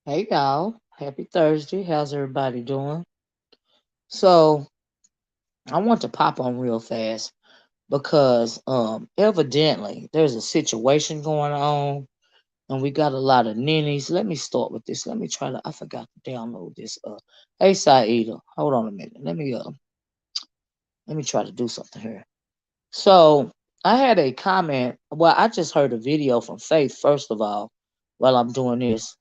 Hey y'all, happy Thursday. How's everybody doing? So I want to pop on real fast because evidently there's a situation going on and we got a lot of ninnies. Let me start with this. Let me try to I forgot to download this. Hey Saida, hold on a minute. Let me try to do something here. So I had a comment. Well, I just heard a video from Faith, first of all, while I'm doing this.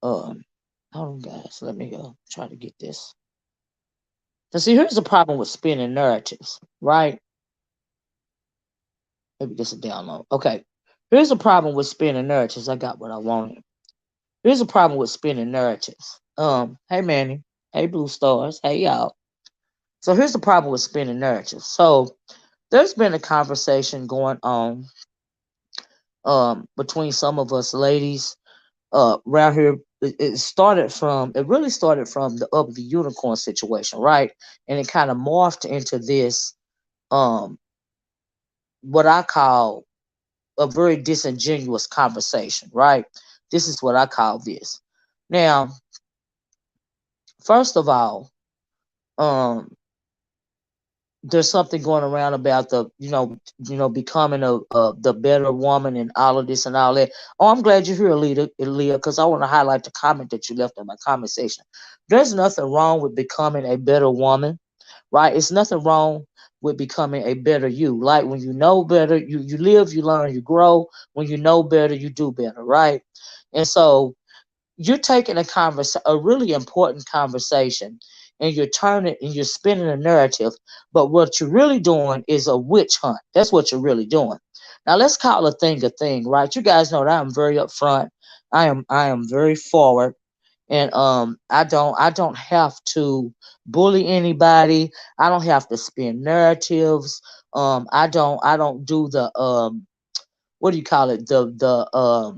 Um hold on guys, let me try to get this. So see, here's the problem with spinning narratives, right? Maybe just a download. Okay. Here's the problem with spinning narratives. I got what I wanted. Here's the problem with spinning narratives. Hey Manny. Hey Blue Stars. Hey y'all. So here's the problem with spinning narratives. So there's been a conversation going on between some of us ladies around here. It really started from the unicorn situation, right? And it kind of morphed into this um what I call a very disingenuous conversation, right? This is what I call this. Now, first of all, um, there's something going around about becoming the better woman and all of this and all that. Oh, I'm glad you're here, Leah, because I want to highlight the comment that you left in my comment section. There's nothing wrong with becoming a better woman, right? It's nothing wrong with becoming a better you. Like when you know better, you live, you learn, you grow. When you know better, you do better, right? And so you're taking a really important conversation, and you're turning and you're spinning a narrative. But what you're really doing is a witch hunt. That's what you're really doing. Now let's call a thing, right? You guys know that I'm very upfront. I am very forward, and I don't have to bully anybody. I don't have to spin narratives. I don't do the what do you call it, uh,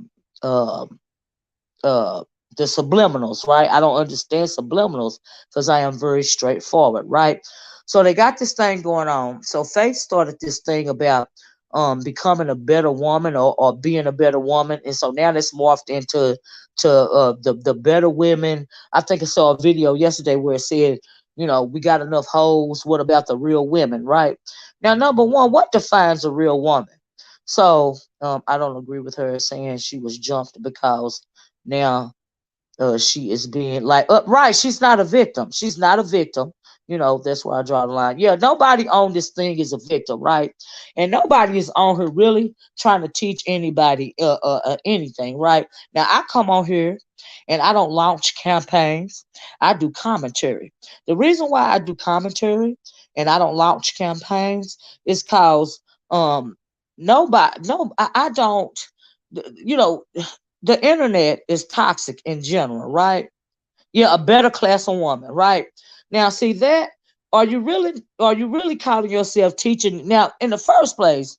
uh the subliminals, right? I don't understand subliminals because I am very straightforward, right? So they got this thing going on. So Faith started this thing about becoming a better woman, or being a better woman, and so now that's morphed into the better women. I think I saw a video yesterday where it said, we got enough hoes. What about the real women, right? Now, number one, what defines a real woman? So I don't agree with her saying she was jumped because now she is being like, right, she's not a victim. She's not a victim. That's where I draw the line. Yeah, nobody on this thing is a victim, right? And nobody is on here really trying to teach anybody anything, right? Now I come on here and I don't launch campaigns. I do commentary. The reason why I do commentary and I don't launch campaigns is cause um nobody no I don't you know the internet is toxic in general, right? Yeah, a better class of woman, right? Now, see that? Are you really calling yourself teaching? Now, in the first place,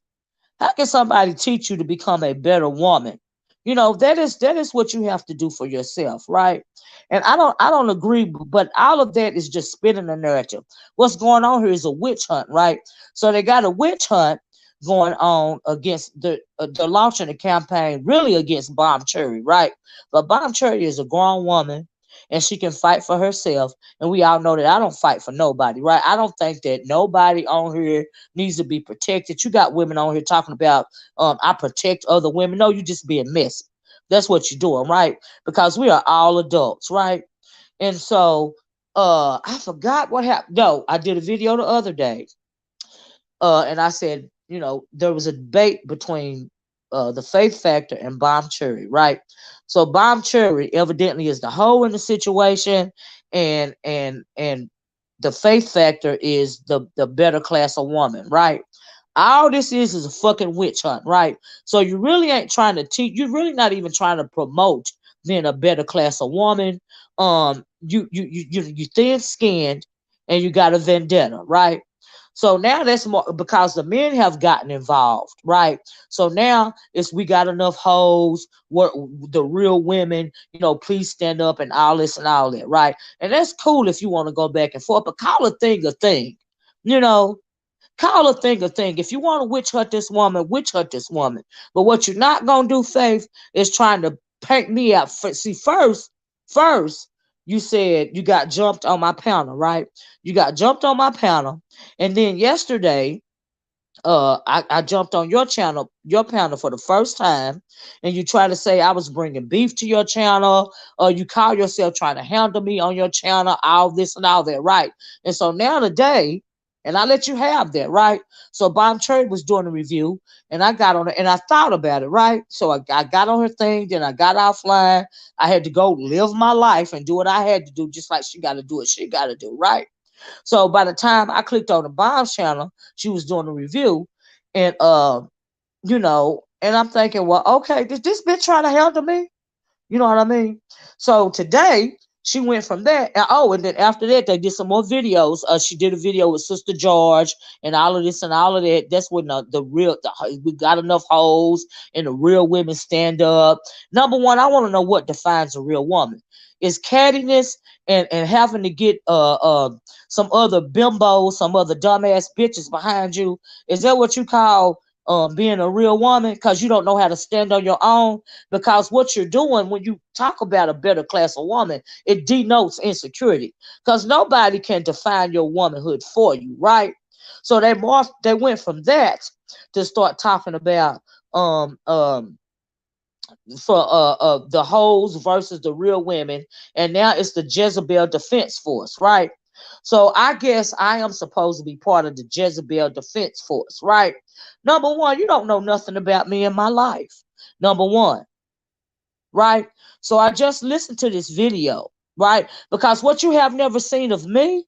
how can somebody teach you to become a better woman? That is what you have to do for yourself, right? And I don't agree, but all of that is just spinning the narrative. What's going on here is a witch hunt, right? So they got a witch hunt going on against they're launching a campaign really against Bombcherry, right? But Bombcherry is a grown woman and she can fight for herself. And we all know that I don't fight for nobody, right? I don't think that nobody on here needs to be protected. You got women on here talking about I protect other women. No, you just being messy. That's what you're doing, right? Because we are all adults, right? And so I forgot what happened. No, I did a video the other day. And I said, there was a debate between the Faith Factor and Bombcherry, right? So Bombcherry evidently is the hoe in the situation, and the Faith Factor is the better class of woman, right? All this is a fucking witch hunt, right? So you really ain't trying to teach. You're really not even trying to promote being a better class of woman. You thin skinned, and you got a vendetta, right? So now that's more because the men have gotten involved, right? So now it's we got enough hoes, what the real women, please stand up and all this and all that, right? And that's cool if you want to go back and forth, but call a thing a thing, you know. Call a thing a thing. If you want to witch hunt this woman, witch hunt this woman. But what you're not gonna do, Faith, is trying to paint me out. See, first, you said you got jumped on my panel, right? You got jumped on my panel, and then yesterday, I jumped on your panel for the first time, and you try to say I was bringing beef to your channel, or you call yourself trying to handle me on your channel, all this and all that, right? And so now today, and I let you have that, right? So Bombcherry was doing a review, and I got on it, and I thought about it, right? So I got on her thing, then I got offline. I had to go live my life and do what I had to do, just like she got to do what she got to do, right? So by the time I clicked on the Bomb's channel, she was doing a review, and and I'm thinking, well, okay, did this bitch try to handle me? You know what I mean? So today she went from that, and then after that they did some more videos. She did a video with Sister George and all of this and all of that. That's when we got enough hoes and the real women stand up. Number one, I want to know what defines a real woman. Is cattiness and having to get some other bimbos, some other dumbass bitches behind you. Is that what you call being a real woman? Because you don't know how to stand on your own. Because what you're doing when you talk about a better class of woman, it denotes insecurity. Because nobody can define your womanhood for you, right? So they went from that to start talking about for the hoes versus the real women, and now it's the Jezebel Defense Force, right? So I guess I am supposed to be part of the Jezebel Defense Force, right? Number one, you don't know nothing about me in my life. Number one, right? So I just listened to this video, right? Because what you have never seen of me,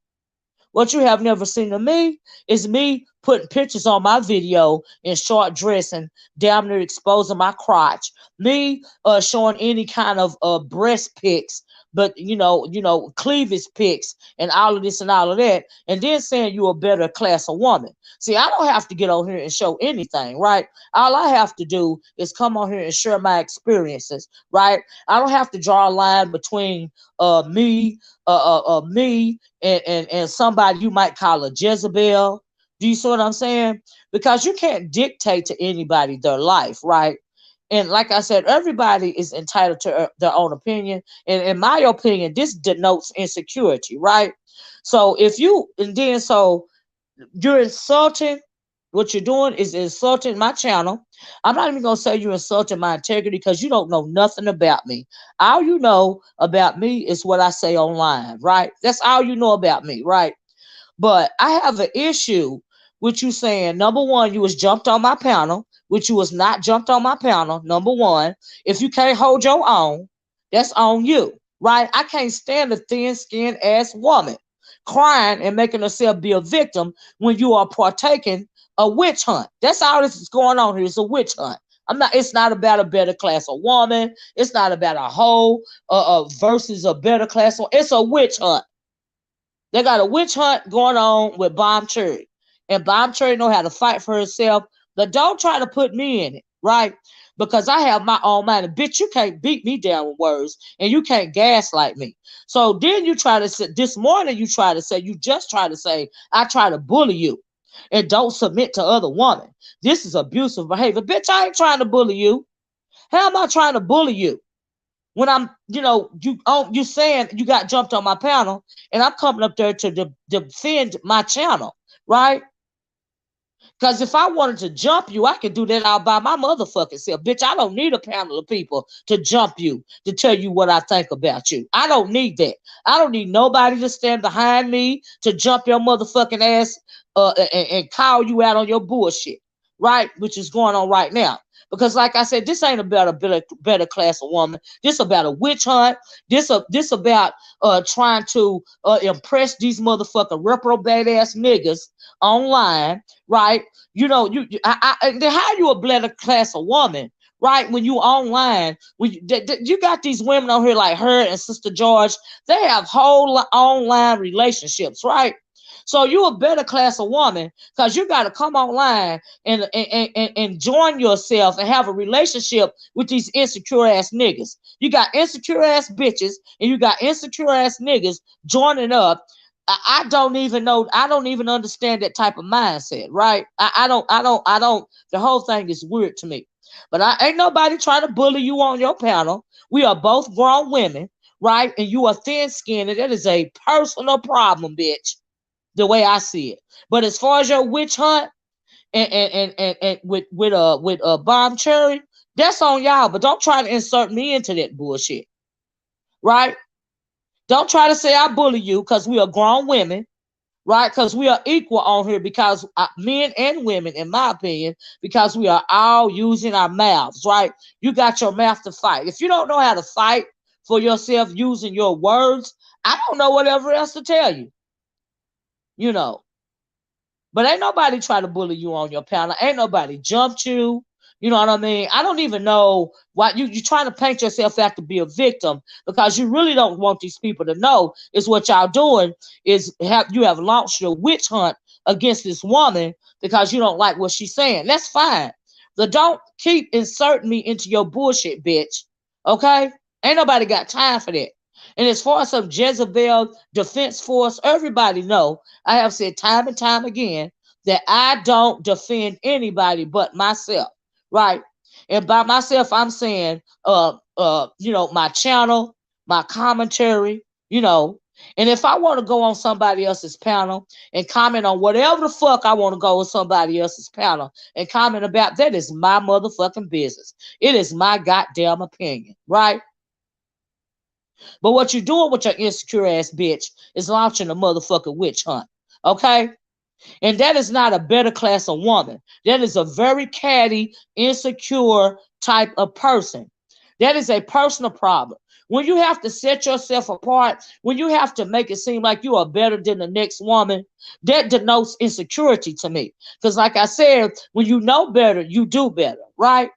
what you have never seen of me is me putting pictures on my video in short dress and damn near exposing my crotch. Me showing any kind of breast pics, but cleavage pics and all of this and all of that, and then saying you're a better class of woman. See, I don't have to get on here and show anything, right? All I have to do is come on here and share my experiences, right? I don't have to draw a line between me and somebody you might call a Jezebel. Do you see what I'm saying? Because you can't dictate to anybody their life, right? And like I said, everybody is entitled to their own opinion. And in my opinion, this denotes insecurity, right? So you're insulting. What you're doing is insulting my channel. I'm not even gonna say you're insulting my integrity because you don't know nothing about me. All you know about me is what I say online, right? That's all you know about me, right? But I have an issue with you saying, number one, you was jumped on my panel, which you was not jumped on my panel. Number one, if you can't hold your own, that's on you, right? I can't stand a thin-skinned ass woman crying and making herself be a victim when you are partaking a witch hunt. That's all this is going on here. It's a witch hunt. It's not about a better class of woman. It's not about a hoe versus a better class. It's a witch hunt. They got a witch hunt going on with Bombcherry. And Bombcherry know how to fight for herself. But don't try to put me in it, right? Because I have my own mind. And bitch, you can't beat me down with words. And you can't gaslight me. So then you try to say, this morning you just try to say, I try to bully you. And don't submit to other women. This is abusive behavior. Bitch, I ain't trying to bully you. How am I trying to bully you? When I'm, you saying you got jumped on my panel, and I'm coming up there to defend my channel, right? Because if I wanted to jump you, I could do that all by my motherfucking self. Bitch, I don't need a panel of people to jump you, to tell you what I think about you. I don't need that. I don't need nobody to stand behind me to jump your motherfucking ass and call you out on your bullshit, right? Which is going on right now. Because like I said, this ain't about a better class of woman. This about a witch hunt. This about trying to impress these motherfucking reprobate ass niggas online, right? You know, how you a better class of woman, right? When you online, when you got these women on here like her and Sister George, they have whole online relationships, right? So you a better class of woman because you got to come online and join yourself and have a relationship with these insecure ass niggas. You got insecure ass bitches and you got insecure ass niggas joining up. I don't even know. I don't even understand that type of mindset, right? I don't. The whole thing is weird to me. But I ain't nobody trying to bully you on your panel. We are both grown women, right? And you are thin-skinned. That is a personal problem, bitch, the way I see it. But as far as your witch hunt and with Bombcherry, that's on y'all. But don't try to insert me into that bullshit, right? Don't try to say I bully you because we are grown women, right? Because we are equal on here because men and women, in my opinion, because we are all using our mouths, right? You got your mouth to fight. If you don't know how to fight for yourself using your words, I don't know whatever else to tell you, you know. But ain't nobody try to bully you on your panel. Ain't nobody jumped you. You know what I mean? I don't even know why you're trying to paint yourself out to be a victim because you really don't want these people to know is what y'all doing is you have launched your witch hunt against this woman because you don't like what she's saying. That's fine. But don't keep inserting me into your bullshit, bitch. Okay? Ain't nobody got time for that. And as far as some Jezebel defense force, everybody know I have said time and time again that I don't defend anybody but myself, right? And by myself, I'm saying, you know, my channel, my commentary, you know. And if I want to go on somebody else's panel and comment on whatever the fuck I want to go on somebody else's panel and comment about, that is my motherfucking business. It is my goddamn opinion, right? But what you're doing with your insecure ass bitch is launching a motherfucking witch hunt. Okay? And that is not a better class of woman. That is a very catty, insecure type of person. That is a personal problem. When you have to set yourself apart, when you have to make it seem like you are better than the next woman, that denotes insecurity to me. Because like I said, when you know better, you do better, right?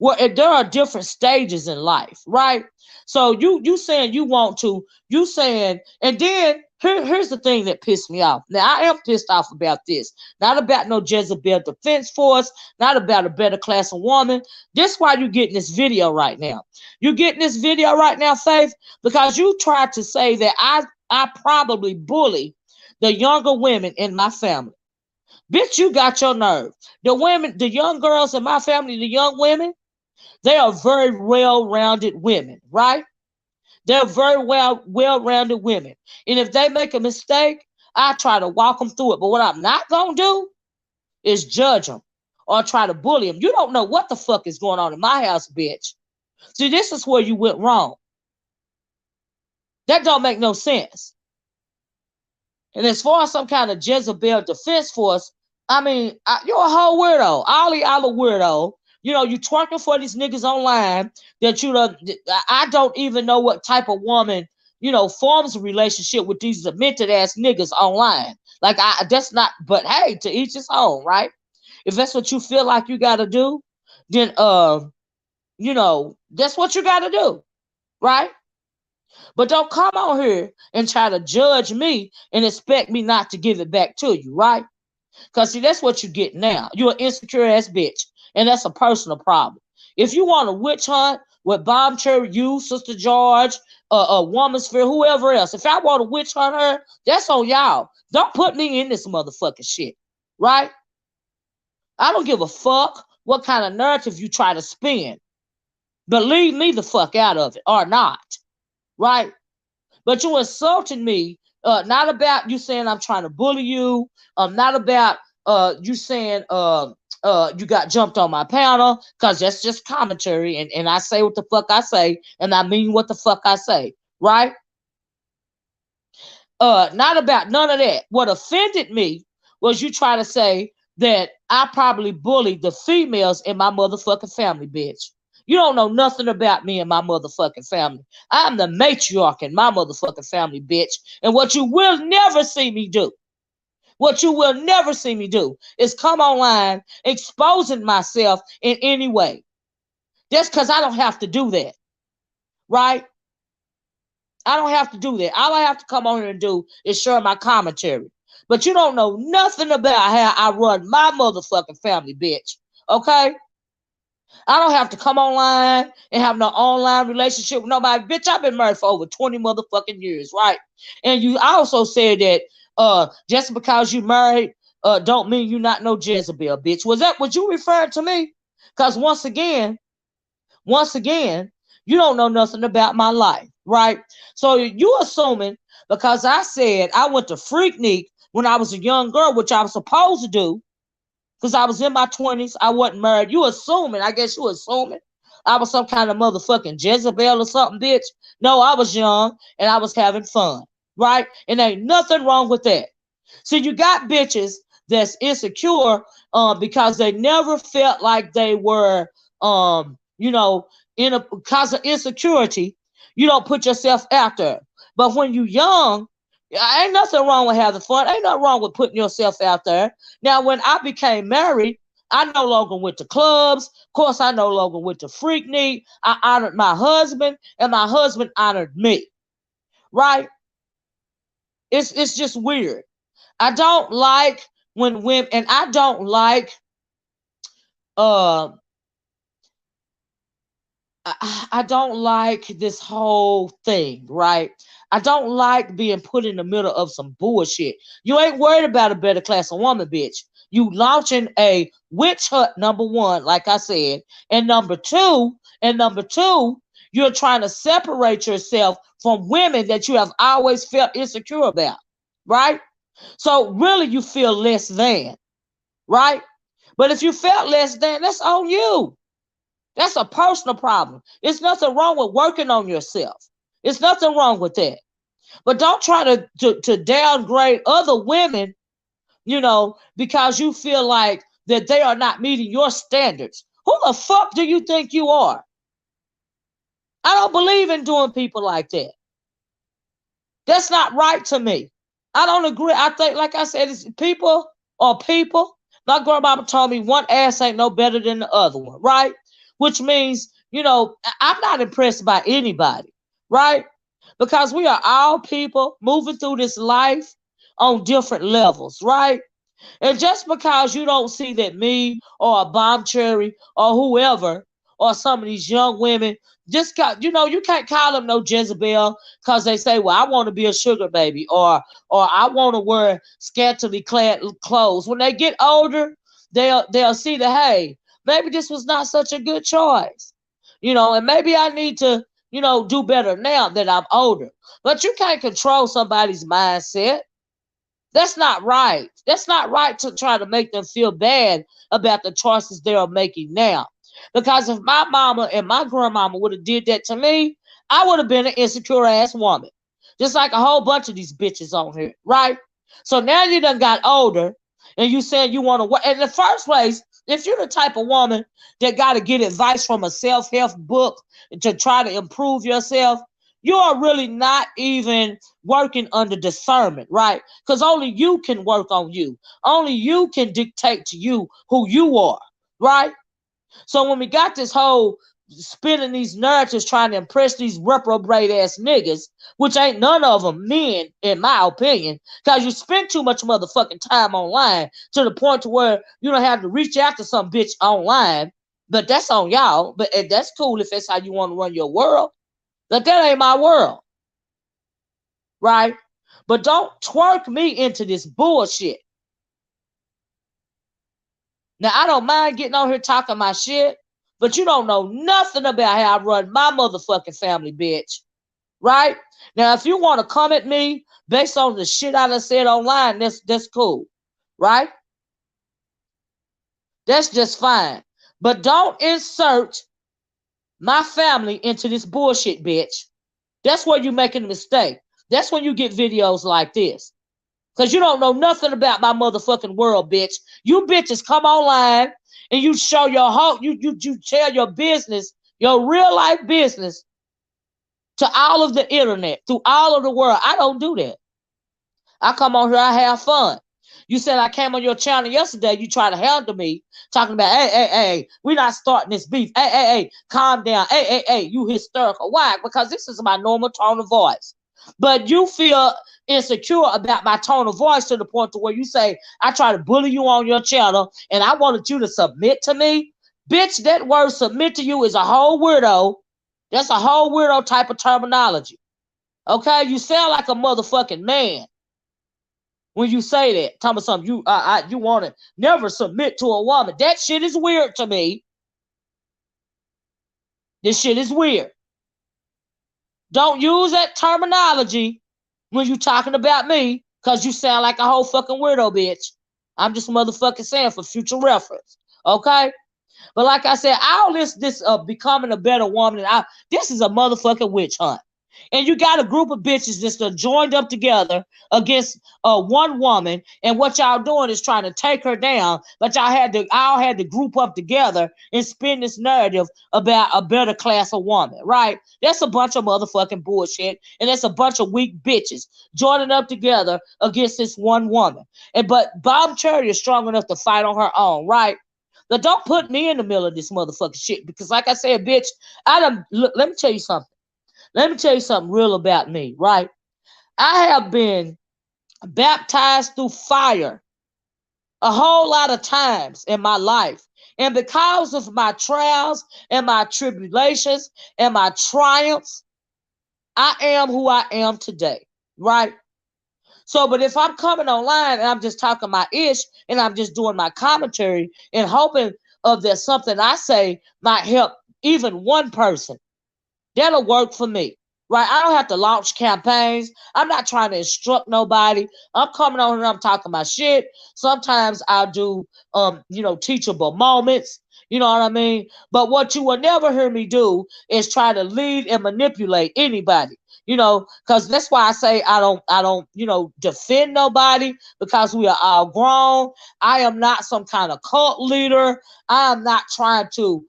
Well, there are different stages in life, right? So you saying you want to, you saying, and then here's the thing that pissed me off. Now I am pissed off about this, not about no Jezebel defense force, not about a better class of woman. This is why you're getting this video right now. You're getting this video right now, Faith, because you tried to say that I probably bully the younger women in my family. Bitch, you got your nerve. The women, the young girls in my family, the young women, they are very well-rounded women, right? They're very well-rounded women. And if they make a mistake, I try to walk them through it. But what I'm not going to do is judge them or try to bully them. You don't know what the fuck is going on in my house, bitch. See, this is where you went wrong. That don't make no sense. And as far as some kind of Jezebel defense force, I mean, you're a whole weirdo. All y'all a weirdo. You know, you twerking for these niggas online that I don't even know what type of woman, you know, forms a relationship with these demented ass niggas online. Like, that's not, but hey, to each his own, right? If that's what you feel like you got to do, then, you know, that's what you got to do, right? But don't come on here and try to judge me and expect me not to give it back to you, right? Because, see, that's what you get now. You're an insecure ass bitch. And that's a personal problem. If you want a witch hunt with Bombcherry, you, Sister George, a Woman's Fear, whoever else, if I want a witch hunt her, that's on y'all. Don't put me in this motherfucking shit, right? I don't give a fuck what kind of narrative you try to spin. But leave me the fuck out of it or not, right? But you insulting me, not about you saying I'm trying to bully you, not about you saying you got jumped on my panel, because that's just commentary, and I say what the fuck I say, and I mean what the fuck I say, right? Not about none of that. What offended me was you try to say that I probably bullied the females in my motherfucking family, bitch. You don't know nothing about me and my motherfucking family. I'm the matriarch in my motherfucking family, bitch. And what you will never see me do, what you will never see me do is come online exposing myself in any way. That's because I don't have to do that, right? I don't have to do that. All I have to come on here and do is share my commentary. But you don't know nothing about how I run my motherfucking family, bitch. Okay? I don't have to come online and have no online relationship with nobody. Bitch, I've been married for over 20 motherfucking years, right? And you also said that just because you married don't mean you not no Jezebel, bitch. Was that what you referred to me? Because once again, you don't know nothing about my life, right? So you assuming because I said I went to Freaknik when I was a young girl, which I was supposed to do, because I was in my 20s, I wasn't married. You assuming, I guess you assuming I was some kind of motherfucking Jezebel or something, bitch. No, I was young and I was having fun, right? And ain't nothing wrong with that. So you got bitches that's insecure because they never felt like they were, in a because of insecurity, you don't put yourself out there. But when you young, ain't nothing wrong with having fun. Ain't nothing wrong with putting yourself out there. Now, when I became married, I no longer went to clubs. Of course, I no longer went to Freaknik. I honored my husband, and my husband honored me. Right? It's just weird. I don't like when women, and I don't like uh I don't like this whole thing, right? I don't like being put in the middle of some bullshit. You ain't worried about a better class of woman, bitch. You launching a witch hunt, number one, like I said, and number two, you're trying to separate yourself from women that you have always felt insecure about, right? So really, you feel less than, right? But if you felt less than, that's on you. That's a personal problem. It's nothing wrong with working on yourself. It's nothing wrong with that. But don't try to downgrade other women, because you feel like that they are not meeting your standards. Who the fuck do you think you are? I don't believe in doing people like that. That's not right to me. I don't agree. I think, like I said, it's people are people. My grandmama told me one ass ain't no better than the other one, right? Which means, I'm not impressed by anybody, right? Because we are all people moving through this life on different levels, right? And just because you don't see that me or a Bombcherry or whoever or some of these young women, just got, you can't call them no Jezebel because they say, well, I want to be a sugar baby or I want to wear scantily clad clothes. When they get older, they'll see that, hey, maybe this was not such a good choice. And maybe I need to, do better now that I'm older. But you can't control somebody's mindset. That's not right. That's not right to try to make them feel bad about the choices they are making now. Because if my mama and my grandmama would have did that to me, I would have been an insecure ass woman. Just like a whole bunch of these bitches on here, right? So now you done got older and you said you want to work. In the first place, if you're the type of woman that got to get advice from a self-help book to try to improve yourself, you are really not even working under discernment, right? Because only you can work on you. Only you can dictate to you who you are, right? So when we got this whole spinning these narratives trying to impress these reprobate ass niggas, which ain't none of them men, in my opinion, because you spend too much motherfucking time online to the point to where you don't have to reach out to some bitch online. But that's on y'all. But that's cool if that's how you want to run your world. But that ain't my world, right? But don't twerk me into this bullshit. Now, I don't mind getting on here talking my shit, but you don't know nothing about how I run my motherfucking family, bitch. Right? Now, if you want to come at me based on the shit I done said online, that's cool. Right? That's just fine. But don't insert my family into this bullshit, bitch. That's where you're making a mistake. That's when you get videos like this. Because you don't know nothing about my motherfucking world, bitch. You bitches come online and you show your whole, you share your business, your real life business to all of the internet, through all of the world. I don't do that. I come on here, I have fun. You said I came on your channel yesterday, you try to handle me, talking about, hey, we're not starting this beef. Hey, calm down. Hey, you hysterical. Why? Because this is my normal tone of voice. But you feel insecure about my tone of voice to the point to where you say, I try to bully you on your channel and I wanted you to submit to me. Bitch, that word submit to you is a whole weirdo. That's a whole weirdo type of terminology. Okay? You sound like a motherfucking man when you say that. Tell me something. You want to never submit to a woman. That shit is weird to me. This shit is weird. Don't use that terminology when you talking about me, because you sound like a whole fucking weirdo, bitch. I'm just motherfucking saying for future reference. Okay? But like I said, all this becoming a better woman, this is a motherfucking witch hunt. And you got a group of bitches that's joined up together against one woman, and what y'all doing is trying to take her down, but y'all all had to group up together and spin this narrative about a better class of woman, right? That's a bunch of motherfucking bullshit, and that's a bunch of weak bitches joining up together against this one woman. But Bombcherry is strong enough to fight on her own, right? But don't put me in the middle of this motherfucking shit, because like I said, bitch, let me tell you something. Let me tell you something real about me, right? I have been baptized through fire a whole lot of times in my life. And because of my trials and my tribulations and my triumphs, I am who I am today, right? So, but if I'm coming online and I'm just talking my ish and I'm just doing my commentary and hoping that something I say might help even one person, that'll work for me, right? I don't have to launch campaigns. I'm not trying to instruct nobody. I'm coming on here, I'm talking my shit. Sometimes I'll do, teachable moments. You know what I mean? But what you will never hear me do is try to lead and manipulate anybody. Because that's why I say I don't, defend nobody, because we are all grown. I am not some kind of cult leader. I am not trying to,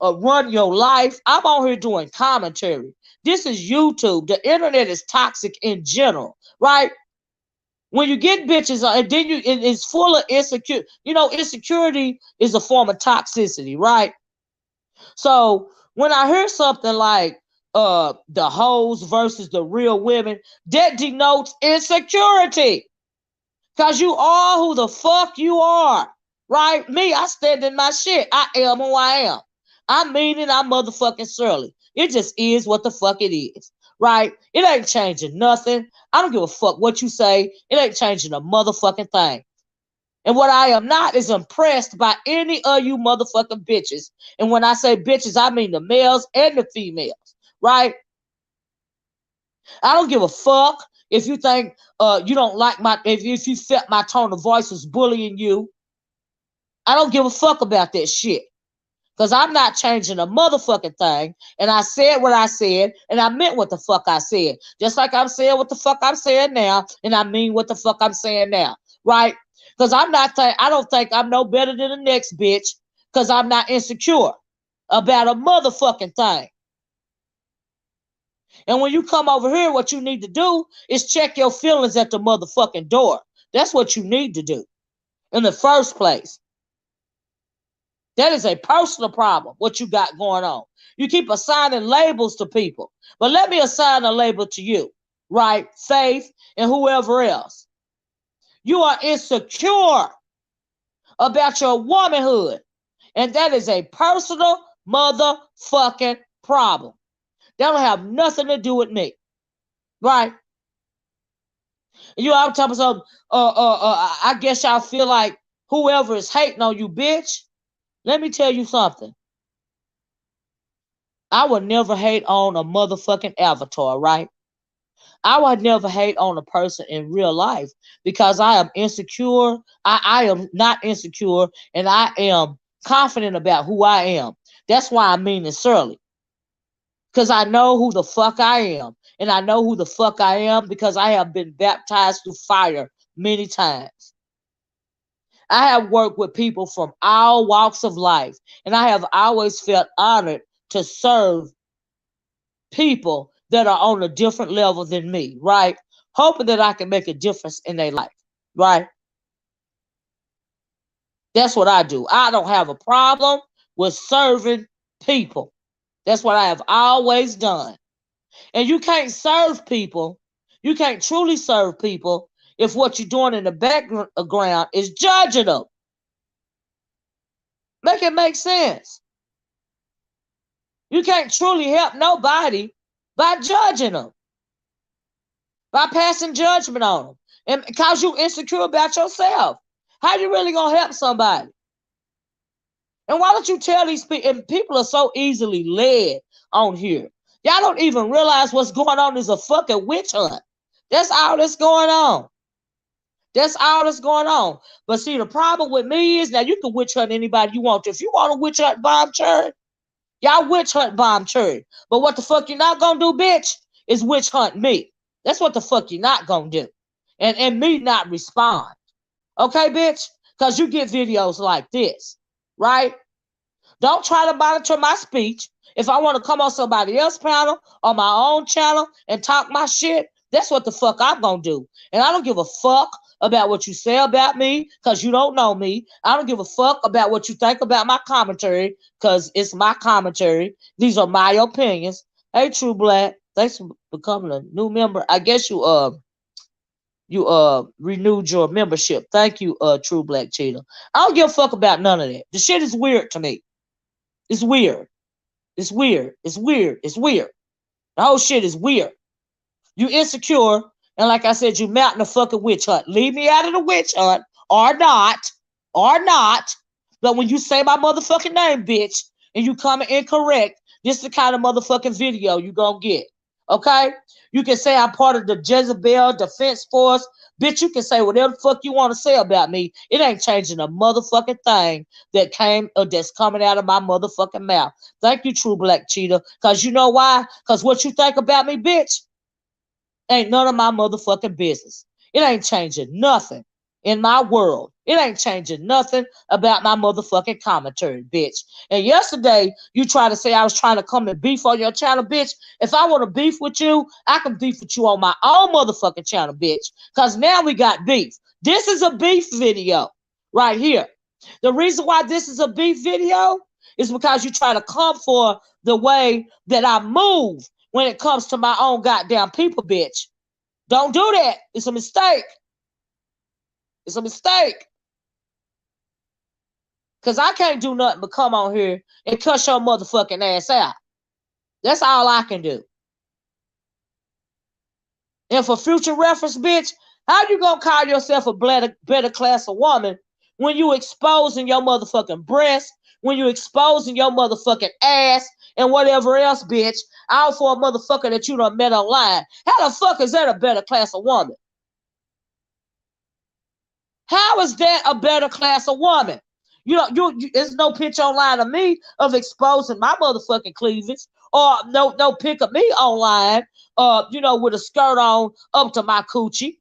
run your life. I'm on here doing commentary. This is YouTube. The internet is toxic in general, right? When you get bitches, and then it's full of insecurity. Insecurity is a form of toxicity, right? So when I hear something like the hoes versus the real women, that denotes insecurity. Because you are who the fuck you are, right? Me, I stand in my shit. I am who I am. I mean it, I'm motherfucking surly. It just is what the fuck it is, right? It ain't changing nothing. I don't give a fuck what you say. It ain't changing a motherfucking thing. And what I am not is impressed by any of you motherfucking bitches. And when I say bitches, I mean the males and the females, right? I don't give a fuck if you think you don't like if you felt my tone of voice was bullying you. I don't give a fuck about that shit. Because I'm not changing a motherfucking thing. And I said what I said, and I meant what the fuck I said. Just like I'm saying what the fuck I'm saying now, and I mean what the fuck I'm saying now, right? Because I don't think I'm no better than the next bitch, because I'm not insecure about a motherfucking thing. And when you come over here, what you need to do is check your feelings at the motherfucking door. That's what you need to do in the first place. That is a personal problem, what you got going on. You keep assigning labels to people. But let me assign a label to you, right? Faith and whoever else. You are insecure about your womanhood. And that is a personal motherfucking problem. That don't have nothing to do with me. Right? I'm talking about, I guess y'all feel like whoever is hating on you, bitch. Let me tell you something. I would never hate on a motherfucking avatar, right? I would never hate on a person in real life, because I am insecure. I am not insecure, and I am confident about who I am. That's why I mean it, surely. Because I know who the fuck I am. and I know who the fuck I am because I have been baptized through fire many times. I have worked with people from all walks of life, and I have always felt honored to serve people that are on a different level than me, right? Hoping that I can make a difference in their life, right? That's what I do. I don't have a problem with serving people. That's what I have always done. And you can't serve people, you can't truly serve people if what you're doing in the background is judging them. Make it make sense. You can't truly help nobody by judging them, by passing judgment on them, and because you insecure about yourself. How you really gonna help somebody? And why don't you tell these people? And people are so easily led on here. Y'all don't even realize what's going on is a fucking witch hunt. That's all that's going on. That's all that's going on. But see, the problem with me is now you can witch hunt anybody you want to. If you want to witch hunt Bombcherry, y'all witch hunt Bombcherry. But what the fuck you're not gonna do, bitch, is witch hunt me. That's what the fuck you're not gonna do. And me not respond. Okay, bitch? Because you get videos like this, right? Don't try to monitor my speech. If I want to come on somebody else's panel or my own channel and talk my shit, that's what the fuck I'm gonna do. And I don't give a fuck about what you say about me because you don't know me. I don't give a fuck about what you think about my commentary because it's my commentary. These are my opinions. Hey, True Black, thanks for becoming a new member. I guess you renewed your membership. Thank you, True Black Cheetah. I don't give a fuck about none of that. The shit is weird to me. It's weird. It's weird. It's weird. It's weird. The whole shit is weird. You insecure, and like I said, you mounting a fucking witch hunt. Leave me out of the witch hunt, or not, or not. But when you say my motherfucking name, bitch, and you coming incorrect, this is the kind of motherfucking video you gonna get. Okay? You can say I'm part of the Jezebel Defense Force. Bitch, you can say whatever the fuck you want to say about me. It ain't changing a motherfucking thing that's coming out of my motherfucking mouth. Thank you, True Black Cheetah. Because you know why? Because what you think about me, bitch, ain't none of my motherfucking business. It ain't changing nothing in my world. It ain't changing nothing about my motherfucking commentary, bitch. And yesterday, you tried to say I was trying to come and beef on your channel, bitch. If I want to beef with you, I can beef with you on my own motherfucking channel, bitch. Because now we got beef. This is a beef video right here. The reason why this is a beef video is because you try to come for the way that I move when it comes to my own goddamn people, bitch. Don't do that. It's a mistake. It's a mistake. Because I can't do nothing but come on here and cuss your motherfucking ass out. That's all I can do. And for future reference, bitch, how you gonna call yourself a better class of woman when you exposing your motherfucking breast, when you exposing your motherfucking ass and whatever else, bitch, all for a motherfucker that you done met online? How the fuck is that a better class of woman? How is that a better class of woman? You know, there's no picture online of me of exposing my motherfucking cleavage, or no pic of me online, with a skirt on up to my coochie.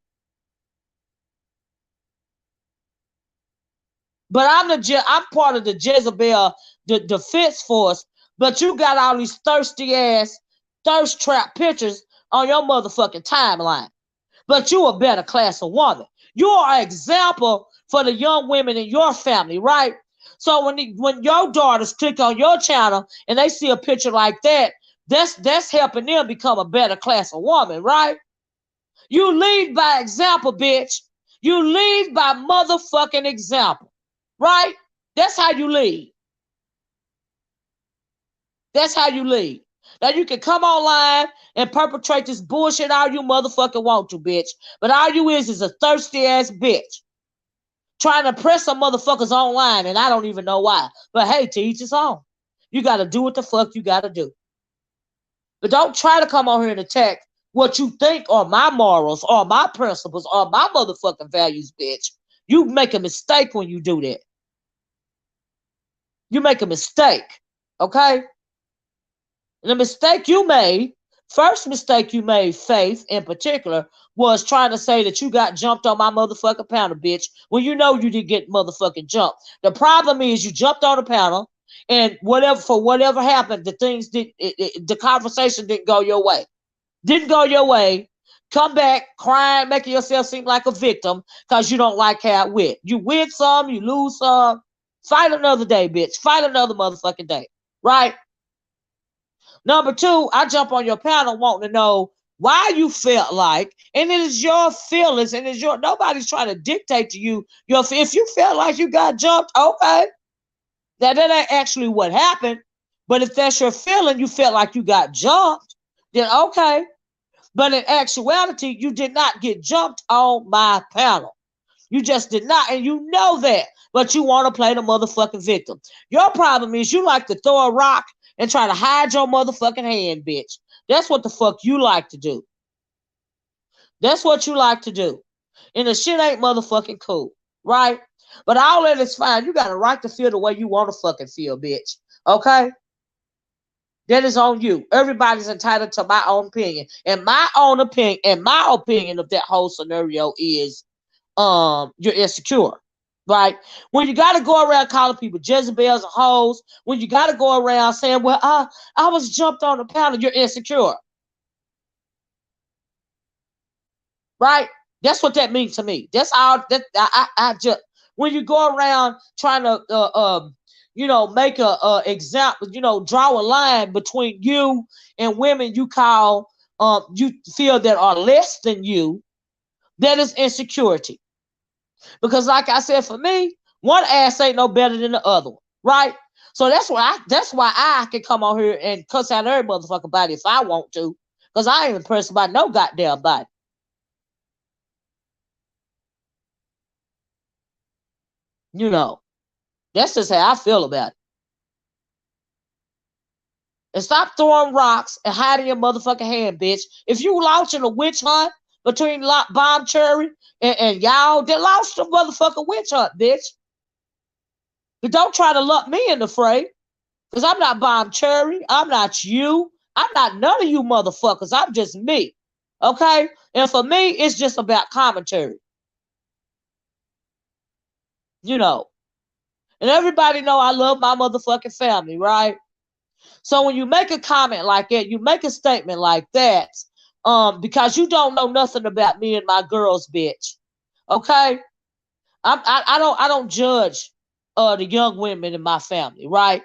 But I'm part of the Jezebel, the Defense Force. But you got all these thirsty ass, thirst trap pictures on your motherfucking timeline. But you a better class of woman. You are an example for the young women in your family, right? So when your daughters click on your channel and they see a picture like that, that's helping them become a better class of woman, right? You lead by example, bitch. You lead by motherfucking example, right? That's how you lead. That's how you lead. Now you can come online and perpetrate this bullshit all you motherfucking want to, bitch. But all you is a thirsty ass bitch. Trying to press some motherfuckers online, and I don't even know why. But hey, to each his own. You gotta do what the fuck you gotta do. But don't try to come on here and attack what you think are my morals or my principles or my motherfucking values, bitch. You make a mistake when you do that. You make a mistake, okay? And the mistake you made First mistake you made, Faith, in particular, was trying to say that you got jumped on my motherfucking panel, bitch, when you know you didn't get motherfucking jumped. The problem is you jumped on the panel, and whatever happened, the conversation didn't go your way. Didn't go your way. Come back crying, making yourself seem like a victim because you don't like how it went. You win some, you lose some. Fight another day, bitch. Fight another motherfucking day. Right? Number two, I jump on your panel wanting to know why you felt like, and it is your feelings, and it's your, nobody's trying to dictate to you. If you felt like you got jumped, okay. That ain't actually what happened. But if that's your feeling, you felt like you got jumped, then okay. But in actuality, you did not get jumped on my panel. You just did not, and you know that. But you want to play the motherfucking victim. Your problem is you like to throw a rock and try to hide your motherfucking hand, bitch. That's what the fuck you like to do. That's what you like to do. And the shit ain't motherfucking cool, right? But all that is fine. You got a right to feel the way you want to fucking feel, bitch. Okay? That is on you. Everybody's entitled to my own opinion. And my opinion of that whole scenario is you're insecure. Right? When you gotta go around calling people Jezebels and hoes, when you gotta go around saying, well, I was jumped on the panel, you're insecure. Right? That's what that means to me. That's all that I just, when you go around trying to make a example, draw a line between you and women you call you feel that are less than you, that is insecurity. Because like I said, for me, one ass ain't no better than the other one, right? So that's why I can come on here and cuss out every motherfucking body if I want to, because I ain't impressed by no goddamn body. That's just how I feel about it. And stop throwing rocks and hiding your motherfucking hand, bitch. If you launching a witch hunt between Bombcherry and y'all, then launch the motherfucking witch hunt, bitch. But don't try to lump me in the fray. Because I'm not Bombcherry. I'm not you. I'm not none of you motherfuckers. I'm just me. Okay? And for me, it's just about commentary. And everybody know I love my motherfucking family, right? So when you make a comment like that, you make a statement like that, because you don't know nothing about me and my girls, bitch. Okay? I don't judge the young women in my family, right?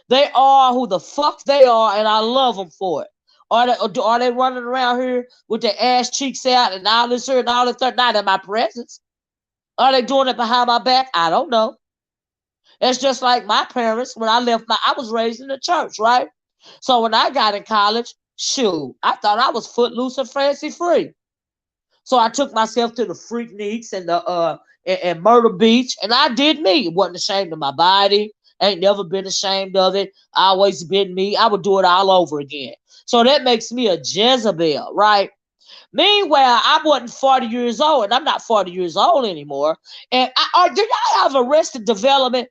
They are who the fuck they are, and I love them for it. Are they running around here with their ass cheeks out and all this here and all that? Not in my presence. Are they doing it behind my back? I don't know. It's just like my parents, when I was raised in the church, right? So when I got in college, shoot, I thought I was footloose and fancy free. So I took myself to the Freakniks and the and Myrtle Beach, and I did me. Wasn't ashamed of my body. Ain't never been ashamed of it. Always been me. I would do it all over again. So that makes me a Jezebel, right? Meanwhile, I wasn't 40 years old, and I'm not 40 years old anymore. And do y'all have Arrested Development?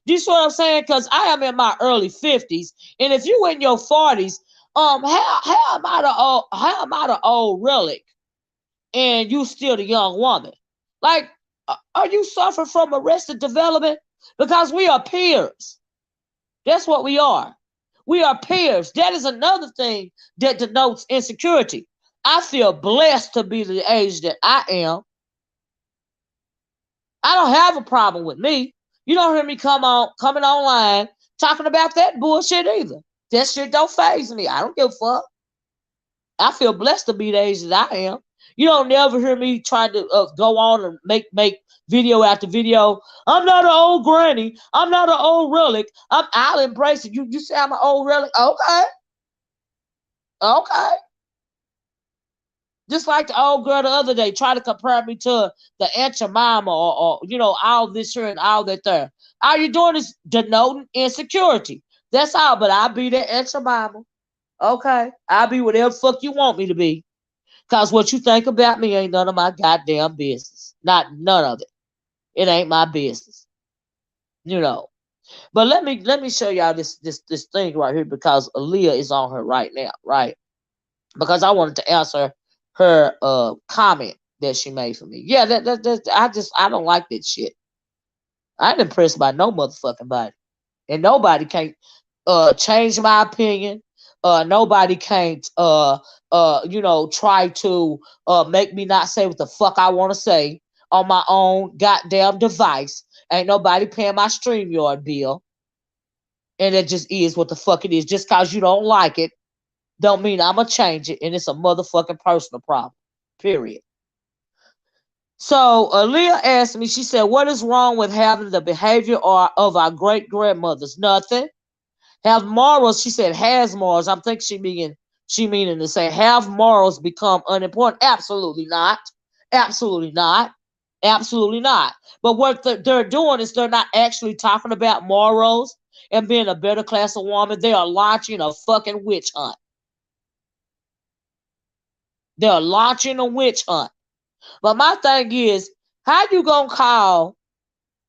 Do you see what I'm saying? Because I am in my early 50s, and if you in your 40s, how am I the old relic, and you still the young woman? Like, are you suffering from Arrested Development? Because we are peers. That's what we are. We are peers. That is another thing that denotes insecurity. I feel blessed to be the age that I am. I don't have a problem with me. You don't hear me coming online talking about that bullshit either. That shit don't faze me. I don't give a fuck. I feel blessed to be the age that I am. You don't never hear me trying to go on and make video after video. I'm not an old granny. I'm not an old relic. I'll embrace it. You say I'm an old relic? Okay. Okay. Just like the old girl the other day try to compare me to the Aunt Jemima or all this here and all that there. All you doing is denoting insecurity. That's all. But I'll be the Aunt Jemima. Okay. I'll be whatever fuck you want me to be. Because what you think about me ain't none of my goddamn business. Not none of it. It ain't my business. But let me show y'all this thing right here, because Olivia is on her right now, right? because I wanted to answer her comment that she made for me. Yeah, I don't like that shit. I ain't impressed by no motherfucking body. And nobody can't change my opinion. Nobody can't try to make me not say what the fuck I want to say on my own goddamn device. Ain't nobody paying my StreamYard bill. And it just is what the fuck it is. Just cause you don't like it don't mean I'ma change it, and it's a motherfucking personal problem. Period. So Leah asked me, she said, what is wrong with having the behavior of our great grandmothers? Nothing. Have morals, she said, has morals. I think she meaning to say, have morals become unimportant? Absolutely not. Absolutely not. Absolutely not. But what they're doing is they're not actually talking about morals and being a better class of woman. They are launching a fucking witch hunt. They're launching a witch hunt. But my thing is, how you gonna call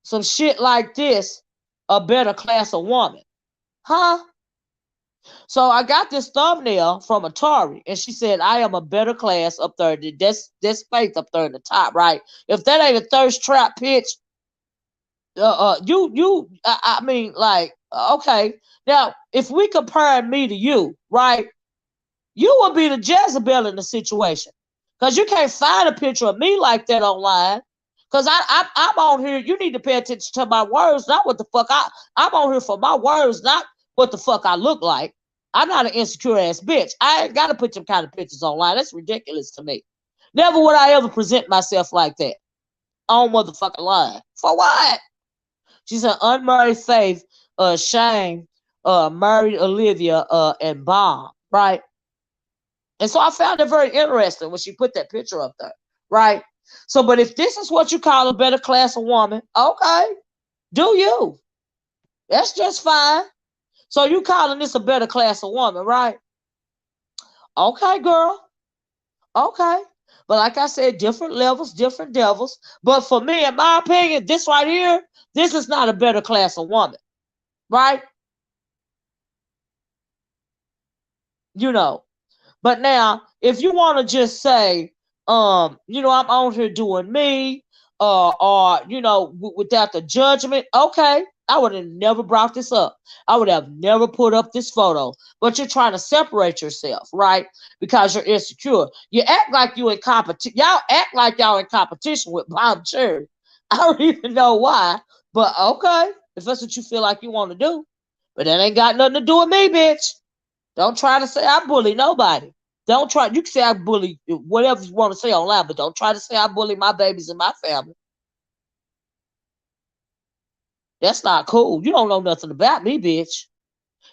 some shit like this a better class of woman? Huh? So I got this thumbnail from Atari, and she said, I am a better class up there. That's faith up there in the top, right? If that ain't a thirst trap pitch, I mean, like, okay. Now, if we compare me to you, right, you would be the Jezebel in the situation. Because you can't find a picture of me like that online. Because I'm on here, you need to pay attention to my words, not what the fuck I'm on here for my words, not what the fuck I look like. I'm not an insecure ass bitch. I ain't got to put them kind of pictures online. That's ridiculous to me. Never would I ever present myself like that on motherfucking line. For what? She said, unmarried Faith, Shane, married Olivia, and Bomb, right? And so I found it very interesting when she put that picture up there, right? So, but if this is what you call a better class of woman, okay, do you? That's just fine. So you calling this a better class of woman, right? Okay, girl. Okay. But like I said, different levels, different devils. But for me, in my opinion, this right here, this is not a better class of woman, right? You know. But now, if you want to just say, I'm on here doing me, or without the judgment, okay, I would have never brought this up. I would have never put up this photo. But you're trying to separate yourself, right? Because you're insecure. You act like you in competition. Y'all act like y'all in competition with Bombcherry. I don't even know why, but okay, if that's what you feel like you want to do. But that ain't got nothing to do with me, bitch. Don't try to say I bully nobody. Don't try. You can say I bully whatever you want to say online, but don't try to say I bully my babies and my family. That's not cool. You don't know nothing about me, bitch.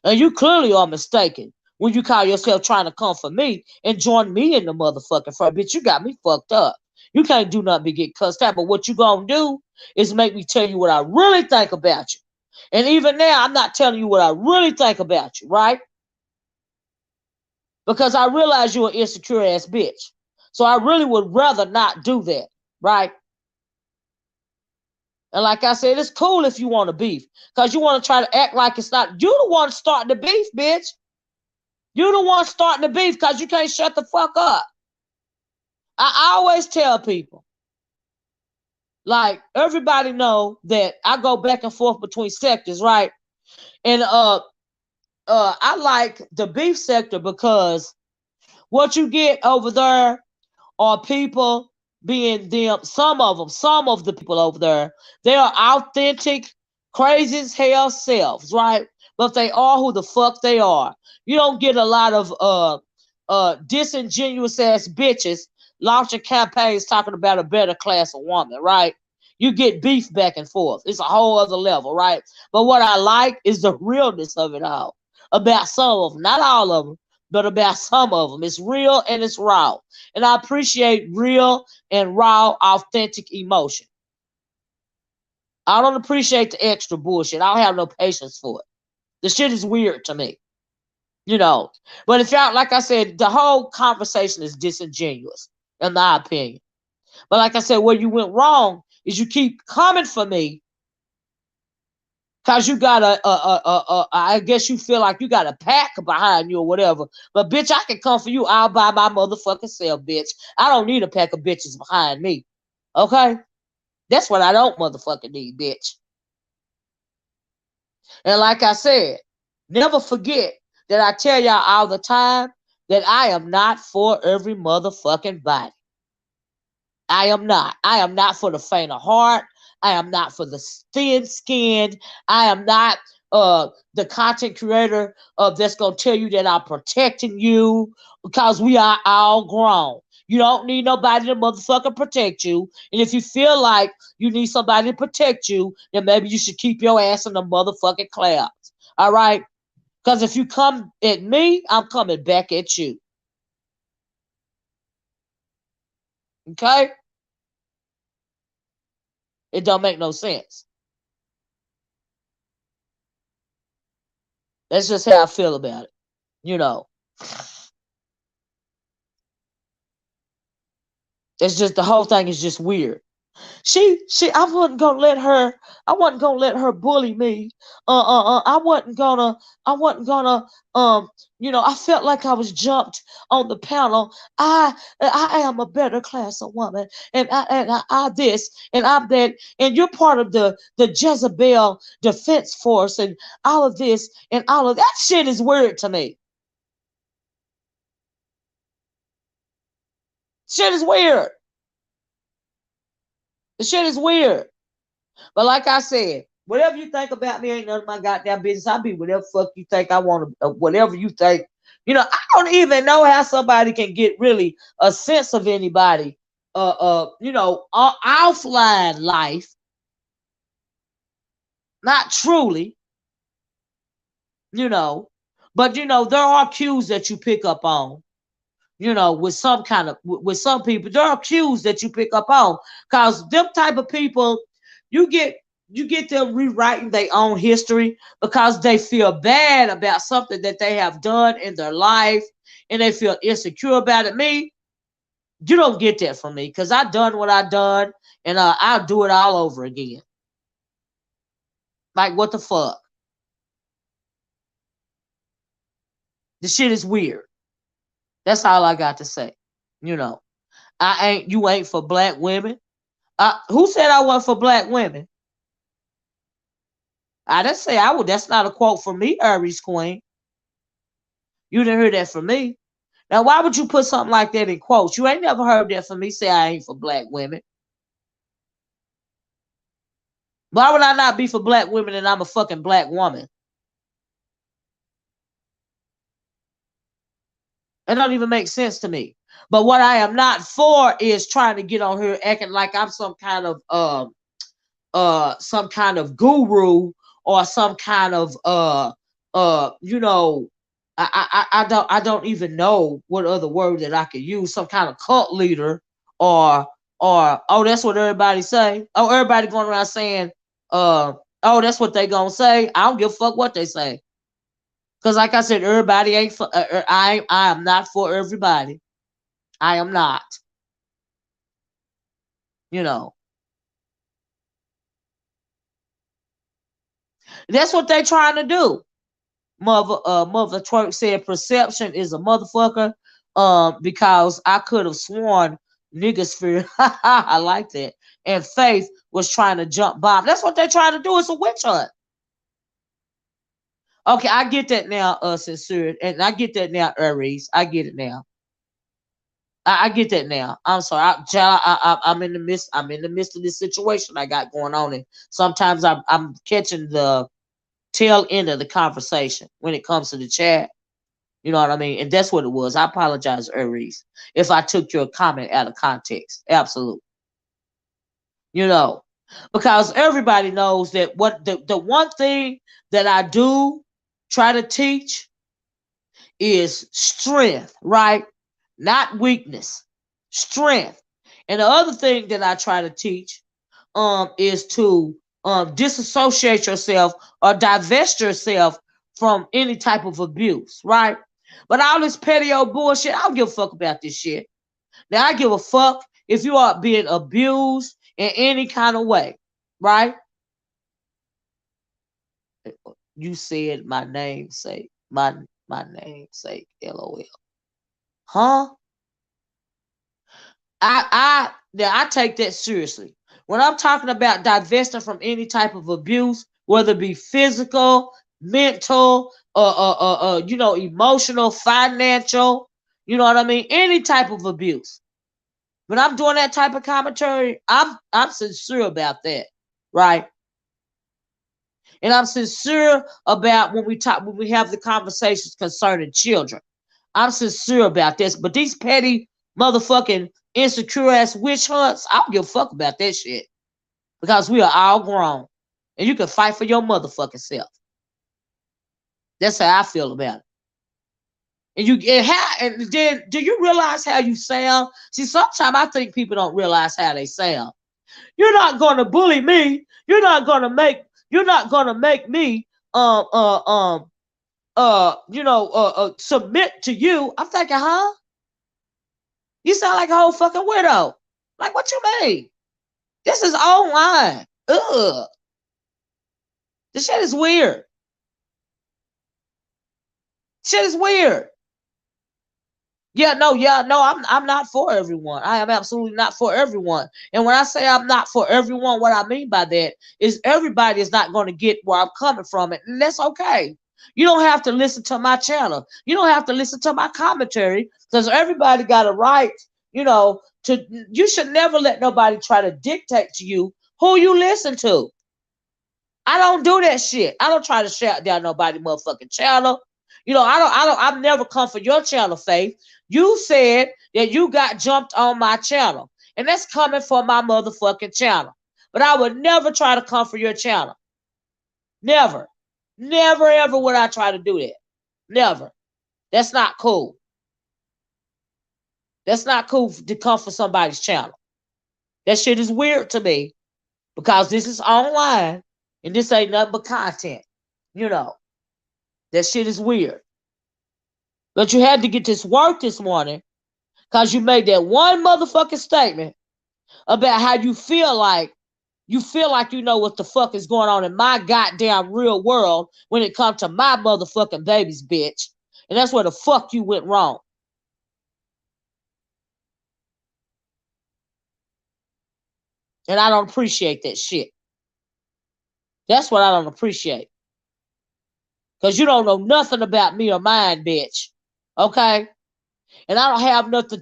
And you clearly are mistaken when you call yourself trying to come for me and join me in the motherfucking fight. Bitch, you got me fucked up. You can't do nothing but get cussed out. But what you gonna do is make me tell you what I really think about you. And even now, I'm not telling you what I really think about you, right? Because I realize you're an insecure ass bitch. So I really would rather not do that, right? And like I said, it's cool if you want to beef, because you want to try to act like it's not. You the one starting the beef, bitch. You the one starting the beef because you can't shut the fuck up. I always tell people, like, everybody know that I go back and forth between sectors, right? And I like the beef sector because what you get over there are people being them, some of the people over there, they are authentic, crazy as hell selves, right? But they are who the fuck they are. You don't get a lot of disingenuous ass bitches launching campaigns talking about a better class of woman, right? You get beef back and forth. It's a whole other level, right? But what I like is the realness of it all. About some of them, not all of them, but about some of them. It's real and it's raw. And I appreciate real and raw, authentic emotion. I don't appreciate the extra bullshit. I don't have no patience for it. The shit is weird to me. But if y'all, like I said, the whole conversation is disingenuous, in my opinion. But like I said, where you went wrong is you keep coming for me Cause you got I guess you feel like you got a pack behind you or whatever. But bitch, I can come for you all by my motherfucking self, bitch. I don't need a pack of bitches behind me. Okay? That's what I don't motherfucking need, bitch. And like I said, never forget that I tell y'all all the time that I am not for every motherfucking body. I am not. I am not for the faint of heart. I am not for the thin-skinned. I am not the content creator that's going to tell you that I'm protecting you, because we are all grown. You don't need nobody to motherfucking protect you. And if you feel like you need somebody to protect you, then maybe you should keep your ass in the motherfucking clouds. All right? Because if you come at me, I'm coming back at you. Okay? It don't make no sense. That's just how I feel about it. You know. It's just, the whole thing is just weird. I wasn't gonna let her bully me. I wasn't gonna, I felt like I was jumped on the panel. I am a better class of woman, and I this, and I'm that, and you're part of the Jezebel defense force, and all of this, and all of that shit is weird to me. Shit is weird. The shit is weird. But like I said, whatever you think about me ain't none of my goddamn business. I'll be whatever fuck you think I want to, whatever you think. I don't even know how somebody can get really a sense of anybody, offline life. Not truly, but there are cues that you pick up on. With some people, there are cues that you pick up on, because them type of people, you get them rewriting their own history because they feel bad about something that they have done in their life, and they feel insecure about it. Me, you don't get that from me, because I done what I done, and I'll do it all over again. Like, what the fuck? The shit is weird. That's all I got to say. You ain't for black women. Who said I wasn't for black women? I didn't say I would. That's not a quote from me, Aries Queen. You didn't hear that from me. Now, why would you put something like that in quotes? You ain't never heard that from me, say I ain't for black women. Why would I not be for black women and I'm a fucking black woman? It don't even make sense to me. But what I am not for is trying to get on here acting like I'm some kind of guru, or some kind of I don't even know what other word that I could use, some kind of cult leader, or oh, that's what everybody say. Oh, everybody going around saying oh, that's what they gonna say. I don't give a fuck what they say. Because like I said, everybody ain't for, I am not for everybody. I am not. That's what they trying to do. Mother Twerk said perception is a motherfucker. Because I could have sworn niggas fear. I like that. And Faith was trying to jump bomb. That's what they're trying to do. It's a witch hunt. Okay, I get that now, Sincere, and I get that now, Aries. I get it now. I get that now. I'm sorry, I'm in the midst. I'm in the midst of this situation I got going on, and sometimes I'm catching the tail end of the conversation when it comes to the chat. You know what I mean? And that's what it was. I apologize, Aries, if I took your comment out of context. Absolutely. Because everybody knows that what the one thing that I do try to teach is strength, right? Not weakness, strength. And the other thing that I try to teach is to disassociate yourself or divest yourself from any type of abuse, right? But all this petty old bullshit, I don't give a fuck about this shit. Now, I give a fuck if you are being abused in any kind of way, right? You said my namesake. My namesake. LOL. Huh? I take that seriously. When I'm talking about divesting from any type of abuse, whether it be physical, mental, emotional, financial, you know what I mean? Any type of abuse. When I'm doing that type of commentary, I'm sincere about that, right? And I'm sincere about when we have the conversations concerning children. I'm sincere about this, but these petty motherfucking insecure ass witch hunts, I don't give a fuck about that shit. Because we are all grown. And you can fight for your motherfucking self. That's how I feel about it. And then do you realize how you sound? See, sometimes I think people don't realize how they sound. You're not gonna bully me. You're not gonna make me submit to you. I'm thinking, huh? You sound like a whole fucking widow. Like, what you mean? This is online. Ugh. This shit is weird. Shit is weird. Yeah, no, I'm not for everyone. I am absolutely not for everyone. And when I say I'm not for everyone, what I mean by that is everybody is not going to get where I'm coming from, and that's okay. You don't have to listen to my channel. You don't have to listen to my commentary because everybody got a right, you should never let nobody try to dictate to you who you listen to. I don't do that shit. I don't try to shout down nobody motherfucking channel. I've never come for your channel, Faith. You said that you got jumped on my channel, and that's coming for my motherfucking channel. But I would never try to come for your channel. Never. Never, ever would I try to do that. Never. That's not cool. That's not cool to come for somebody's channel. That shit is weird to me because this is online and this ain't nothing but content. That shit is weird. But you had to get this work this morning because you made that one motherfucking statement about how you feel like you know what the fuck is going on in my goddamn real world when it comes to my motherfucking babies, bitch. And that's where the fuck you went wrong. And I don't appreciate that shit. That's what I don't appreciate. Because you don't know nothing about me or mine, bitch. Okay? And I don't have nothing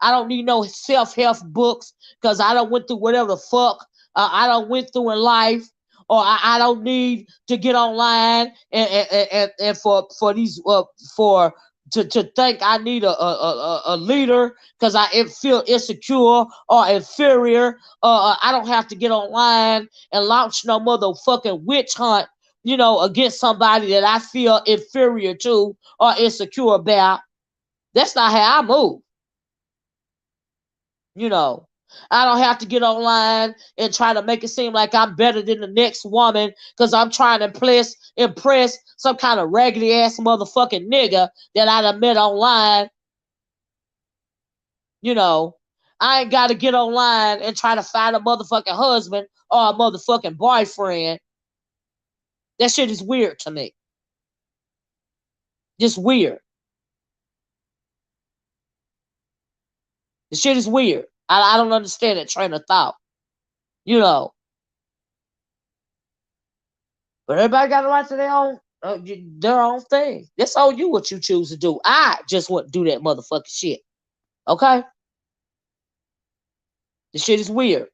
I don't need no self-help books because I don't went through whatever the fuck I don't went through in life. Or I don't need to get online and for these to think I need a leader because I feel insecure or inferior. I don't have to get online and launch no motherfucking witch hunt, against somebody that I feel inferior to or insecure about. That's not how I move. I don't have to get online and try to make it seem like I'm better than the next woman because I'm trying to impress some kind of raggedy ass motherfucking nigga that I done met online. I ain't got to get online and try to find a motherfucking husband or a motherfucking boyfriend. That shit is weird to me. Just weird. The shit is weird. I don't understand that train of thought. But everybody got a right to their own thing. That's all you what you choose to do. I just want to do that motherfucking shit. Okay? The shit is weird.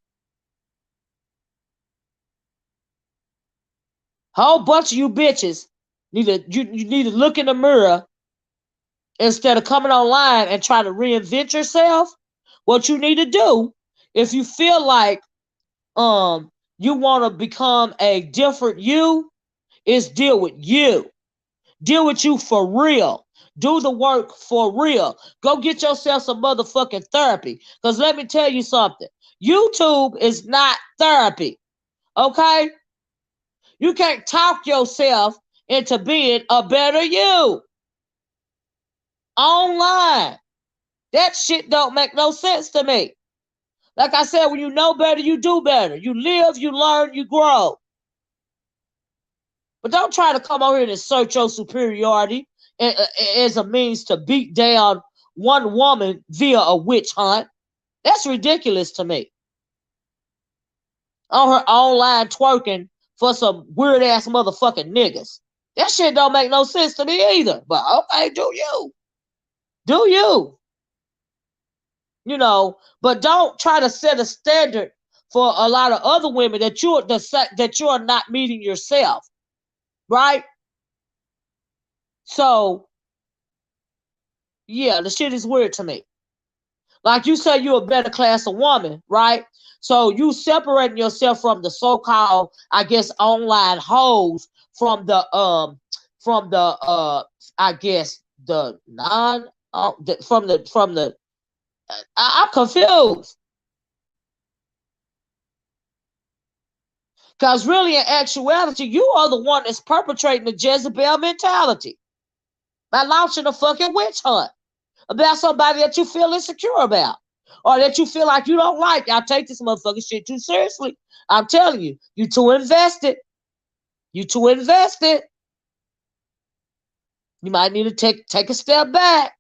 Whole bunch of you bitches you need to look in the mirror instead of coming online and try to reinvent yourself. What you need to do, if you feel like you want to become a different you, is deal with you. Deal with you for real. Do the work for real. Go get yourself some motherfucking therapy. Because let me tell you something. YouTube is not therapy. Okay? You can't talk yourself into being a better you. Online. That shit don't make no sense to me. Like I said, when you know better, you do better. You live, you learn, you grow. But don't try to come over here and assert your superiority as a means to beat down one woman via a witch hunt. That's ridiculous to me. On her online twerking for some weird ass motherfucking niggas. That shit don't make no sense to me either. But okay, do you? Do you? You know, but don't try to set a standard for a lot of other women that you're not meeting yourself. Right? So yeah, the shit is weird to me. Like you say, you're a better class of woman, right? So you separating yourself from the so-called, I guess, online hoes from the I guess the non from the I'm confused. Because really, in actuality, you are the one that's perpetrating the Jezebel mentality by launching a fucking witch hunt about somebody that you feel insecure about or that you feel like you don't like. Y'all take this motherfucking shit too seriously. I'm telling you, you too invested. You too invested. You might need to take a step back.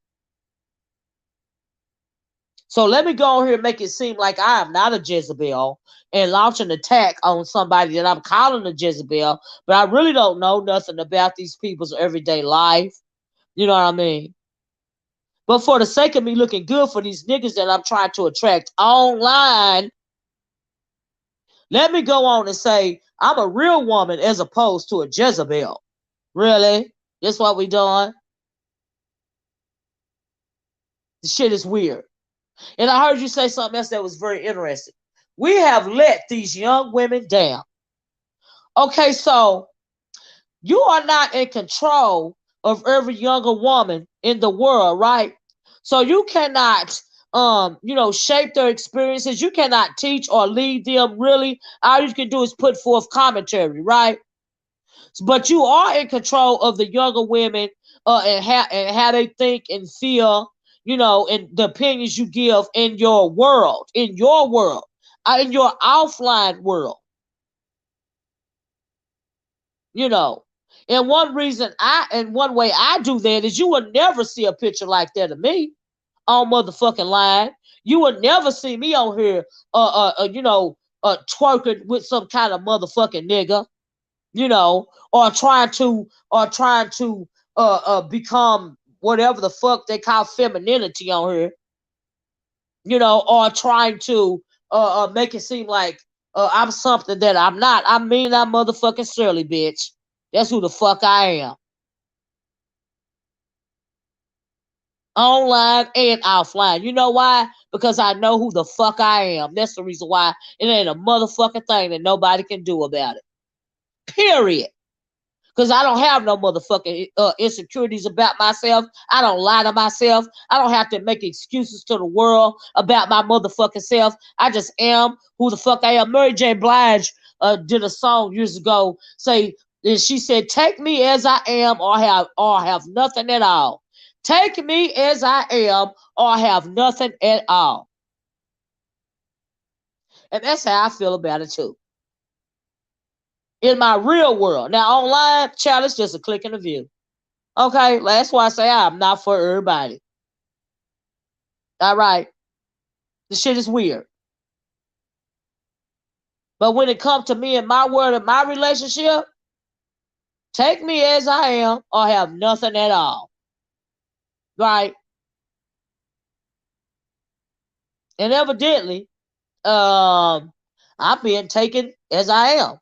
So let me go on here and make it seem like I am not a Jezebel and launch an attack on somebody that I'm calling a Jezebel, but I really don't know nothing about these people's everyday life. You know what I mean? But for the sake of me looking good for these niggas that I'm trying to attract online, let me go on and say I'm a real woman as opposed to a Jezebel. Really? That's what we doing? The shit is weird. And I heard you say something else that was very interesting. We have let these young women down. Okay, so you are not in control of every younger woman in the world, right? So you cannot shape their experiences. You cannot teach or lead them really. All you can do is put forth commentary, right? But you are in control of the younger women and how they think and feel, and the opinions you give in your world, in your offline world, And one way I do that is you will never see a picture like that of me on motherfucking line. You will never see me on here, twerking with some kind of motherfucking nigga, or trying to become whatever the fuck they call femininity on here, or trying to make it seem like I'm something that I'm not. I mean, I'm motherfucking Shirley, bitch. That's who the fuck I am. Online and offline. You know why? Because I know who the fuck I am. That's the reason why it ain't a motherfucking thing that nobody can do about it. Period. Because I don't have no motherfucking insecurities about myself. I don't lie to myself. I don't have to make excuses to the world about my motherfucking self. I just am who the fuck I am. Mary J. Blige did a song years ago. She said, "Take me as I am, or have nothing at all. Take me as I am, or have nothing at all." And that's how I feel about it too. In my real world. Now online, child, it's just a click and a view. Okay, that's why I say I'm not for everybody. All right. The shit is weird. But when it comes to me and my world and my relationship, take me as I am or have nothing at all. Right? And evidently, I'm being taken as I am.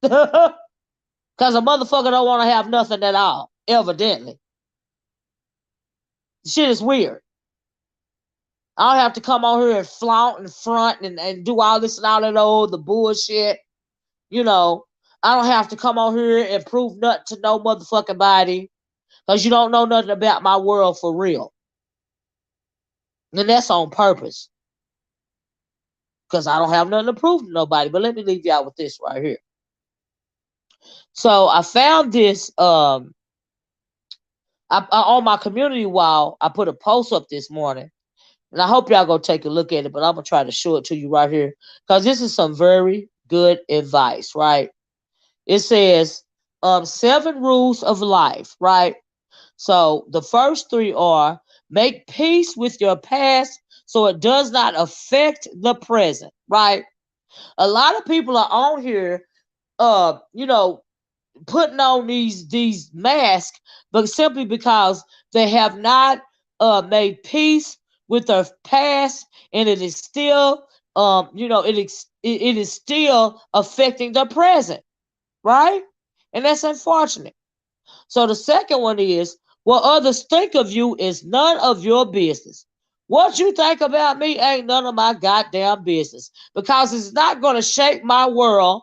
Because a motherfucker don't want to have nothing at all. Evidently. The shit is weird. I don't have to come on here and flaunt and front and do all this and all that the bullshit. I don't have to come on here and prove nothing to no motherfucking body because you don't know nothing about my world for real. And that's on purpose because I don't have nothing to prove to nobody. But let me leave y'all with this right here. So I found this on my community wall. I put a post up this morning. And I hope y'all go take a look at it, but I'm going to try to show it to you right here because this is some very good advice, right? It says, 7 rules of life, right? So the first 3 are: make peace with your past so it does not affect the present, right? A lot of people are on here, you know, putting on these masks, but simply because they have not made peace with their past, and it is still, it is still affecting the present, right? And that's unfortunate. So the second one is, what others think of you is none of your business. What you think about me ain't none of my goddamn business, because it's not going to shape my world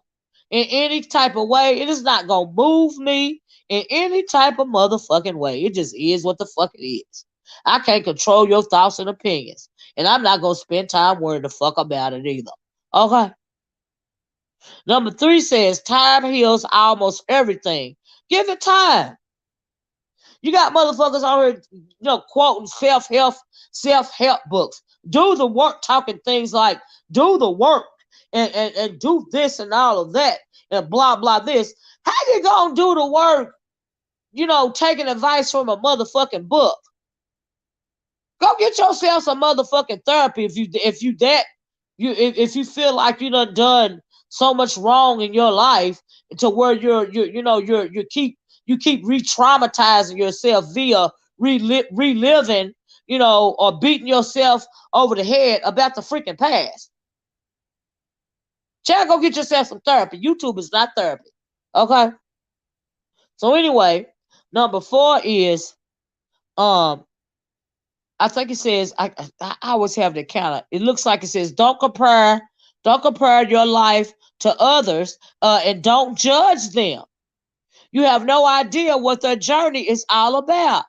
in any type of way. It is not going to move me in any type of motherfucking way. It just is what the fuck it is. I can't control your thoughts and opinions, and I'm not going to spend time worrying the fuck about it either. Okay? Number 3 says, time heals almost everything. Give it time. You got motherfuckers on here, quoting self-help books. Do the work, talking things like, do the work and do this and all of that and blah, blah, this. How you gonna do the work, taking advice from a motherfucking book? Go get yourself some motherfucking therapy if you feel like you done so much wrong in your life to where you keep re-traumatizing yourself via reliving, or beating yourself over the head about the freaking past. Child, go get yourself some therapy. YouTube is not therapy. Okay? So anyway, number 4 is, I think it says, I always have the counter. It looks like it says, don't compare your life to others, and don't judge them. You have no idea what their journey is all about.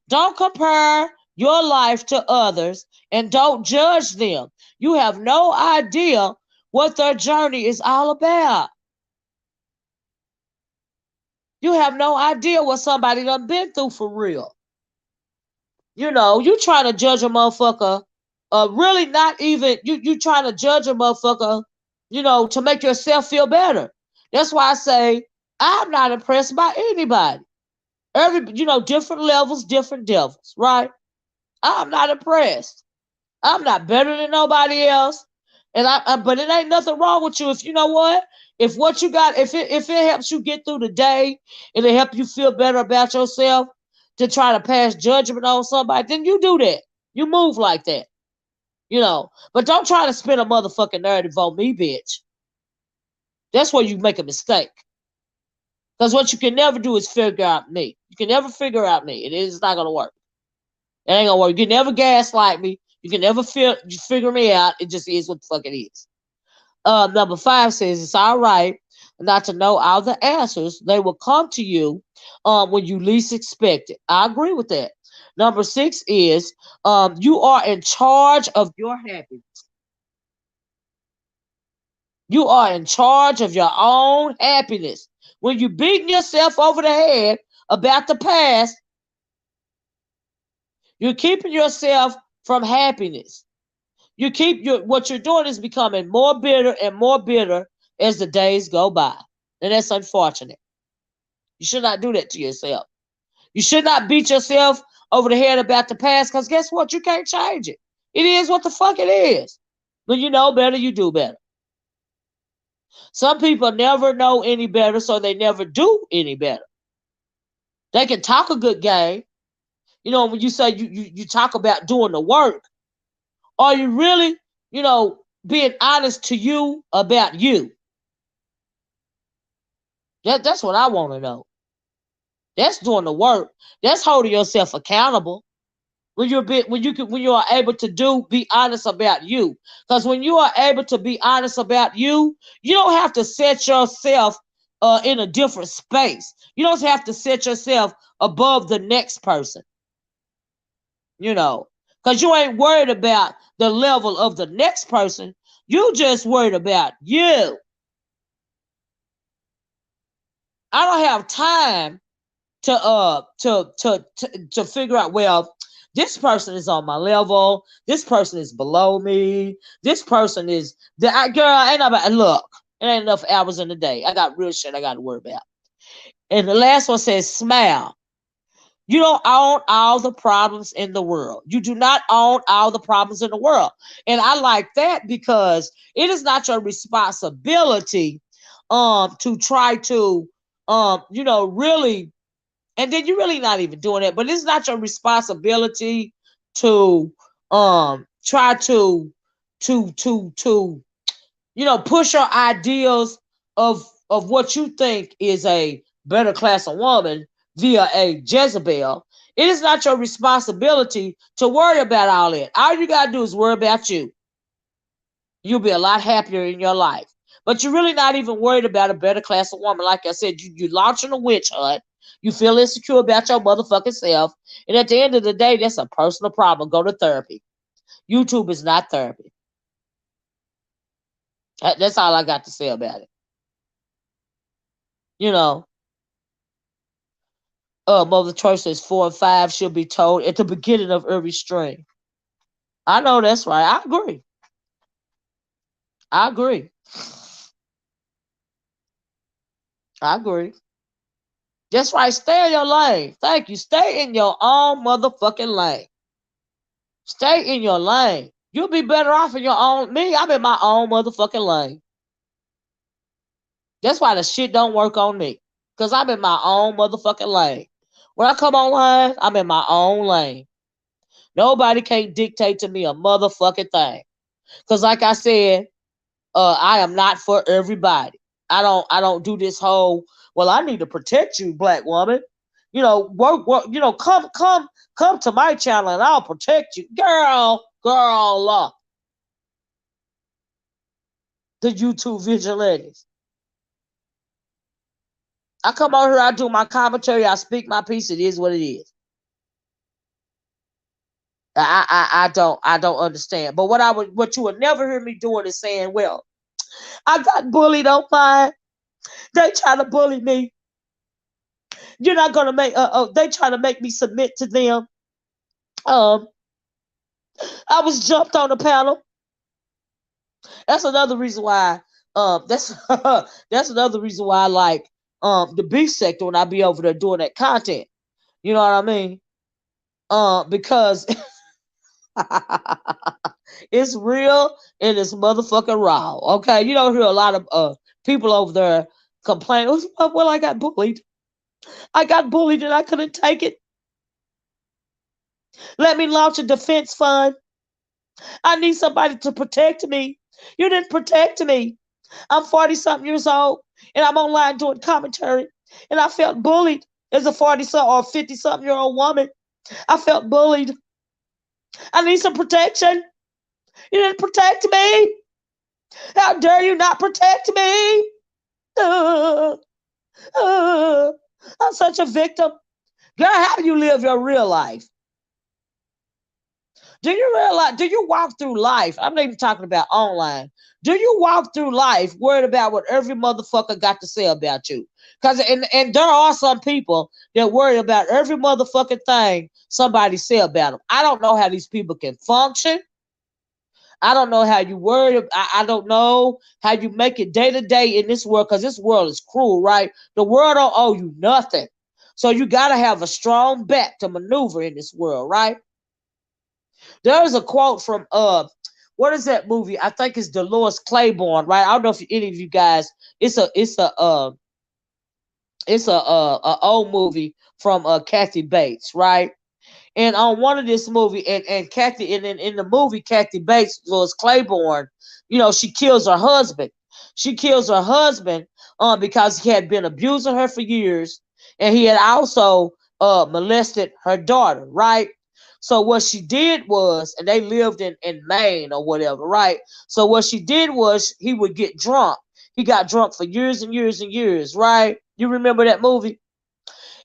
Don't compare your life to others and don't judge them. You have no idea what their journey is all about. You have no idea what somebody done been through for real. You trying to judge a motherfucker, really not even, you trying to judge a motherfucker, to make yourself feel better. That's why I say, I'm not impressed by anybody. Different levels, different devils, right? I'm not impressed. I'm not better than nobody else. But it ain't nothing wrong with you if you know what? If what you got, if it helps you get through the day and it help you feel better about yourself, to try to pass judgment on somebody, then you do that. You move like that. But don't try to spin a motherfucking narrative on me, bitch. That's where you make a mistake. Because what you can never do is figure out me. You can never figure out me. It is not going to work. It ain't going to work. You can never gaslight me. You can never figure me out. It just is what the fuck it is. Number 5 says, it's all right not to know all the answers. They will come to you when you least expect it. I agree with that. Number 6 is, you are in charge of your happiness. You are in charge of your own happiness. When you're beating yourself over the head about the past, you're keeping yourself from happiness. What you're doing is becoming more bitter and more bitter as the days go by. And that's unfortunate. You should not do that to yourself. You should not beat yourself over the head about the past, because guess what? You can't change it. It is what the fuck it is. When you know better, you do better. Some people never know any better, so they never do any better. They can talk a good game. When you say you talk about doing the work, are you really, being honest to you about you? That's what I want to know. That's doing the work. That's holding yourself accountable. When you are able to be honest about you. Because when you are able to be honest about you, you don't have to set yourself in a different space. You don't have to set yourself above the next person. Because you ain't worried about the level of the next person. You just worried about you. I don't have time to figure out, well, this person is on my level, this person is below me, this person is girl, ain't nobody, look, it ain't enough hours in the day. I got real shit I got to worry about. And the last one says smile. You don't own all the problems in the world. You do not own all the problems in the world. And I like that because it is not your responsibility to try to really, and then you're really not even doing it, but it's not your responsibility to try to push your ideals of what you think is a better class of woman via a Jezebel. It is not your responsibility to worry about all that. All you got to do is worry about you. You'll be a lot happier in your life. But you're really not even worried about a better class of woman. Like I said, you launching a witch hunt. You feel insecure about your motherfucking self. And at the end of the day, that's a personal problem. Go to therapy. YouTube is not therapy. That's all I got to say about it. Mother Church says 4 and 5 should be told at the beginning of every string. I know that's right. I agree. I agree. That's right. Stay in your lane. Thank you. Stay in your own motherfucking lane. Stay in your lane. You'll be better off in your own. Me, I'm in my own motherfucking lane. That's why the shit don't work on me. Because I'm in my own motherfucking lane. When I come online, I'm in my own lane. Nobody can't dictate to me a motherfucking thing. Because like I said, I am not for everybody. I don't do this whole, well, I need to protect you, black woman. Work, come to my channel and I'll protect you. Girl. The YouTube vigilantes. I come over here, I do my commentary, I speak my piece, it is what it is. I don't understand. But what you would never hear me doing is saying, well, I got bullied online. They try to bully me. You're not gonna make they try to make me submit to them. I was jumped on the panel. That's another reason why that's that's another reason why I like the beef sector when I be over there doing that content. You know what I mean? Because it's real and it's motherfucking raw. Okay, you don't hear a lot of people over there complain. Well, I got bullied. I got bullied and I couldn't take it. Let me launch a defense fund. I need somebody to protect me. You didn't protect me. I'm 40-something years old and I'm online doing commentary and I felt bullied as a 40-something or 50-something year old woman. I felt bullied. I need some protection. You didn't protect me. How dare you not protect me? I'm such a victim. Girl, how do you live your real life? Do you realize, do you walk through life? I'm not even talking about online. Do you walk through life worried about what every motherfucker got to say about you? Because and there are some people that worry about every motherfucking thing somebody say about them. I don't know how these people can function. I don't know how you worry. I don't know how you make it day to day in this world, because this world is cruel, right? The world don't owe you nothing. So you got to have a strong back to maneuver in this world, right? There's a quote from what is that movie? I think it's Dolores Claiborne, right? I don't know if any of you guys. It's a old movie from Kathy Bates, right? And on one of this movie, and Kathy, and in the movie, Kathy Bates, Dolores Claiborne, she kills her husband. She kills her husband because he had been abusing her for years, and he had also molested her daughter, right? So what she did was, and they lived in Maine or whatever, right? So what she did was he would get drunk. He got drunk for years and years and years, right? You remember that movie?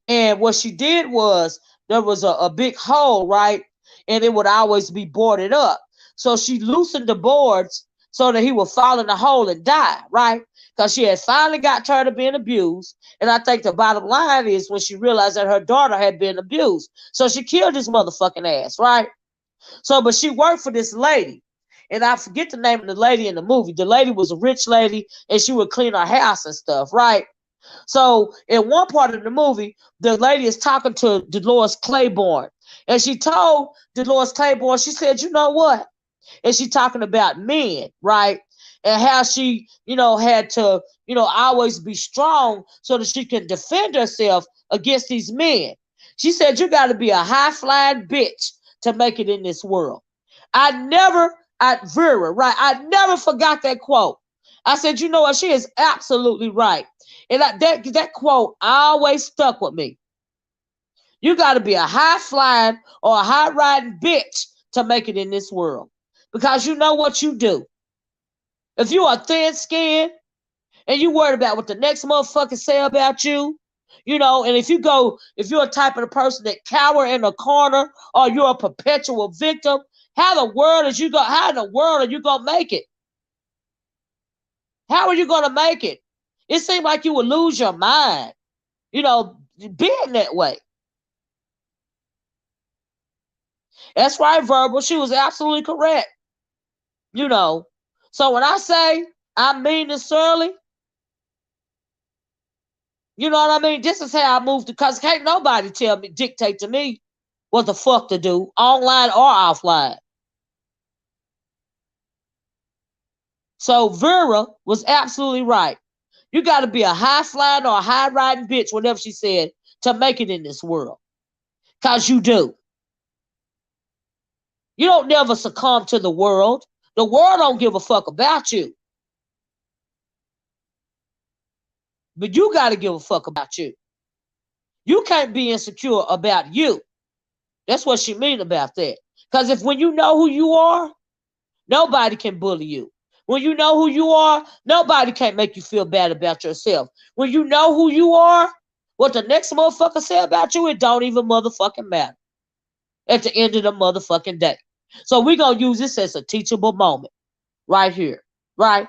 And what she did was there was a big hole, right? And it would always be boarded up. So she loosened the boards so that he would fall in the hole and die, right? Because she had finally got tired of being abused. And I think the bottom line is when she realized that her daughter had been abused. So she killed this motherfucking ass, right? So, but she worked for this lady. And I forget the name of the lady in the movie. The lady was a rich lady and she would clean her house and stuff, right? So in one part of the movie, the lady is talking to Dolores Claiborne, and she told Dolores Claiborne, she said, you know what? And she talking about men, right? And how she, had to, always be strong so that she can defend herself against these men. She said, you got to be a high flying bitch to make it in this world. Vera, right? I never forgot that quote. I said, you know what? She is absolutely right. And that quote always stuck with me. You got to be a high flying or a high riding bitch to make it in this world. Because you know what you do. If you are thin skinned and you worried about what the next motherfucker say about you, and if you're a type of the person that cower in a corner or you're a perpetual victim, how in the world are you gonna make it? How are you gonna make it? It seemed like you would lose your mind, being that way. That's right, Verbal. She was absolutely correct. So when I say I'm mean and surly, you know what I mean? This is how I move because can't nobody dictate to me what the fuck to do, online or offline. So Vera was absolutely right. You got to be a high flying or a high riding bitch, whatever she said, to make it in this world. Because you do. You don't never succumb to the world. The world don't give a fuck about you. But you got to give a fuck about you. You can't be insecure about you. That's what she mean about that. Because when you know who you are, nobody can bully you. When you know who you are, nobody can make you feel bad about yourself. When you know who you are, what the next motherfucker say about you, it don't even motherfucking matter at the end of the motherfucking day. So we're going to use this as a teachable moment right here, right?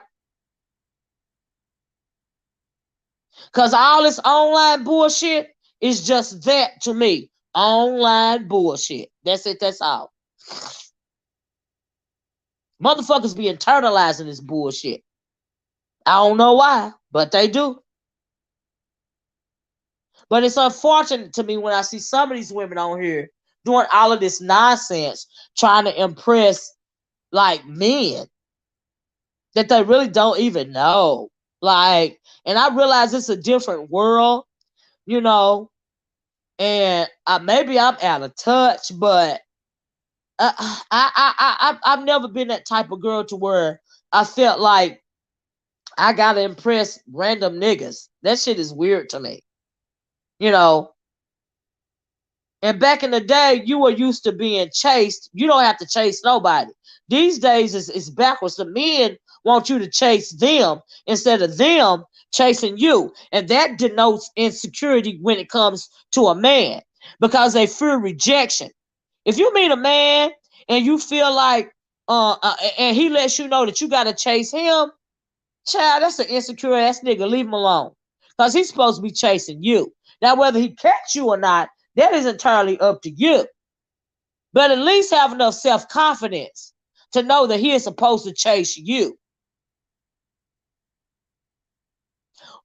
Because all this online bullshit is just that to me. Online bullshit. That's it. That's all. Motherfuckers be internalizing this bullshit. I don't know why, but they do. But it's unfortunate to me when I see some of these women on here doing all of this nonsense, trying to impress like men that they really don't even know. Like, and I realize it's a different world, and maybe I'm out of touch, but I've never been that type of girl to where I felt like I gotta impress random niggas. That shit is weird to me, And back in the day, you were used to being chased. You don't have to chase nobody. These days, it's backwards. The men want you to chase them instead of them chasing you. And that denotes insecurity when it comes to a man because they fear rejection. If you meet a man and you feel like, and he lets you know that you got to chase him, child, that's an insecure ass nigga. Leave him alone because he's supposed to be chasing you. Now, whether he catch you or not, that is entirely up to you. But at least have enough self-confidence to know that he is supposed to chase you.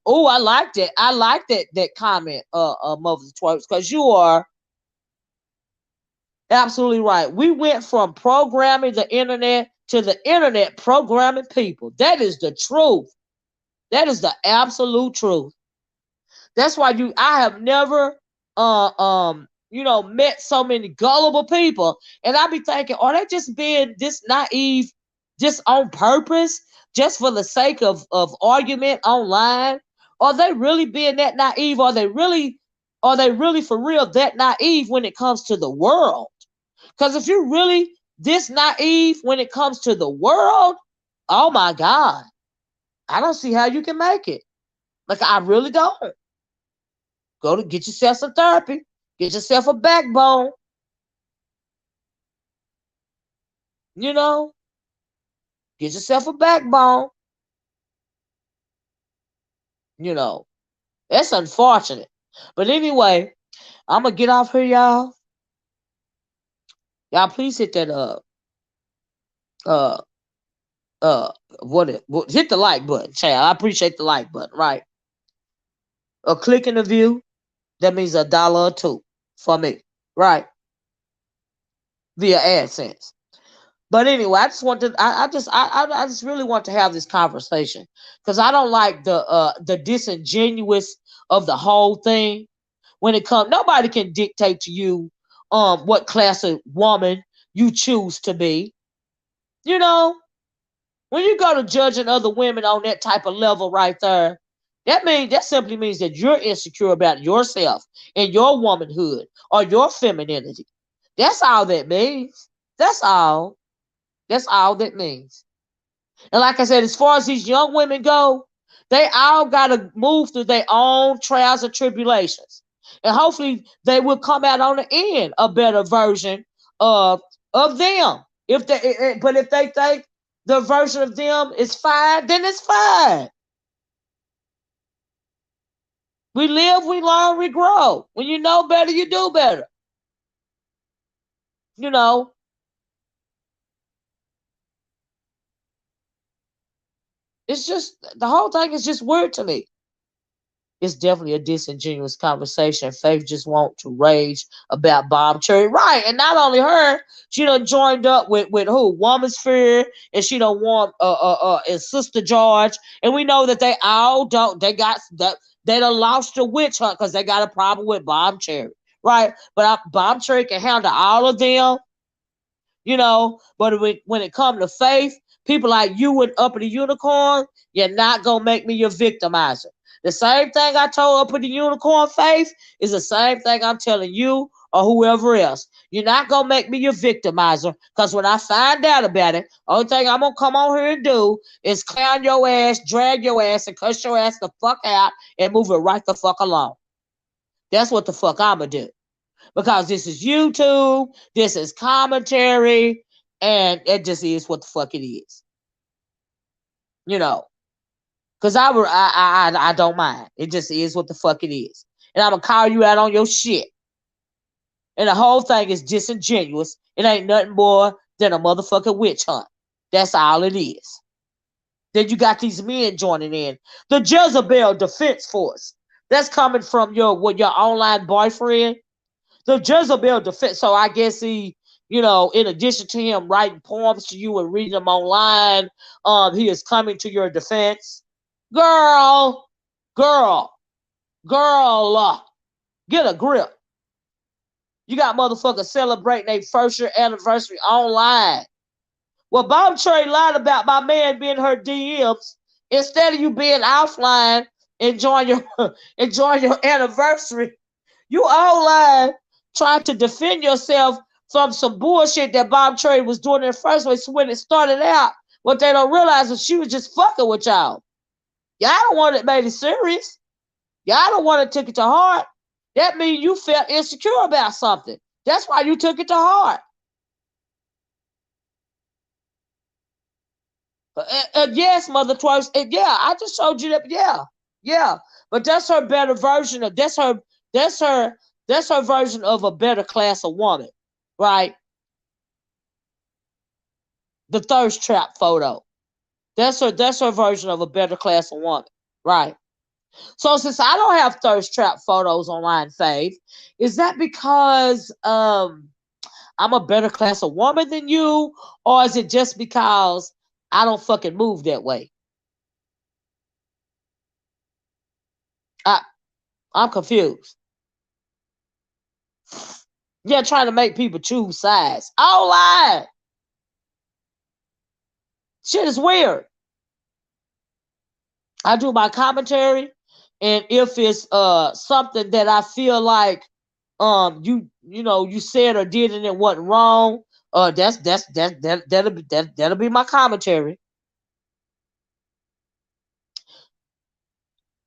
Oh, I like that. I like that comment, Mother's Twerks, because you are absolutely right. We went from programming the internet to the internet programming people. That is the truth. That is the absolute truth. That's why I have never met so many gullible people. And I be thinking, are they just being this naive just on purpose, just for the sake of argument online? Are they really being that naive? Are they really for real that naive when it comes to the world? Because if you're really this naive when it comes to the world, oh my God, I don't see how you can make it. Like, I really don't. Go to get yourself some therapy. Get yourself a backbone. Get yourself a backbone. That's unfortunate. But anyway, I'm gonna get off here, y'all. Y'all please hit that hit the like button, child. I appreciate the like button, right? A click in the view, that means $1 or $2 for me, right? Via AdSense. But anyway, I just want to. I just really want to have this conversation because I don't like the disingenuous of the whole thing. When it comes, nobody can dictate to you what class of woman you choose to be. You know, when you go to judging other women on that type of level right there, that simply means that you're insecure about yourself and your womanhood or your femininity. That's all that means. That's all. That's all that means. And like I said, as far as these young women go, they all got to move through their own trials and tribulations. And hopefully they will come out on the end a better version of them. But if they think the version of them is fine, then it's fine. We live, we learn, we grow. When you know better, you do better. You know, it's just the whole thing is just weird to me. It's definitely a disingenuous conversation. Faith just want to rage about Bombcherry. Right. And not only her, she done joined up with who? Woman's Fear, and she done want and Sister George. And we know that they all don't, they done lost the witch hunt because they got a problem with Bombcherry. Right. But Bombcherry can handle all of them, but when it comes to faith, people like you and Uppity Unicorn, you're not gonna make me your victimizer. The same thing I told Uppity Unicorn Faith is the same thing I'm telling you or whoever else. You're not gonna make me your victimizer, because when I find out about it, only thing I'm gonna come on here and do is clown your ass, drag your ass, and cuss your ass the fuck out and move it right the fuck along. That's what the fuck I'ma do. Because this is YouTube, this is commentary, and it just is what the fuck it is. Because I don't mind. It just is what the fuck it is. And I'm going to call you out on your shit. And the whole thing is disingenuous. It ain't nothing more than a motherfucking witch hunt. That's all it is. Then you got these men joining in. The Jezebel Defense Force. That's coming from your online boyfriend. The Jezebel Defense. So I guess he, in addition to him writing poems to you and reading them online, he is coming to your defense. Girl, girl, get a grip. You got motherfuckers celebrating their first year anniversary online. Well, Bombcherry lied about my man being her DMs. Instead of you being offline, enjoying your anniversary, you online trying to defend yourself from some bullshit that Bombcherry was doing in the first place when it started out. What they don't realize is she was just fucking with y'all. Y'all don't want it made it serious. Y'all don't want to take it to heart. That means you felt insecure about something. That's why you took it to heart. Yes, Mother Twerks. Yeah, I just showed you that. Yeah. But that's her better version of that's her version of a better class of woman, right? The thirst trap photo. That's her version of a better class of woman, right? So since I don't have thirst trap photos online, Faith, is that because I'm a better class of woman than you, or is it just because I don't fucking move that way? I'm confused. Yeah, trying to make people choose sides. Online. Shit is weird. I do my commentary, and if it's something that I feel like you said or did and it wasn't wrong, that'll be my commentary.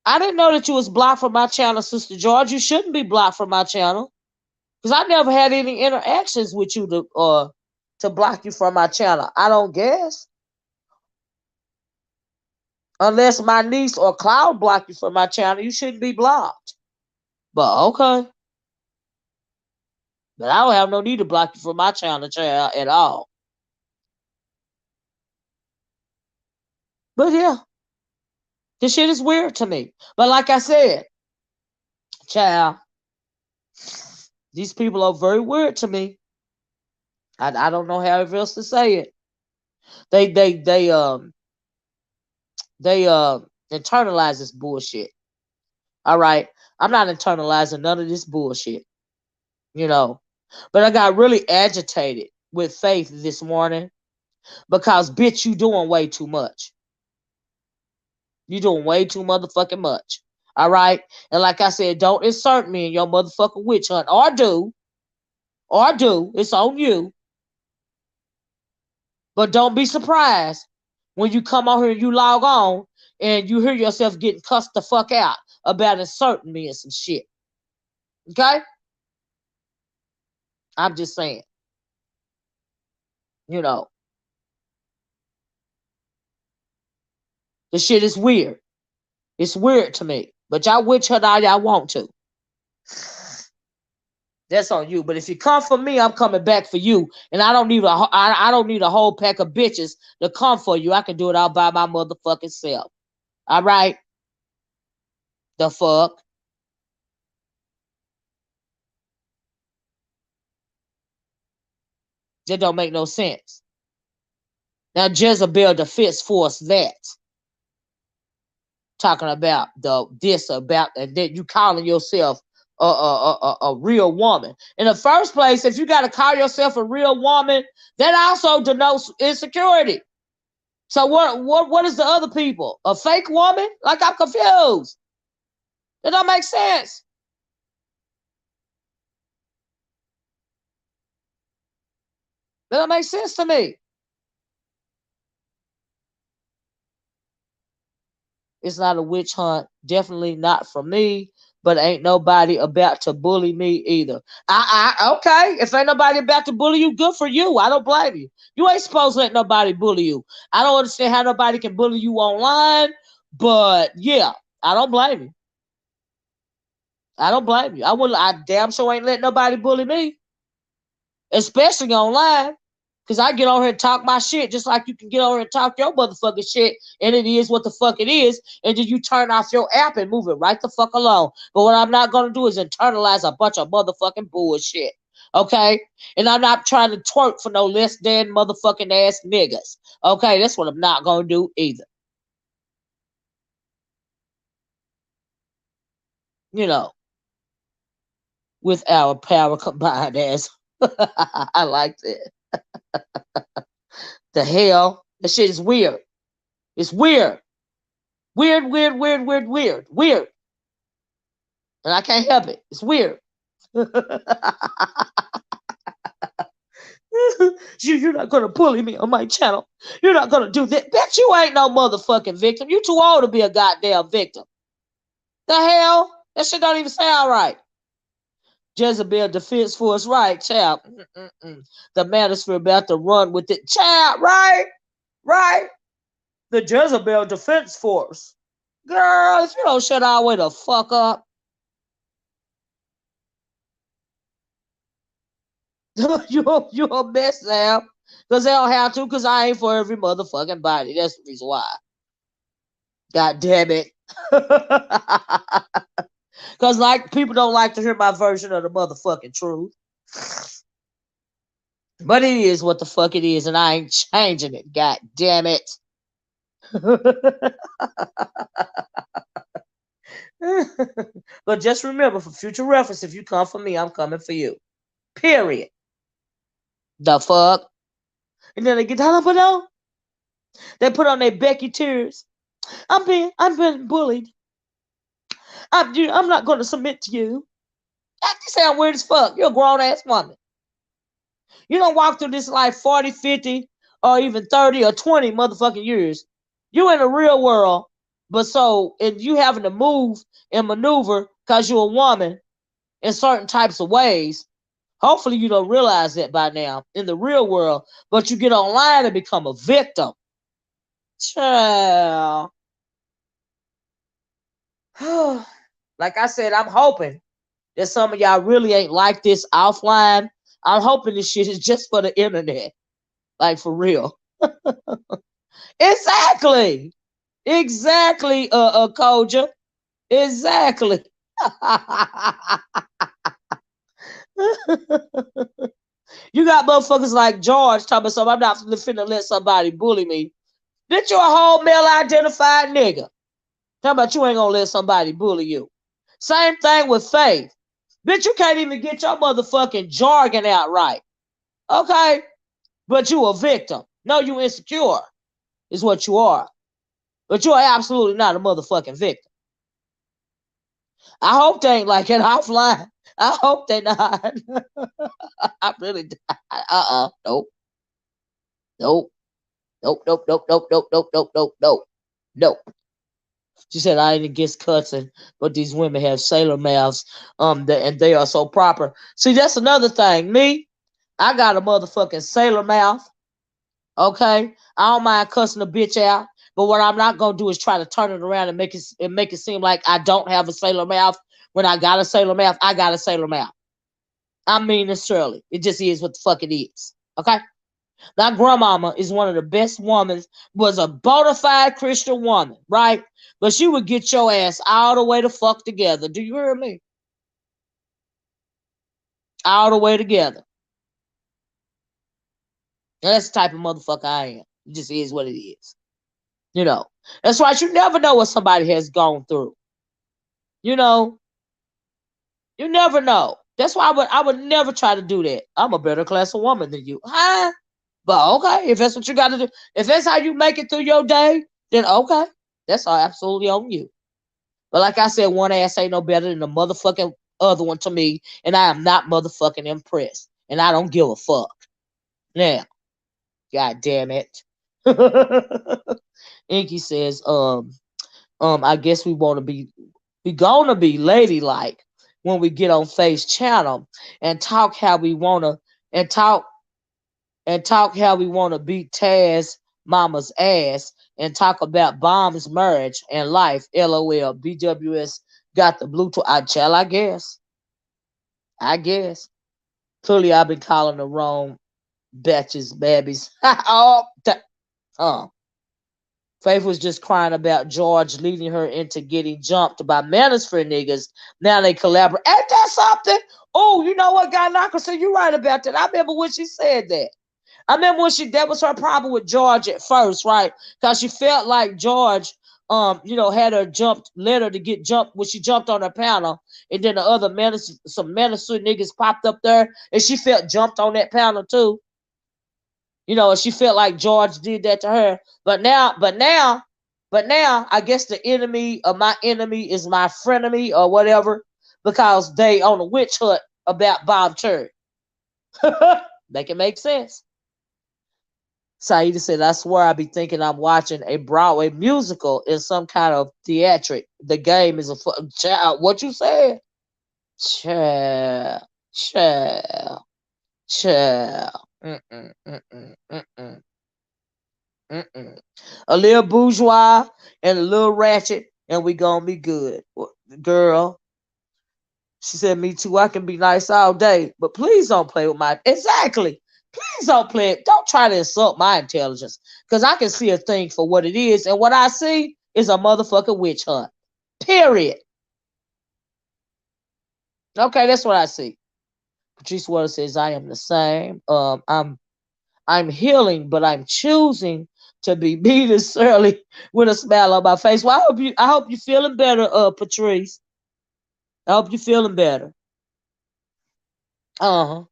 I didn't know that you was blocked from my channel, Sister George. You shouldn't be blocked from my channel, because I never had any interactions with you to block you from my channel. I don't guess. Unless my niece or Cloud blocked you from my channel, you shouldn't be blocked. But okay. But I don't have no need to block you from my channel at all. But yeah, this shit is weird to me. But like I said, Child, these people are very weird to me. I don't know how else to say it. They internalize this bullshit. All right. I'm not internalizing none of this bullshit. You know. But I got really agitated with Faith this morning because bitch, you doing way too much. You doing way too motherfucking much. All right. And like I said, don't insert me in your motherfucking witch hunt. Or do. It's on you. But don't be surprised when you come out here and you log on and you hear yourself getting cussed the fuck out about inserting me in some shit. Okay? I'm just saying. You know. The shit is weird. It's weird to me. But y'all witch hunt all y'all want to. That's on you. But if you come for me, I'm coming back for you. And I don't need I don't need a whole pack of bitches to come for you. I can do it all by my motherfucking self. All right? The fuck? That don't make no sense. Now Jezebel defense force that. Talking about and that you calling yourself a real woman. In the first place, if you got to call yourself a real woman, that also denotes insecurity. So what is the other people? A fake woman? Like, I'm confused. It don't make sense. That don't make sense to me. It's not a witch hunt. Definitely not for me. But ain't nobody about to bully me either. Okay. If ain't nobody about to bully you, good for you. I don't blame you. You ain't supposed to let nobody bully you. I don't understand how nobody can bully you online, but yeah, I don't blame you. I don't blame you. I damn sure ain't let nobody bully me, especially online. Because I get on here and talk my shit just like you can get on here and talk your motherfucking shit, and it is what the fuck it is, and then you turn off your app and move it right the fuck along. But what I'm not going to do is internalize a bunch of motherfucking bullshit, okay? And I'm not trying to twerk for no less than motherfucking ass niggas, okay? That's what I'm not going to do either. You know, with our power combined as. I like that. The hell? That shit is weird. It's weird. Weird. And I can't help it. It's weird. You're not going to bully me on my channel. You're not going to do that. Bet you ain't no motherfucking victim. You too old to be a goddamn victim. The hell? That shit don't even sound right. Jezebel Defense Force, right, child. The manosphere about to run with it. Child, right? The Jezebel Defense Force. Girl, if you don't shut our way the fuck up. you a mess now. Because they don't have to, because I ain't for every motherfucking body. That's the reason why. God damn it. Because like people don't like to hear my version of the motherfucking truth. But it is what the fuck it is, and I ain't changing it. God damn it. But just remember, for future reference, if you come for me, I'm coming for you. Period. The fuck? And then they get down below. They put on their Becky tears. I'm being bullied. I'm not going to submit to you. That sound weird as fuck. You're a grown ass woman. You don't walk through this life 40, 50, or even 30 or 20 motherfucking years. You in the real world, and you having to move and maneuver because you're a woman in certain types of ways. Hopefully you don't realize that by now in the real world, but you get online and become a victim. Child. Like I said, I'm hoping that some of y'all really ain't like this offline. I'm hoping this shit is just for the internet. Like, for real. Exactly, Koja. Exactly. You got motherfuckers like George talking about something. I'm not finna let somebody bully me. Bitch, you a whole male-identified nigga. Talking about you ain't gonna let somebody bully you. Same thing with Faith. Bitch, you can't even get your motherfucking jargon out right. Okay? But you a victim. No, you insecure is what you are. But you are absolutely not a motherfucking victim. I hope they ain't like it offline. I hope they not. I really nope. Nope. Nope, nope, nope, nope, nope, nope, nope, nope, nope. Nope. She said I ain't against cussing, but these women have sailor mouths, and they are so proper. See, that's another thing. Me, I got a motherfucking sailor mouth. Okay, I don't mind cussing a bitch out, but what I'm not gonna do is try to turn it around and make it seem like I don't have a sailor mouth. When I got a sailor mouth, I got a sailor mouth. I mean this Shirley. It just is what the fuck it is. Okay. That grandmama is one of the best women, was a bona fide Christian woman, right? But she would get your ass all the way to fuck together. Do you hear me? All the way together. And that's the type of motherfucker I am. It just is what it is. You know. That's right. You never know what somebody has gone through. You know. You never know. That's why I would never try to do that. I'm a better class of woman than you. Huh? But okay, if that's what you got to do, if that's how you make it through your day, then okay. That's all absolutely on you. But like I said, one ass ain't no better than the motherfucking other one to me, and I am not motherfucking impressed. And I don't give a fuck. Now, god damn it. Inky says, I guess we gonna be ladylike when we get on Faye's channel and talk how we wanna how we wanna beat Taz mama's ass and talk about Bomb's marriage and life. LOL. BWS got the Bluetooth. I guess. I guess. Clearly, I've been calling the wrong batches, babbies. Oh, Faith was just crying about George leading her into getting jumped by Manosphere niggas. Now they collaborate. Ain't that something? Oh, you know what, Guy Knocker said? You're right about that. I remember when she said that. I remember when that was her problem with George at first, right? Because she felt like George, had her let her to get jumped when she jumped on her panel, and then the other some Manosphere niggas popped up there, and she felt jumped on that panel too. And she felt like George did that to her. But now, I guess the enemy of my enemy is my frenemy or whatever, because they on a witch hunt about Bombcherry. Make it make sense. Saida said, I swear I be thinking I'm watching a Broadway musical in some kind of theatric. The game is a child. What you said? Child. A little bourgeois and a little ratchet, and we gonna be good. Girl, she said, me too. I can be nice all day, but please don't play with my... Exactly. Please don't play it. Don't try to insult my intelligence, because I can see a thing for what it is, and what I see is a motherfucking witch hunt. Period. Okay, that's what I see. Patrice Water says, I am the same. I'm healing, but I'm choosing to be me this early with a smile on my face. Well, I hope you feeling better, Patrice. I hope you feeling better. Uh-huh.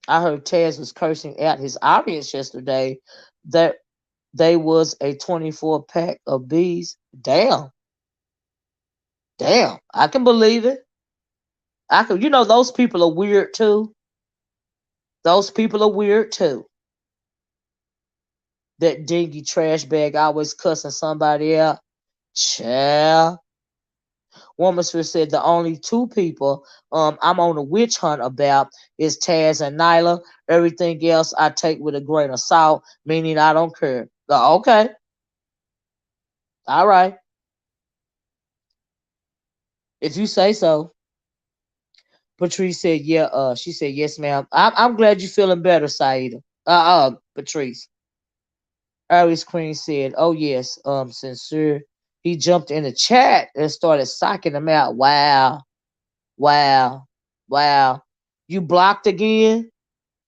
I heard Taz was cursing out his audience yesterday that they was a 24 pack of bees. Damn. I can believe it. Those people are weird too. Those people are weird too. That dingy trash bag always cussing somebody out. Child. Womansphere said the only two people I'm on a witch hunt about is Taz and Nyla. Everything else I take with a grain of salt, meaning I don't care. Okay. All right. If you say so. Patrice said, yeah, she said, yes, ma'am. I'm glad you're feeling better, Saida. Patrice. Aries Queen said, oh yes, sincere he jumped in the chat and started socking them out. Wow, wow, wow. You blocked again?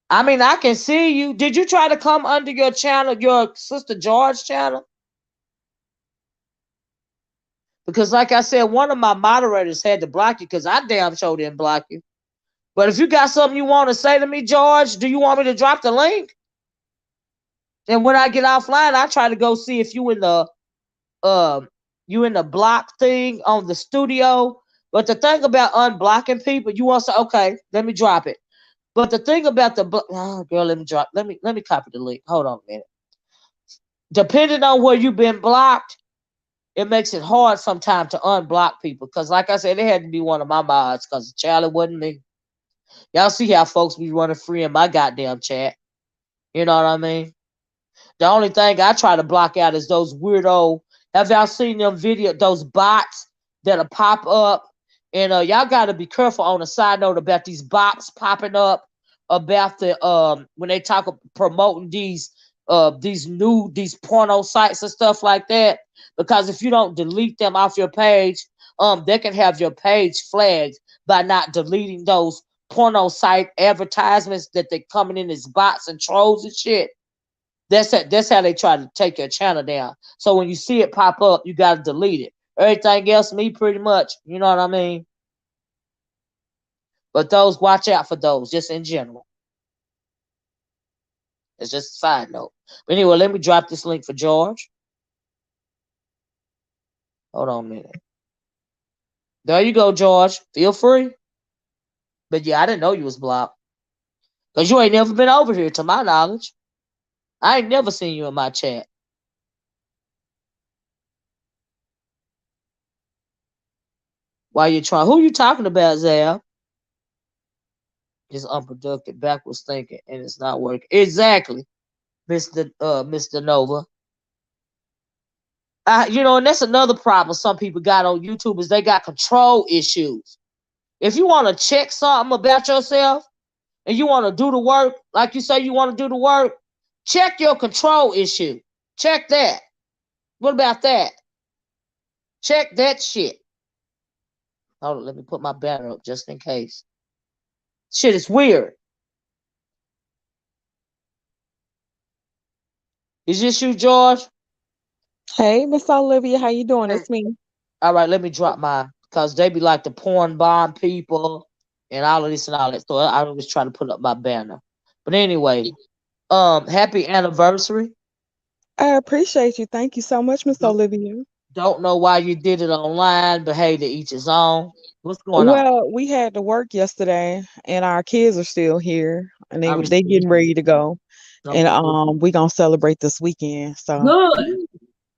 I mean, I can see you. Did you try to come under your channel, your Sister George channel? Because, like I said, one of my moderators had to block you because I damn sure didn't block you. But if you got something you want to say to me, George, do you want me to drop the link? And when I get offline, I try to go see if you in the block thing on the studio. But the thing about unblocking people, you want to say, okay, let me drop it. But the thing about girl, let me copy the link. Hold on a minute. Depending on where you've been blocked, it makes it hard sometimes to unblock people. Because like I said, it had to be one of my mods because Charlie wasn't me. Y'all see how folks be running free in my goddamn chat. You know what I mean? The only thing I try to block out is those weirdo. Have y'all seen them those bots that'll pop up? And y'all got to be careful on a side note about these bots popping up about the when they talk of promoting these porno sites and stuff like that. Because if you don't delete them off your page, they can have your page flagged by not deleting those porno site advertisements that they coming in as bots and trolls and shit. That's how they try to take your channel down. So when you see it pop up, you gotta delete it. Everything else, me pretty much, you know what I mean? But those, watch out for those, just in general. It's just a side note. But anyway, let me drop this link for George. Hold on a minute. There you go, George. Feel free. But yeah, I didn't know you was blocked. Because you ain't never been over here, to my knowledge. I ain't never seen you in my chat. Why you trying? Who you talking about, Zab? It's unproductive, backwards thinking, and it's not working. Exactly, Mr. Nova. And that's another problem some people got on YouTube is they got control issues. If you want to check something about yourself and you want to do the work, like you say you want to do the work, check your control issue. Check that. What about that? Check that shit. Hold on, let me put my banner up just in case. Shit is weird. Is this you, George? Hey, Miss Olivia, how you doing? It's me. All right, let me drop mine because they be like the porn bomb people and all of this and all that. So I always try to put up my banner. But anyway, happy anniversary. I appreciate you. Thank you so much, Miss Olivia. Don't know why you did it online, but hey, to each his own. What's going on? Well, we had to work yesterday, and our kids are still here, and I they getting ready to go, and Okay. we gonna celebrate this weekend. So Good.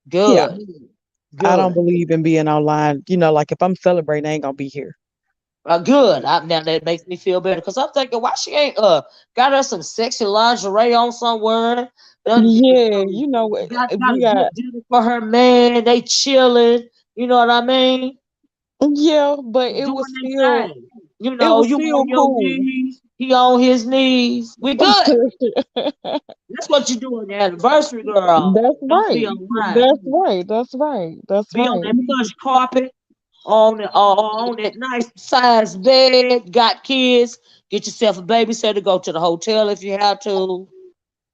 yeah, Good. I don't Good. believe in being online. Like if I'm celebrating, I ain't gonna be here. Good. Now that makes me feel better because I'm thinking, why she ain't got her some sexy lingerie on somewhere? Yeah, you know Got we a got. good dinner for her man. They chilling. You know what I mean? Yeah, but Doing their thing. it was You still on your cool. knees. He on his knees. We good. That's what you do on your anniversary, girl. That's Don't be right. online. That's right. That's right. That's Be on right. that plush carpet, on that nice size bed. Got kids. Get yourself a babysitter. Go to the hotel if you have to.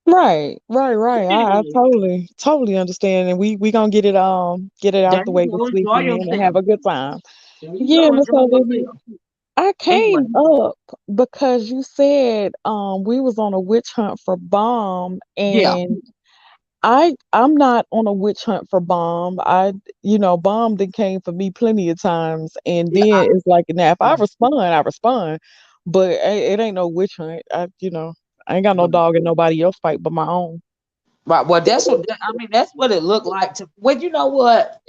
Right. Right. Right. I Anyway, totally understand, and we gonna get it there out the you way this go. Enjoy weekend and yourself. have a good time. There you Yeah, go. Miss Enjoy Olivia. yourself. I Anyway, came up because you said we was on a witch hunt for bomb, yeah. and I'm not on a witch hunt for bomb. Bomb that came for me plenty of times, and Yeah. then it's like now if I Right. respond, I respond, but it ain't no witch hunt. I ain't got no Right. dog in nobody else fight but my own. Right. Well, that's what it looked like to. Well, you know what?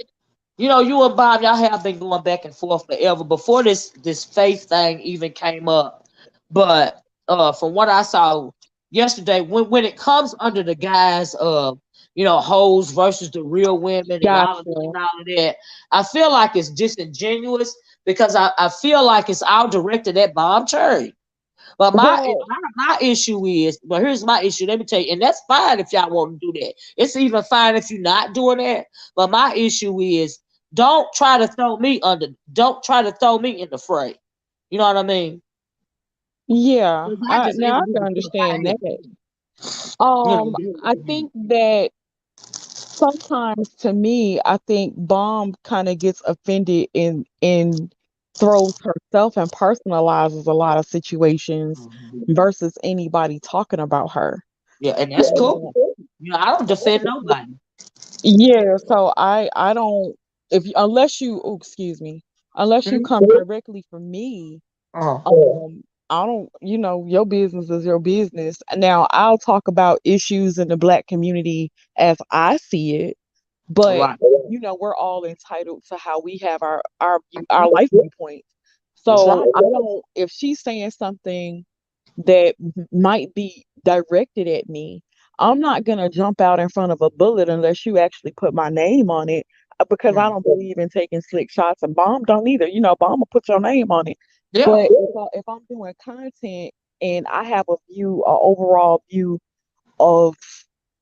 You and Bob, y'all have been going back and forth forever before this faith thing even came up. But from what I saw yesterday, when it comes under the guise of hoes versus the real women and all of this Gotcha. and all of that, I feel like it's disingenuous because I feel like it's all directed at Bombcherry. But Well, my issue is, but here's my issue. Let me tell you, and that's fine if y'all want to do that. It's even fine if you're not doing that. But my issue is, don't try to throw me in the fray. You know what I mean? yeah, 'Cause I just now end I up can getting stuff I understand hate. that. You know, I think that sometimes to me, I think Bomb kind of gets offended and throws herself and personalizes a lot of situations versus anybody talking about her. yeah, and that's cool. You know, I don't defend nobody. Yeah, so I don't if unless you oh, excuse me, unless you Mhm. come directly from me, Uh-huh. I don't, your business is your business. Now, I'll talk about issues in the Black community as I see it, but Right. we're all entitled to how we have our life viewpoint. That's So right. I don't, if she's saying something that might be directed at me, I'm not gonna jump out in front of a bullet unless you actually put my name on it, because I Mm. don't believe in taking slick shots, and Bomb don't either. Bomb will put your name on it. Yeah. But if I'm doing content and I have a view, a overall view of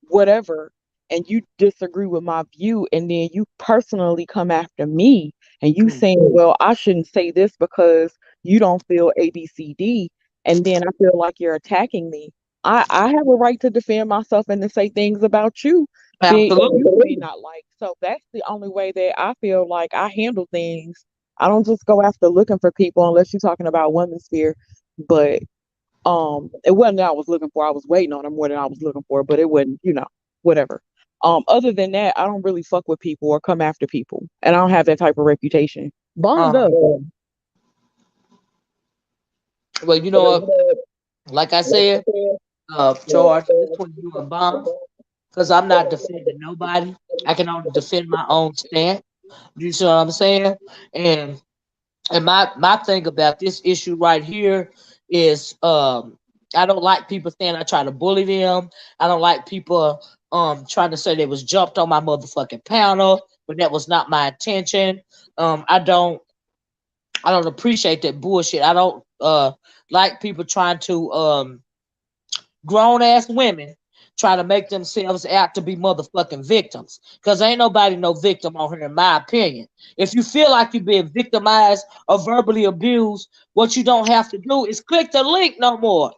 whatever, and you disagree with my view, and then you personally come after me and you Mm. saying, well, I shouldn't say this because you don't feel ABCD, and then I feel like you're attacking me. I have a right to defend myself and to say things about you that Absolutely. you may not like. So that's the only way that I feel like I handle things. I don't just go after looking for people unless you're talking about women's sphere. But it wasn't that I was looking for. I was waiting on her more than I was looking for, but it wasn't, whatever. Other than that, I don't really fuck with people or come after people, and I don't have that type of reputation. Bond Uh-huh. does. Well, you know what? Like I said, George, this one you a bomb because I'm not defending nobody. I can only defend my own stand. You see what I'm saying? And my thing about this issue right here is I don't like people saying I try to bully them. I don't like people trying to say they was jumped on my motherfucking panel, but that was not my intention. I don't appreciate that bullshit. I don't like people trying to grown ass women try to make themselves out to be motherfucking victims. Cause ain't nobody no victim on here, in my opinion. If you feel like you're being victimized or verbally abused, what you don't have to do is click the link no more.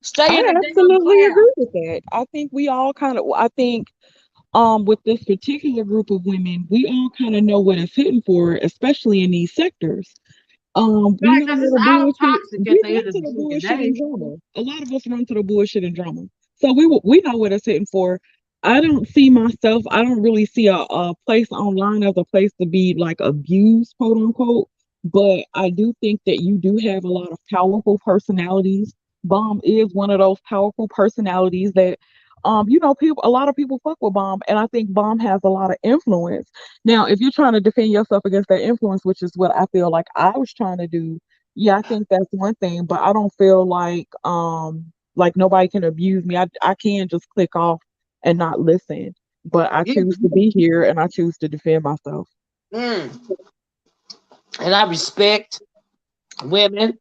Stay in I the damn absolutely cloud. agree with that. I think we all kind of. I think with this particular group of women, we all kind of know what it's hitting for, especially in these sectors. We Right, know because where it's the all bullshit. toxic at We the run end of to the the freaking bullshit and day. drama. A lot of us run to the bullshit and drama. So we know what it's hitting for. I don't see myself. I don't really see a place online as a place to be like abused, quote unquote. But I do think that you do have a lot of powerful personalities. Bomb is one of those powerful personalities that people a lot of people fuck with Bomb, and I think Bomb has a lot of influence. Now, if you're trying to defend yourself against that influence, which is what I feel like I was trying to do, yeah, I think that's one thing, but I don't feel like nobody can abuse me. I can just click off and not listen. But I Yeah. choose to be here and I choose to defend myself. Mm. And I respect women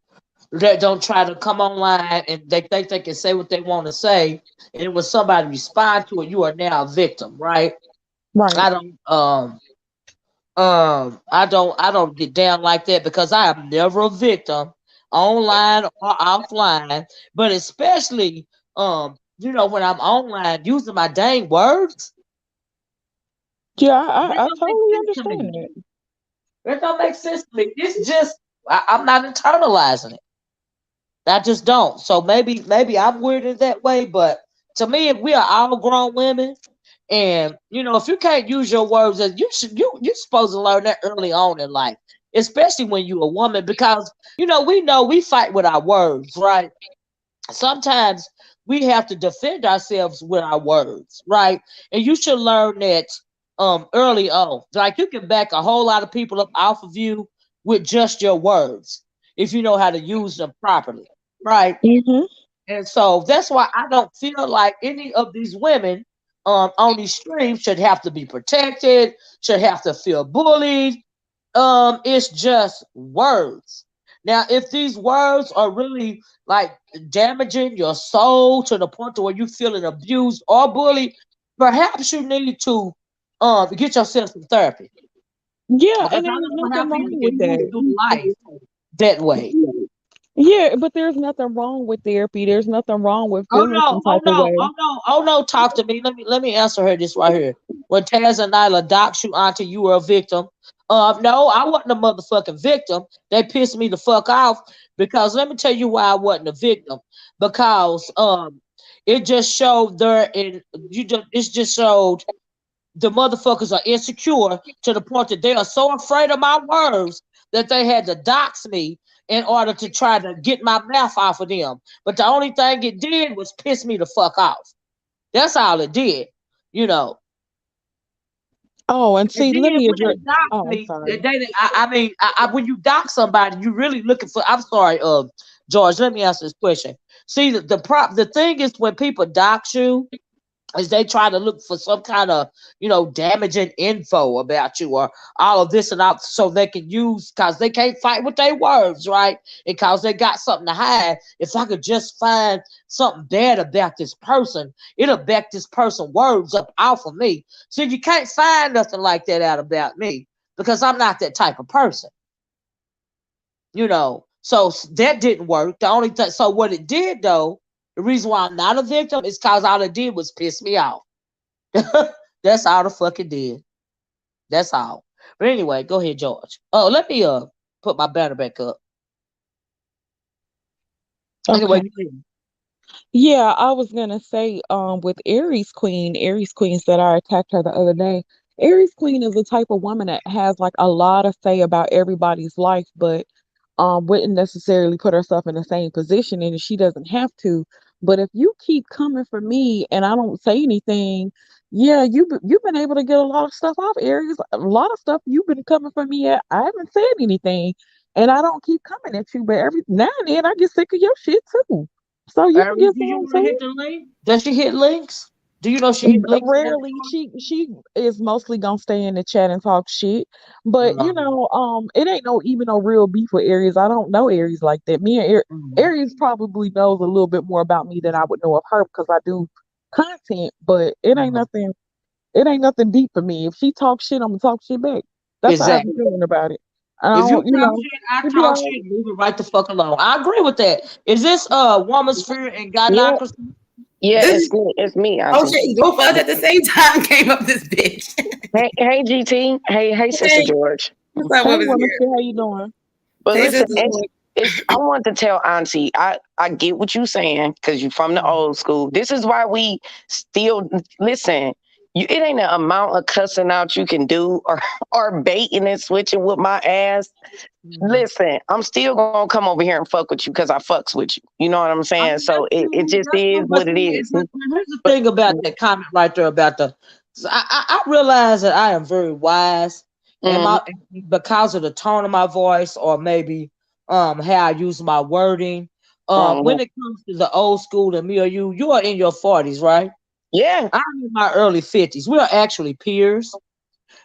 that don't try to come online and they think they can say what they want to say. And when somebody respond to it, you are now a victim, right? Right. I don't I don't get down like that because I am never a victim online or offline, but especially when I'm online using my dang words, Yeah, that I don't make totally sense to me. understand that. That don't make sense to me. It's just I'm not internalizing it. I just don't. So maybe I'm weirded that way, but to me, if we are all grown women, and if you can't use your words, as you're supposed to learn that early on in life, especially when you're a woman, because we know we fight with our words, right? Sometimes we have to defend ourselves with our words, right? And you should learn that early on. Like you can back a whole lot of people up off of you with just your words if you know how to use them properly, right? Hmm. And so that's why I don't feel like any of these women on these streams should have to be protected, should have to feel bullied. It's just words. Now, if these words are really like damaging your soul to the point to where you feeling abused or bullied, perhaps you need to get yourself some therapy. Yeah, Because and I there's don't know how nothing wrong people with can move that. through life that way. Yeah, but there's nothing wrong with therapy. There's nothing wrong with Oh feeling no, some oh type of no, way. oh no, oh no, talk to me. Let me answer her this right here. When Taz and Nyla dox you, auntie, you were a victim. No, I wasn't a motherfucking victim. They pissed me the fuck off because let me tell you why I wasn't a victim. Because it just showed there in you just it just showed the motherfuckers are insecure to the point that they are so afraid of my words that they had to dox me in order to try to get my mouth off of them. But the only thing it did was piss me the fuck off. That's all it did, you know. Oh, and And see, then let me when address. they dox Oh, I'm me, sorry. I mean, when you dox somebody, you really looking for. I'm sorry, George. Let me ask this question. See, the thing is when people dox you, is they try to look for some kind of damaging info about you or all of this and that so they can use because they can't fight with their words, right? Because they got something to hide. If I could just find something bad about this person, it'll back this person words up off of me. So you can't find nothing like that out about me because I'm not that type of person, so that didn't work. The only thing, so what it did though, the reason why I'm not a victim is because all it did was piss me off. That's all the fuck it did. That's all. But anyway, go ahead, George. Oh, let me put my banner back up. Anyway, Okay. go ahead. Yeah, I was gonna say, with Aries Queen said I attacked her the other day. Aries Queen is the type of woman that has like a lot of say about everybody's life, but wouldn't necessarily put herself in the same position, and she doesn't have to. But if you keep coming for me and I don't say anything, yeah, you've been able to get a lot of stuff off, Aries. A lot of stuff you've been coming for me at. I haven't said anything, and I don't keep coming at you, but every now and then I get sick of your shit too. So you can Aries, get do you some want to hit too. the link? Does she hit links? Do you know she hit links in every Rarely, she is mostly gonna stay in the chat and talk shit. But one? it ain't no even no real beef with Aries. I don't know Aries like that. Me and Mhm. Aries probably knows a little bit more about me than I would know of her because I do content, but it ain't Mhm. nothing. It ain't nothing deep for me. If she talks shit, I'm gonna talk shit back. That's how I be Exactly. feeling about it. I If you don't, talk shit, I it be talk all shit. Move it right the fuck along. I agree with that. Is this woman's fear and Yeah, gynocracy? yeah, This it's is me. It's me, Auntie. okay. Both of us at the same time came up this bitch. Hey, GT. Hey, Sister Hey, George. what's up, hey women's woman, here? see how you doing? But Hey, listen, sister. it's. I want to tell Auntie. I get what you saying because you from the old school. This is why we still listen. It ain't the amount of cussing out you can do or baiting and switching with my ass. Mhm. Listen, I'm still gonna come over here and fuck with you because I fucks with you. You know what I'm I saying? mean, So it just that's is cool. But what it see, is. here's the But thing about that comment right there about the. So I realize that I am very wise, and mhm, because of the tone of my voice, or maybe how I use my wording. When mhm. it comes to the old school and me or you are in your 40s, right? Yeah. I'm in my early 50s. We are actually peers.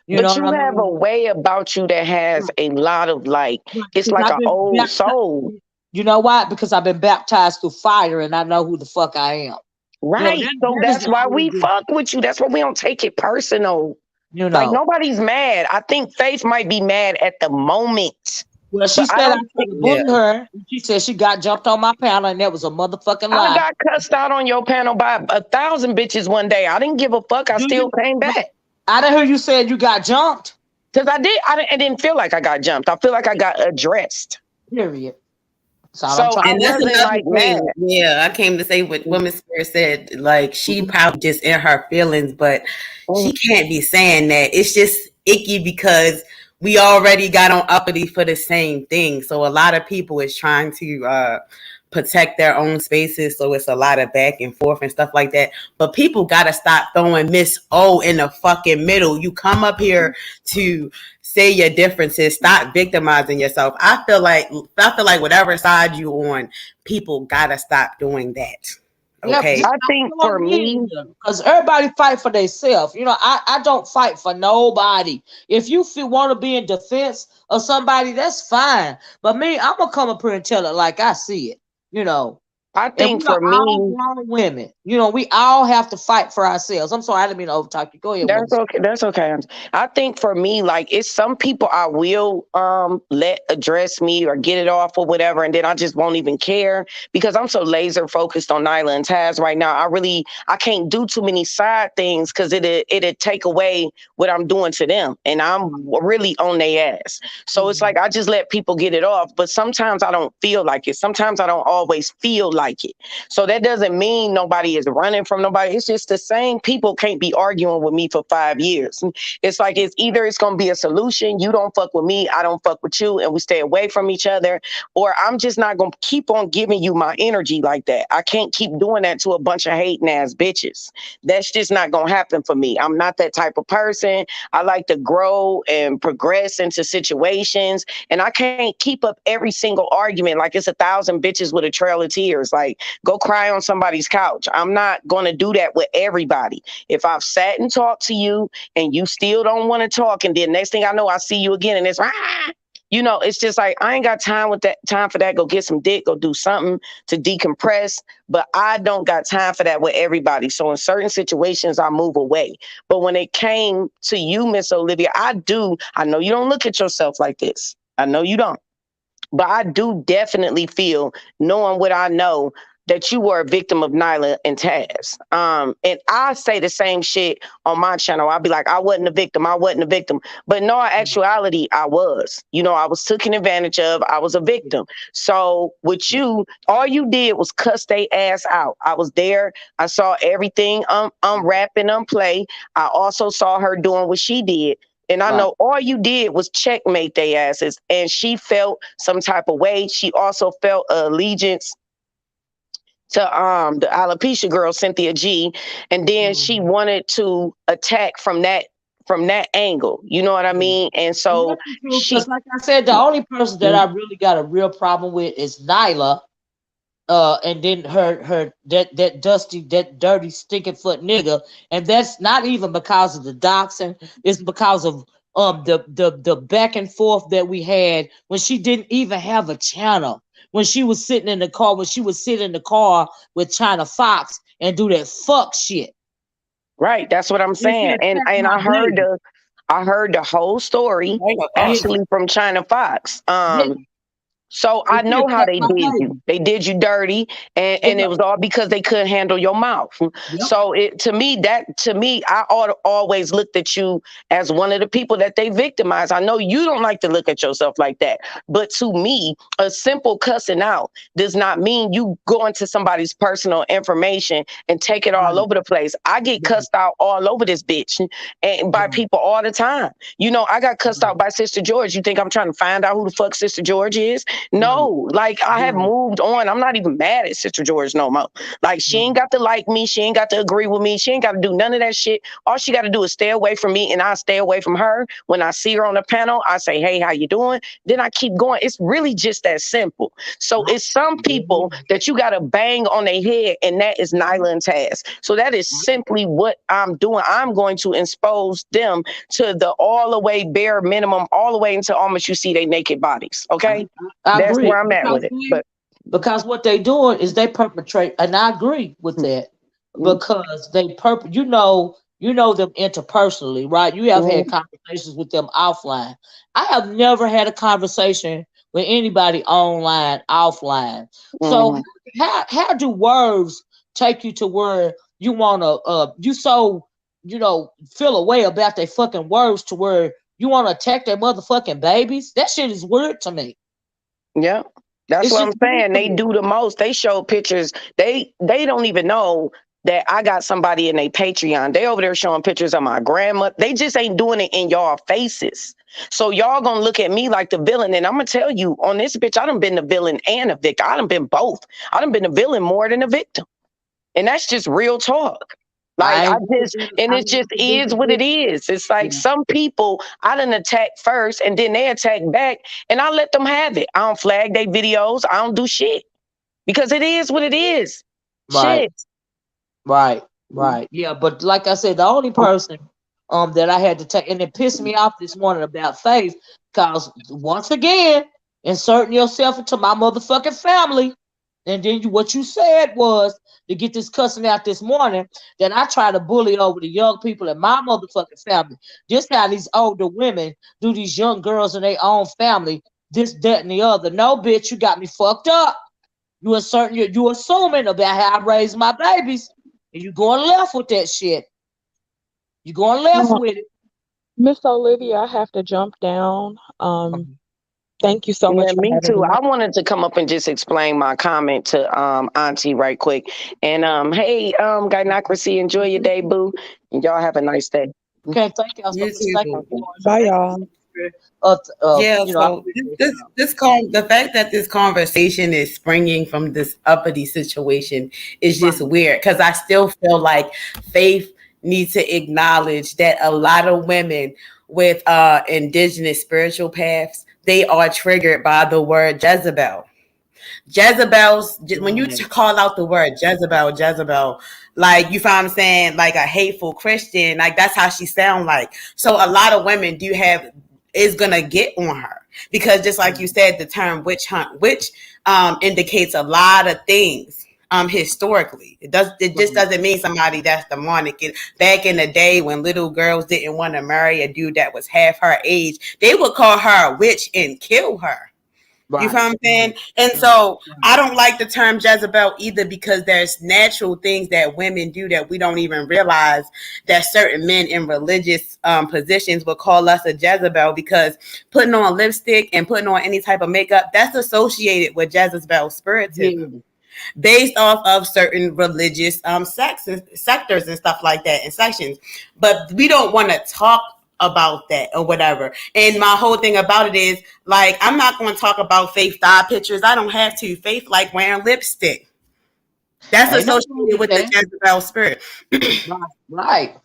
You know But what you I have a mean? way about you that has Right. a lot of like, Right. it's Because like I've an been old baptized. soul. You know why? Because I've been baptized through fire, and I know who the fuck I am. Right. So That is that's the why only we difference. fuck with you. That's why we don't take it personal. You Like know. nobody's mad. I think Faith might be mad at the moment, Well, she but I said I don't tried think to Yeah. bully her. And she said she got jumped on my panel, and that was a motherfucking I lie. got cussed out on your panel by 1,000 bitches one day. I didn't give a fuck. I Do still you? came back. I didn't hear you said you got jumped. Because I didn't feel like I got jumped. I feel like I got addressed. Period. That's all I'm So trying I And to that's wasn't another like mad. thing. Yeah, I came to say what Women's Spirit said. Like, she probably just in her feelings, but Mm, she can't be saying that. It's just icky because we already got on uppity for the same thing. So a lot of people is trying to protect their own spaces. So it's a lot of back and forth and stuff like that. But people gotta stop throwing Miss O in the fucking middle. You come up here to say your differences. Stop victimizing yourself. I feel like whatever side you on, people gotta stop doing that. Yep, Okay. just I think don't for get me, because everybody fight for themselves. I don't fight for nobody. If you want to be in defense of somebody, that's fine. But me, I'm gonna come up here and tell it like I see it. You know, I and think we are for all me, grown women. We all have to fight for ourselves. I'm sorry, I didn't mean to overtalk you. Go ahead, woman. that's okay. That's okay. I think for me, like it's some people I will let address me or get it off or whatever, and then I just won't even care because I'm so laser focused on Nyla and Taz right now. I can't do too many side things because it'd take away what I'm doing to them, and I'm really on their ass. So it's like I just let people get it off, but sometimes I don't feel like it. Sometimes I don't always feel like it. So that doesn't mean nobody is running from nobody. It's just the same people can't be arguing with me for 5 years. It's like it's either it's going to be a solution. You don't fuck with me. I don't fuck with you. And we stay away from each other. Or I'm just not going to keep on giving you my energy like that. I can't keep doing that to a bunch of hating ass bitches. That's just not going to happen for me. I'm not that type of person. I like to grow and progress into situations. And I can't keep up every single argument like it's 1,000 bitches with a trail of tears. Like, go cry on somebody's couch. I'm not going to do that with everybody. If I've sat and talked to you and you still don't want to talk, and then next thing I know, I see you again and it's it's just like I ain't got time for that. Go get some dick, go do something to decompress. But I don't got time for that with everybody. So in certain situations, I move away. But when it came to you, Miss Olivia, I know you don't look at yourself like this. I know you don't. But I do definitely feel, knowing what I know, that you were a victim of Nyla and Taz. And I say the same shit on my channel. I'll be like, I wasn't a victim. I wasn't a victim. But no, in actuality, I was. I was taken advantage of. I was a victim. So with you, all you did was cuss they ass out. I was there. I saw everything unwrap and unplay. I also saw her doing what she did. And I know all you did was checkmate their asses. And she felt some type of way. She also felt allegiance to the alopecia girl, Cynthia G. And then she wanted to attack from that angle. You know what I mean? And so because like I said, the only person that I really got a real problem with is Nyla. And then her that dusty, that dirty, stinking foot nigga, and that's not even because of the doxing. It's because of the back and forth that we had when she didn't even have a channel. When she was sitting in the car, when she would sit in the car with China Fox and do that fuck shit. Right, that's what I'm saying. And I heard the whole story actually from China Fox. So I know how they did you. They did you dirty, and it was all because they couldn't handle your mouth. Yep. So to me, I always looked at you as one of the people that they victimized. I know you don't like to look at yourself like that, but to me, a simple cussing out does not mean you go into somebody's personal information and take it all over the place. I get cussed out all over this bitch and by people all the time. I got cussed out by Sister George. You think I'm trying to find out who the fuck Sister George is? No, like I have moved on. I'm not even mad at Sister George no more. Like she ain't got to like me. She ain't got to agree with me. She ain't got to do none of that shit. All she got to do is stay away from me, and I stay away from her. When I see her on the panel, I say, "Hey, how you doing?" Then I keep going. It's really just that simple. So it's some people that you got to bang on their head, and that is Nyla and Taz. So that is simply what I'm doing. I'm going to expose them to the all the way bare minimum, all the way until almost you see their naked bodies. Okay. That's agree. where I'm at with it. But because what they doing is they perpetrate, and I agree with that, because they you know them interpersonally, right? You have had conversations with them offline. I have never had a conversation with anybody online, offline. So how do words take you to where you wanna feel a way about their fucking words to where you want to attack their motherfucking babies? That shit is weird to me. Yeah, that's what I'm saying. They do the most. They show pictures. They don't even know that I got somebody in their Patreon. They over there showing pictures of my grandma. They just ain't doing it in y'all faces. So y'all gonna look at me like the villain. And I'm gonna tell you, on this bitch, I done been the villain and a victim. I done been both. I done been the villain more than a victim. And that's just real talk. Like it just is what it is. It's like some people I done attack first and then they attack back and I let them have it. I don't flag their videos. I don't do shit because it is what it is. Right. Shit. Right, right. Yeah, but like I said, the only person that I had to take, and it pissed me off this morning about faith, because once again, inserting yourself into my motherfucking family, and then what you said was to get this cussing out this morning, that I try to bully over the young people in my motherfucking family. Just how these older women do these young girls in their own family, this, that, and the other. No, bitch, you got me fucked up. You assuming about how I raised my babies, and you going left with that shit. You going left Uh, with it. Miss Olivia, I have to jump down. Mhm. Thank you so Yeah, much for me having too. me. I wanted to come up and just explain my comment to Auntie right quick. And hey, Gynocracy, enjoy your day, boo. And y'all have a nice day. Okay, thank y'all so You much. too, Thank you boo. so much. Bye, Thank you y'all. Yeah, I so appreciate this y'all. the fact that this conversation is springing from this uppity situation is just Right. weird, because I still feel like Faith needs to acknowledge that a lot of women with indigenous spiritual paths, they are triggered by the word Jezebel. Jezebel's, when you Right. call out the word Jezebel, like, you find I'm saying, like a hateful Christian, like that's how she sound like. So a lot of women do have is gonna get on her, because just like you said, the term witch hunt, which indicates a lot of things. Historically, it just Right. doesn't mean somebody that's demonic. Back in the day when little girls didn't want to marry a dude that was half her age, they would call her a witch and kill her. You feel Right. what I'm saying? And Right. so Right. I don't like the term Jezebel either, because there's natural things that women do that we don't even realize, that certain men in religious positions would call us a Jezebel, because putting on lipstick and putting on any type of makeup, that's associated with Jezebel spiritism, Yeah. based off of certain religious sectors and stuff like that, and sections. But we don't want to talk about that or whatever. And my whole thing about it is, like, I'm not going to talk about Faith thigh pictures. I don't have to. Faith like wearing lipstick. That's Ain't nothing wrong associated with with the that. Jezebel spirit. Right. Right.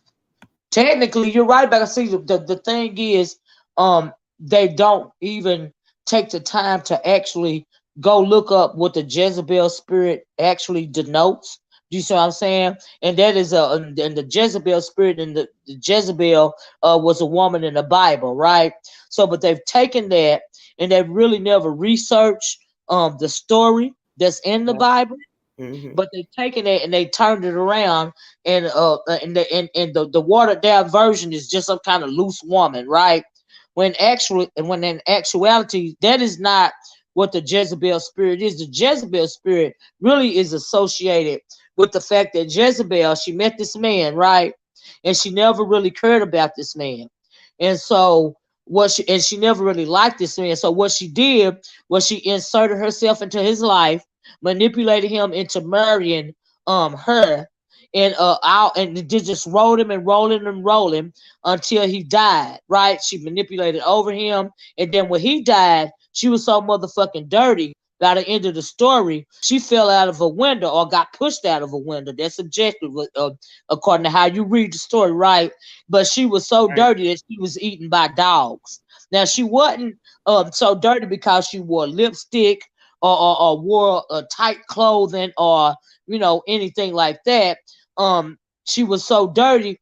Technically, you're right. But I see the thing is, they don't even take the time to actually go look up what the Jezebel spirit actually denotes. Do you see what I'm saying? And that is and the Jezebel spirit, and the Jezebel was a woman in the Bible, right? So, but they've taken that, and they've really never researched the story that's in the Bible, Mm-hmm. but they've taken it and they turned it around, and the watered down version is just some kind of loose woman, right? When in actuality, that is not what the Jezebel spirit is. The Jezebel spirit really is associated with the fact that Jezebel, she met this man, right? And she never really cared about this man. And so she never really liked this man. So what she did was she inserted herself into his life, manipulated him into marrying her, and out, and just rolled him and rolling and rolling until he died, right? She manipulated over him, and then when he died, she was so motherfucking dirty. By the end of the story, she fell out of a window or got pushed out of a window. That's subjective, according to how you read the story, right? But she was so Right. dirty that she was eaten by dogs. Now she wasn't so dirty because she wore lipstick, or wore tight clothing, or anything like that. She was so dirty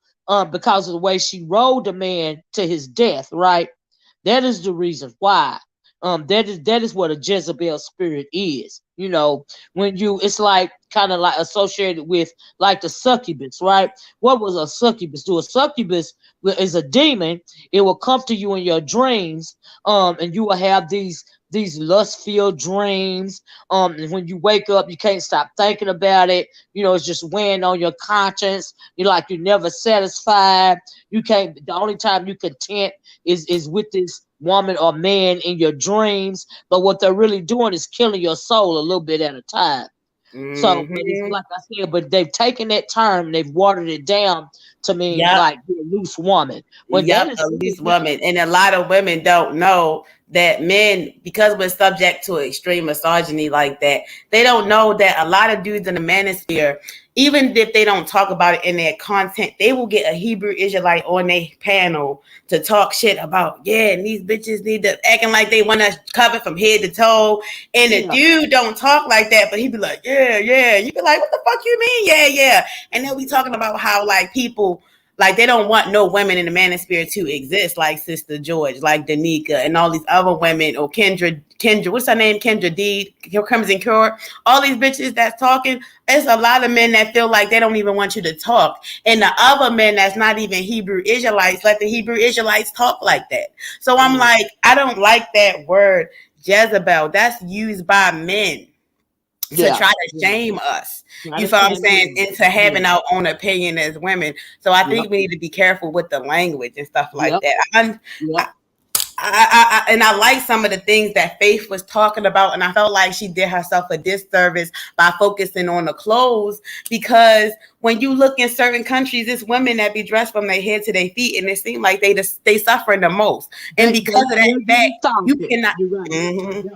because of the way she rode the man to his death, right? That is the reason why. That is what a Jezebel spirit is. When it's like kind of like associated with like the succubus, right? What was a succubus? Do a succubus is a demon. It will come to you in your dreams, and you will have these lust-filled dreams. And when you wake up, you can't stop thinking about it. It's just weighing on your conscience. You're never satisfied. You can't. The only time you content is with this woman or man in your dreams. But what they're really doing is killing your soul a little bit at a time. So, but it's Mm-hmm. like I said, but they've taken that term and they've watered it down to mean Yep. like be a loose woman. When that Yep, is a loose woman. And a lot of women don't know that men, because we're subject to extreme misogyny like that, they don't know that a lot of dudes in the manosphere, even if they don't talk about it in their content, they will get a Hebrew Israelite on their panel to talk shit about, yeah, and these bitches need to acting like they want to cover from head to toe. And the dude don't talk like that, but he be like, yeah, yeah. You be like, what the fuck you mean? Yeah, yeah. And they'll be talking about how like people, like they don't want no women in the manosphere to exist, like Sister George, like Danica, and all these other women, or Kendra, what's her name? Kendra D, Crimson Cure, all these bitches that's talking. There's a lot of men that feel like they don't even want you to talk. And the other men that's not even Hebrew Israelites, let the Hebrew Israelites talk like that. So I'm like, I don't like that word Jezebel. That's used by men to try to shame us. You feel what I'm saying? Into having our own opinion as women. So I think we need to be careful with the language and stuff like that. And I like some of the things that Faith was talking about, and I felt like she did herself a disservice by focusing on the clothes, because when you look in certain countries, it's women that be dressed from their head to their feet, and it seems like they suffering the most. And because of that fact, you cannot. Mm-hmm.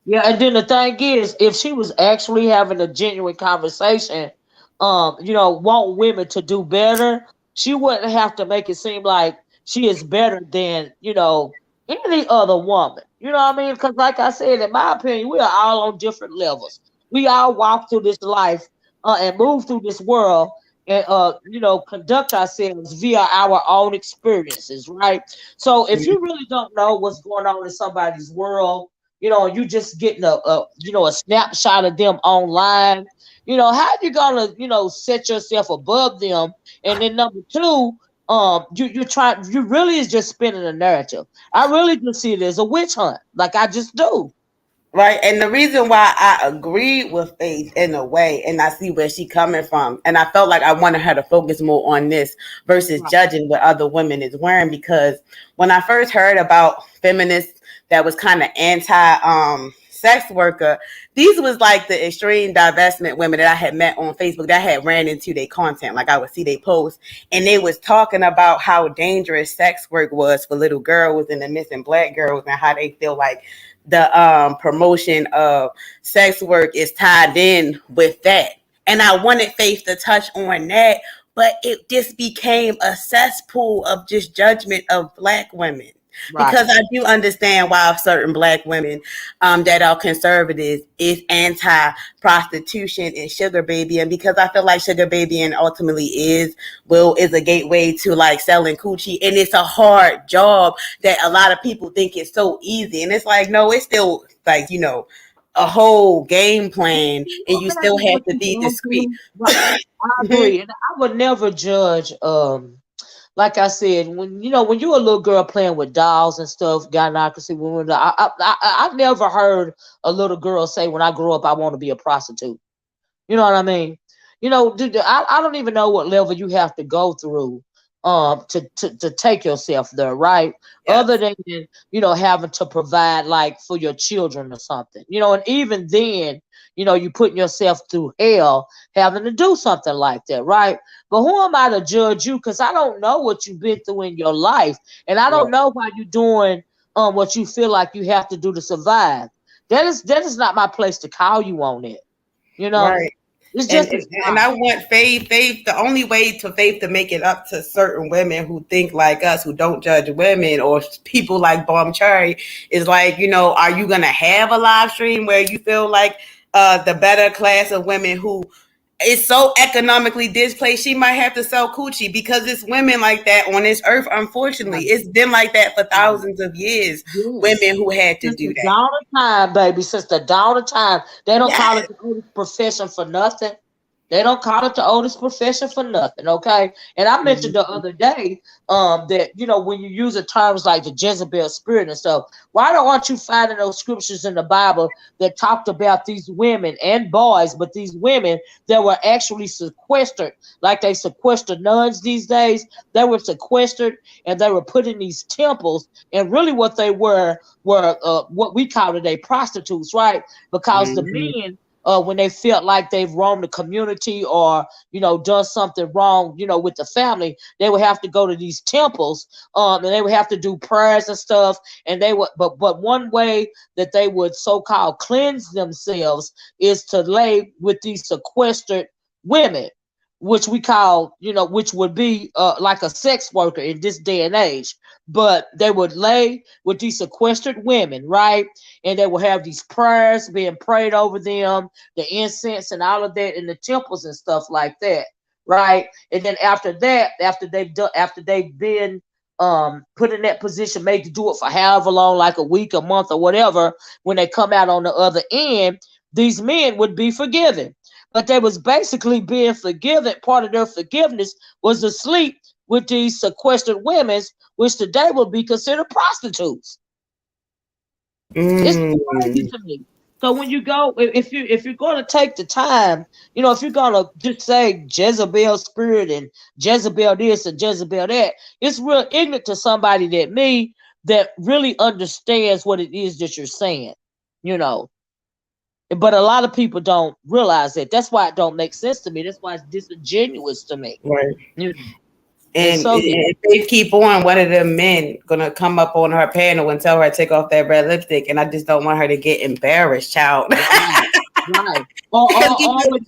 Yeah, and then the thing is, if she was actually having a genuine conversation, want women to do better, she wouldn't have to make it seem like she is better than, any other woman. You know what I mean? Because like I said, in my opinion, we are all on different levels. We all walk through this life and move through this world and conduct ourselves via our own experiences, right? So if you really don't know what's going on in somebody's world, you just getting a snapshot of them online. How you gonna, set yourself above them? And then number two, you really is just spinning a narrative. I really do see it as a witch hunt, like I just do. Right. And the reason why I agree with Faith in a way, and I see where she coming from, and I felt like I wanted her to focus more on this versus judging what other women is wearing, because when I first heard about feminists that was kind of anti sex worker, these was like the extreme divestment women that I had met on Facebook that I had ran into their content. Like I would see they posts, and they was talking about how dangerous sex work was for little girls and the missing Black girls, and how they feel like the promotion of sex work is tied in with that. And I wanted Faith to touch on that, but it just became a cesspool of just judgment of Black women. Right. Because I do understand why certain Black women that are conservatives is anti-prostitution and sugar baby, and because I feel like sugar baby and ultimately is a gateway to like selling coochie, and it's a hard job that a lot of people think is so easy, and it's like, no, it's still like, a whole game plan, and you still have to be discreet. I agree, and I would never judge. Like I said, when you're a little girl playing with dolls and stuff, gynocracy, women, I've never heard a little girl say, when I grow up, I want to be a prostitute. You know what I mean? Dude, I don't even know what level you have to go through to take yourself there, right? Yes. Other than, having to provide like for your children or something, and even then, you putting yourself through hell having to do something like that, right? But who am I to judge you? Because I don't know what you've been through in your life, and I don't know why you're doing what you feel like you have to do to survive. That is not my place to call you on it. Right. It's just and I want Faith. The only way to Faith to make it up to certain women who think like us, who don't judge women, or people like Bombcherry, is like, are you gonna have a live stream where you feel like the better class of women who is so economically displaced, she might have to sell coochie, because it's women like that on this earth. Unfortunately, it's been like that for thousands of years. Yes. Women who had to do that. Dawn of time, baby. Since the dawn of time, they don't call it the oldest profession for nothing. They don't call it the oldest profession for nothing, okay? And I mentioned the other day that, when you use terms like the Jezebel spirit and stuff, aren't you finding those scriptures in the Bible that talked about these women and boys, but these women that were actually sequestered, like they sequester nuns these days? They were sequestered and they were put in these temples, and really what they were what we call today prostitutes, right? Because the men when they felt like they've wronged the community or, done something wrong, with the family, they would have to go to these temples, and they would have to do prayers and stuff. And they would, but one way that they would so-called cleanse themselves is to lay with these sequestered women, which we call, which would be like a sex worker in this day and age. But they would lay with these sequestered women, right? And they would have these prayers being prayed over them, the incense and all of that in the temples and stuff like that, right? And then after that, after they've been put in that position, made to do it for however long, like a week, a month, or whatever, when they come out on the other end, these men would be forgiven. But they was basically being forgiven. Part of their forgiveness was to sleep with these sequestered women, which today would be considered prostitutes. It's crazy to me. So when you go, if you're going to take the time, if you're going to just say Jezebel spirit and Jezebel this and Jezebel that, it's real ignorant to somebody that really understands what it is that you're saying, But a lot of people don't realize that. That's why it don't make sense to me. That's why it's disingenuous to me. Right. And so, if they keep on, one of them men gonna come up on her panel and tell her to take off that red lipstick, and I just don't want her to get embarrassed, child. Right. Or with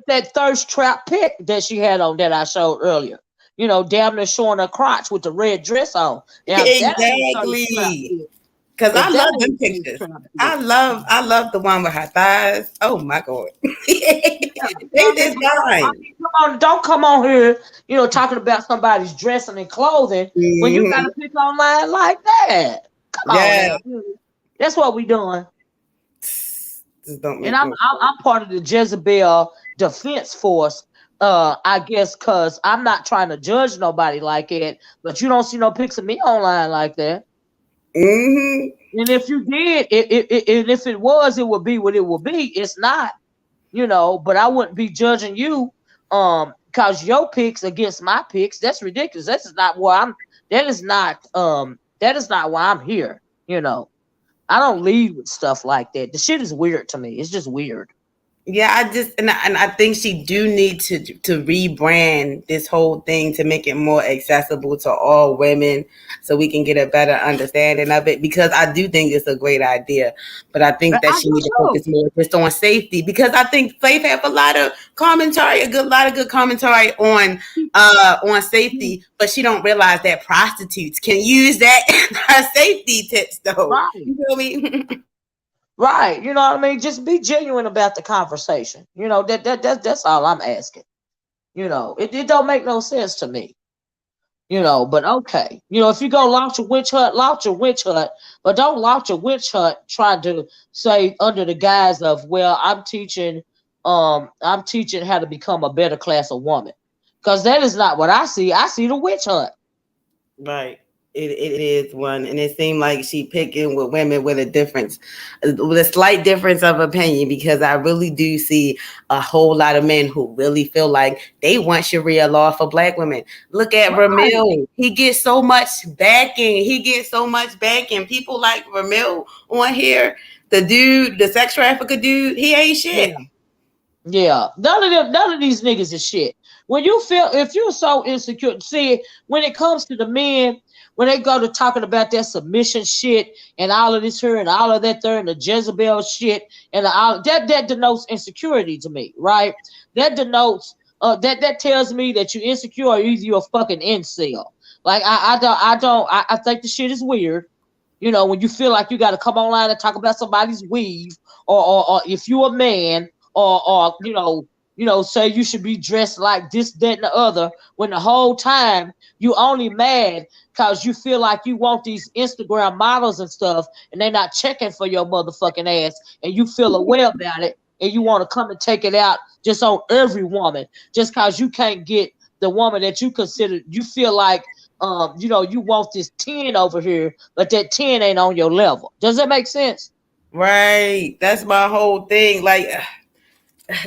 that thirst trap pic that she had on that I showed earlier. Damn near showing her crotch with the red dress on. Now, exactly. Because I love them pictures. I love the one with her thighs. Oh my God. Don't come on here, talking about somebody's dressing and clothing when you got to pick online like that. Come on now. That's what we doing. And I'm part of the Jezebel Defense Force. I guess because I'm not trying to judge nobody like it, but you don't see no pics of me online like that. And if you did, if it was, it would be what it would be. It's not, but I wouldn't be judging you because your picks against my picks. That's ridiculous. That is not why I'm here. I don't lead with stuff like that. The shit is weird to me. It's just weird. Yeah, I think she do need to rebrand this whole thing to make it more accessible to all women so we can get a better understanding of it, because I do think it's a great idea. But I think that she needs to focus more just on safety, because I think Faith have a lot of good commentary on safety, but she don't realize that prostitutes can use that in her safety tips though. Right. You feel me? Right, you know what I mean? Just be genuine about the conversation. That's all I'm asking. It don't make no sense to me. But okay. If you go launch a witch hunt, but don't launch a witch hunt trying to say under the guise of, well, I'm teaching how to become a better class of woman. Because that is not what I see. I see the witch hunt. Right. It is one, and it seemed like she picking with women with a slight difference of opinion, because I really do see a whole lot of men who really feel like they want Sharia law for Black women. Look at Ramil. He gets so much backing. People like Ramil on here. The sex trafficker dude, he ain't shit. Yeah. None of these niggas is shit. If you're so insecure, see, when it comes to the men, when they go to talking about that submission shit and all of this here and all of that there and the Jezebel shit and that denotes insecurity to me, right? That denotes that tells me that you're insecure or either you're a fucking incel. Like I think the shit is weird. When you feel like you got to come online and talk about somebody's weave or if you're a man or say you should be dressed like this, that, and the other, when the whole time you only mad because you feel like you want these Instagram models and stuff, and they're not checking for your motherfucking ass, and you feel aware about it, and you want to come and take it out just on every woman, just because you can't get the woman that you consider, you feel like, you want this 10 over here, but that 10 ain't on your level. Does that make sense? Right. That's my whole thing. Like,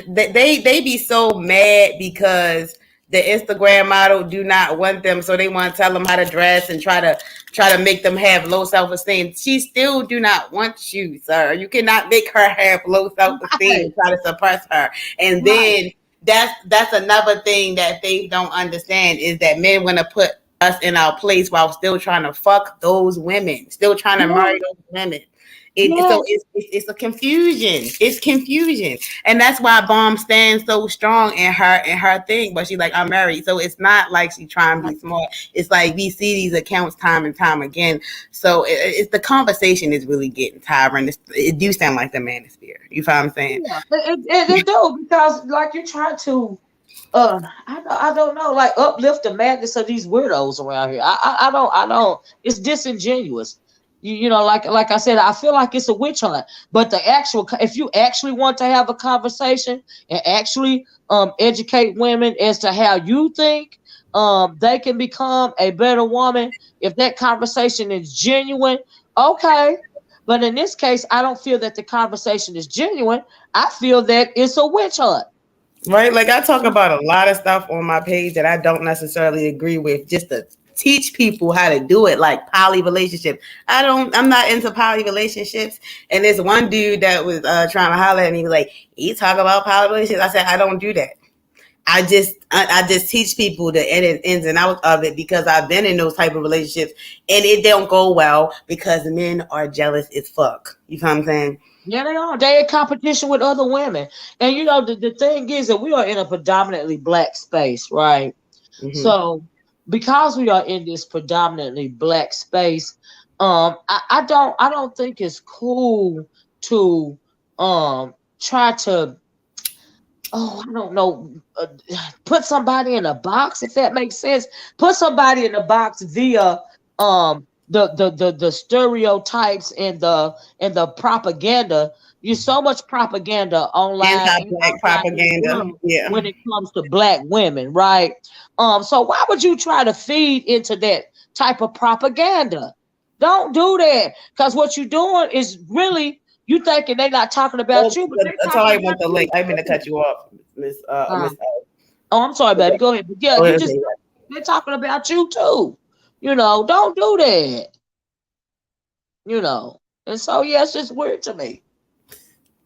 they be so mad because the Instagram model do not want them, so they want to tell them how to dress and try to try to make them have low self-esteem. She still do not want you, sir. You cannot make her have low self-esteem and try to suppress her. And then that's another thing that they don't understand is that men want to put us in our place while still trying to fuck those women, still trying to marry those women. So it's a confusion. It's confusion, and that's why Bomb stands so strong in her thing. But she's like, I'm married, so it's not like she's trying to be smart. It's like we see these accounts time and time again. So it's the conversation is really getting tiring. It do sound like the manosphere. You feel what I'm saying? Yeah, it do because like you're trying to. I don't know, like uplift the madness of these weirdos around here. I don't. It's disingenuous. You know, like I said, I feel like it's a witch hunt. But if you actually want to have a conversation and actually educate women as to how you think they can become a better woman, if that conversation is genuine, okay. But in this case, I don't feel that the conversation is genuine. I feel that it's a witch hunt. Right, like I talk about a lot of stuff on my page that I don't necessarily agree with, just to teach people how to do it, like poly relationship. I'm not into poly relationships. And there's one dude that was trying to holler at me, he was like, you talk about poly relationships? I said, I don't do that. I just teach people the ins and outs of it because I've been in those type of relationships and it don't go well because men are jealous as fuck. You know what I'm saying? Yeah, they are. They're in competition with other women. And you know, the thing is that we are in a predominantly black space, right? Mm-hmm. So because we are in this predominantly black space, I don't think it's cool to try to I don't know, put somebody in a box, if that makes sense. Put somebody in a box via the stereotypes and the propaganda. There's so much propaganda online, anti-black propaganda, when it comes to black women, right? So why would you try to feed into that type of propaganda? Don't do that, because what you're doing is really, you thinking they're not talking about you, but that's all I want the link. I didn't mean to cut you off, Miss. Oh, I'm sorry, baby. Go ahead. But yeah, they're talking about you too. You know, don't do that. You know, and so yeah, it's just weird to me.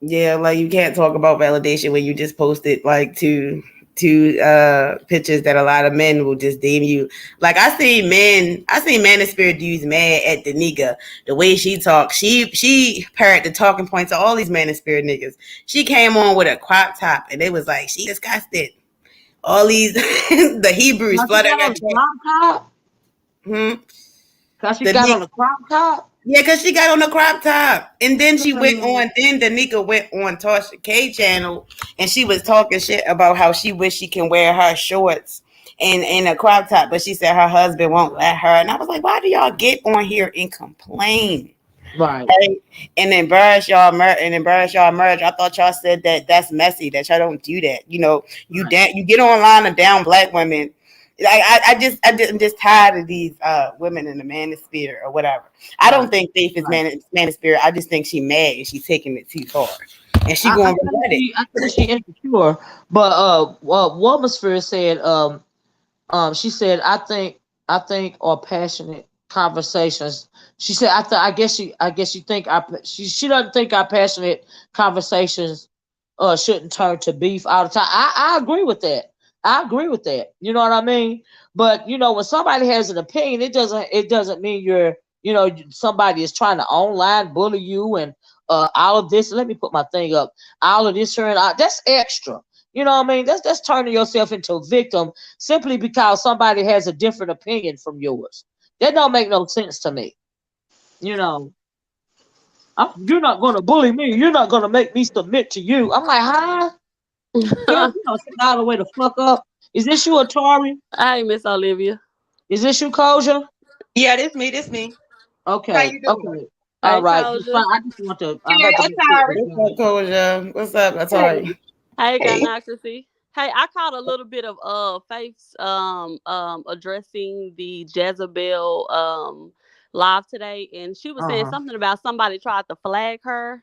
Yeah, like you can't talk about validation when you just posted like two pictures that a lot of men will just deem you. Like I seen manosphere dudes mad at the nigga, the way she talks. She parrot the talking points of all these manosphere niggas. She came on with a crop top and it was like she disgusted. All these the Hebrews flooded her crop top. Cause she got on a crop top. Yeah, because she got on the crop top. And then she went on, then Danica went on Tasha K channel and she was talking shit about how she wish she can wear her shorts in a crop top, but she said her husband won't let her. And I was like, why do y'all get on here and complain? Right. And embarrass y'all marriage. I thought y'all said that that's messy, that y'all don't do that. You know, you get online and down black women. I'm just tired of these women in the manosphere or whatever. I don't think Faith is manosphere. I just think she's mad and she's taking it too far. And she going to regret it. I think she insecure. But Womansphere said she said I think are passionate conversations. She said I guess you think she doesn't think our passionate conversations shouldn't turn to beef all the time. I agree with that. I agree with that. You know what I mean? But you know, when somebody has an opinion, it doesn't mean somebody is trying to online bully you and all of this. Let me put my thing up. All of this here and that's extra. You know what I mean? That's turning yourself into a victim simply because somebody has a different opinion from yours. That don't make no sense to me. You know, you're not going to bully me. You're not going to make me submit to you. I'm like, huh? Girl, sit all the way the fuck up. Is this you, Atari? Hi, Miss Olivia. Is this you, Koja? Yeah, this me. Okay. How you doing? Okay. All right. I just want to. What's up, Koja? What's up, Atari? Hey, Gynocracy. Hey, I caught a little bit of Faith's addressing the Jezebel live today, and she was saying something about somebody tried to flag her.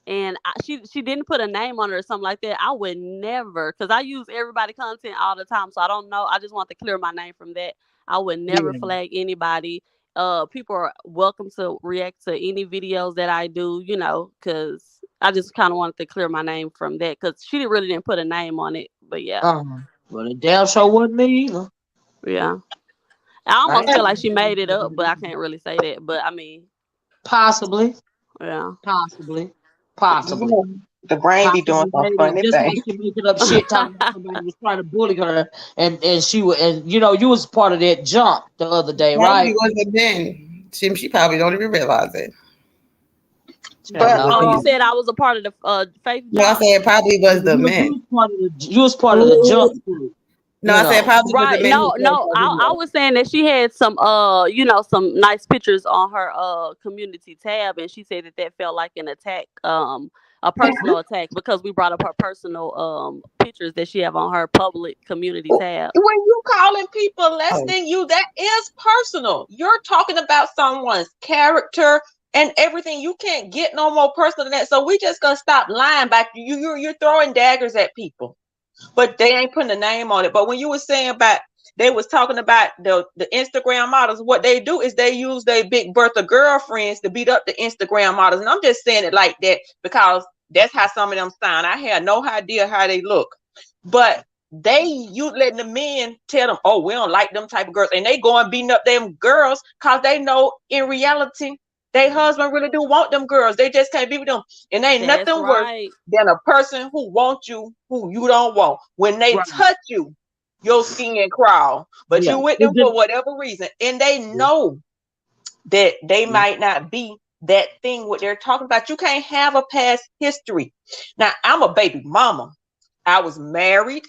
And she didn't put a name on it or something like that. I would never, because I use everybody content all the time, so I don't know. I just want to clear my name from that. I would never flag anybody. people are welcome to react to any videos that I do, you know, because I just kind of wanted to clear my name from that because she really didn't put a name on it. But yeah, Well, the damn show wasn't me either. yeah. I I almost feel like she made it up, but I ain't can't really say that. But I mean, possibly, yeah. possibly, possibly. The brain be doing Possibly some made up, funny just like things. she making up shit talking about somebody was trying to bully her, and she was, and you know, you was part of that jump the other day, Probably right? wasn't then. She probably don't even realize it. Child, But no, Oh, you said I was a part of the faith No, I jump? said probably was the you men. was part of the, you was part of the jump group, No, you I said know. probably was the Right. men who No, said no. that I video. was saying that she had some you know, some nice pictures on her community tab, and she said that that felt like an attack, a personal attack, because we brought up her personal pictures that she have on her public community tab. When you calling people less Oh. than you, that is personal. You're talking about someone's character and everything. You can't get no more personal than that. So we just gonna stop lying about you. You're throwing daggers at people, but they ain't putting a name on it. But when you were saying about they was talking about the Instagram models, what they do is they use their big Bertha girlfriends to beat up the Instagram models. And I'm just saying it like that because that's how some of them sound. I had no idea how they look, but you letting the men tell them, oh, we don't like them type of girls, and they go and beating up them girls because they know in reality their husband really do want them girls. They just can't be with them, and ain't That's nothing worse right. than a person who wants you who you don't want. When they Right. touch you, your skin crawl, but Yeah. you with It them just, for whatever reason, and they know that they might not be that thing what they're talking about. You can't have a past history. Now, I'm a baby mama. I was married,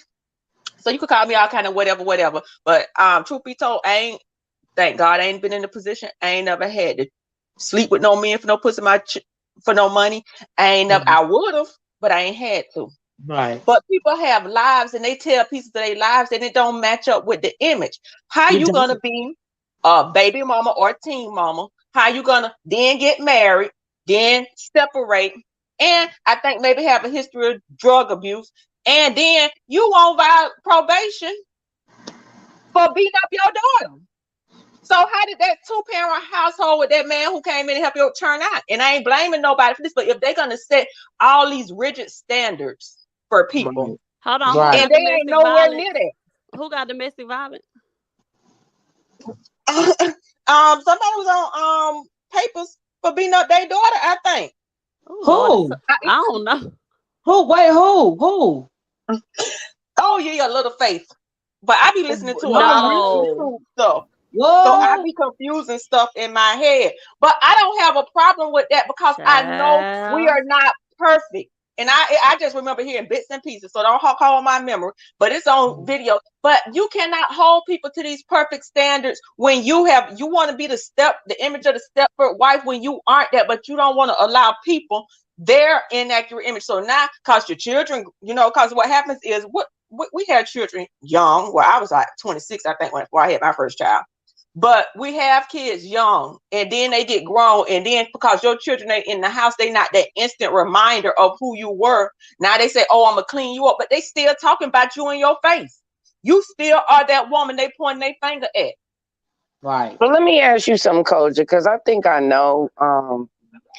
so you could call me all kind of whatever. But truth be told, thank God I ain't been in a position. I ain't never had to sleep with no men for no pussy for no money. I would have, but I ain't had to. right. But people have lives and they tell pieces of their lives and it don't match up with the image. How It you does. gonna be a baby mama or teen mama? How you gonna then get married, then separate, and I think maybe have a history of drug abuse, and then you won't violate probation for beating up your daughter. So how did that two-parent household with that man who came in and helped you turn out? And I ain't blaming nobody for this, but if they're gonna set all these rigid standards for people, Hold on. Who Right. and got they ain't domestic nowhere violence? near that. Who got domestic violence? Somebody was on papers for beating up their daughter, I think. Oh Lord, Who? I don't know. Who? Wait, who? Oh yeah, little faith. But I be listening to a lot of No. YouTube stuff. So I What? be confusing stuff in my head. But I don't have a problem with that because I know we Child. are not perfect. And I just remember hearing bits and pieces. So don't call on my memory. But it's on video. But you cannot hold people to these perfect standards when you want to be the image of the Stepford wife when you aren't that, but you don't want to allow people their inaccurate image. So now, because your children, because what happens is we had children young. Well, I was like 26, I think, when I had my first child. But we have kids young, and then they get grown, and then because your children are in the house, they not that instant reminder of who you were. Now they say, "Oh, I'm gonna clean you up," but they still talking about you in your face. You still are that woman they pointing their finger at. Right. Well, let me ask you something, Koja, because I think I know.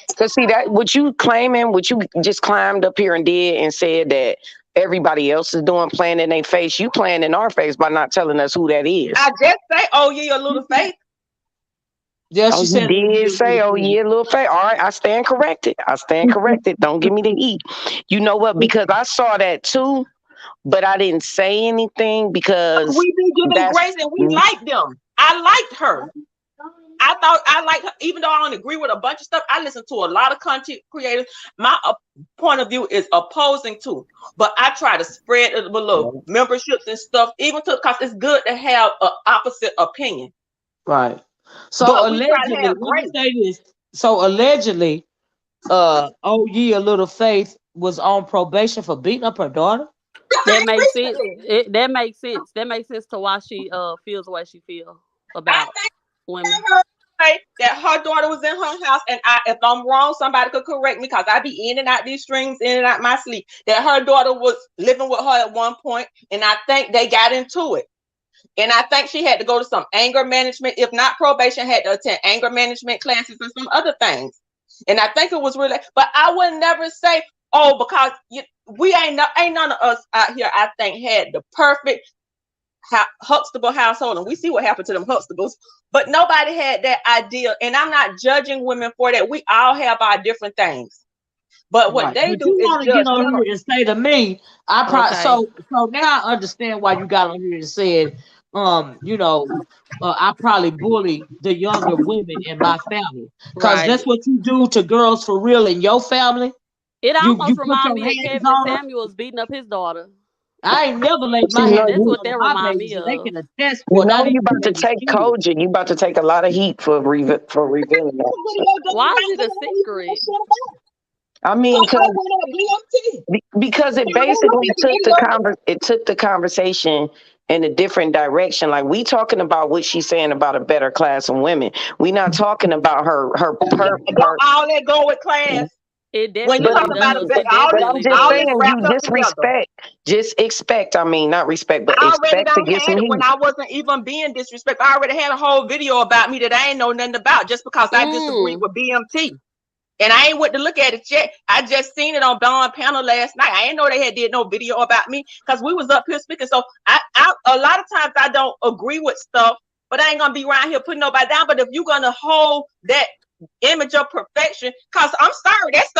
Because see that what you claiming, what you just climbed up here and did and said that everybody else is doing, playing in their face. You playing in our face by not telling us who that is. I just say, "Oh, yeah, your little face." Yeah, Oh, she you said. did say, oh yeah, little face. All right, I stand corrected. I stand corrected. Don't give me the E. You know what? Because I saw that too, but I didn't say anything because We be giving that's grace and we like them. I liked her. I thought I liked her, even though I don't agree with a bunch of stuff. I listen to a lot of content creators. My point of view is opposing to, but I try to spread it below memberships and stuff, even to because it's good to have an opposite opinion. Right. So But we try to allegedly, have let me grace. say this. So allegedly, oh yeah, little Faith was on probation for beating up her daughter. That makes sense. Recently, That makes sense. That makes sense to why she feels the way she feels I about think women. I heard her say that her daughter was in her house, and if I'm wrong, somebody could correct me because I be in and out these streams, in and out my sleep. That her daughter was living with her at one point, and I think they got into it. And I think she had to go to some anger management, if not probation, had to attend anger management classes and some other things. And I think it was really, but I would never say, oh, because ain't none of us out here, I think, had the perfect Huxtable household. And we see what happened to them Huxtables, but nobody had that idea. And I'm not judging women for that. We all have our different things. But what they do is want to get on here and say to me, I probably so now I understand why you got on here and said, I probably bully the younger women in my family because that's what you do to girls for real in your family. It almost reminds me of Kevin Samuels beating up his daughter. I ain't never laid my hand. That's what that reminds me of. They can attest for that. You about to take Koji. You about to take a lot of heat for revealing that. Why is it a secret? I mean, because it basically took the conversation in a different direction. Like, we talking about what she's saying about a better class of women. We not talking about her all that go with class. It definitely does. I'm just saying, you expect. I mean, not respect, but expect to get some heat. When I wasn't even being disrespectful, I already had a whole video about me that I ain't know nothing about just because I disagree with BMT. And I ain't went to look at it yet. I just seen it on Dawn panel last night. I ain't know they did no video about me because we was up here speaking. So I a lot of times I don't agree with stuff, but I ain't gonna be around here putting nobody down. But if you're gonna hold that image of perfection, cause I'm sorry, that's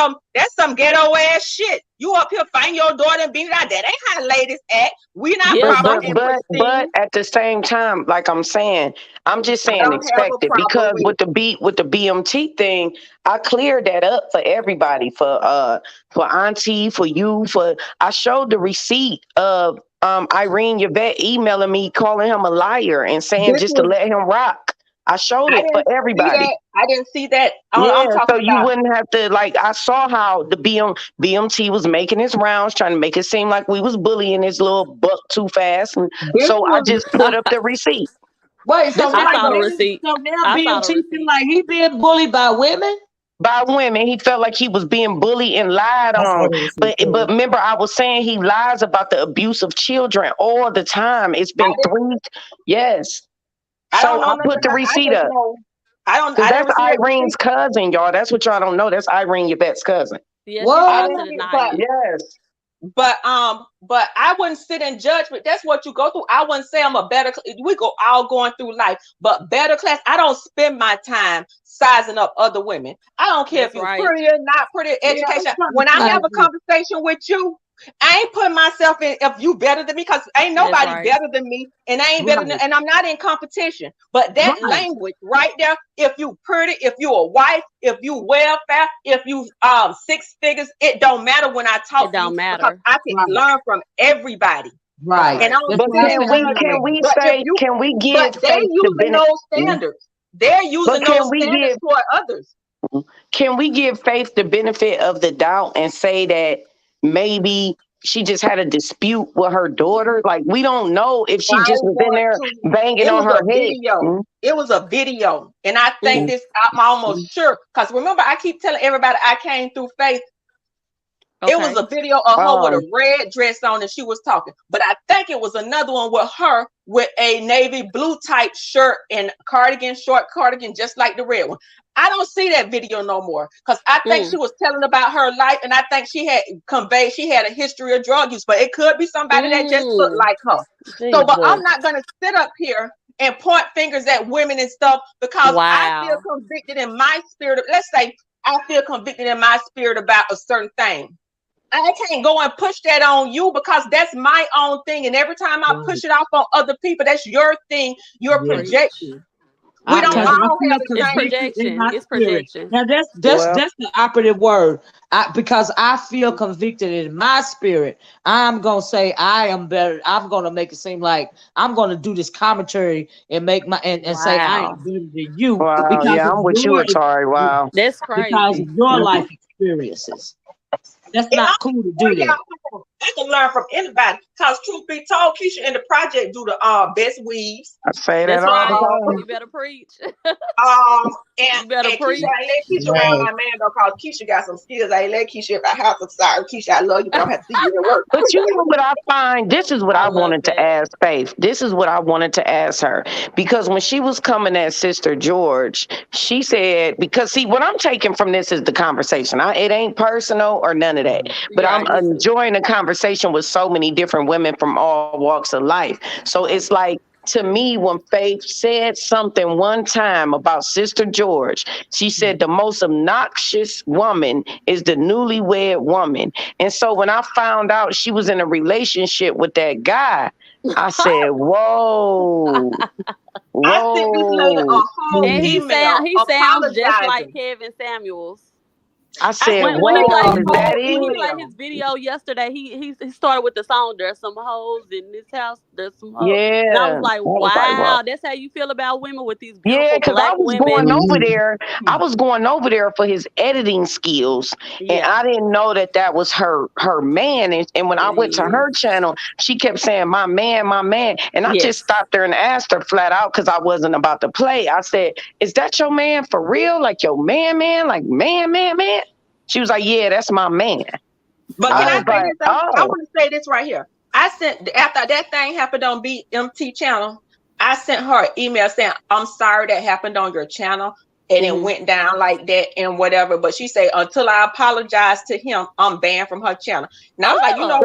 some ghetto ass shit. You up here fighting your daughter and beating out. That ain't how ladies act. We not but at the same time, like I'm saying, I'm just saying expect it, because with the BMT thing, I cleared that up for everybody, for Auntie, for you, I showed the receipt of Irene Yvette emailing me, calling him a liar and saying to let him rock. I showed it for everybody. I didn't see that. So you wouldn't have to, like, I saw how the BMT was making his rounds, trying to make it seem like we was bullying his little buck too fast. And so I just put up the receipt. Wait, so I saw the receipt. So now BMT feel like he being bullied by women? By women. He felt like he was being bullied and lied on. But remember, I was saying he lies about the abuse of children all the time. It's been 3. Yes. So I put the receipt up. That's Irene's cousin, y'all. That's what y'all don't know. That's Irene Yvette's cousin. Yes, yes. But I wouldn't sit and judge. But that's what you go through. I wouldn't say I'm a better. We go all going through life, but better class. I don't spend my time sizing up other women. I don't care if you're pretty or not pretty. Education. When I have a conversation with you, I ain't putting myself in if you better than me, because ain't nobody better than me, and I ain't better than, and I'm not in competition. But that language right there, if you pretty, if you a wife, if you welfare, if you 6 figures, it don't matter when I talk. It don't matter because I can learn from everybody. Right. And can we give? But they're using those standards. They're using those standards for others. Can we give Faith the benefit of the doubt and say that maybe she just had a dispute with her daughter? Like, we don't know if she just was in there banging on her head. It was a video. And I think I'm almost sure. Because remember, I keep telling everybody I came through Faith. It was a video of her with a red dress on and she was talking. But I think it was another one with her with a navy blue type shirt and short cardigan, just like the red one. I don't see that video no more because I think she was telling about her life, and I think she had a history of drug use, but it could be somebody that just looked like her. So, but I'm not going to sit up here and point fingers at women and stuff because I feel convicted in my spirit. Let's say I feel convicted in my spirit about a certain thing. I can't go and push that on you because that's my own thing. And every time I push it off on other people, that's your thing, your projection. We don't all have the projection. It's projection. Now that's the operative word. Because I feel convicted in my spirit, I'm gonna say I am better. I'm gonna make it seem like I'm gonna do this commentary and make say I am better than you. Wow, I'm with you, Atari. Wow, that's crazy. Because of your life experiences. That's not cool to do that. I can learn from anybody. Cause truth be told, Keisha in the project do the best weaves. I say that That's all right. the time. You better preach. And You better Keisha, preach. I ain't let Keisha around my man though, cause Keisha got some skills. I ain't let Keisha if I have to. Sorry, Keisha, I love you, but I'm gonna have to see you at work. But you know what I find? This is what I I love wanted to that. ask Faith. This is what I wanted to ask her. Because when she was coming at Sister George, she said, because see, what I'm taking from this is the conversation. It ain't personal or none of that. But I'm Right, me too. enjoying the conversation with so many different women from all walks of life. So it's like, to me, when Faith said something one time about Sister George, she said the most obnoxious woman is the newlywed woman. And so when I found out she was in a relationship with that guy, I said, whoa, I sent this lady a whoa. whole And email he sounds just like apologizing. Kevin Samuels. I I said, sent When he her whoa, played a is whole that when he it? played email. his video yesterday, he started with the song "There's some hoes in this house, there's some hoes," and I was Yeah. like, I was like, well, "Wow, that's how you feel about women with these yeah, beautiful because I black was going women." over there. I was going over there for his editing skills, and Yeah, I didn't know that that was her man. And when it I went to is. her channel, she kept saying, my man, my man. And I just Yes, stopped there and asked her flat out because I wasn't about to play. I said, is that your man for real? Like your man, man? Like man, man, man? She was like, yeah, that's my man. But can I I was wow. say like, this? I oh, want to say this right here. I sent after that thing happened on BMT channel. I sent her an email saying, "I'm sorry that happened on your channel, and it Hmm. went down like that and whatever." But she said, "Until I apologize to him, I'm banned from her channel." And I was like, Oh, oh,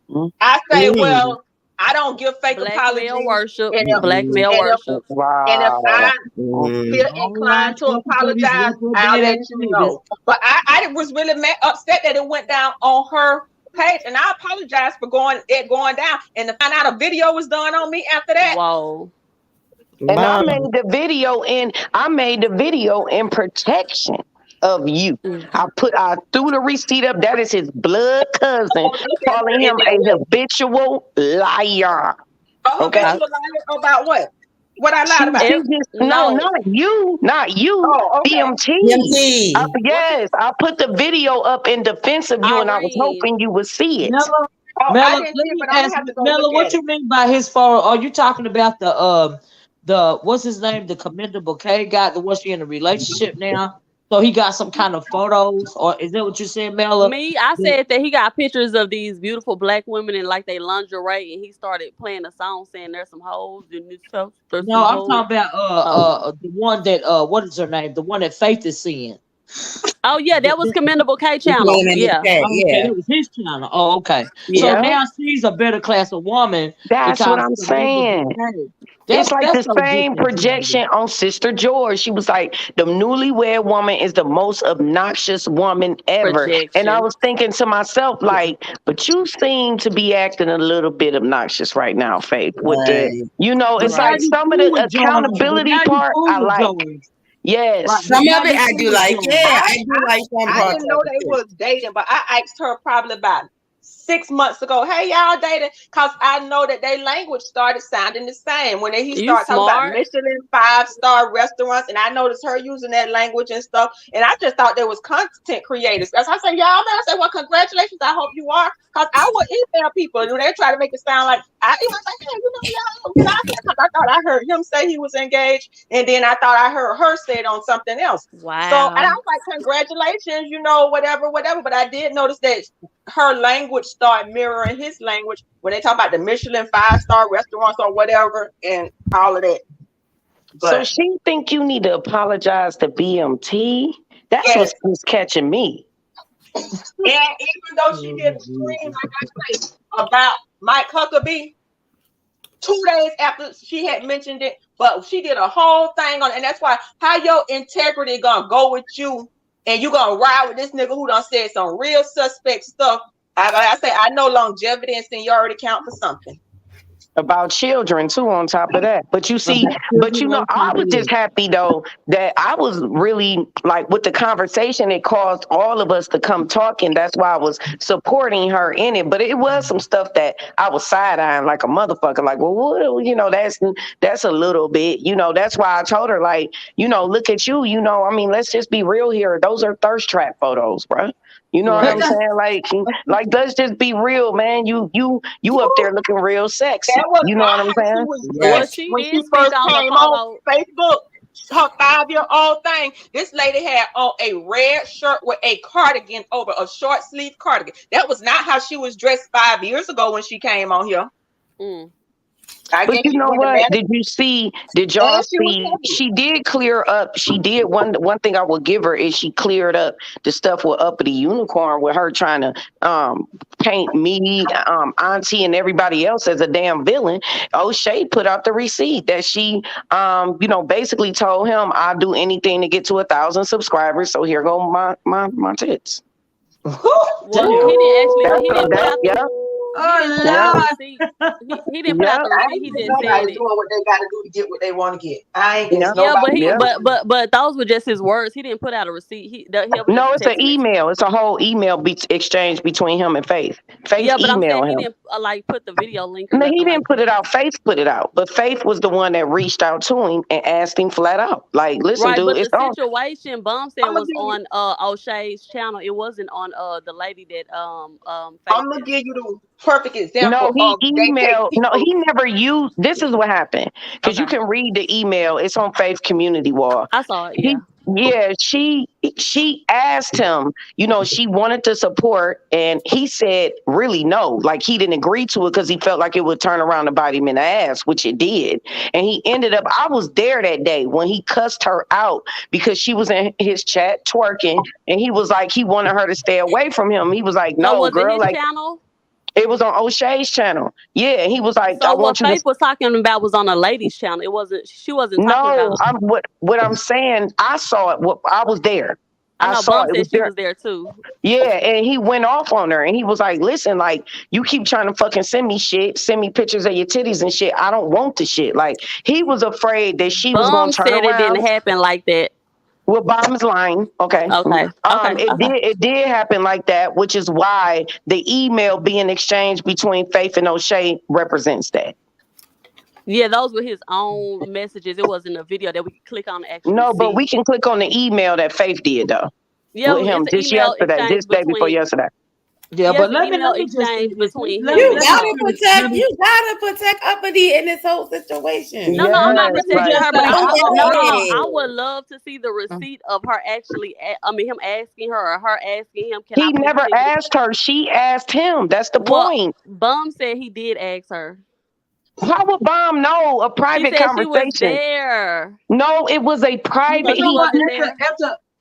girl. I say, well, I don't give fake black male apologies, worship, and black male if worship. Wow. I Mhm. feel All right, inclined to fucking for these apologize, I'll reprobate let ass you niggas. know. But I was really upset that it went down on her page, and I apologize for going down. And to find out a video was done on me after that. Whoa. And Wow. I made the video in protection of you. Mhm. I threw the receipt up. That is his blood cousin Oh, look at her calling in him that a way. habitual liar. Oh, Okay. bitch, you lied about what? What I lied about? She just no, No. not you. Oh, okay. BMT. DMT. What's his Yes, I put the video up in defense of you, and I was Irene? hoping you would see it. Mella, Oh, I Mella, didn't let see it, me but I'm gonna ask have to go look Mella, at what it. you mean by his photo? Are you talking about the what's his name, the commendable K guy, the was she in a relationship now? So he got some kind of photos, or is that what you said, Mella? Me, I said that he got pictures of these beautiful black women in like they lingerie, and he started playing a song saying there's some hoes in this house, there's No, some I'm hoes. talking about Oh, the one that what is her name? The one that Faith is seeing. oh yeah, that was Commendable K You put channel. him in the Yeah, chat, Oh, okay, yeah. that was his channel. Oh, okay. So yeah. Yeah, now she's a better class of woman that's what because I'm commendable saying. K. It's like That's the so same different, Jamie. projection on Sister George. She was like, the newlywed woman is the most obnoxious woman ever. And I Projection. was thinking to myself, like, but you seem to be acting a little bit obnoxious right now, Faith. With the, Right. But it's now like Right. you some of cool the with George. But accountability now you part cool I with like. George. Right. Yes. But Some now of it you I cool do with like, George. yeah, I do like some I parts didn't of know it they too. was dating, but I asked her probably about 6 months ago, "Hey, y'all dating?" Because I know that their language started sounding the same when he You started talking about smart. Michelin 5-star restaurants, and I noticed her using that language and stuff. And I just thought they was content creators. As I said, y'all, man, I said, well, congratulations. I hope you are, because I would email people and they try to make it sound like I was like, hey, y'all get out here, because I thought I heard him say he was engaged, and then I thought I heard her say it on something else. So, and I Wow. was like, congratulations, whatever, whatever. But I did notice that her language started mirroring his language when they talk about the Michelin 5-star restaurants or whatever and all of that. So But she think you need to apologize to BMT? That's yes, what's catching me. and even though she did a stream, like I say, about Mike Huckabee 2 days after she had mentioned it, but she did a whole thing on it. And that's why how your integrity gonna go with you and you gonna ride with this nigga who done said some real suspect stuff. I say I know longevity and seniority count for something. About children too on top of that. But you see, About children on I top was of just that. happy though that I was really like with the conversation, it caused all of us to come talking. That's why I was supporting her in it. But it was some stuff that I was side-eyeing like a motherfucker, like, well, what, that's a little bit, that's why I told her, like, look at you, I mean, let's just be real here. Those are thirst trap photos, bro. You know what Right. I'm saying? Like let's just be real, man. You up there looking real sexy. That was You know what I'm not how she saying? was Well, dressed she when did she speak first on the came on photo. Facebook. Her 5-year-old thing. This lady had on a red shirt with a cardigan over, a short sleeve cardigan. That was not how she was dressed 5 years ago when she came on here. Mm. I But guess you she know went to what? bed. Did y'all And she was see, heavy. she did clear up. She did one thing I will give her is she cleared up the stuff with Uppity Unicorn with her trying to paint me, Auntie and everybody else as a damn villain. O'Shea put out the receipt that she basically told him I'll do anything to get to 1,000 subscribers. So here go my tits. Well, he didn't actually. He didn't put out the. Yeah. He didn't put out the receipt. He didn't put out the I receipt. ain't He think just said nobody's it. doing what they got to do to get what they want to get. I ain't Yeah. against Yeah, nobody. but those were just his words. He didn't put out a receipt. He was No, just it's a an text message. email. It's a whole email exchange between him and Faith. Faith Yeah, but I'm emailed saying he him. didn't put the video link or No, he nothing like didn't put that. it out. Faith put it out. But Faith was the one that reached out to him and asked him flat out. Like, listen, Right, dude, but it's the on. situation Bum said I'm gonna was give you. on O'Shea's channel. It wasn't on the lady that Faith I'm gonna is. give you the perfect No, example he of they take emailed. No, people. he never used. This is what happened. Because you Okay, can read the email. It's on Faith Community Wall. I saw it. He, Yeah. yeah, she asked him, she wanted to support, and he said really no, like he didn't agree to it because he felt like it would turn around and bite him in the ass, which it did. And he ended up, I was there that day when he cussed her out because she was in his chat twerking, and he was like, he wanted her to stay away from him. He was like, So no, was it girl, his like channel? it was on O'Shea's channel. Yeah, he was like, I So what want you to. Faith was talking about was on a lady's channel. It wasn't. She wasn't talking No, about. what I'm saying, I saw it. I was there. I I know saw Bum it. It was said she there. was there too. Yeah, and he went off on her, and he was like, "Listen, like you keep trying to fucking send me shit, send me pictures of your titties and shit. I don't want the shit." Like he was afraid that she was gonna Bum turn said it didn't around. happen like that. Well, Bomb is lying. Okay. Okay. It did happen like that, which is why the email being exchanged between Faith and O'Shea represents that. Yeah, those were his own messages. It wasn't a video that we could click on and actually No, but see. we can click on the email that Faith did though Yeah, with him it's an just email yesterday, exchange this day before between. yesterday. Yeah, Yes, but the email let me just say exchange this. between Let him me You and let me gotta Faith. protect. You gotta protect Uppity in this whole situation. No, I'm not Yes, me protecting like just her, but say I would. hold on. I would love to see the receipt of her actually. Him asking her or her asking him, "Can I he please never send you?" asked her. She asked him. That's the Well, point. Bum said he did ask her. How would Bomb know a She private said she was conversation? there. No, it was a So private. she He wasn't At there.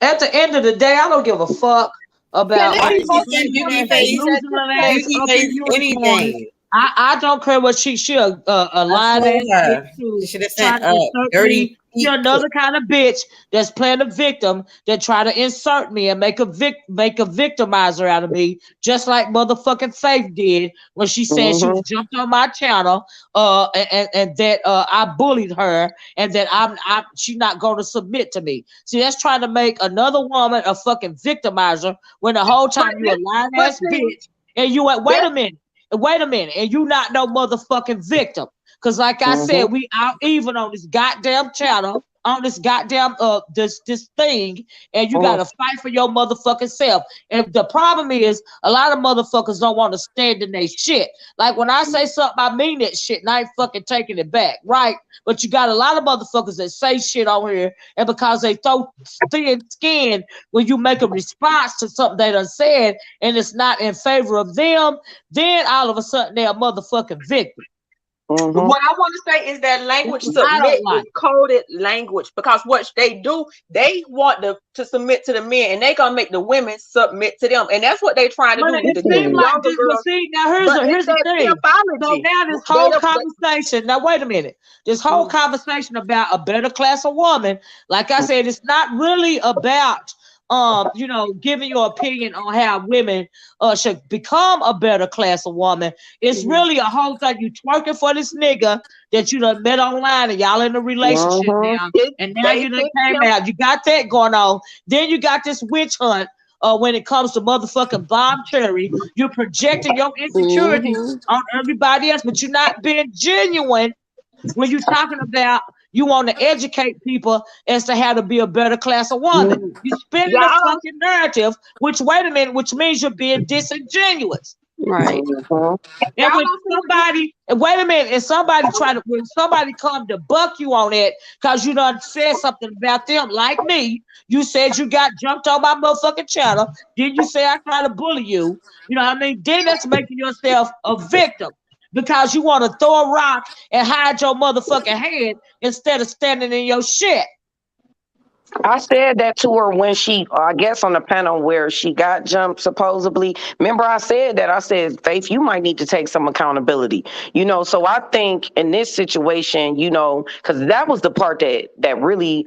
at the end of the day, I don't give a fuck Can about they all be Right. these both Send rich beauty ass, face, at delusional the same ass, beauty up face, in unicorns. anything. I don't care what she a lying told ass bitch her. too. She should have Trying sent to insert dirty me. You're feet pic. another kind of bitch that's playing a victim that try to insert me and make a victimizer out of me, just like motherfucking Faith did when she said she hmm was jumped on my channel, and that I bullied her and that she's not going to submit to me. See, that's trying to make another woman a fucking victimizer when the whole But time you a lying but ass see, bitch and you went, that wait a minute, and you not no motherfucking victim. Cause like I hmm said, we out even on this goddamn channel, on this goddamn this thing, and you gotta fight for your motherfucking self. And the problem is a lot of motherfuckers don't want to stand in their shit. Like when I say something, I mean that shit, and I ain't fucking taking it back, right? But you got a lot of motherfuckers that say shit on here, and because they throw thin skin when you make a response to something they done said, and it's not in favor of them, then all of a sudden they're a motherfucking victim. hmm what I want to say is that language I submit don't is like. coded language because what they do, they want to submit to the men and they gonna make the women submit to them, and that's what they trying to But do. it The seems like younger this. But girls, see, now but it's here's the that thing. So symbology. now this They whole don't. conversation. Now wait a minute. This whole conversation about a better class of woman. Like I said, it's not really about giving your opinion on how women should become a better class of woman. It's really a whole thing. You twerking for this nigga that you done met online and y'all in a relationship now, and now They you done think came out. You got that going on. Then you got this witch hunt. When it comes to motherfucking Bombcherry, you're projecting your insecurities Mm-hmm. on everybody else, but you're not being genuine when you're talking about You want to educate people as to how to be a better class of woman. You spinning a fucking narrative, which means you're being disingenuous. Right. And when somebody, wait a minute, and when somebody come to buck you on it because you done said something about them, like me, you said you got jumped on my motherfucking channel. Then you say I try to bully you. You know what I mean? Then that's making yourself a victim because you want to throw a rock and hide your motherfucking head instead of standing in your shit. I said that to her when I guess on the panel where she got jumped, supposedly. Remember, I said, Faith, you might need to take some accountability. So I think in this situation, because that was the part that really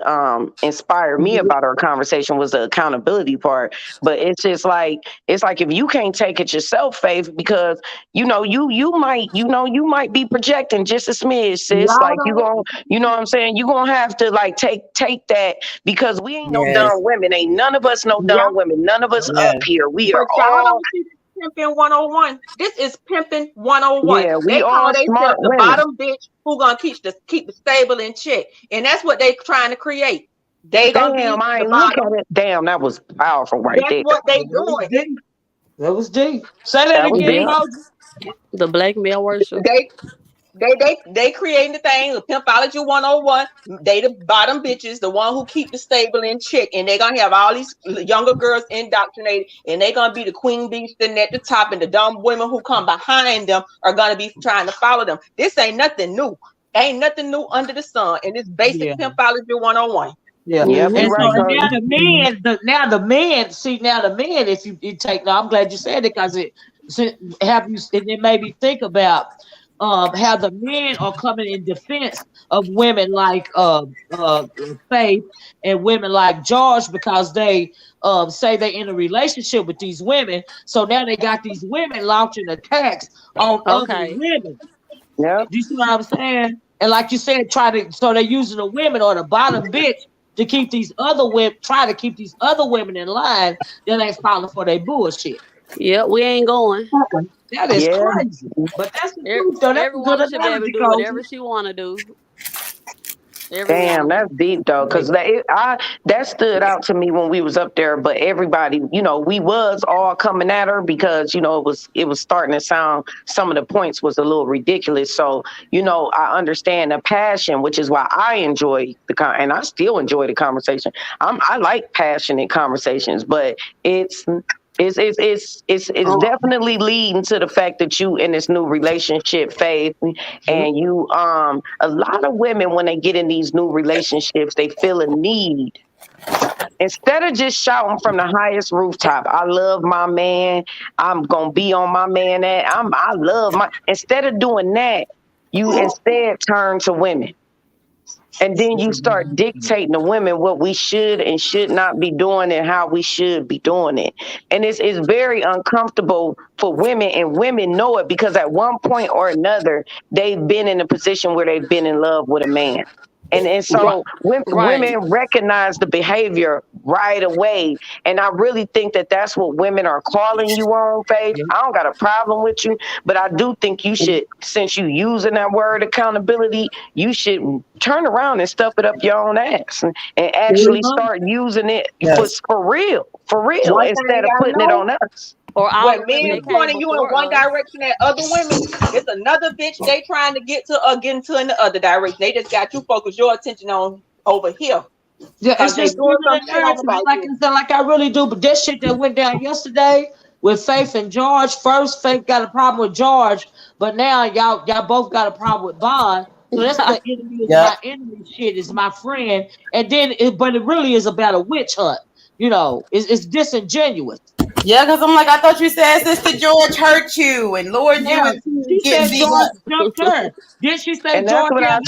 inspired me about our conversation was the accountability part. But it's just like, if you can't take it yourself, Faith, because, you might be projecting just a smidge, sis. Like, you know what I'm saying? You're going to have to, like, take that. Because we ain't no dumb women. Ain't none of us no dumb women. None of us up here. We are all pimping 101. This is pimping 101. Yeah, they all smart the women. Bottom bitch who gonna keep the stable in check. And that's what they trying to create. They gonna be I look at it. Damn, that was powerful right there. That's what they doing. That was deep. Say that again, the blackmail worship. They creating the thing, the Pimpology 101. They the bottom bitches, the one who keep the stable in check, and they gonna have all these younger girls indoctrinated, and they gonna be the queen bee sitting at the top, and the dumb women who come behind them are gonna be trying to follow them. This ain't nothing new. Ain't nothing new under the sun, and it's basic Pimpology 101. Yeah, yeah. And so now the men, if you take, now I'm glad you said it because it made me think about how the men are coming in defense of women like Faith and women like George because they say they in a relationship with these women. So now they got these women launching attacks on other women. Yeah. Do you see what I'm saying? And like you said, so they're using the women or the bottom bitch to keep these other women, try to keep these other women in line that ain't falling for their bullshit. Yeah, we ain't going. That is crazy. But that's the truth, though. That's every woman should be able to do whatever she want to do. Damn, that's deep though, because that stood out to me when we was up there. But everybody, we was all coming at her because it was starting to sound, some of the points was a little ridiculous. So I understand the passion, which is why I enjoy and I still enjoy the conversation. I like passionate conversations, but it's definitely leading to the fact that you in this new relationship, Faith, and you a lot of women when they get in these new relationships, they feel a need. Instead of just shouting from the highest rooftop, I love my man, I'm gonna be on my man, I love my. Instead of doing that, you instead turn to women. And then you start dictating to women what we should and should not be doing and how we should be doing it. And it's very uncomfortable for women, and women know it because at one point or another, they've been in a position where they've been in love with a man. And so women recognize the behavior right away. And I really think that that's what women are calling you on, Faith. I don't got a problem with you, but I do think you should, since you using that word accountability, you should turn around and stuff it up your own ass and actually start using it for real, instead of putting it on us. Or when men pointing you in one direction at other women, it's another bitch they trying to get into in the other direction. They just got you focus your attention on over here. Yeah, it's just like I really do. But that shit that went down yesterday with Faith and George. First, Faith got a problem with George, but now y'all both got a problem with Bond. So that's the enemy. My enemy shit is my friend, and then but it really is about a witch hunt. It's disingenuous. Yeah, because I'm like, I thought you said Sister George hurt you and Lord you. She said George jumped her. Did she say George had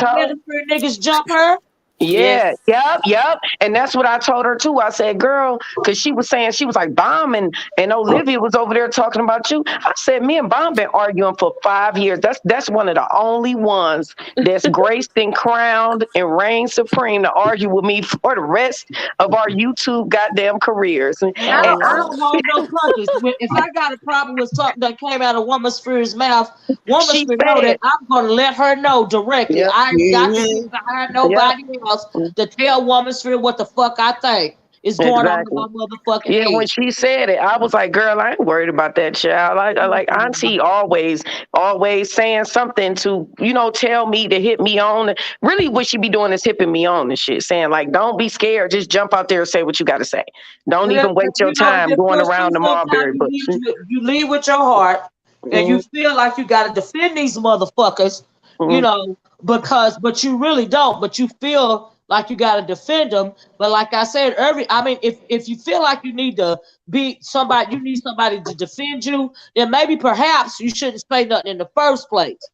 niggas jump her? Yeah, Yes. yep. And that's what I told her too. I said, girl, because she was saying, she was like, Bomb and Olivia was over there talking about you. I said, me and Bomb been arguing for 5 years. That's one of the only ones that's graced and crowned and reigned supreme to argue with me for the rest of our YouTube goddamn careers. And And Oh I Lord. don't hold no punches. If I got a problem with something that came out of Woman Spirit's mouth, Woman she Spirit know said, that I'm going to let her know directly. yep, I ain't got to Mhm. get behind yep, nobody else to tell Woman Spirit what the fuck I think is going on in exactly. my motherfucking Yeah, head. when she said it, I was like, "Girl, I ain't worried about that child." I like Auntie always saying something to tell me to hit me on. Really, what she be doing is hipping me on and shit, saying like, "Don't be scared, just jump out there and say what you got to say. Don't And even waste your if time it going push around through, the sometimes mulberry bush." you lead with your heart, and you Mm-hmm. feel like you got to defend these motherfuckers, but you really don't. But you feel like you got to defend them. But like I said, if you feel like you need to be somebody, you need somebody to defend you, then maybe perhaps you shouldn't say nothing in the first place.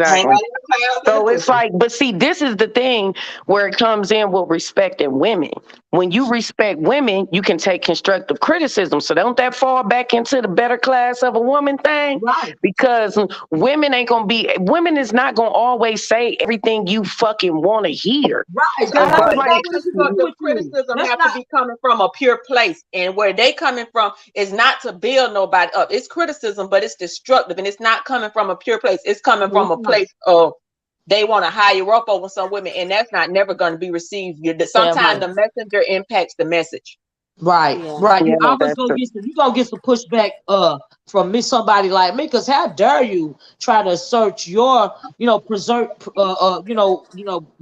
Hang Exactly. out in the clouds and the So it's cushion. like, but see, this is the thing where it comes in with respecting women. When you respect women, you can take constructive criticism. So don't that fall back into the better class of a woman thing? Right. Because women is not gonna always say everything you fucking want to hear. Right. So That has But the like, nothing thing, to do the with you. criticism That's have to not be coming from a pure place, and where they coming from is not to build nobody up. It's criticism, but it's destructive, and it's not coming from a pure place. It's coming from a place of they want to hire up over some women, and that's not never going to be received. damn Sometimes right. the messenger impacts the message. Right, Yeah. right. yeah, You always that's gonna true. get some pushback from me, somebody like me, because how dare you try to assert your, preserve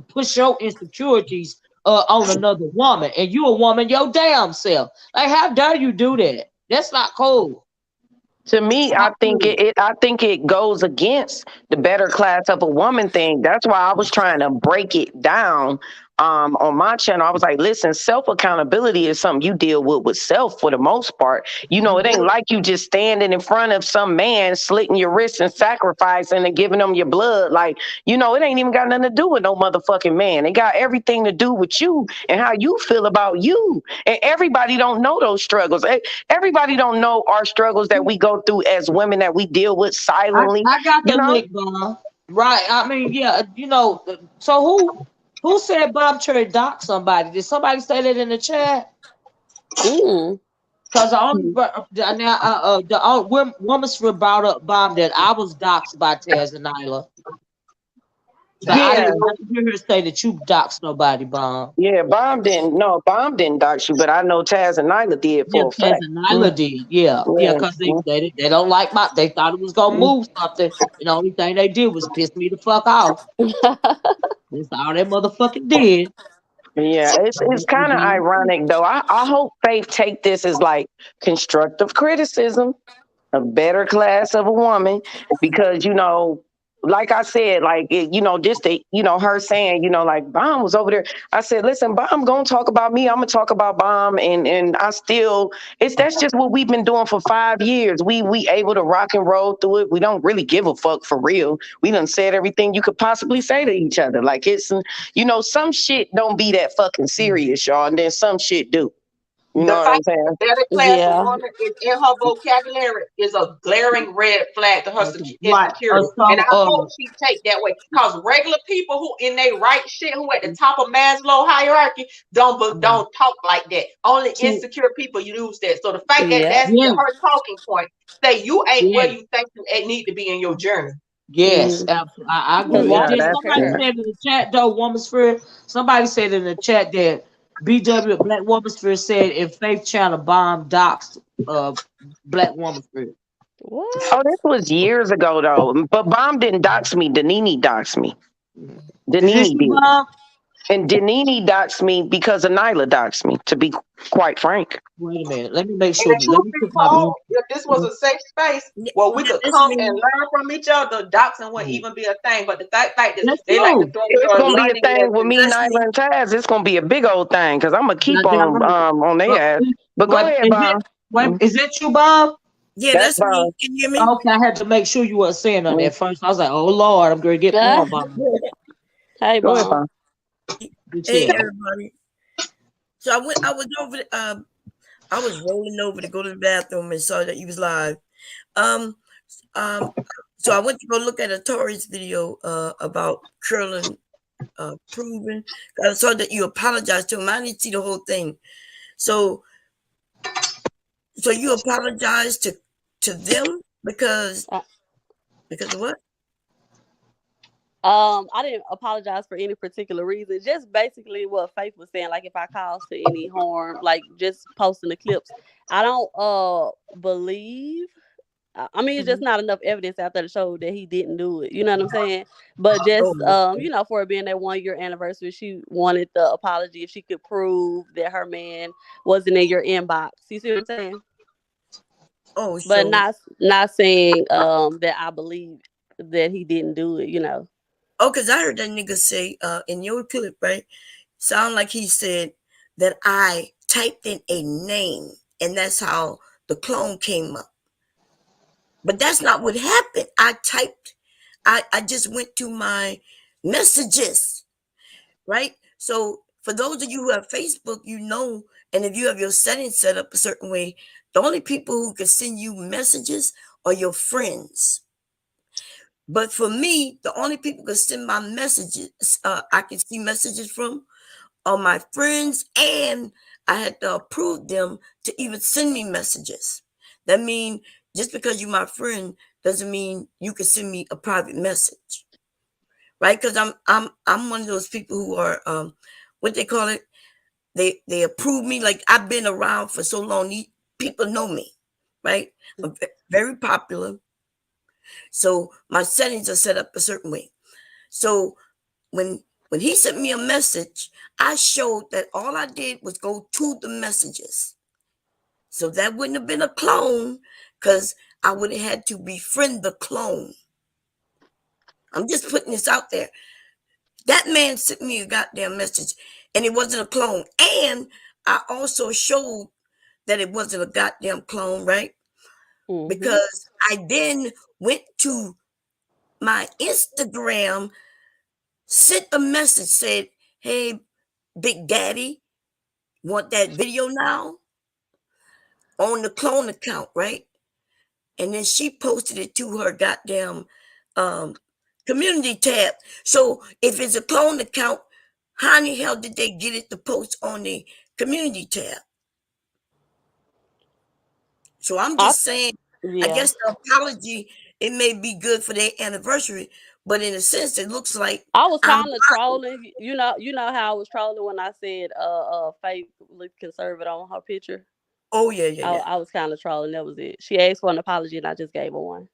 push your insecurities on another woman, and you a woman your damn self. Like how dare you do that? That's not cool. To me, Not cool. I think it goes against the better class of a woman thing. That's why I was trying to break it down on my channel. I was like, listen, self accountability is something you deal with self for the most part. It ain't like you just standing in front of some man, slitting your wrists and sacrificing and giving them your blood. Like, it ain't even got nothing to do with no motherfucking man. It got everything to do with you and how you feel about you. And everybody don't know those struggles. Everybody don't know our struggles that we go through as women that we deal with silently. I got You the know, link, Bob. Right. I mean, yeah, so who said Bombcherry docked somebody? Did somebody say that in the chat? Mm. Because the woman's brought up Bomb that I was doxxed by Taz and Nyla. But I yeah, didn't hear her say that you doxed nobody, Bomb. yeah. Bomb didn't dox you, but I know Taz and Nyla did Yeah, for a Taz fact. and Mm, Nyla did. Yeah, yeah, yeah, because mm, they don't like they thought it was gonna mm. move something, and the only thing they did was piss me the fuck off. That's all they motherfucking did. Yeah, it's kind of ironic though. I hope Faith take this as like constructive criticism, a better class of a woman, because like I said, like just her saying, like Bomb was over there. I said, listen, Bomb gonna talk about me. I'm gonna talk about Bomb, and I still, that's just what we've been doing for 5 years. We able to rock and roll through it. We don't really give a fuck for real. We done said everything you could possibly say to each other. Like some shit don't be that fucking serious, y'all, and then some shit do. You The know what fact I'm saying? that better class of Yeah. woman is in her vocabulary is a glaring red flag to her Right. insecurity. And I hope she take that way. Because regular people who in their right shit, who at the top of Maslow's hierarchy, don't talk like that. Only insecure people use that. So the fact that Yeah. that's her talking point, say you ain't where Yeah. you think you need to be in your journey. Yes, Mm. absolutely. I Cause agree. And Yeah, then that's that's somebody true. her. said in the chat, though, Woman's Spirit, somebody said in the chat that BW Black Woman's Spirit said in Faith Channel Bomb docs Black Woman's Spirit. Oh, What? this was years ago though. But Bomb didn't dox me. Danini doxed me. Is this Danini you, did. Bomb? And Danini doxed me because of Nyla doxed me, to be quite frank. Wait a minute. Let me make And sure. the truth Let me be put my told, if this was a safe space where we could This come and means learn from each other, doxing wouldn't even be a thing. But the fact that That's they like to true. throw It's gonna be a learning thing with lessons. me, Nyla, and Taz. It's gonna be a big old thing because I'm gonna keep Goddamn on right. their But, ass. But go ahead, Bomb. is it you, Bob? yeah, That's that's me. Bomb. Can you hear me? Okay, I had to make sure you weren't saying nothing Mm. at first. I was like, oh Lord, I'm gonna get Ah. more, Bob. Hey, Go ahead, Mom. Bomb. Hey everybody. So I was over I was rolling over to go to the bathroom and saw that you was live. Um so I went to go look at a Taurus video about curling proving. I saw that you apologized to him. I didn't see the whole thing. So you apologized to them because of what? I didn't apologize for any particular reason. Just basically what Faith was saying. Like if I caused to any harm, like just posting the clips. I don't believe. I mean, it's just not enough evidence out there to show that he didn't do it. You know what I'm saying? But just you know, for it being that 1 year anniversary, she wanted the apology if she could prove that her man wasn't in your inbox. You see what I'm saying? Oh, but not saying that I believe that he didn't do it. You know. Oh, because I heard that nigga say in your clip, right? Sound like he said that I typed in a name and that's how the clone came up. But that's not what happened. I just went to my messages, right? So for those of you who have Facebook, you know, and if you have your settings set up a certain way, the only people who can send you messages are your friends. But for me, the only people who can send my messages, I can see messages from are my friends, and I had to approve them to even send me messages. That means just because you're my friend doesn't mean you can send me a private message, right? Because I'm one of those people who are what they call it. They approve me. Like I've been around for so long, people know me, right? I'm very popular. So my settings are set up a certain way. So when he sent me a message, I showed that all I did was go to the messages. So that wouldn't have been a clone because I would have had to befriend the clone. I'm just putting this out there. That man sent me a goddamn message and it wasn't a clone. And I also showed that it wasn't a goddamn clone, right? Mm-hmm. Because I then went to my Instagram, sent a message, said, hey, Big Daddy, want that video now? On the clone account, right? And then she posted it to her goddamn community tab. So if it's a clone account, how in the hell did they get it to post on the community tab? So I'm just saying, I guess the apology, it may be good for their anniversary, but in a sense, it looks like I was kind of trolling. You know how I was trolling when I said Faith looked conservative on her picture. Oh yeah. I was kind of trolling. That was it. She asked for an apology, and I just gave her one.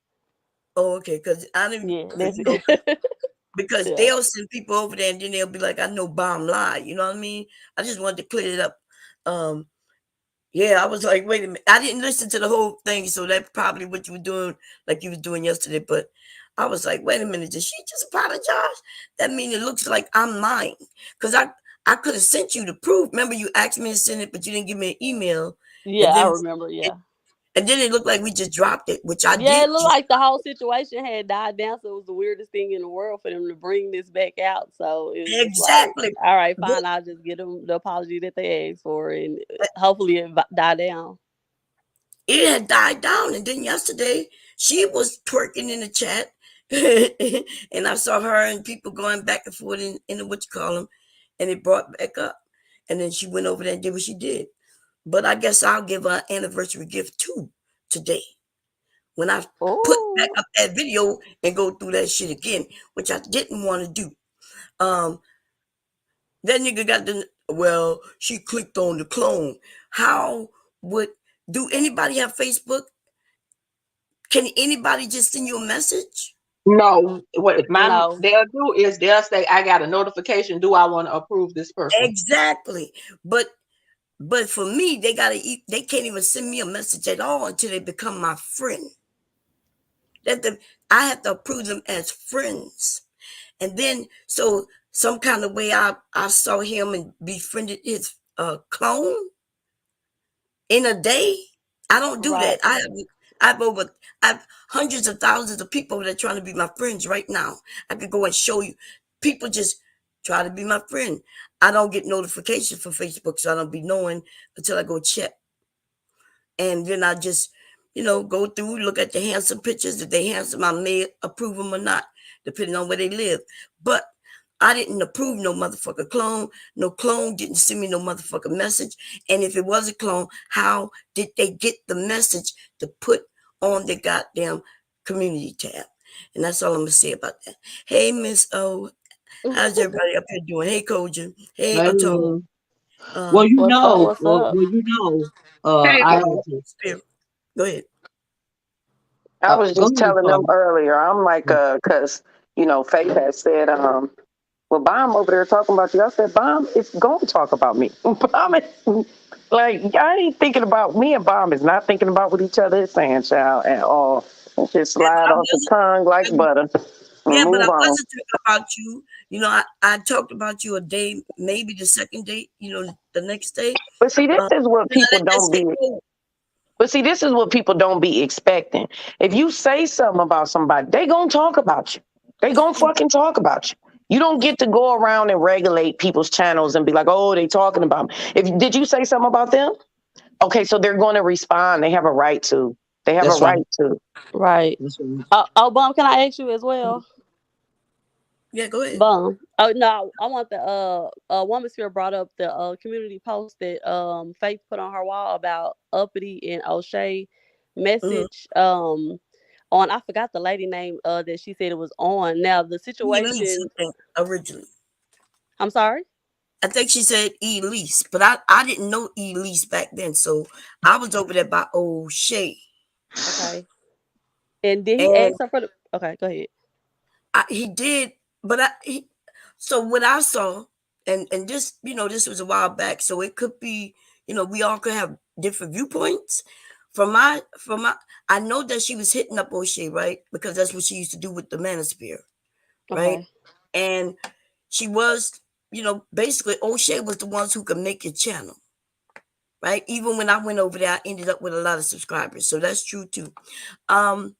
Oh, okay, because I didn't. Yeah, that's it. Because they'll send people over there, and then they'll be like, "I know bomb lie." You know what I mean? I just wanted to clear it up. Yeah, I was like, wait a minute. I didn't listen to the whole thing, so that's probably what you were doing, like you were doing yesterday. But I was like, wait a minute, did she just apologize? That means it looks like I'm lying. Because I could have sent you the proof. Remember, you asked me to send it, but you didn't give me an email. Yeah, I remember, And then it looked like we just dropped it, which I did. Yeah, it looked like the whole situation had died down, so it was the weirdest thing in the world for them to bring this back out. So it was exactly. Like, all right, fine, I'll just get them the apology that they asked for, and hopefully it died down. It had died down, and then yesterday she was twerking in the chat, and I saw her and people going back and forth in the what you call them, and it brought back up, and then she went over there and did what she did. But I guess I'll give her an anniversary gift too today when I put back up that video and go through that shit again, which I didn't want to do. That nigga got she clicked on the clone. How do anybody have Facebook? Can anybody just send you a message? No. What they'll do is they'll say, I got a notification. Do I want to approve this person? Exactly. But for me, they can't even send me a message at all until they become my friend. I have to approve them as friends. And then so some kind of way I saw him and befriended his clone in a day. I don't do that. I have hundreds of thousands of people that are trying to be my friends right now. I could go and show you. People just Try to be my friend. I don't get notifications for Facebook, so I don't be knowing until I go check. And then I just, go through, look at the handsome pictures. If they handsome, I may approve them or not, depending on where they live. But I didn't approve no motherfucker clone. No clone didn't send me no motherfucker message. And if it was a clone, how did they get the message to put on the goddamn community tab? And that's all I'm going to say about that. Hey, Miss O. How's everybody up here doing? Hey, Kojin. Hey, Autonomy. Well, What's up? What's up? I have to. Go ahead. I was just telling them earlier. I'm like, because Faith has said, well, Bomb over there talking about you. I said, Bomb is going to talk about me. Bomb is like, I ain't thinking about me, and Bomb is not thinking about what each other is saying, child, at all. It just slide off the tongue like butter. Yeah, but I on. wasn't talking about you. I talked about you a day, maybe the second day, the next day. But see, this is what people don't be. But see, this is what people don't be expecting. If you say something about somebody, they gonna talk about you. They gonna fucking talk about you. You don't get to go around and regulate people's channels and be like, oh, they talking about me. Did you say something about them? Okay, so they're going to respond. They have a right to. They have a right to. Right. Oh, Bum, can I ask you as well? Yeah, go ahead. Bum. Oh no, I want the Womansphere brought up the community post that Faith put on her wall about Uppity and O'Shea message on, I forgot the lady name that she said it was on. Now the situation originally. I'm sorry? I think she said Elise, but I didn't know Elise back then, so I was over there by O'Shea. Okay. And did he ask her for the? Okay, go ahead. He did, but so what I saw, and this, this was a while back, so it could be, we all could have different viewpoints. From my, I know that she was hitting up O'Shea, right? Because that's what she used to do with the manosphere, right? Okay. And she was, basically O'Shea was the ones who could make your channel, right? Even when I went over there, I ended up with a lot of subscribers, so that's true too. From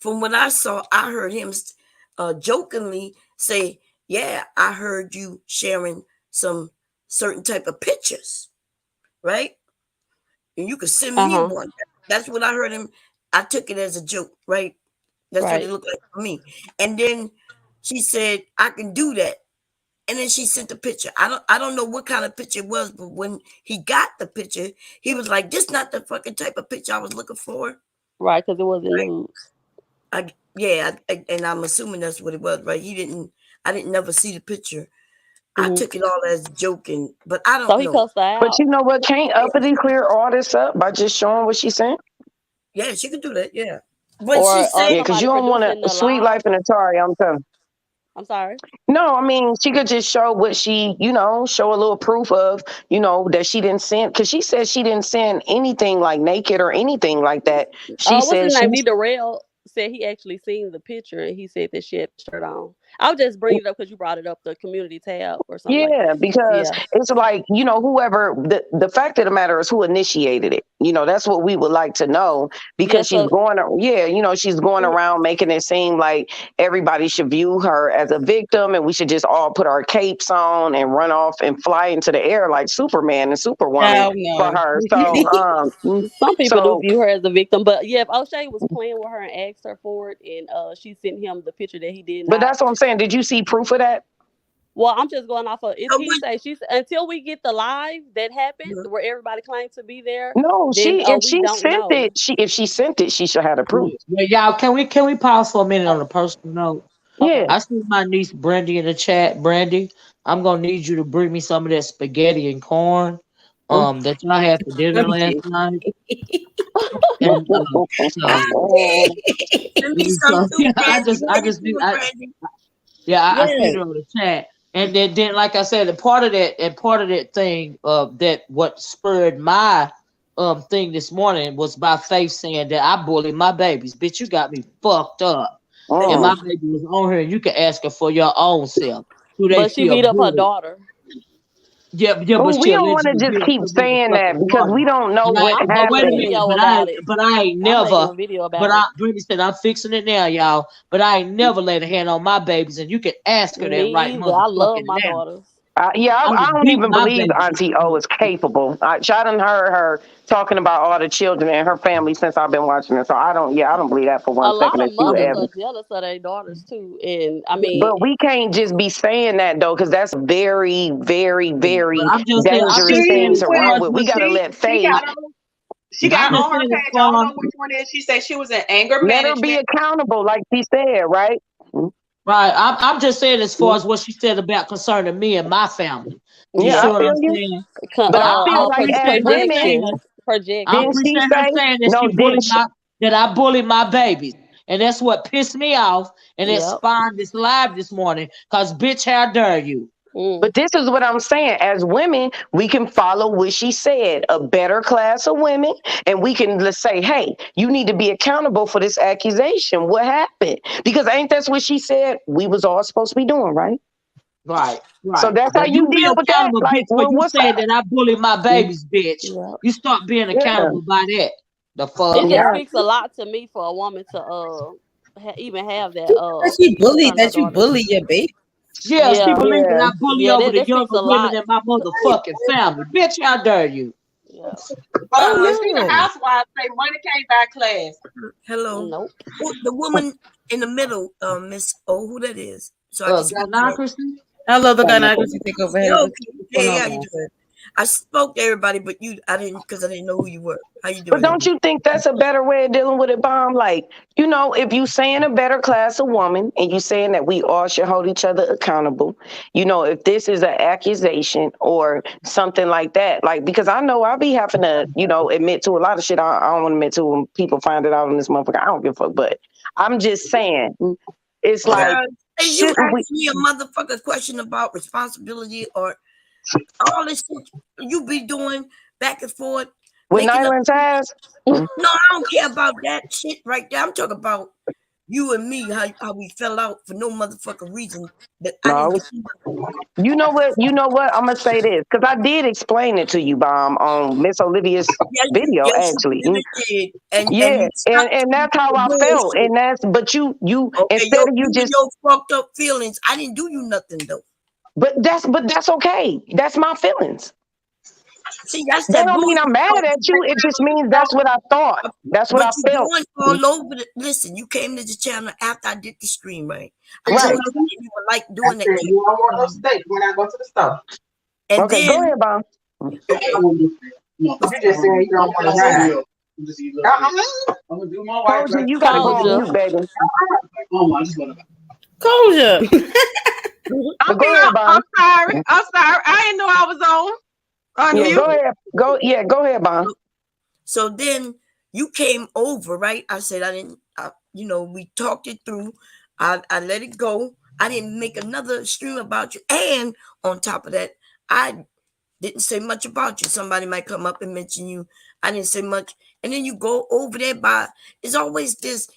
what I saw, I heard him jokingly say, yeah, I heard you sharing some certain type of pictures, right? And you could send me one. That's what I heard him. I took it as a joke, right? That's what it looked like for me. And then she said, I can do that. And then she sent the picture. I don't know what kind of picture it was, but when he got the picture, he was like, this not the fucking type of picture I was looking for. Right, because it wasn't nude. And I'm assuming that's what it was, right? I didn't never see the picture. I took it all as joking, but I don't know. He cussed out. But you know what? Can't Uppity clear all this up by just showing what she sent? Yeah, she could do that. Yeah. When she said, yeah, because you don't want a sweet life in Atari, I'm telling. I'm sorry. No, I mean, she could just show what she, show a little proof of, that she didn't send. Because she said she didn't send anything like naked or anything like that. She said she Darrell said he actually seen the picture and he said that she had the shirt on. I'll just bring it up because you brought it up, the community tab or something. Yeah, because it's like, whoever, the fact of the matter is who initiated it. That's what we would like to know, because she's going around making it seem like everybody should view her as a victim and we should just all put our capes on and run off and fly into the air like Superman and Superwoman for her. So some people do view her as a victim, but yeah, if O'Shea was playing with her and asked her for it and she sent him the picture that he did not. But that's what I'm saying. Did you see proof of that? Well, I'm just going off of she's until we get the live that happened where everybody claimed to be there. No, if she sent it, she should have the proof. Yeah, y'all, can we pause for a minute on a personal note? Yeah. I see my niece Brandy in the chat. Brandy, I'm gonna need you to bring me some of that spaghetti and corn that y'all had for dinner last night. And, I see it on the chat. And then, like I said, part of that thing, that what spurred my thing this morning was by Faith saying that I bullied my babies. Bitch, you got me fucked up. And my baby was on here, and you can ask her for your own self. But she beat up her daughter. Yeah, Well, but we she don't want to allegedly just did keep the saying that motherfucking because water. we don't know And what I'm but making wait a a happened. minute, video about it. but I ain't I'm making never. a video But about it. Brittany said I'm fixing it now, y'all. But I ain't never laid a hand on my babies, and you can ask her that right Me either. I love motherfucking my now. daughters. Yeah, I I would don't beat even my believe babies. Auntie O is capable. I done heard her talking about all the children and her family since I've been watching it. So I don't believe that for A 1 lot second of that she would mothers ever. are jealous of their daughters too, and I mean, But we can't just be saying that though, because that's very, very, But very I'm dangerous just saying thing as to far run as with. We what got to let faith. She I'm got just on her saying as page. I don't far know which one it is. She said she was in anger Let her be management. accountable, like she said, right? right. I'm just saying as far as what she said about concerning me and my family. You Yeah, see I yep, what feel I'm you. saying? But I I feel like as appreciate her women, projection, saying. I projection. didn't she appreciate her say? saying that No, she didn't bullied she? that I bullied my babies. And that's what pissed me off. And it Yep. spawned this live this morning. Cause bitch, how dare you? Mm. But this is what I'm saying. As women, we can follow what she said, a better class of women, and we can let's say, hey, you need to be accountable for this accusation. What happened? Because ain't that's what she said we was all supposed to be doing, right? Right, So right. that's how Now you you be deal with that. accountable, Like, bitch, for well, you what's saying up? that I bullied my babies, bitch. Yep. You start being Yeah, accountable by that. The It fuck? just yeah. speaks a lot to me for a woman to even have that concern her That you daughters. bully your baby. Yeah, she Yeah, believe that Yeah. I bully yeah, over the that speaks younger a women lot. in my motherfucking family. Bitch, how dare you? Yeah. She the Hello. housewife say money can't buy class. Hello. Nope. The woman in the middle, Miss O, who that is? So I can speak to her. Gynocracy? Hello, the gynecology take over. Hey, Yo, what's going hey, on, how you man? doing? I spoke to everybody, but I didn't because I didn't know who you were. How you But doing, don't lady? you think that's a better way of dealing with it, Bomb? Like, if you saying a better class of woman and you saying that we all should hold each other accountable, if this is an accusation or something like that, like, because I know I'll be having to, admit to a lot of shit I don't want to admit to when people find it out on this motherfucker. I don't give a fuck. But I'm just saying, it's like, Girl, hey, you shouldn't we? asked me a motherfucker question about responsibility or all this shit you be doing back and forth, With making up. Nyland's ass? No, I don't care about that shit right there. I'm talking about you and me, how we fell out for no motherfucking reason that I didn't No, do nothing. you know what? You know what? I'm gonna say this because I did explain it to you, Bomb, on Miss Olivia's video, Yes, you actually. really did. And Yeah, you and stopped and that's how the I felt, bullshit. and but you Okay, instead of you you and just, your fucked up feelings. I didn't do you nothing though. but that's okay. That's my feelings. See, that's That that don't mean bullshit I'm mad at you. It just means that's what I thought. That's what but I you felt. going all over the listen, you came to the channel after I did the stream, right? I told Right. you I didn't even like I doing that. said, you don't want no steak when I go to the store. And Okay. Go then ahead, Bomb. okay, You just said you don't want to ride. I'm gonna do my wife Told you like you got to go Told on you. mute, baby. I just want to. Closure. But go ahead, Bomb. I'm sorry. I'm sorry. I didn't know I was on Yeah, mute. go ahead. Go ahead, Bomb. so then you came over, right? I said I didn't we talked it through. I let it go. I didn't make another stream about you. And on top of that, I didn't say much about you. Somebody might come up and mention you. I didn't say much. And then you go over there by, it's always this,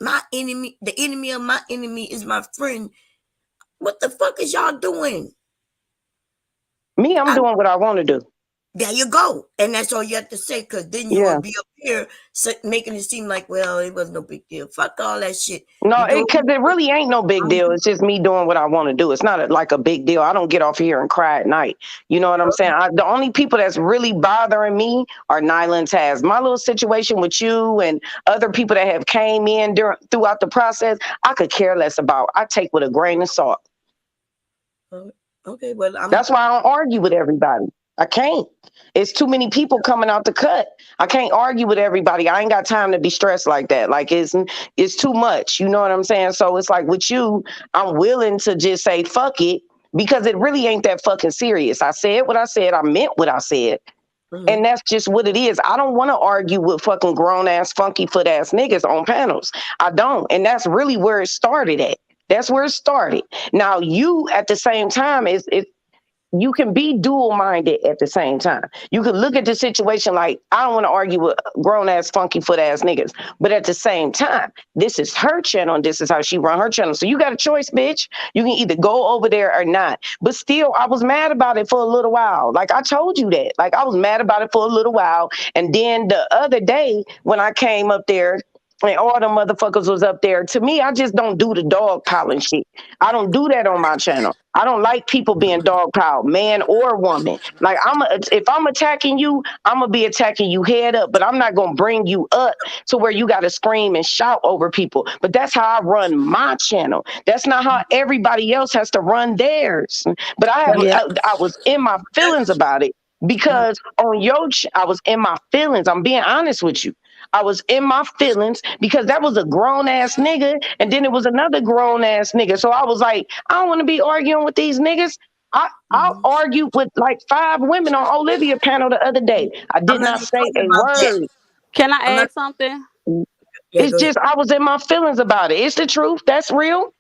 my enemy, the enemy of my enemy is my friend. What the fuck is y'all doing? Me, I'm doing what I want to do. There you go. And that's all you have to say, because then you Yeah. will be up here making it seem like, well, it was no big deal. Fuck all that shit. No, You do because it really ain't no big deal. It's just me doing what I want to do. It's not like a big deal. I don't get off here and cry at night. You know what I'm saying? The only people that's really bothering me are Nyland Taz. My little situation with you and other people that have came in throughout the process, I could care less about. I take with a grain of salt. Okay, well, That's why I don't argue with everybody. I can't. It's too many people coming out the cut. I can't argue with everybody. I ain't got time to be stressed like that. Like it's too much. You know what I'm saying? So it's like with you, I'm willing to just say fuck it because it really ain't that fucking serious. I said what I said. I meant what I said. And that's just what it is. I don't want to argue with fucking grown ass, funky foot ass niggas on panels. I don't. And that's really where it started at. That's where it started. Now you at the same time you can be dual-minded at the same time. You can look at the situation like, I don't want to argue with grown-ass, funky-foot-ass niggas, but at the same time, this is her channel, and this is how she run her channel. So you got a choice, bitch. You can either go over there or not. But still, I was mad about it for a little while. Like, I told you that. Like, I was mad about it for a little while. And then the other day, when I came up there, and all the motherfuckers was up there. To me, I just don't do the dog piling shit. I don't do that on my channel. I don't like people being dog piled, man or woman. Like, if I'm attacking you, I'm gonna be attacking you head up, but I'm not gonna bring you up to where you gotta scream and shout over people. But that's how I run my channel. That's not how everybody else has to run theirs. But I was in my feelings about it because on I was in my feelings. I'm being honest with you. I was in my feelings because that was a grown ass nigga, and then it was another grown ass nigga. So I was like, I don't want to be arguing with these niggas. I'll argue with like 5 women on Olivia panel the other day. I did not say a word. Can I add something? It's just I was in my feelings about it. It's the truth. That's real.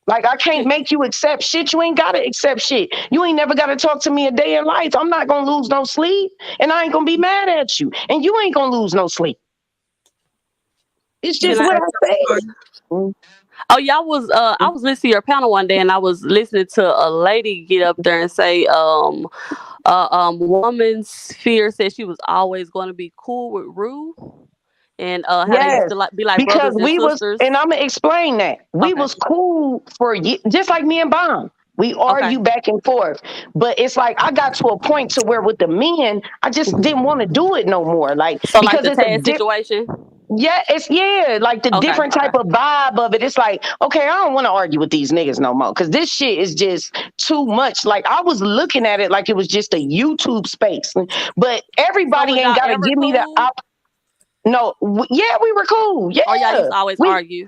Like, I can't make you accept shit. You ain't gotta accept shit. You ain't never gotta talk to me a day in life. I'm not gonna lose no sleep, and I ain't gonna be mad at you, and you ain't gonna lose no sleep. It's just what I said. Oh, y'all was I was listening to your panel one day, and I was listening to a lady get up there and say, woman's fear said she was always going to be cool with Rue. And how they used to be like because brothers and sisters. And I'm gonna explain that. We was cool for just like me and Bomb. We argue back and forth. But it's like I got to a point to where with the men, I just didn't want to do it no more. Like, so because like the Taz situation. Yeah, it's like the different type of vibe of it. It's like, okay, I don't want to argue with these niggas no more because this shit is just too much. Like, I was looking at it like it was just a YouTube space, but everybody ain't got to give me the No, we were cool. Yeah. Or y'all used to always argue?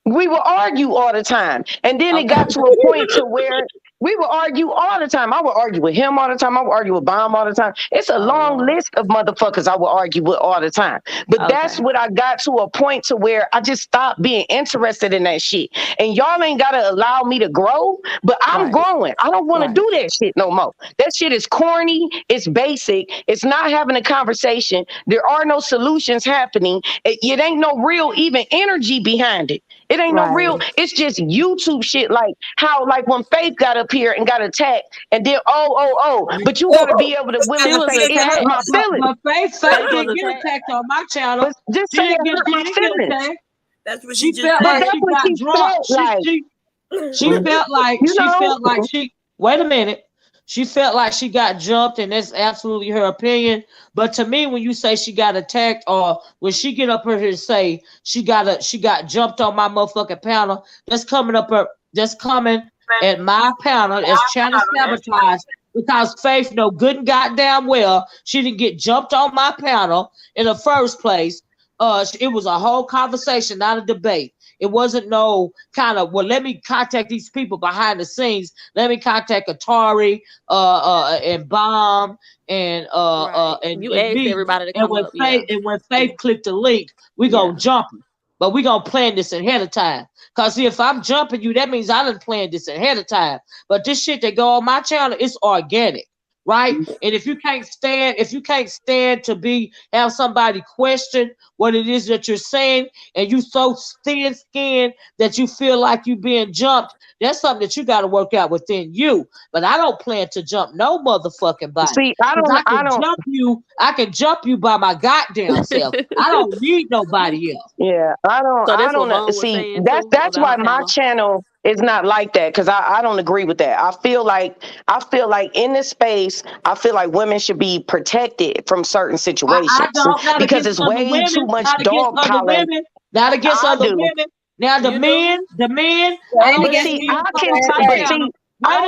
We would argue all the time. And then it got to a point to where we would argue all the time. I would argue with him all the time. I would argue with Bomb all the time. It's a long list of motherfuckers I would argue with all the time. But that's what I got to a point to where I just stopped being interested in that shit. And y'all ain't got to allow me to grow, but I'm growing. I don't want to do that shit no more. That shit is corny. It's basic. It's not having a conversation. There are no solutions happening. It ain't no real even energy behind it. It ain't no real, it's just YouTube shit, like how, like when Faith got up here and got attacked, and then but you gotta be able to willing to say it hurt my feelings. But Faith didn't get attacked on my channel. But just say it hurt my feelings. That's what she felt like she got drunk. She felt like she wait a minute. She felt like she got jumped, and that's absolutely her opinion. But to me, when you say she got attacked, or when she get up here to say she got jumped on my motherfucking panel, that's coming at my panel as channel sabotage, because Faith know good and goddamn well she didn't get jumped on my panel in the first place. It was a whole conversation, not a debate. It wasn't no kind of, well, let me contact these people behind the scenes. Let me contact Atari, and Bomb, and you asked everybody to come up. And when Faith clicked the link, we gonna jump it. But we gonna plan this ahead of time. Cause see, if I'm jumping you, that means I done planned this ahead of time. But this shit that go on my channel, it's organic. Right? And if you can't stand to have somebody question what it is that you're saying, and you so thin-skinned that you feel like you being jumped, that's something that you got to work out within you. But I don't plan to jump no motherfucking body. See, I can jump you by my goddamn self. I don't need nobody else. Yeah, I don't see. That's why my channel is not like that, because I don't agree with that. I feel like in this space, I feel like women should be protected from certain situations because it's way too much dog piling. Not against other women. Now the men. Wait a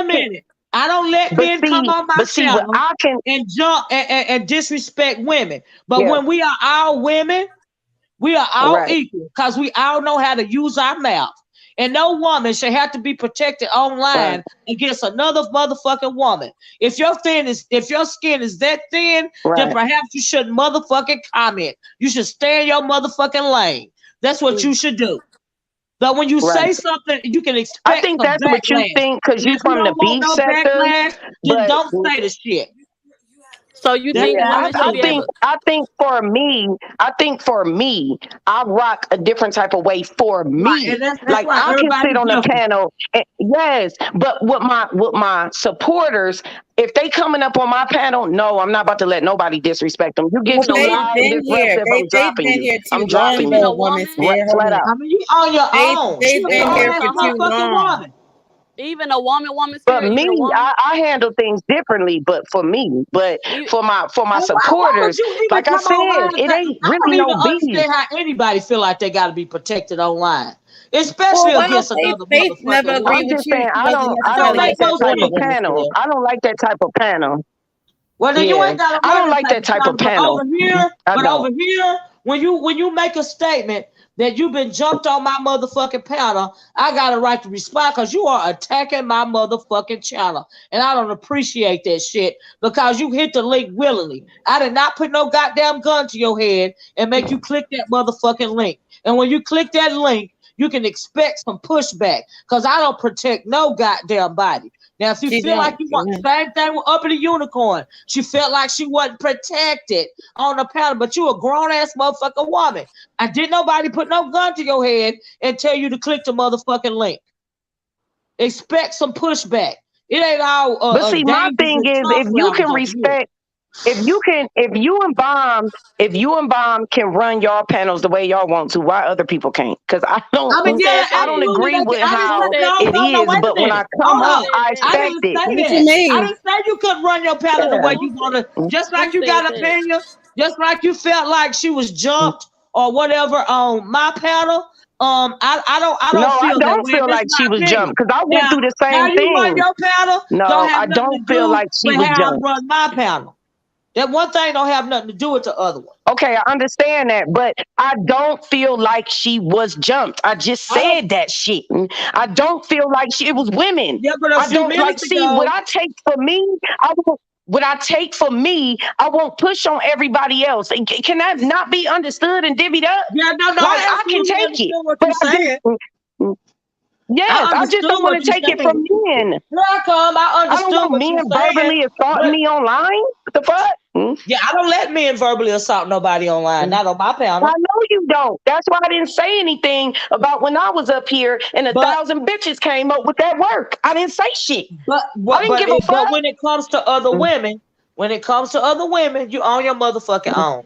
minute. I don't let men come on my channel and jump and disrespect women. But when we are all women, we are all equal, because we all know how to use our mouth. And no woman should have to be protected online against another motherfucking woman. If your skin is that thin, then perhaps you shouldn't motherfucking comment. You should stay in your motherfucking lane. That's what you should do. But when you Right. say something, you can expect I think some that's what you backlash. think because And you if you from the don't want beef no sector. backlash, then But don't say the shit. So you That's think yeah, how I women should I be look at think able? it. I think for me, I rock a different type of way for Right, me. and that's Like why I can sit everybody's on the different. panel, yes, but with my supporters, if they coming up on my panel, no, I'm not about to let nobody disrespect them. You get Well, But you so know, they've loud and been here. disruptive, I'm They've dropping been you. here too I'm long, dropping Even you a though, woman woman, right, sphere. Hold flat on. out. I mean, you on your own. They've Shit, been go here ahead for and too motherfucking long. woman. even a woman But spirit, me, even a woman. I handle things differently. But for me, but e- for my And why would supporters, you even like I come said, online and it say, ain't I don't really even no beef. understand how anybody feel like they got to be protected online, Well, especially why don't against they? another Faith never motherfucking agreed I'm woman. with just you. saying She wasn't That I don't don't necessarily a make like that no type supportive of sense. woman panel. sphere. I don't like that type of panel. Well, then you Yeah, ain't got to I run don't that like type that of type of channel. panel. I don't. Over here, when you make a statement that you've been jumped on my motherfucking panel, I got a right to respond because you are attacking my motherfucking channel, and I don't appreciate that shit because you hit the link willingly. I did not put no goddamn gun to your head and make you click that motherfucking link. And when you click that link, you can expect some pushback because I don't protect no goddamn body. Now, if you She feel like don't. you want the same thing with Uppity Unicorn, she felt like she wasn't protected on the panel, but you a grown ass motherfucking woman. And did nobody put no gun to your head and tell you to click the motherfucking link. Expect some pushback. It ain't all But see, my dangerous thing and is, tough if you flowers can over here. respect, if you and Bomb can run y'all panels the way y'all want to, why other people can't? Because I mean, Who yeah, said I that? don't absolutely. agree They with can. I didn't Who say how said no, it that? no, no. is, Wait a but when I minute. come Hold Who up, on. said I that? I expect didn't it. say What you that. I mean? didn't say you couldn't run your panel the way Yeah. you want to. Just like Who you said got that? opinion, just like you felt like she was jumped or whatever on my panel. I No, don't I feel that don't way. feel That's like my she was opinion. jumped because I went Now, through the how same you run thing. your panel don't No, have I nothing don't to feel do like she with was how I jumped. run my panel. That one thing don't have nothing to do with the other one. Okay, I understand that, but I don't feel like she was jumped. I just I don't. said that shit. I don't feel like it was women. Yeah, but a I few don't like minutes see what ago. I take for me. I won't. What I take for me, I won't push on everybody else. Can that not be understood and divvied up? Yeah, no, no. Like I I can absolutely take it, understand what but you're I just saying. yes, I I just understood don't what want to you're take it from saying. men. Here I come. I I don't understood want what you're men saying, verbally assaulting but me online. What the fuck? yeah, I don't let men verbally assault nobody online. Not on my I panel. know you don't. That's why I didn't say anything about when I was up here and a But thousand bitches came up with that work. I didn't say shit. but I what didn't give a but fuck. when it comes to other women, you own your motherfucking own.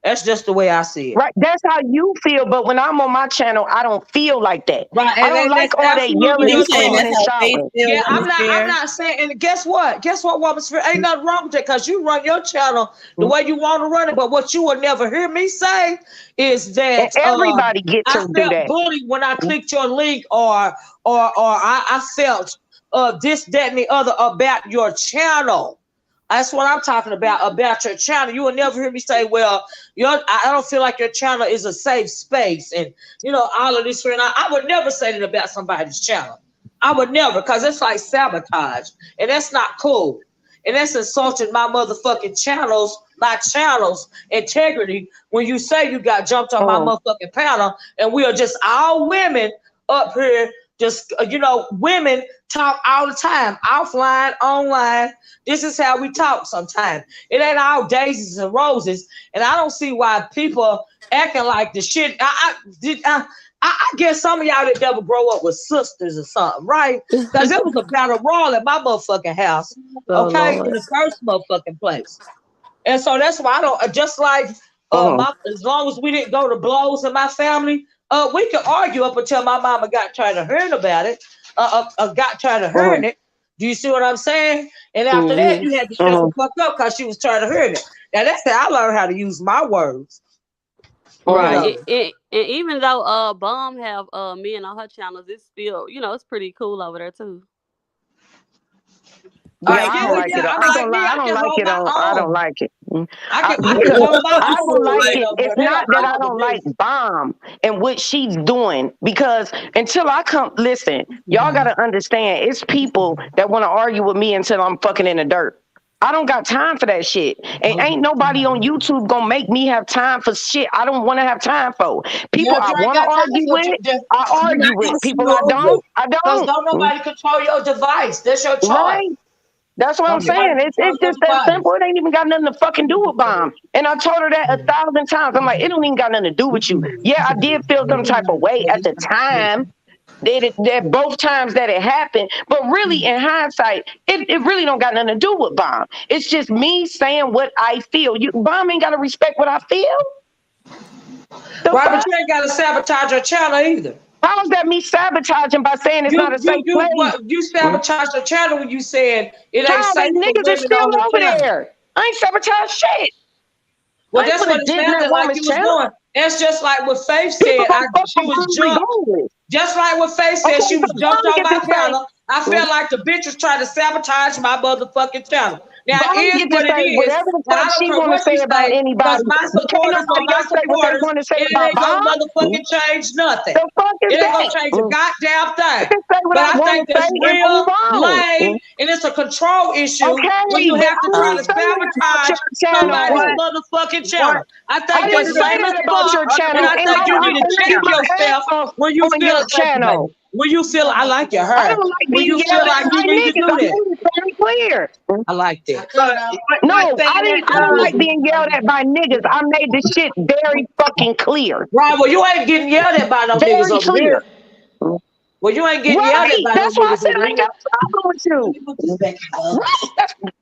That's just the way I see it. Right. That's how you feel. But when I'm on my channel, I don't feel like that. Right, I don't and like that's all that absolutely So yelling you and your saying screaming choice. that's and how Faith shouting. feels, Yeah, woman I'm sphere? not saying, and guess what? Guess what, woman spirit? Ain't nothing wrong with that because you run your channel the way you want to run it. But what you will never hear me say is And that everybody get I to do felt that. bullied when I clicked your link, or I felt this, that, and the other about your channel. That's what I'm talking about your channel. You will never hear me say, well, I don't feel like your channel is a safe space. And, all of this. And I would never say that about somebody's channel. I would never, because it's like sabotage. And that's not cool. And that's insulting my channel's integrity when you say you got jumped on my Mm. motherfucking panel and we are just all women up here. Just, women talk all the time, offline, online. This is how we talk sometimes. It ain't all daisies and roses. And I don't see why people acting like the shit. I guess some of y'all that never grow up with sisters or something, right? Because it was a battle royal at my motherfucking house, Oh okay, in Lord. the first motherfucking place. And so that's why I don't, just like Mm. as long as we didn't go to blows in my family, we could argue up until my mama got tired of hearing about it, got tired of hearing Mm. it. Do you see what I'm saying? And after that, Mm-hmm. you had to shut the Mm. fuck up because she was tired of hearing it. Now that's how I learned how to use my words. You Right. Mm. know, And even though Bomb have men on her channels, it's still, it's pretty cool over there too. All Yeah, right, I yeah, don't quick. like it. yeah. I I mean, ain't like gonna me, lie. I I don't can like hold it my on. I don't own. like it. I I can Because hold my I don't own, like like it. but It's they not don't that I bother don't like me. Bomb and what she's doing. Because until I come, listen, y'all gotta understand. It's people that want to argue with me until I'm fucking in the dirt. I don't got time for that shit. And ain't nobody on YouTube gonna make me have time for shit I don't want to have time for. People I want to argue with, I argue with. People I don't. Because don't nobody control your device. That's your choice. Right. That's what I'm saying. It's just that simple. It ain't even got nothing to fucking do with Bomb. And I told her that 1,000 times. I'm like, it don't even got nothing to do with you. Yeah, I did feel some type of way at the time. That both times that it happened, but really in hindsight, it really don't got nothing to do with Bomb. It's just me saying what I feel. Bomb ain't gotta respect what I feel. Right, but you ain't gotta sabotage your channel either. How is that me sabotaging by saying it's not a safe place? You sabotaged your channel when you said it ain't safe for niggas are still over there. I ain't sabotaged shit. Well, that's what it sounded like you was doing. It's just like what Faith said. She was jumped. Just like what Faith said, she was jumped on my channel. I felt like the bitch was trying to sabotage my motherfucking channel. Now, it is what it is. Whatever the fuck she want to say about anybody. Because my supporters are my supporters. It ain't gonna motherfucking change nothing. It ain't gonna change a goddamn thing. But I think that's real lame, and it's a control issue when you have to try to sabotage somebody's motherfucking channel. I think that's lame as fuck, and I think you need to check yourself when you feel a channel. When you feel, I like your hair. I don't like when you feel like you need to do that. Very clear. I like that. No, I don't like being yelled at by niggas. I made the shit very fucking clear. Right, well, you ain't getting yelled at by no niggas over here. Well, you ain't getting yelled at by no niggas. That's why I said I ain't got a problem with you.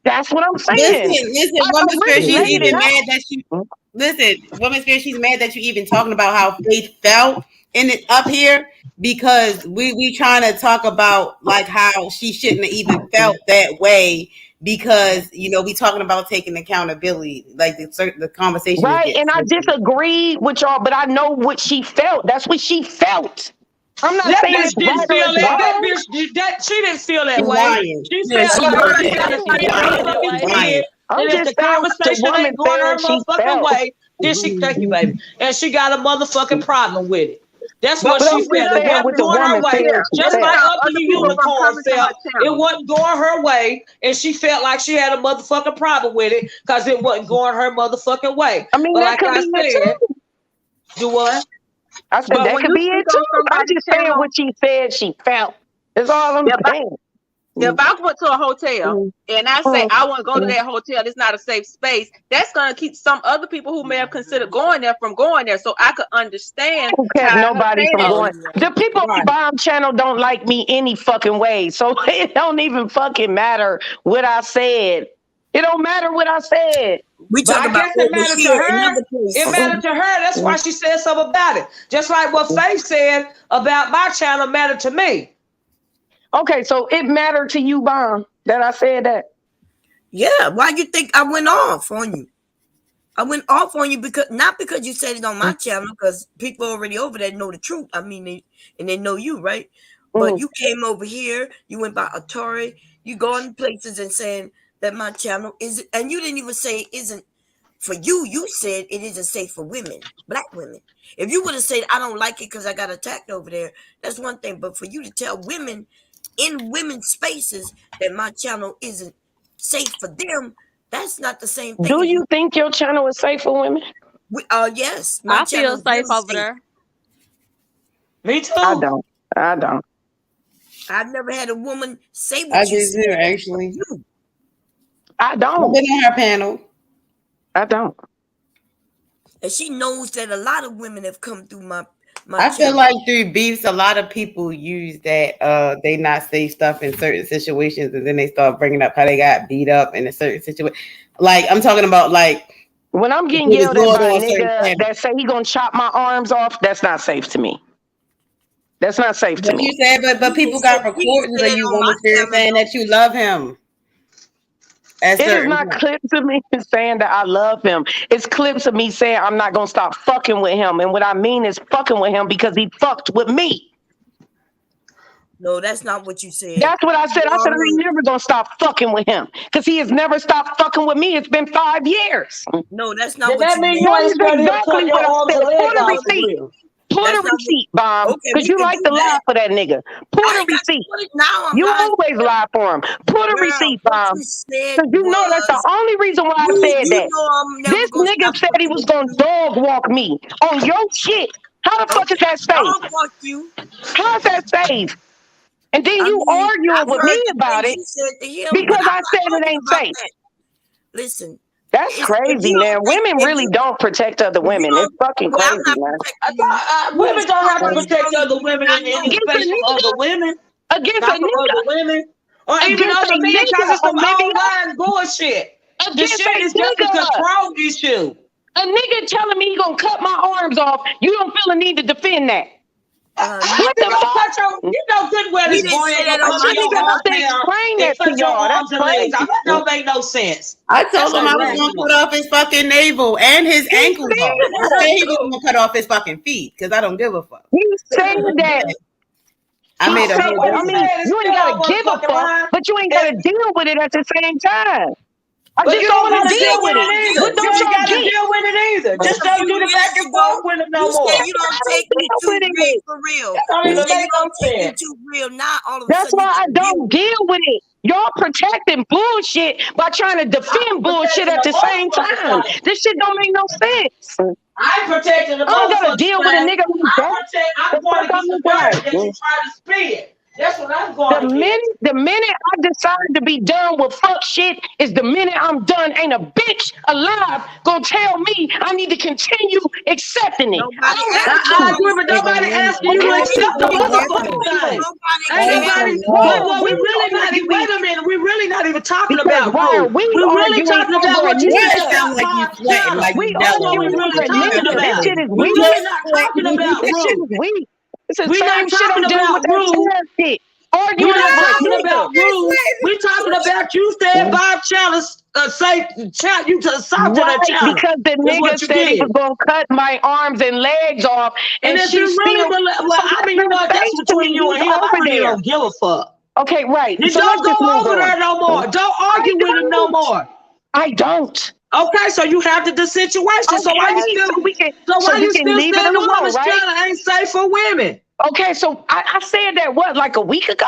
That's what I'm saying. Listen, Woman Spirit, she's even mad that you. Listen, Woman Spirit, she's mad that you even talking about how Faith felt in it up here. Because we trying to talk about like how she shouldn't have even felt that way because we talking about taking accountability, like the conversation. Right, and I disagree with y'all, but I know what she felt. That's what she felt. I'm not saying bitch didn't feel that. That bitch, she didn't feel that way. She felt that. And if the conversation ain't going her motherfucking way, then she thank you, baby, and she got a motherfucking problem with it. That's what she felt. It wasn't going her way. Just like Ugly Unicorn felt, it wasn't going her way, and she felt like she had a motherfucking problem with it because it wasn't going her motherfucking way. I mean, that could be it too. Do what? I said that could be it too. I'm just saying what she said she felt. That's all I'm saying. If I went to a hotel and I say I want to go to that hotel, it's not a safe space, that's going to keep some other people who may have considered going there from going there. So I could understand. Nobody from going. The people on Bomb channel don't like me any fucking way. So it don't even fucking matter what I said. It don't matter what I said. We talk about it mattered to her. It mattered to her. That's why she said something about it. Just like what Faith said about my channel mattered to me. Okay, so it mattered to you, Bomb, that I said that. Yeah, why you think I went off on you? I went off on you not because you said it on my channel, because people already over there know the truth. I mean, they know you, right? But you came over here, you went by Atari, you go in places and saying that my channel isn't, and you didn't even say it isn't for you. You said it isn't safe for women, black women. If you would have said I don't like it because I got attacked over there, that's one thing. But for you to tell women in women's spaces that my channel isn't safe for them, that's not the same thing. Do you think your channel is safe for women? Yes. I feel safe over there. Me too. I don't. I've never had a woman say what you said. I did actually. I don't. I've been on her panel. I don't. And she knows that a lot of women have come through my I feel like through beefs, a lot of people use that they not say stuff in certain situations, and then they start bringing up how they got beat up in a certain situation. Like I'm talking about, like when I'm getting yelled at by a nigga that say he gonna chop my arms off, that's not safe to me. That's not safe to me. You said, but people got recordings of you on the saying that you love him. It is not clips of me saying that I love him. It's clips of me saying I'm not going to stop fucking with him. And what I mean is fucking with him because he fucked with me. No, that's not what you said. That's what I said. I said I ain't never going to stop fucking with him because he has never stopped fucking with me. It's been 5 years. No, that's not what you mean. You ain't exactly what I said. Pull the receipt, Bomb, because you like to lie for that nigga. Pull the receipt. You always lie for him. Pull the receipt, Bomb. Because you know that's the only reason why I said that. This nigga said he was going to dog walk me on your shit. How the fuck is that safe? Dog walk you. How is that safe? And then you arguing with me about it because I said it ain't safe. Listen. That's crazy, man. Women really don't protect other women. It's fucking crazy, man. Women don't have to protect other women in any space from other women. Against a nigga. Other women. Or even other men, because it's some online bullshit. The shit is just a control issue. A nigga telling me he gonna cut my arms off, you don't feel a need to defend that. What the fuck? You know good well this boy ain't gonna cut your arms down and cut your arms and legs. That don't make no sense. I told him I was gonna cut off his fucking navel and his ankles off. I said he was gonna cut off his fucking feet because I don't give a fuck. He's saying that. I mean, you ain't gotta give a fuck, but you ain't gotta deal with it at the same time. I just don't want to deal with it either. But you got to deal with it either. Just don't do the back and forth with it no more. You don't take me too real for real. You don't take me too real. Not all of a sudden. That's why I don't deal with it. Y'all protecting bullshit by trying to defend bullshit at the same time. This shit don't make no sense. I protected the I don't gotta deal with a nigga who's I'm going to get the word that you try to spit. That's what I'm going to get. The minute I decide to be done with fuck shit is the minute I'm done. Ain't a bitch alive gonna tell me I need to continue accepting it. I agree, but nobody asking you to accept the motherfucking thing. We really not even, wait a minute, we're really not even talking about rules. We're really talking about what you said. We arguing really talking about. We're really not talking about rules. We're not talking about rules. We're not talking about rules. We're talking about you said Bob Chalice say you to assault to the challenge. Because the nigga said he was gonna cut my arms and legs off, and if you really I mean, you know, that's between you and him. I really don't give a fuck. Okay, right. You don't go over there no more. Don't argue with him no more. I don't. Okay, so you have the situation. Okay, so why you still saying the woman's challenge ain't safe for women? Okay, so I said that like a week ago?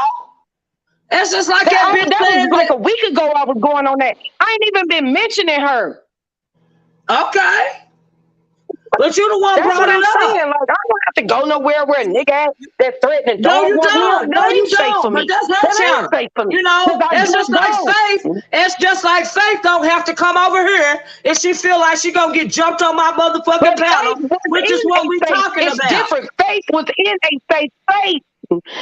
That's just like that was like a week ago I was going on that. I ain't even been mentioning her. Okay. But you the one brought it up. Saying. Like, I don't have to go nowhere where a nigga that threatening. No, you don't. No, you don't. But that's her channel. You know, it's just like Faith. It's just like Faith don't have to come over here if she feel like she gonna get jumped on my motherfucking panel, which is what we talking about. It's different. Faith was in a safe place.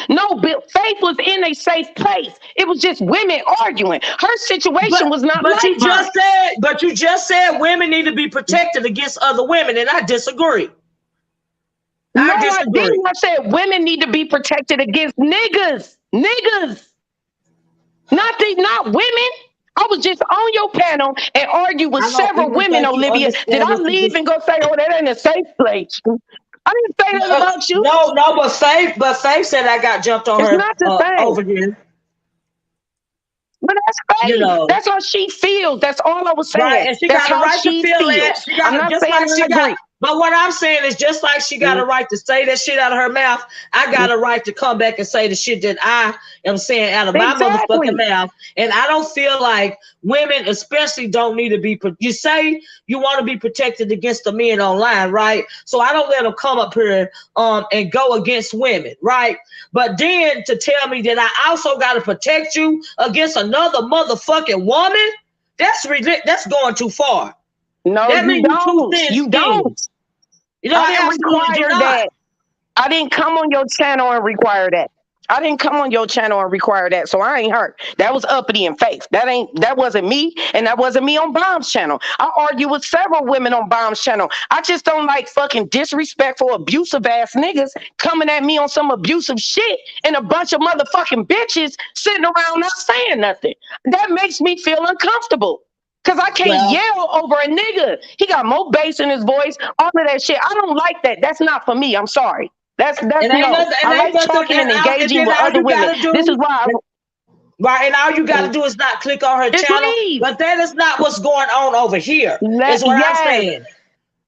No, Faith was in a safe place. It was just women arguing. Her situation was not like that. But you just said women need to be protected against other women, and I disagree. I didn't. I said women need to be protected against niggas. Niggas. Not women. I was just on your panel and argued with several women, Olivia. Did I leave and go say, oh, that ain't a safe place? I didn't say that about you. No, but Faith said I got jumped on her over here. But that's Faith. You know, that's how she feels. That's all I was saying. Right, and she that's got a right to feel that. I'm not saying she got. But what I'm saying is just like she got a right to say that shit out of her mouth, I got a right to come back and say the shit that I am saying out of my motherfucking mouth. And I don't feel like women especially don't need to be, you say you want to be protected against the men online, right? So I don't let them come up here and go against women, right? But then to tell me that I also got to protect you against another motherfucking woman, that's going too far. No, you don't. You don't. You don't have to require that. I didn't come on your channel and require that. So I ain't hurt. That was Uppity and Faith. That wasn't me, and that wasn't me on Bomb's channel. I argue with several women on Bomb's channel. I just don't like fucking disrespectful, abusive ass niggas coming at me on some abusive shit and a bunch of motherfucking bitches sitting around not saying nothing. That makes me feel uncomfortable. Because I can't yell over a nigga. He got more bass in his voice, all of that shit. I don't like that. That's not for me. I'm sorry. That's no. I like talking and engaging with other women. This is why Right, and all you got to do is not click on her channel. But that is not what's going on over here. That's what I'm saying.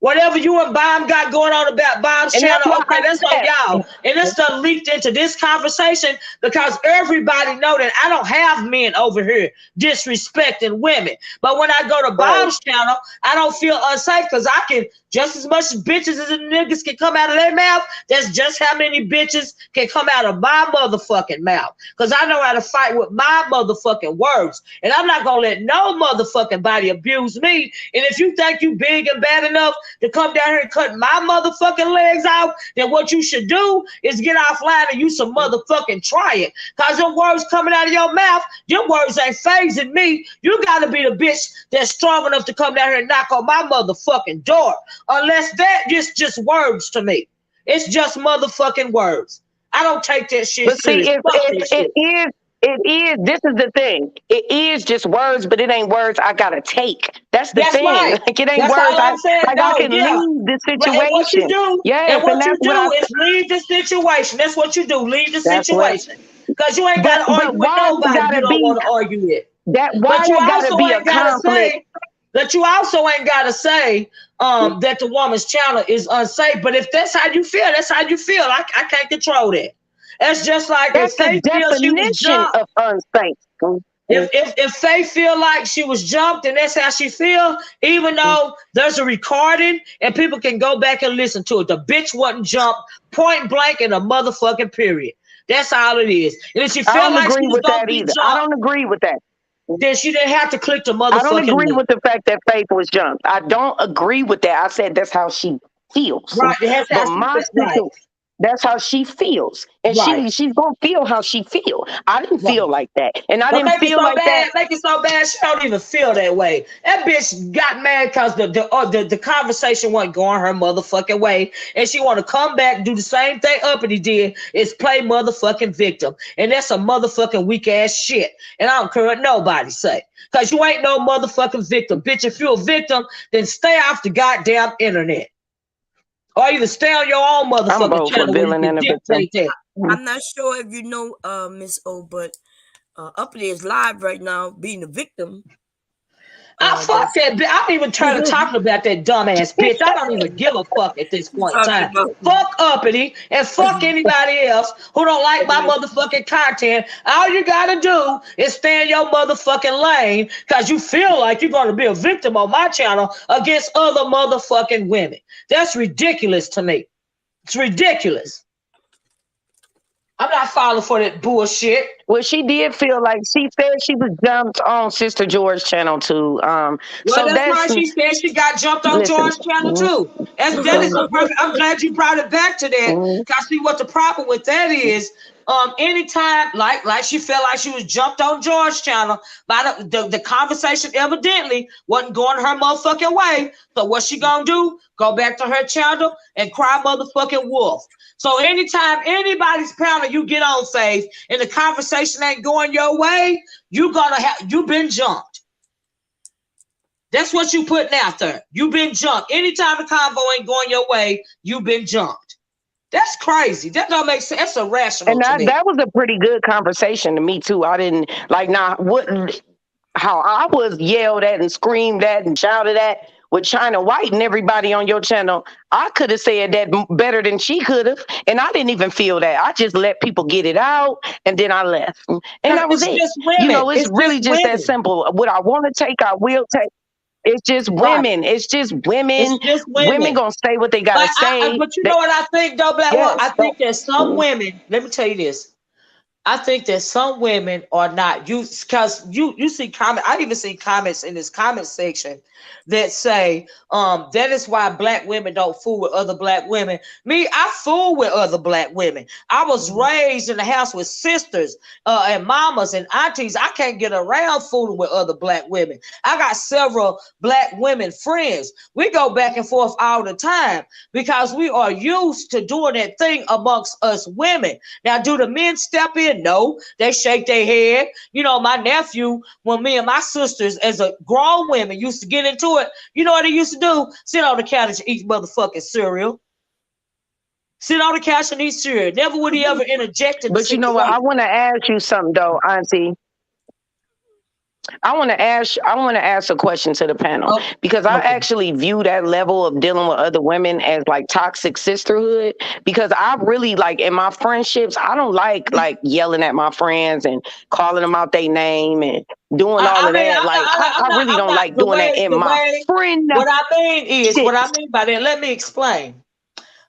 Whatever you and Bob got going on about Bob's And that's channel, what okay, I that's on said. y'all. And this stuff leaked into this conversation because everybody know that I don't have men over here disrespecting women. But when I go to Bob's channel, I don't feel unsafe because I can just as much bitches as the niggas can come out of their mouth. That's just how many bitches can come out of my motherfucking mouth. Because I know how to fight with my motherfucking words. And I'm not gonna let no motherfucking body abuse me. And if you think you big and bad enough to come down here and cut my motherfucking legs off, then what you should do is get offline and use some motherfucking try it. Cause them words coming out of your mouth, your words ain't phasing me. You gotta be the bitch that's strong enough to come down here and knock on my motherfucking door. Unless that just words to me. It's just motherfucking words. I don't take that shit But see, serious. it is, this is the thing. It is just words, but it ain't words I gotta take. That's the thing. Right. Like, it ain't That's words all I'm saying. I can leave the situation. And what you do, yes, and that's what you what do is leave the situation. That's what you do. Leave the That's what, situation. Because you ain't got to argue with why it nobody you gotta don't be want to argue with. that? Why But you it gotta also be a ain't got to conflict? say that you also ain't got to say that the woman's channel is unsafe. But if that's how you feel, that's how you feel. I can't control that. That's just like That's if the they feel she was definition jumped. of unsafe. If Faye feel like she was jumped and that's how she feel, even though there's a recording and people can go back and listen to it, the bitch wasn't jumped point blank in a motherfucking period. That's all it is. And if she I felt don't like she agree was with gonna that be either. I jumped, don't agree with that. then she didn't have to click the I don't motherfucking agree link. with the fact that Faith was jumped. I don't agree with that. I said that's how she feels. Right. That's how But she my felt. Right. that's how she feels. And Right. she's gonna feel how she feel. I didn't Right. feel like that. And I But didn't make it feel so like bad, that. make it so bad she don't even feel that way. That bitch got mad because the conversation wasn't going her motherfucking way, and she want to come back and do the same thing Uppity did, is play motherfucking victim, and that's a motherfucking weak ass shit. And I don't care what nobody say, because you ain't no motherfucking victim, bitch. If you're a victim, then stay off the goddamn internet, or either stay on your own I'm motherfucking both a channel where you villain can and a victim. dictate that. I'm not sure if you know, Miss O, but Uppity is live right now being a victim. Fuck that bitch. I'm even tired of talking about that dumbass bitch. I don't even give a fuck at this point in time. Fuck Uppity and fuck anybody else who don't like my motherfucking content. All you gotta do is stay in your motherfucking lane because you feel like you're gonna be a victim on my channel against other motherfucking women. That's ridiculous to me. It's ridiculous. I'm not falling for that bullshit. Well, she did feel like she said she was jumped on Sister George's channel too. Well, that's right. She said she got jumped on George's channel too. That is a perfect. I'm glad you brought it back to that. Cause see what the problem with that is. Anytime like she felt like she was jumped on George's channel, by the conversation evidently wasn't going her motherfucking way. So what she gonna do? Go back to her channel and cry motherfucking wolf. So anytime anybody's panel you get on, Faith, and the conversation ain't going your way, you've been jumped. That's what you putting out there. You've been jumped. Anytime the convo ain't going your way, you've been jumped. That's crazy. That don't make sense. That's irrational to me. That was a pretty good conversation to me too. I didn't like how I was yelled at and screamed at and shouted at with China White and everybody on your channel. I could have said that better than she could have, and I didn't even feel that. I just let people get it out, and then I left, and that was it. Just women. You know, it's really just that simple. What I want to take, I will take. It's just women. Right. It's just women. It's just women. Women gonna say what they gotta say. But you know what I think, though, Black Woman? I think that some women. Let me tell you this. I think that some women are not used because you see comments. I even see comments in this comment section that say that is why black women don't fool with other black women. Me, I fool with other black women. I was raised in the house with sisters and mamas and aunties. I can't get around fooling with other black women. I got several black women friends. We go back and forth all the time because we are used to doing that thing amongst us women. Now, do the men step in? No, they shake their head. You know, my nephew, when me and my sisters as a grown women used to get into it, you know what they used to do? Sit on the couch and eat motherfucking cereal. Sit on the couch and eat cereal. Never would he ever interject in the But you know what? I want to ask you something though, Auntie. I want to ask a question to the panel, because I actually view that level of dealing with other women as like toxic sisterhood, because I really like in my friendships, I don't like yelling at my friends and calling them out their name and doing all of that. Like I really don't like doing that in my friend. What I mean by that, let me explain.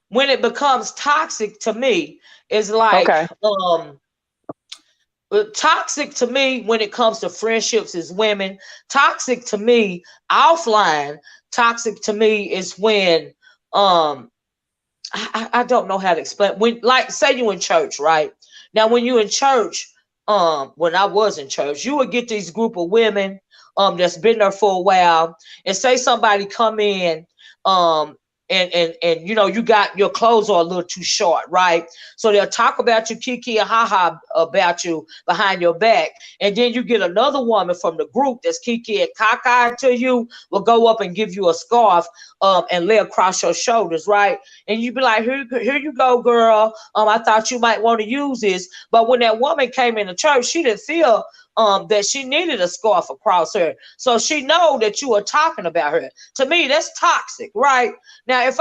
When it becomes toxic to me, is like toxic to me when it comes to friendships is women. Toxic to me offline. Toxic to me is when I don't know how to explain. When, like, say you in church, right? Now when you in church, when I was in church, you would get these group of women that's been there for a while, and say somebody come in and you know, you got your clothes are a little too short, right? So they'll talk about you, kiki and haha about you behind your back, and then you get another woman from the group that's kiki and caca to you, will go up and give you a scarf and lay across your shoulders, right? And you be like, here you go, girl. I thought you might want to use this. But when that woman came into church, she didn't feel that she needed a scarf across her. So she know that you are talking about her. To me, that's toxic, right? Now, if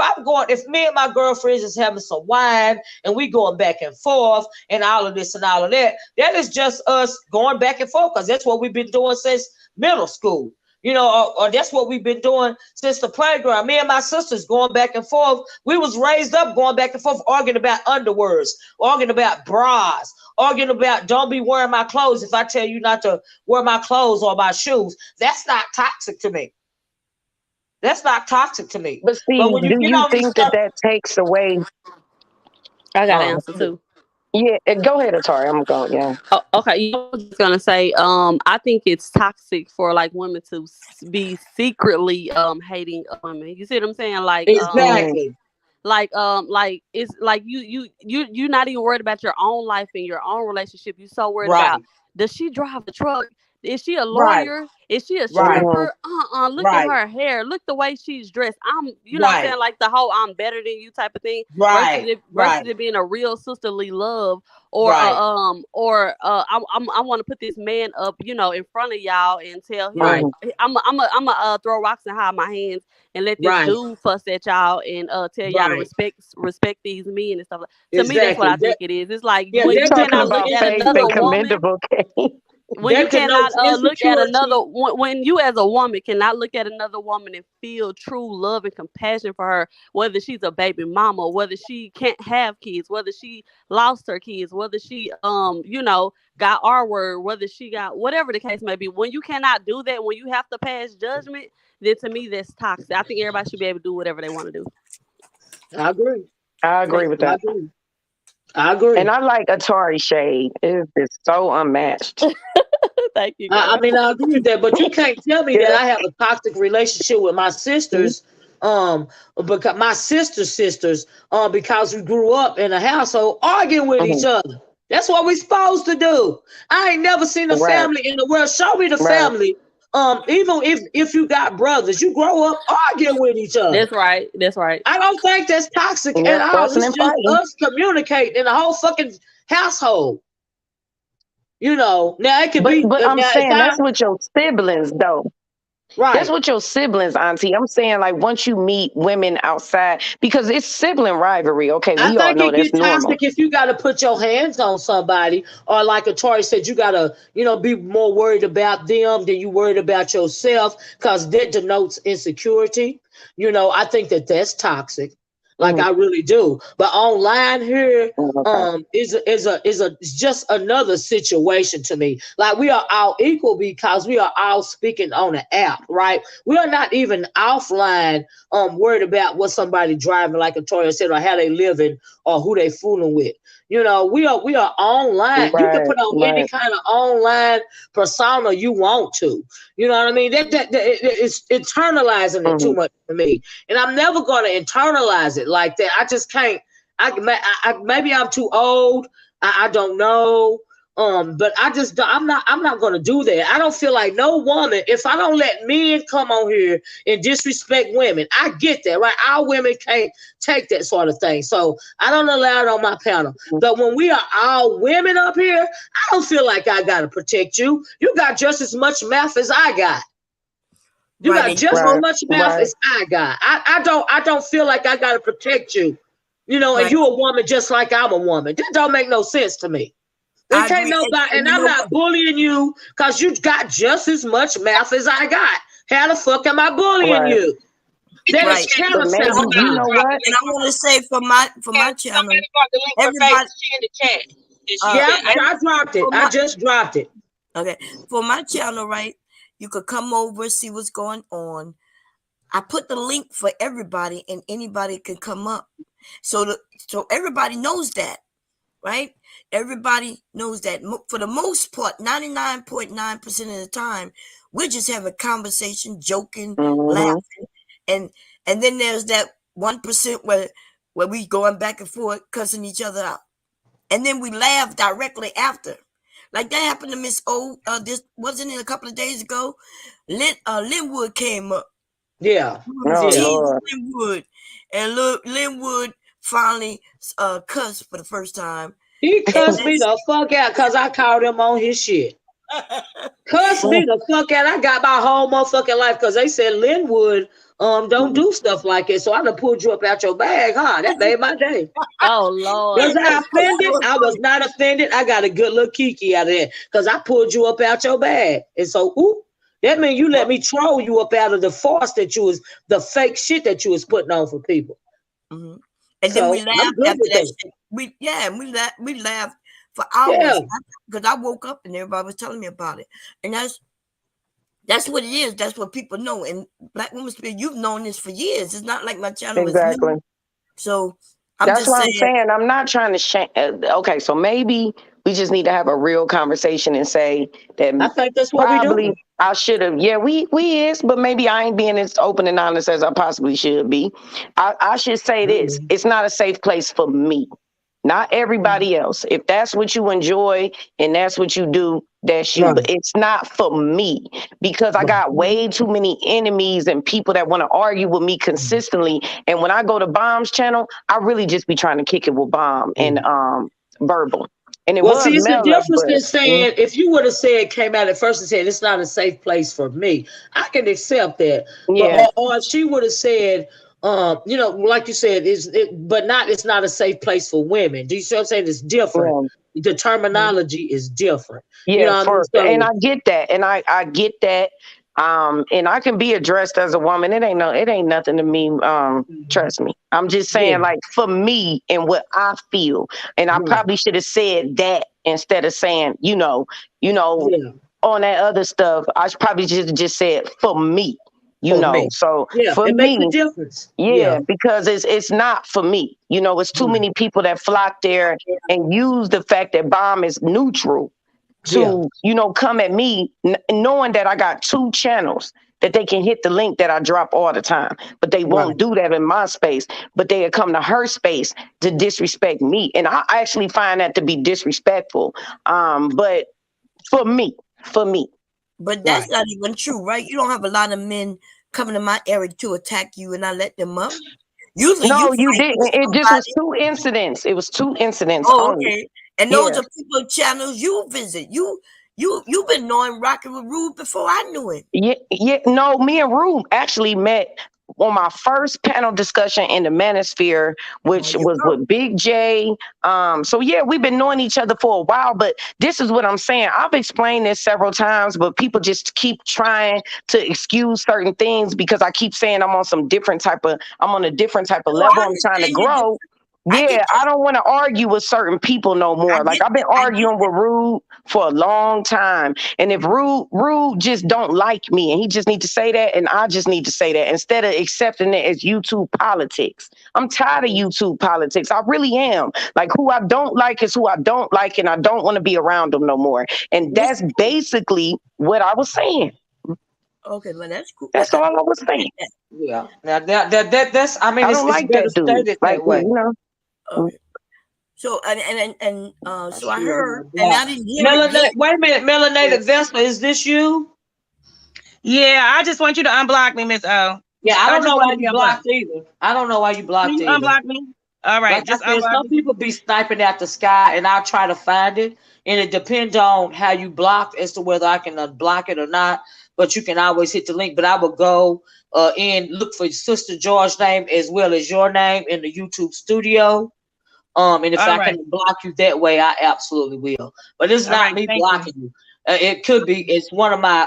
me and my girlfriends is having some wine and we going back and forth and all of this and all of that, that is just us going back and forth, because that's what we've been doing since middle school. You know, or that's what we've been doing since the playground. Me and my sisters going back and forth. We was raised up going back and forth, arguing about underwears, arguing about bras, arguing about don't be wearing my clothes if I tell you not to wear my clothes or my shoes. That's not toxic to me. That's not toxic to me. But see, when do you think that takes away? I got an answer too. Yeah, go ahead, Atari. I'm going. Yeah. Oh, okay. I was just gonna say, I think it's toxic for like women to be secretly hating women. You see what I'm saying? Like exactly. Like it's like you're not even worried about your own life and your own relationship. You're so worried about, does she drive the truck? Is she a lawyer? Right. Is she a stripper? Look at her hair. Look the way she's dressed. You know what I'm saying? Like the whole I'm better than you type of thing. Versus it being a real sisterly love, or I want to put this man up, you know, in front of y'all and tell him I'm throw rocks and hide my hands and let this dude fuss at y'all and tell y'all to respect these men and stuff. To me, that's what I think it is. It's like when you cannot look at another woman. When you cannot look at another, when you as a woman cannot look at another woman and feel true love and compassion for her, whether she's a baby mama, whether she can't have kids, whether she lost her kids, whether she you know, got our word, whether she got whatever the case may be, when you cannot do that, when you have to pass judgment, then to me that's toxic. I think everybody should be able to do whatever they want to do. I agree. I agree with that. I agree. And I like Atari shade. It is so unmatched. Thank you. I mean, I agree with that, but you can't tell me that I have a toxic relationship with my sisters, because my sisters, because we grew up in a household arguing with each other. That's what we're supposed to do. I ain't never seen a family in the world. Show me the family. Even if you got brothers, you grow up arguing with each other. That's right. That's right. I don't think that's toxic at all. It's just us communicating in the whole fucking household. You know, now it could be. But I'm saying that's with your siblings, though. Right. That's with your siblings, Auntie. I'm saying, like, once you meet women outside, because it's sibling rivalry. Okay, we all know that's normal. Toxic if you got to put your hands on somebody, or like Atari said, you got to, you know, be more worried about them than you worried about yourself, because that denotes insecurity. You know, I think that that's toxic. Like I really do. But online here is just another situation to me. Like we are all equal because we are all speaking on an app, right? We are not even offline worried about what somebody driving, like Atoya said, or how they living or who they fooling with. You know, we are online. You can put on any kind of online persona you want to. You know what I mean? That it's internalizing it too much for me, and I'm never going to internalize it like that. I just can't. Maybe I'm too old. I don't know. But I'm not gonna do that. I don't feel like no woman, if I don't let men come on here and disrespect women. I get that, right? Our women can't take that sort of thing. So I don't allow it on my panel. But when we are all women up here, I don't feel like I gotta protect you. You got just as much mouth as I got. You got just as much mouth as I got. I don't feel like I gotta protect you. You know, and you're a woman just like I'm a woman. That don't make no sense to me. It can't nobody, and I'm not bullying you because you got just as much mouth as I got. How the fuck am I bullying you? That is counterfeit. You know what? And I want to say for my channel, everybody in the chat. I dropped it. I just dropped it. Okay, for my channel, right? You could come over, see what's going on. I put the link for everybody, and anybody can come up. So everybody knows that, right? Everybody knows that. For the most part, 99.9% of the time, we're just having conversation, joking, laughing, and then there's that 1% where we going back and forth, cussing each other out, and then we laugh directly after. Like that happened to Miss O. This wasn't it a couple of days ago. Linwood came up. Yeah. Linwood, and Linwood finally cussed for the first time. He cussed me the fuck out because I called him on his shit. Cussed me the fuck out. I got my whole motherfucking life because they said Linwood don't do stuff like it. So I done pulled you up out your bag, huh? That made my day. Oh Lord. Was I offended? I was not offended. I got a good little kiki out of there because I pulled you up out your bag. And so that means you let me troll you up out of the farce that you was, the fake shit that you was putting on for people. Mm-hmm. And then we laughed after that shit. We laughed for hours because I woke up and everybody was telling me about it. And that's what it is. That's what people know. And Black Woman Spirit, you've known this for years. It's not like my channel is new. So that's what I'm saying. I'm not trying to shame. Okay, so maybe we just need to have a real conversation and say that I think that's what we do. I should have. Yeah, we is, but maybe I ain't being as open and honest as I possibly should be. I should say this. It's not a safe place for me. Not everybody else. If that's what you enjoy and that's what you do, that's you. But it's not for me because I got way too many enemies and people that want to argue with me consistently. And when I go to Bomb's channel, I really just be trying to kick it with Bomb and Verbal. And it was see, it's the difference but, in saying, if you would have said, came out at first and said, it's not a safe place for me, I can accept that. Yeah. But, or she would have said, you know, like you said, it's not a safe place for women. Do you see what I'm saying? It's different. The terminology is different. Yeah, you know and I get that. And I get that. And I can be addressed as a woman. It ain't nothing to me. Trust me. I'm just saying, like, for me and what I feel. And I probably should have said that instead of saying, you know, on that other stuff. I probably just said for me. So for it me, makes a difference. Because it's not for me. You know, it's too many people that flock there and use the fact that Bomb is neutral to, come at me, knowing that I got 2 channels that they can hit the link that I drop all the time, but they won't do that in my space, but they come to her space to disrespect me. And I actually find that to be disrespectful. But for me. But that's not even true, right? You don't have a lot of men coming to my area to attack you and I let them up. Usually you didn't. It just was 2 incidents. It was 2 incidents. Oh, okay. And those are people channels you visit. You've been knowing Rockin' with Rude before I knew him. Yeah. No, me and Rude actually met on my first panel discussion in the Manosphere, which was with Big J. So yeah, we've been knowing each other for a while, but this is what I'm saying. I've explained this several times, but people just keep trying to excuse certain things because I keep saying I'm on a different type of level. I'm trying to grow. I don't want to argue with certain people no more. Like I've been arguing with Rude for a long time. And if Rude just don't like me and he just need to say that and I just need to say that instead of accepting it as YouTube politics. I'm tired of YouTube politics. I really am. Like who I don't like is who I don't like and I don't want to be around them no more. And that's basically what I was saying. Okay, well that's cool. That's all I was saying. Yeah. Now that's I mean, I don't like that dude. that way. Okay. So so I heard, and I didn't hear it Melanated, yet. wait a minute, Melanated Vespa, is this you? Yeah, I just want you to unblock me, Miss O. Yeah, I don't know want why to be you unblocked. blocked either. I don't know why you blocked Can you either. unblock me? All right, Like I just said, unblock some me. people be sniping at the sky, and I'll try to find it, and it depends on how you block as to whether I can unblock it or not. But you can always hit the link. But I will go and look for Sister George's name as well as your name in the YouTube studio. And if All I right. can block you that way, I absolutely will. But it's All not right, me thank you. blocking you. It could be it's one of my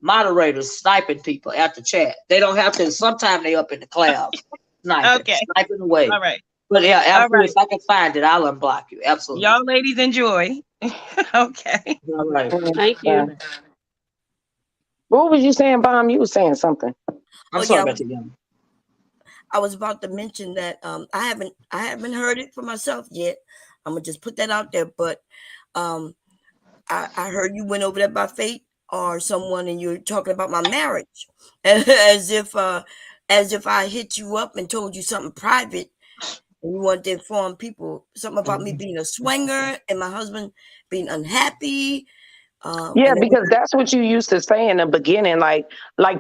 moderators sniping people at the chat. They don't have to. Sometimes they up in the clouds sniping away. All right. But yeah, All absolutely. right. If I can find it, I'll unblock you. Absolutely. Y'all ladies enjoy. Okay. All right. Thank you. What was you saying, Bomb? You were saying something. I'm sorry about that, young. I was about to mention that I haven't heard it for myself yet. I'm gonna just put that out there. But I heard you went over that by Fate or someone, and you're talking about my marriage, as if I hit you up and told you something private, and you wanted to inform people something about me being a swinger and my husband being unhappy. Yeah, because that's what you used to say in the beginning. Like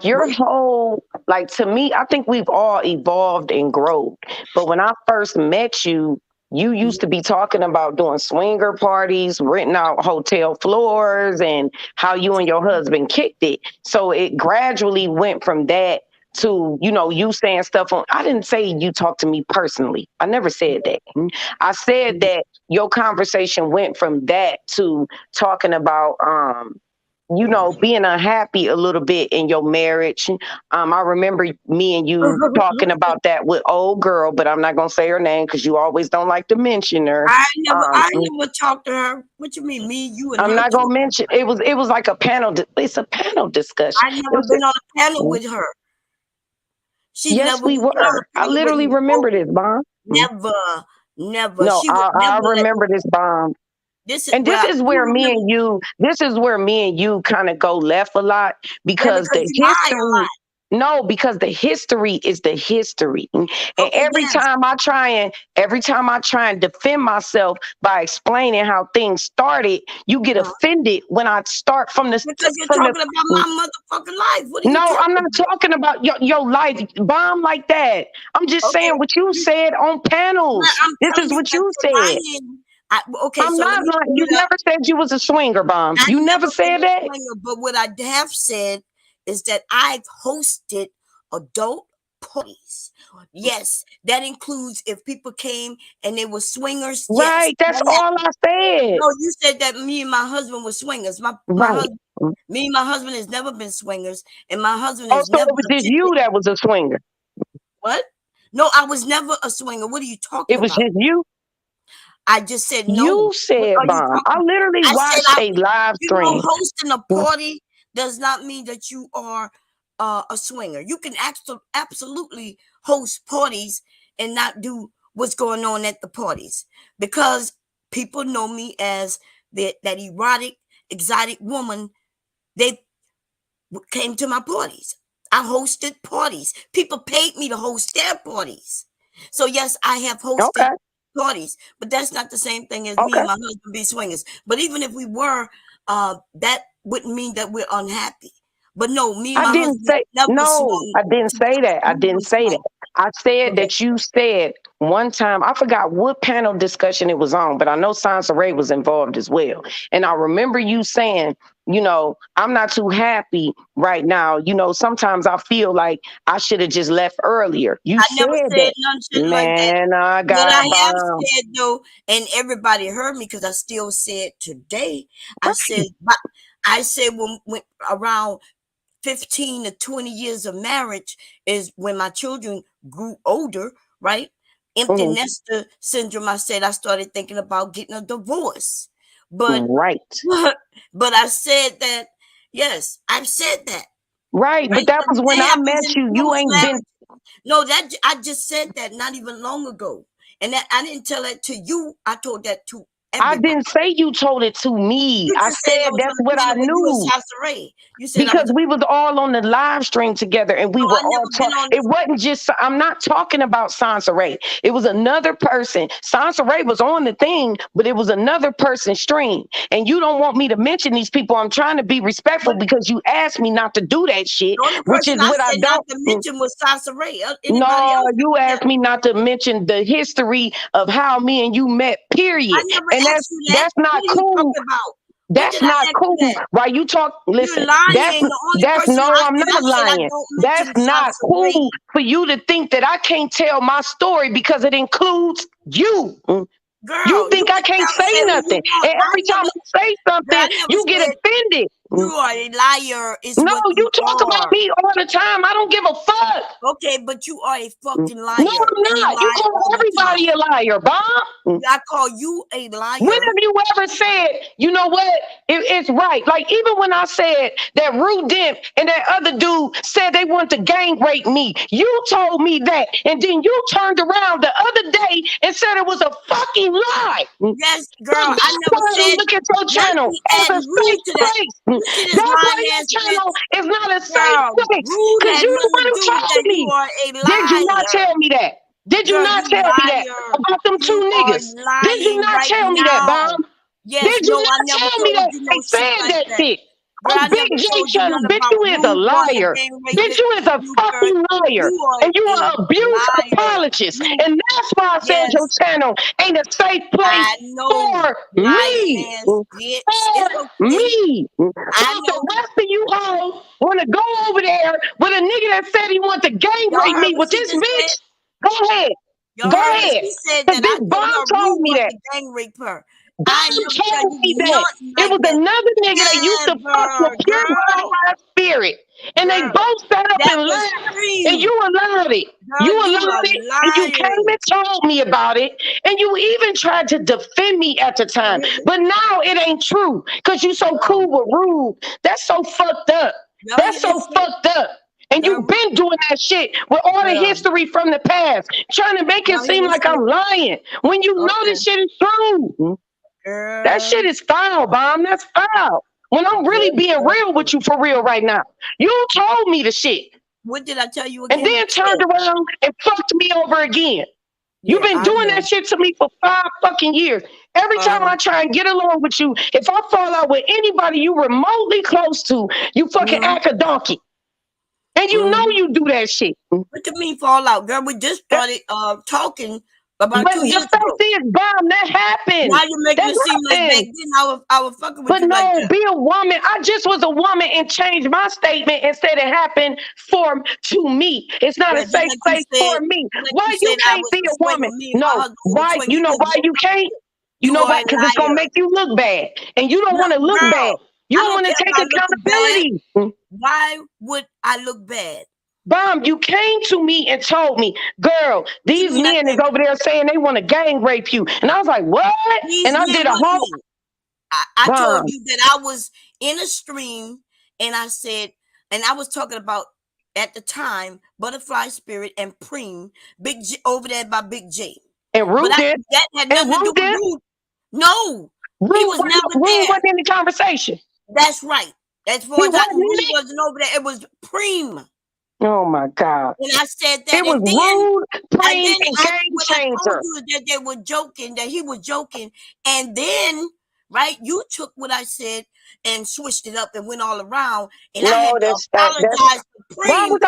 your whole, like, to me, I think we've all evolved and grown. But when I first met you, you used to be talking about doing swinger parties, renting out hotel floors, and how you and your husband kicked it. So it gradually went from that to, you saying stuff on. I didn't say you talked to me personally. I never said that. I said that your conversation went from that to talking about being unhappy a little bit in your marriage. I remember me and you talking about that with old girl, but I'm not gonna say her name because you always don't like to mention her. I never talked to her. What you mean, me, you, and I'm her? not gonna mention. It was like a panel. It's a panel discussion. I never been on a panel with her. Yes, we were. I literally remember this, Bomb. Never. No, I remember this, Bomb. This is where me and you kind of go left a lot because the history. No, because the history is the history. And every time I try and defend myself by explaining how things started, you get offended when I start from the because you're talking about my motherfucking life. What are you I'm not talking about your life, Bomb, like that. I'm just saying what you said on panels. This is what you said. You never said you was a swinger, Bomb. You never said that. But what I have said is that I've hosted adult parties. Yes, that includes if people came and they were swingers. Right, that's all I said. No, you said that me and my husband were swingers. My husband, me and my husband has never been swingers, and my husband has never. It was just you that was a swinger. What? No, I was never a swinger. What are you talking about? It was just you. I just said no. You said, Bomb. I literally watched a live stream. Hosting a party does not mean that you are a swinger. You can absolutely host parties and not do what's going on at the parties, because people know me as that erotic, exotic woman. They came to my parties. I hosted parties. People paid me to host their parties. So yes, I have hosted parties, but that's not the same thing as me and my husband be swingers. But even if we were, that wouldn't mean that we're unhappy. But no, me and my husband I didn't say that. I didn't say that. I said that you said one time, I forgot what panel discussion it was on, but I know Sansa Ray was involved as well. And I remember you saying, I'm not too happy right now. Sometimes I feel like I should have just left earlier. I never said that. None like that. I got what I have said though, and everybody heard me because I still said today. I said when around 15 to 20 years of marriage is when my children grew older, right? Empty nester syndrome. I said I started thinking about getting a divorce. But but I said that, yes, I've said that. Right, but that was when I met you. You ain't been. No, I just said that not even long ago. And that I didn't tell that to you. I told that to I didn't say you told it to me. I said that's what I knew. You said because we was all on the live stream together and we were all talking. It wasn't just, I'm not talking about Sansa Ray. It was another person. Sansa Ray was on the thing, but it was another person's stream. And you don't want me to mention these people. I'm trying to be respectful because you asked me not to do that shit, which is what I don't. Not to mention was Sansa Ray. No, you asked me not to mention the history of how me and you met, period. And that's not cool. That's not cool. Why you talk? Listen, that's no, I'm not lying. That's not cool for you to think that I can't tell my story because it includes you. Girl, you think I can't say nothing, and every time I say something, you get offended. You are a liar. No, you talk about me all the time. I don't give a fuck. Okay, but you are a fucking liar. No, I'm not. You call everybody a liar, Bob. I call you a liar. When have you ever said, you know what? It's right. Like, even when I said that Rue Dent and that other dude said they wanted to gang rape me, you told me that. And then you turned around the other day and said it was a fucking lie. Yes, girl. I never said. Look at your channel as a safe place. That's why your channel is not a safe place. Because you're the one who told me. Did you not tell me that? Did you not tell me that about them two niggas? Did you not tell me that, Bob? Did you not tell me that? They said that shit. On Big J channel, bitch, you is a liar. Bitch, you is a fucking liar. And you are an abuse apologist. And that's why I said your channel ain't a safe place for me. For me. The rest of you hoes want to go over there with a nigga that said he wanted to gang rape me with this bitch. Go ahead. Go ahead. This Bomb told me that. Gang rape her. Bomb told me that. It was another nigga that used to fuck with pure blood spirit. And they both sat up and laughed. And you allowed it. You allowed it. And you came and told me about it. And you even tried to defend me at the time. But now it ain't true. Because you so cool with Rude. That's so fucked up. That's so fucked up. And you've been doing that shit with all the history from the past, trying to make it seem like I'm lying when you know this shit is true. That shit is foul, Bomb. That's foul. When I'm really being real with you for real right now. You told me the shit. What did I tell you again? And then turned around and fucked me over again. You've been doing that shit to me for 5 fucking years. Every time I try and get along with you, if I fall out with anybody you remotely close to, you fucking act a donkey. And you know you do that shit. What do you mean fall out, girl? We just started talking about 2 years ago. Bomb, that happened. Why you making it seem like back then I was fucking with you? But no, like that? Be a woman. I just was a woman and changed my statement and said it happened to me. It's not a safe place for me. Why you can't be a woman? No, why? You know why you can't? You know why? Because it's gonna make you look bad, and you don't want to look bad. You don't want to take accountability. Why would I look bad? Bomb, you came to me and told me, girl, these men is over there saying they want to gang rape you. And I was like, what? And I did a whole... I told you that I was in a stream and I said, and I was talking about at the time, Butterfly Spirit and Preem, Big J, over there by Big J. And Ruth did? That had nothing to do with Ruth. No. He was never there. Ruth wasn't in the conversation. That's right. As far as I knew, he wasn't over there. It was Preem. Oh my God. And I said that. It was Rude, Preem, and Game Changer. I told you that they were joking, that he was joking. And then, right, you took what I said and switched it up and went all around. And I had to apologize to Preem.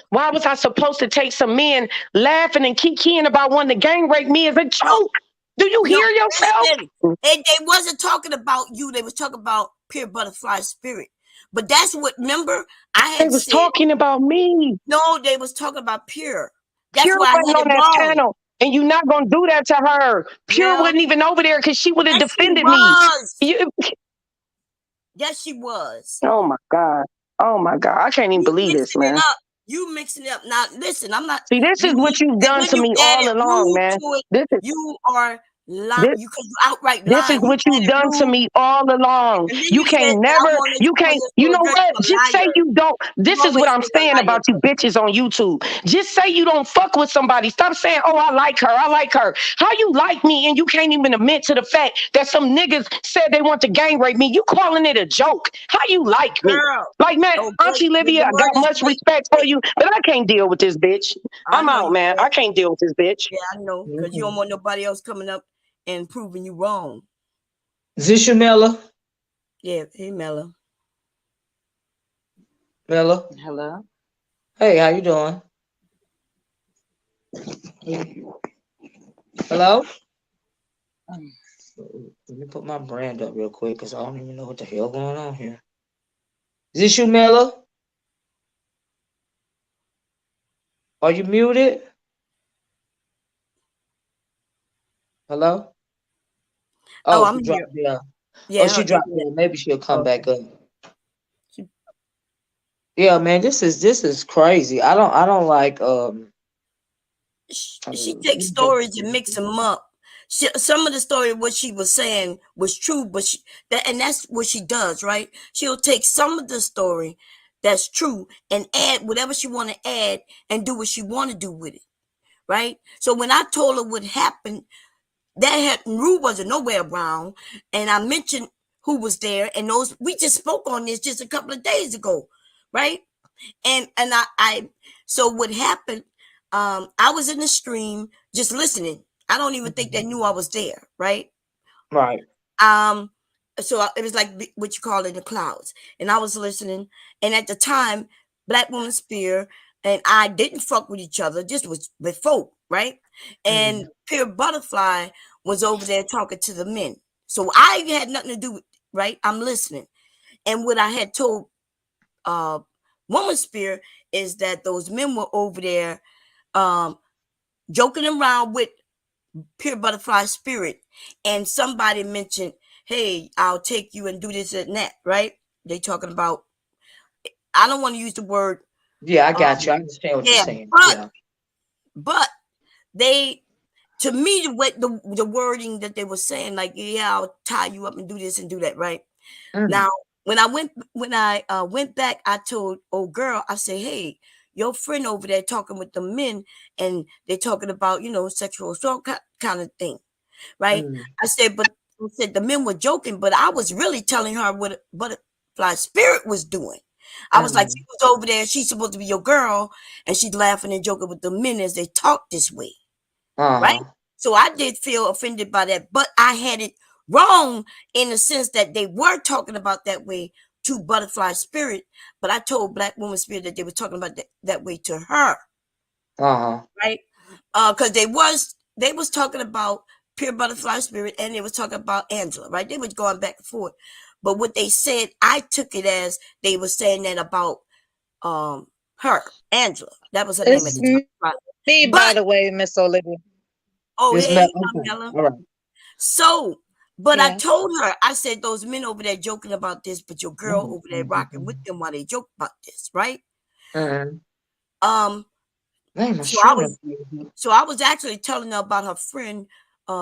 Why was I supposed to take some men laughing and kikiing about wanting to gang rape me as a joke? Do you hear yourself? And they wasn't talking about you. They was talking about Pure Butterfly Spirit. But that's what, remember, I had They was talking about me. No, they was talking about Pure. That's Pure why wasn't on that channel. And you're not going to do that to her. Pure wasn't even over there because she would have defended me. Yes, she was. Oh, my God. Oh, my God. I can't even believe this, man. You mixing it up. Now, listen, I'm not. See, this is what you've done to me all along, man. You are You outright This is lying. what you've done to me all along. And then You you said can't that I never, wanted you can't, you know what? a Just say liar. you don't. This is what always I'm been a saying liar, about you bitches on YouTube. Just say you don't fuck with somebody. Stop saying, oh, I like her. I like her. How you like me and you can't even admit to the fact that some niggas said they want to gang rape me? You calling it a joke. How you like me? Girl. Like, man, Oh, Auntie Olivia, the I word got is much respect for you, but I can't deal with this bitch. I I'm know out, you man. can't. I can't deal with this bitch. Yeah, I know, because you don't want nobody else coming up and proving you wrong. Is this you, Mella? Yeah, hey Mella. Mella? Hello. Hey, how you doing? Hello? Let me put my brand up real quick because I don't even know what the hell going on here. Is this you, Mella? Are you muted? Hello? Oh, Oh, I'm she here. dropped down. Yeah, Oh, she dropped down. Maybe she'll come okay. back up. Yeah, man, this is crazy. I don't like She takes stories and mix them up. Some of the story what she was saying was true, but and that's what she does, right? She'll take some of the story that's true and add whatever she want to add and do what she want to do with it, right? So when I told her what happened, Rue wasn't nowhere around, and I mentioned who was there, and we just spoke on this just a couple of days ago, right? And I so what happened, I was in the stream just listening. I don't even think they knew I was there, right? Right. So it was like what you call it, the clouds, and I was listening. And at the time, Black Woman Spear and I didn't fuck with each other, just with folk, right? And Pure Butterfly was over there talking to the men, so I had nothing to do with, right? I'm listening, and what I had told Woman Spear is that those men were over there joking around with Pure Butterfly Spirit, and somebody mentioned, hey, I'll take you and do this and that, right? They talking about, I don't want to use the word. Yeah, I got you. I understand what you're saying. But they, to me, the wording that they were saying, like, yeah, I'll tie you up and do this and do that, right? Now, when I went back, I told old girl, I said, hey, your friend over there talking with the men, and they're talking about, sexual assault kind of thing, right? I said, but the men were joking, but I was really telling her what Butterfly Spirit was doing. I was like, she was over there, she's supposed to be your girl, and she's laughing and joking with the men as they talk this way, right? So I did feel offended by that, but I had it wrong in the sense that they were talking about that way to Butterfly Spirit, but I told Black Woman Spirit that they were talking about that way to her, right? Because they was talking about Pure Butterfly Spirit, and they was talking about Angela, right? They was going back and forth, but what they said, I took it as they were saying that about her, Angela. That was her name at the time. Me, by the way, Miss Olivia. Oh, hey, Mella. All right. So, but I told her, I said, those men over there joking about this, but your girl over there rocking with them while they joke about this, right? So I was actually telling her about her friend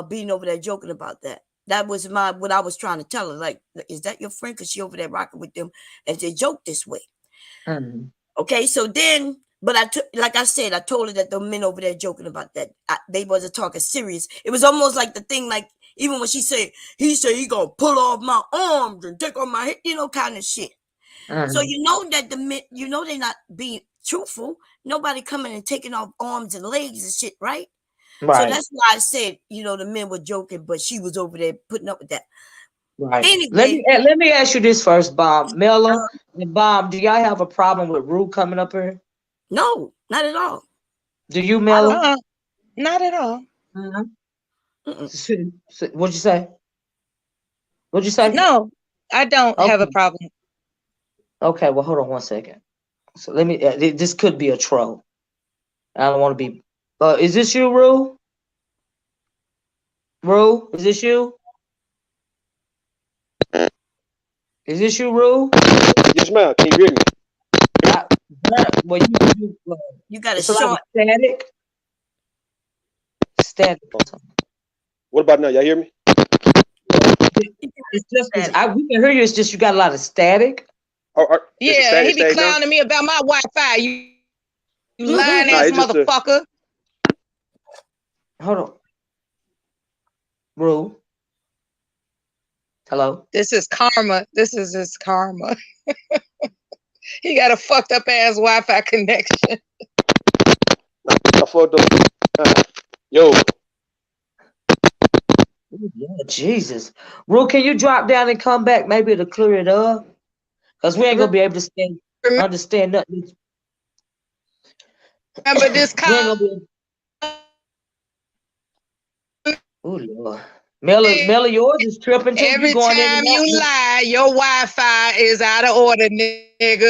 being over there joking about that. That was what I was trying to tell her. Like, is that your friend? Because she over there rocking with them as they joke this way. Okay, so then, but like I said, I told her that the men over there joking about that, they wasn't talking serious. It was almost like the thing, like, even when he said he gonna pull off my arms and take off my head, kind of shit. So that the men, they're not being truthful. Nobody coming and taking off arms and legs and shit, right? So that's why I said, the men were joking, but she was over there putting up with that. Right. Anyway, let me ask you this first, Bob. Mella and Bob, do y'all have a problem with Rue coming up here? No, not at all. Do you, Mella? Not at all. What'd you say? What'd you say? No, I don't have a problem. Okay, well, hold on one second. So let me. This could be a troll. I don't want to be. Is this you, Rue? Rue, is this you? Is this you, Rue? Yes, ma'am. Can you hear me? You got a lot short of static. Static. What about now? Y'all hear me? It's just we can hear you. It's just you got a lot of static. Yeah, he be clowning me about my Wi-Fi. You lying ass motherfucker. Hold on. Bro. Hello. This is karma. This is his karma. He got a fucked up ass Wi-Fi connection. Yo. Yeah, Jesus. Ru, can you drop down and come back maybe to clear it up? Because we ain't gonna be able to understand nothing. Remember this call? Oh Lord. Mela, yours is tripping too. Every time you lie, your Wi-Fi is out of order, nigga.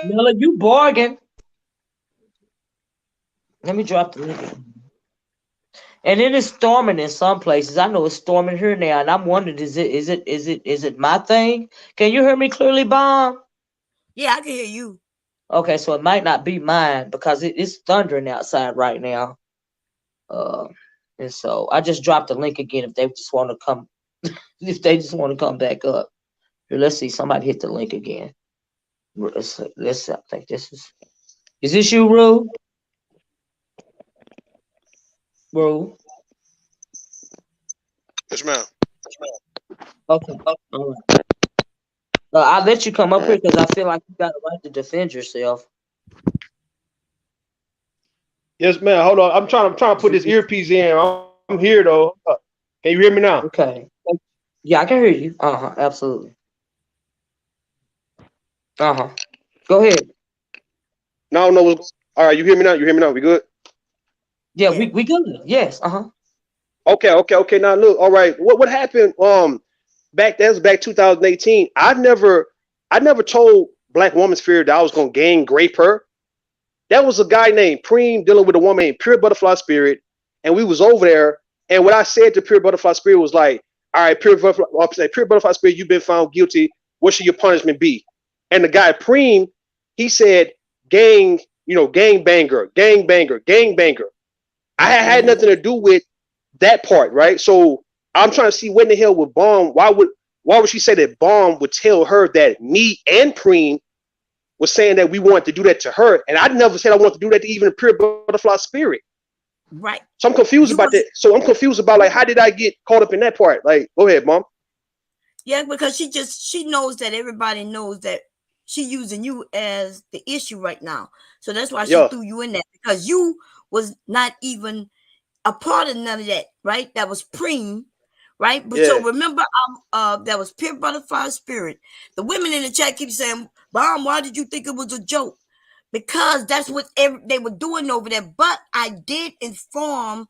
Mela, you bargain. Let me drop the link. And it is storming in some places. I know it's storming here now, and I'm wondering, is it my thing? Can you hear me clearly, Bomb? Yeah, I can hear you. Okay, so it might not be mine because it's thundering outside right now. And so I just dropped the link again if they just want to come, if they just want to come back up. Here, let's see. Somebody hit the link again. Let's I think this is this you, Ru? Ru? Yes, ma'am. Okay. All right. I'll let you come up here because I feel like you got a right to defend yourself. Yes, ma'am. Hold on. I'm trying to put this earpiece in. I'm here though. Can you hear me now? Okay. Yeah, I can hear you. Absolutely. Go ahead. No. All right, you hear me now? We good? Yeah, we good. Yes. Okay. Now look. All right. What happened? Back 2018. I never told Black Woman's Fear that I was gonna gang grape her. That was a guy named Preem dealing with a woman named Pure Butterfly Spirit, and we was over there. And what I said to Pure Butterfly Spirit was like, "All right, Pure Butterfly Spirit, you've been found guilty. What should your punishment be?" And the guy Preem, he said, "Gang, gang banger. I had nothing to do with that part, right? So I'm trying to see when the hell would Bomb. Why would she say that Bomb would tell her that me and Preem was saying that we wanted to do that to her, and I never said I wanted to do that to even a Pure Butterfly Spirit. Right. So I'm confused about that. So I'm confused about like how did I get caught up in that part? Like, go ahead, Mom. Yeah, because she knows that everybody knows that she's using you as the issue right now. So that's why she threw you in there, because you was not even a part of none of that, right? That was Preem, right? But so remember, that was Pure Butterfly Spirit. The women in the chat keep saying, "Bomb, why did you think it was a joke?" Because that's what they were doing over there. But I did inform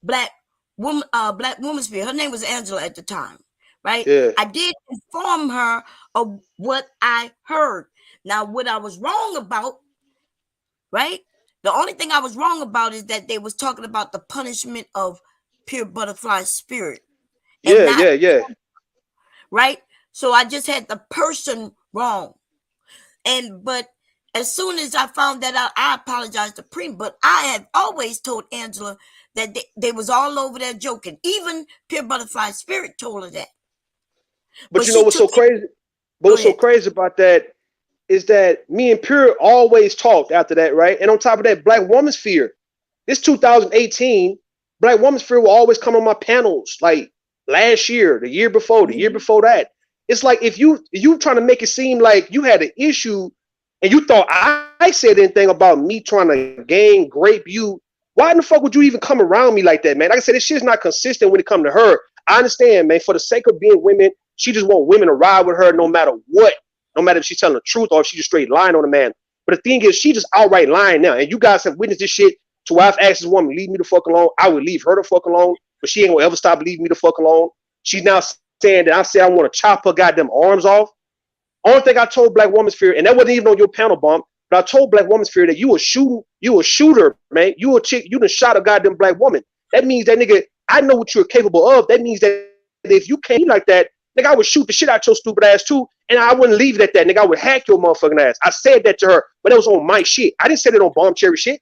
Black Woman Spirit. Her name was Angela at the time, right? Yeah. I did inform her of what I heard. Now, what I was wrong about, right? The only thing I was wrong about is that they was talking about the punishment of Pure Butterfly Spirit. Yeah. Right? So I just had the person wrong. But as soon as I found that out, I apologized to Preem. But I have always told Angela that they was all over there joking. Even Pure Butterfly Spirit told her that. But you know what's so crazy? But what's so crazy about that is that me and Pure always talked after that, right? And on top of that, Black Woman's Fear. This 2018, Black Woman's Fear will always come on my panels, like last year, the year before that. It's like if you trying to make it seem like you had an issue and you thought I said anything about me trying to gang grape you, why in the fuck would you even come around me like that, man? Like I said, this shit's not consistent when it comes to her. I understand, man, for the sake of being women, she just want women to ride with her no matter what. No matter if she's telling the truth or if she's just straight lying on a man. But the thing is, she just outright lying now. And you guys have witnessed this shit to where I've asked this woman, leave me the fuck alone. I would leave her the fuck alone, but she ain't gonna ever stop leaving me the fuck alone. She's now saying that I said I want to chop her goddamn arms off. Only thing I told Black Woman's Fear, and that wasn't even on your panel, Bomb, but I told Black Woman's Fear that you a shooter, man. You a chick, you done shot a goddamn Black woman. That means that nigga, I know what you're capable of. That means that if you can't like that, nigga, I would shoot the shit out your stupid ass too, and I wouldn't leave it at that, nigga. I would hack your motherfucking ass. I said that to her, but that was on my shit. I didn't say that on Bombcherry shit.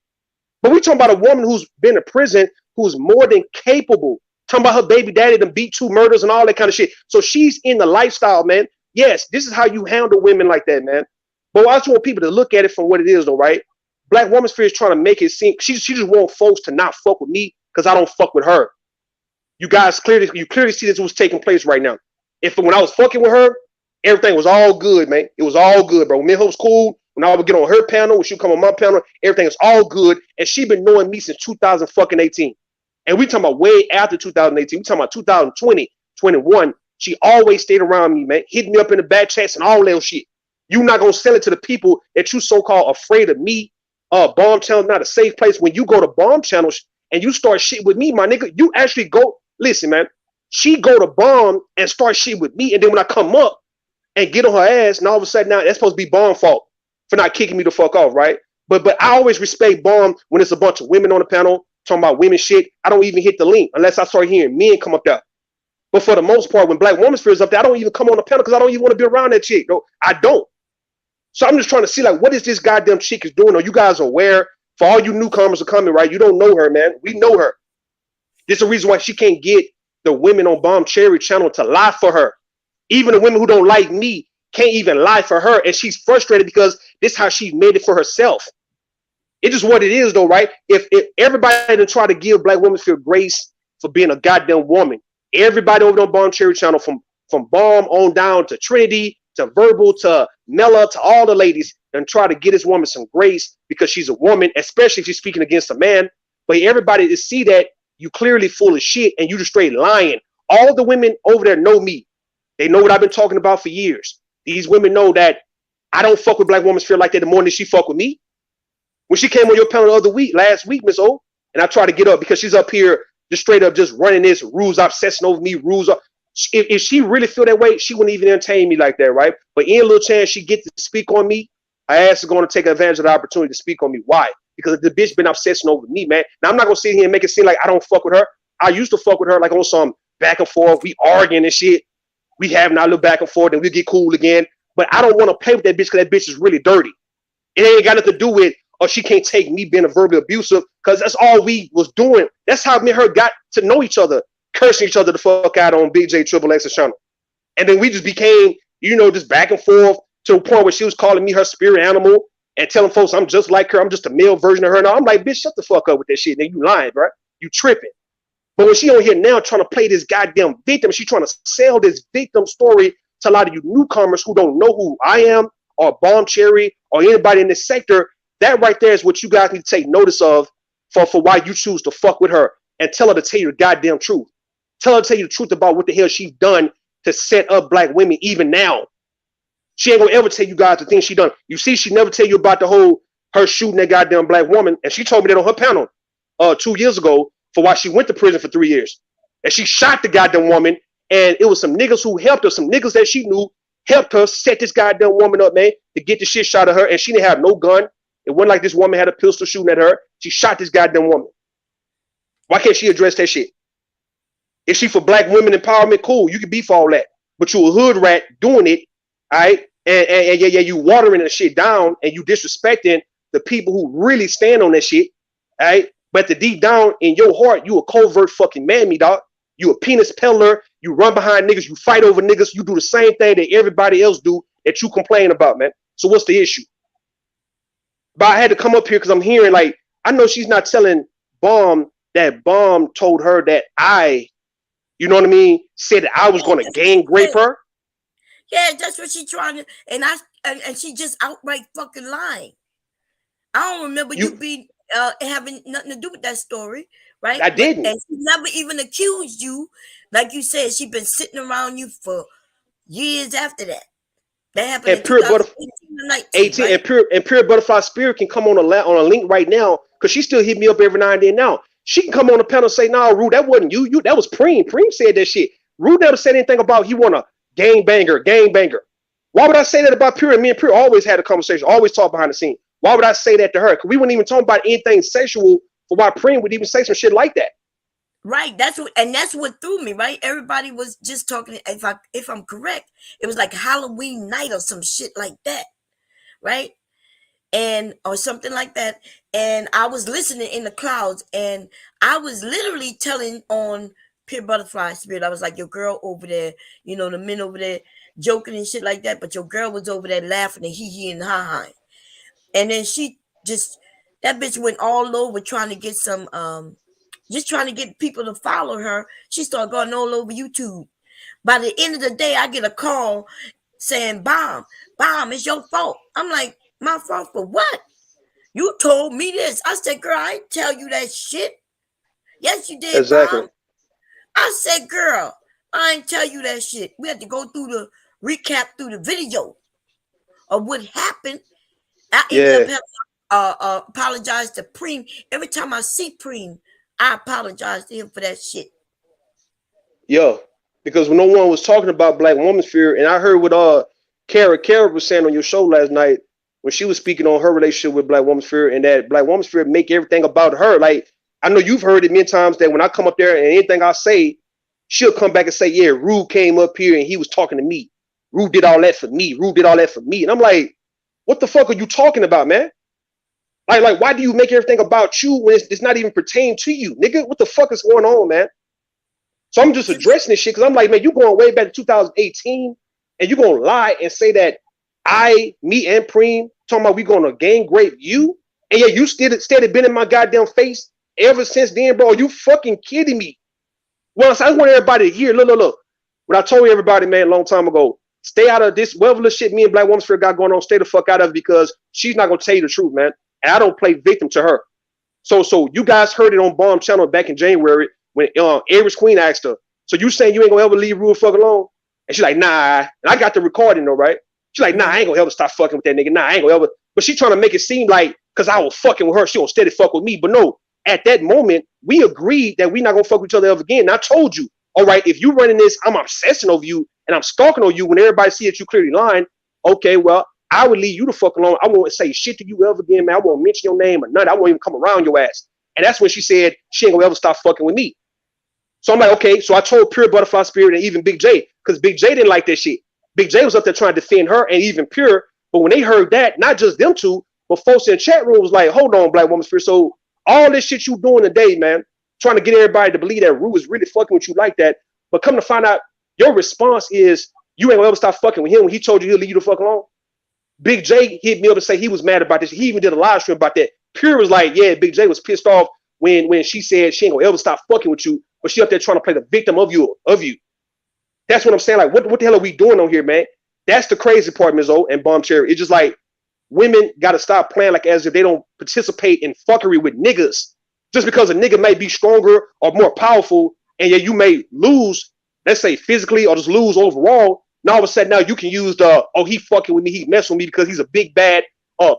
But we talking about a woman who's been in prison, who's more than capable Talking about her baby daddy done beat 2 murders and all that kind of shit. So she's in the lifestyle, man. Yes, this is how you handle women like that, man. But I just want people to look at it from what it is, though, right? Black Woman Sphere is trying to make it seem she just want folks to not fuck with me because I don't fuck with her. You guys clearly see this was taking place right now. If when I was fucking with her, everything was all good, man. It was all good, bro. Me and her was cool. When I would get on her panel, when she would come on my panel, everything was all good. And she been knowing me since 2018. And we talking about way after 2018. We talking about 2020, 21. She always stayed around me, man. Hit me up in the back chats and all that shit. You not gonna sell it to the people that you so-called afraid of me. Bomb channel not a safe place. When you go to bomb channels and you start shit with me, my nigga, you actually go. Listen, man. She go to bomb and start shit with me, and then when I come up and get on her ass, and all of a sudden now that's supposed to be bomb fault for not kicking me the fuck off, right? But I always respect bomb when it's a bunch of women on the panel talking about women shit. I don't even hit the link unless I start hearing men come up there. But for the most part, when Black Woman Sphere is up there, I don't even come on the panel because I don't even want to be around that chick. No, I don't. So I'm just trying to see, like, what is this goddamn chick is doing? Are you guys aware? For all you newcomers are coming, right? You don't know her, man. We know her. This is the reason why she can't get the women on Bombcherry channel to lie for her. Even the women who don't like me can't even lie for her. And she's frustrated because this is how she made it for herself. It's just what it is, though, right? If everybody didn't try to give Black Women Sphere grace for being a goddamn woman, everybody over on Bombcherry channel, from Bomb on down to Trinity, to Verbal, to Mella, to all the ladies, and try to get this woman some grace because she's a woman, especially if she's speaking against a man. But everybody to see that you clearly full of shit and you just straight lying. All the women over there know me. They know what I've been talking about for years. These women know that I don't fuck with Black Women Sphere like that the morning she fuck with me. When she came on your panel the other week, last week, Miss O, and I tried to get up because she's up here just straight up just running this, rules obsessing over me, rules up. If she really feel that way, she wouldn't even entertain me like that, right? But any little chance she get to speak on me, I asked her going to take advantage of the opportunity to speak on me. Why? Because the bitch been obsessing over me, man. Now, I'm not going to sit here and make it seem like I don't fuck with her. I used to fuck with her like on some back and forth. We arguing and shit. We having our little back and forth and we get cool again. But I don't want to play with that bitch because that bitch is really dirty. It ain't got nothing to do with, oh, she can't take me being a verbally abusive, because that's all we was doing. That's how me and her got to know each other, cursing each other the fuck out on Big J Triple X's channel. And then we just became, just back and forth to the point where she was calling me her spirit animal and telling folks I'm just like her. I'm just a male version of her. And I'm like, bitch, shut the fuck up with that shit. Then you lying, bro. You tripping. But when she on here now trying to play this goddamn victim, she trying to sell this victim story to a lot of you newcomers who don't know who I am or Bombcherry or anybody in this sector. That right there is what you guys need to take notice of for why you choose to fuck with her, and tell her to tell you the goddamn truth. Tell her to tell you the truth about what the hell she's done to set up Black women even now. She ain't gonna ever tell you guys the things she done. You see, she never tell you about the whole her shooting that goddamn Black woman, and she told me that on her panel 2 years ago for why she went to prison for 3 years. And she shot the goddamn woman, and it was some niggas who helped her, some niggas that she knew helped her set this goddamn woman up, man, to get the shit shot of her, and she didn't have no gun. It wasn't like this woman had a pistol shooting at her. She shot this goddamn woman. Why can't she address that shit? If she for Black women empowerment, cool, you can be for all that. But you a hood rat doing it, all right? And yeah, you watering that shit down and you disrespecting the people who really stand on that shit, all right? But the deep down in your heart, you a covert fucking mammy, dog. You a penis peddler. You run behind niggas. You fight over niggas. You do the same thing that everybody else do that you complain about, man. So what's the issue? But I had to come up here because I'm hearing, like, I know she's not telling Bomb that Bomb told her that I, you know what I mean, said that I was going to gang rape her. Yeah, that's what she trying to, and she just outright fucking lying. I don't remember you being having nothing to do with that story, right? I didn't. And she never even accused you. Like you said, she been sitting around you for years after that. That happened in 2018, right? And pure butterfly spirit can come on a link right now, because she still hit me up every now and then now. She can come on the panel and say, "No, Rue, that wasn't you. That was Preem. Preem said that shit. Rue never said anything about you want a gang banger. Why would I say that about Pure? And me and Pure always had a conversation, always talk behind the scene. Why would I say that to her? Because we wouldn't even talk about anything sexual for why Preem would even say some shit like that. Right. That's what threw me, right? Everybody was just talking, if I'm correct, it was like Halloween night or some shit like that, right? Or something like that. And I was listening in the clouds, and I was literally telling on pure butterfly spirit. I was like, your girl over there, you know, the men over there joking and shit like that, but your girl was over there laughing and hee and ha. And then she just, that bitch went all over trying to get some, just trying to get people to follow her. She started going all over YouTube. By the end of the day, I get a call saying, Bomb, it's your fault. I'm like, my fault for what? You told me this. I said, girl, I ain't tell you that shit. Yes, you did, Exactly. Bomb. I said, girl, I ain't tell you that shit. We had to go through the recap through the video of what happened. I ended up having apologize to Preem. Every time I see Preem, I apologize to him for that shit. Yo, because when no one was talking about Black Woman's Fear, and I heard what Kara was saying on your show last night when she was speaking on her relationship with Black Woman's Fear, and that Black Woman's Fear make everything about her. Like, I know you've heard it many times that when I come up there and anything I say, she'll come back and say, yeah, Rue came up here and he was talking to me. Rue did all that for me. Rue did all that for me. And I'm like, what the fuck are you talking about, man? Like, why do you make everything about you when it's not even pertaining to you, nigga? What the fuck is going on, man? So I'm just addressing this shit because I'm like, man, you going way back to 2018 and you gonna lie and say that me and Preem talking about we gonna gang rape you, and yeah, you still been in my goddamn face ever since then, bro. Are you fucking kidding me? Well, I want everybody to hear. Look. What I told everybody, man, a long time ago, stay out of this whatever the shit me and Black Woman's Fear got going on. Stay the fuck out of it because she's not gonna tell you the truth, man. And I don't play victim to her. So you guys heard it on Bomb Channel back in January when Aries Queen asked her, so you saying you ain't gonna ever leave Rue fuck alone? And she's like, nah. And I got the recording though, right? She's like, nah, I ain't gonna ever stop fucking with that nigga. Nah, I ain't gonna ever. But she trying to make it seem like because I was fucking with her, she gonna steady fuck with me. But no, at that moment, we agreed that we not gonna fuck with each other ever again. And I told you, all right, if you running this, I'm obsessing over you and I'm stalking on you when everybody see that you clearly lying. Okay, well, I would leave you the fuck alone. I won't say shit to you ever again, man. I won't mention your name or nothing. I won't even come around your ass. And that's when she said she ain't gonna ever stop fucking with me. So I'm like, okay. So I told Pure Butterfly Spirit and even Big J, because Big J didn't like that shit. Big J was up there trying to defend her and even Pure. But when they heard that, not just them two, but folks in the chat room was like, hold on, Black Woman's Spirit. So all this shit you doing today, man, trying to get everybody to believe that Rue is really fucking with you like that. But come to find out, your response is you ain't gonna ever stop fucking with him when he told you he'll leave you the fuck alone. Big J hit me up and say he was mad about this. He even did a live stream about that. Pure was like, yeah, Big J was pissed off when she said she ain't gonna ever stop fucking with you, but she up there trying to play the victim of you. That's what I'm saying. Like, what the hell are we doing on here, man? That's the crazy part, Ms. O and Bombcherry. It's just like women gotta stop playing like as if they don't participate in fuckery with niggas. Just because a nigga may be stronger or more powerful, and yeah, you may lose, let's say physically or just lose overall. Now all of a sudden now you can use he fucking with me, he messing with me because he's a big bad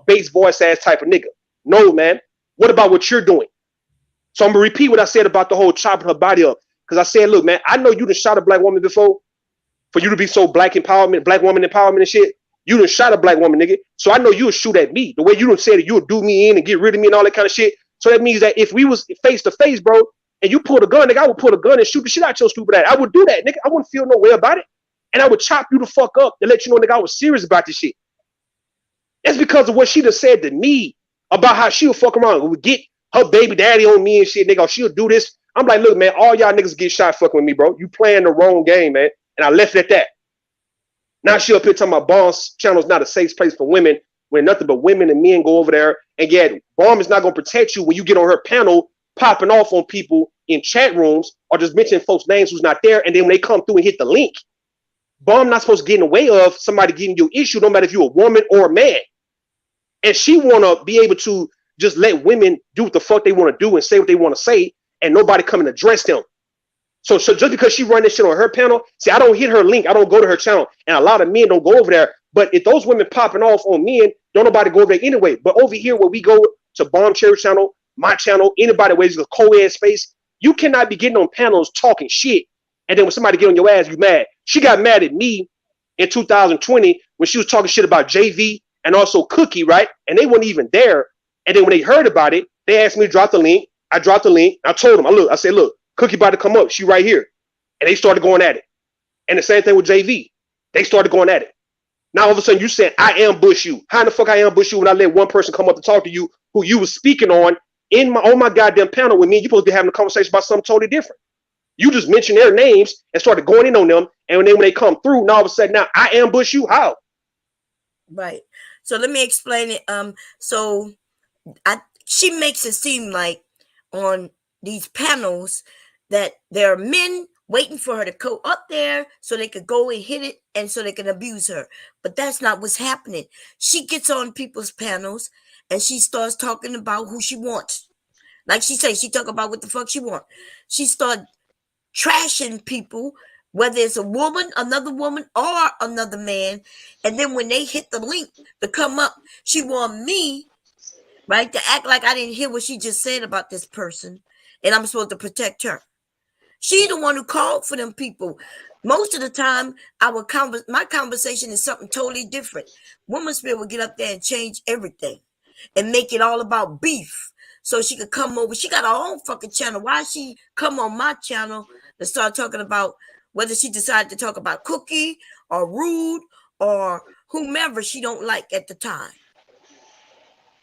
bass voice ass type of nigga. No, man. What about what you're doing? So I'm gonna repeat what I said about the whole chopping her body up. Because I said, look, man, I know you done shot a black woman before. For you to be so black woman empowerment and shit, you done shot a black woman, nigga. So I know you'll shoot at me. The way you done said it, you'll do me in and get rid of me and all that kind of shit. So that means that if we was face to face, bro, and you pulled a gun, nigga, I would pull a gun and shoot the shit out your stupid ass. I would do that, nigga. I wouldn't feel no way about it. And I would chop you the fuck up to let you know, nigga, I was serious about this shit. That's because of what she done said to me about how she'll fuck around. We get her baby daddy on me and shit, nigga. She'll do this. I'm like, look, man, all y'all niggas get shot fucking with me, bro. You playing the wrong game, man. And I left it at that. Now she up here talking about Bomb's channel is not a safe place for women when nothing but women and men go over there. And yet Bomb is not going to protect you when you get on her panel popping off on people in chat rooms or just mentioning folks' names who's not there. And then when they come through and hit the link, Bomb not supposed to get in the way of somebody giving you an issue, no matter if you're a woman or a man. And she want to be able to just let women do what the fuck they want to do and say what they want to say and nobody come and address them. So just because she run this shit on her panel, see, I don't hit her link. I don't go to her channel. And a lot of men don't go over there. But if those women popping off on men, don't nobody go over there anyway. But over here where we go to Bombcherry channel, my channel, anybody where it's a co-ed space, you cannot be getting on panels talking shit. And then when somebody get on your ass, you mad. She got mad at me in 2020 when she was talking shit about JV and also Cookie, right? And they weren't even there. And then when they heard about it, they asked me to drop the link. I dropped the link. I told them, I said, look, Cookie about to come up. She right here. And they started going at it. And the same thing with JV. They started going at it. Now all of a sudden you said, I ambush you. How in the fuck I ambush you when I let one person come up to talk to you who you was speaking on my goddamn panel with me? You're supposed to be having a conversation about something totally different. You just mentioned their names and started going in on them. And then when they come through, now all of a sudden, now I ambush you. How? Right. So let me explain it. So she makes it seem like on these panels that there are men waiting for her to go up there so they could go and hit it and so they can abuse her. But that's not what's happening. She gets on people's panels and she starts talking about who she wants. Like she says, she talk about what the fuck she wants. She start trashing people, whether it's a woman, another woman, or another man. And then when they hit the link to come up, she want me, right, to act like I didn't hear what she just said about this person, and I'm supposed to protect her. She the one who called for them people. Most of the time, my conversation is something totally different. Woman Spirit will get up there and change everything and make it all about beef. So she could come over. She got her own fucking channel. Why she come on my channel to start talking about whether she decided to talk about Cookie or Rude or whomever she don't like at the time?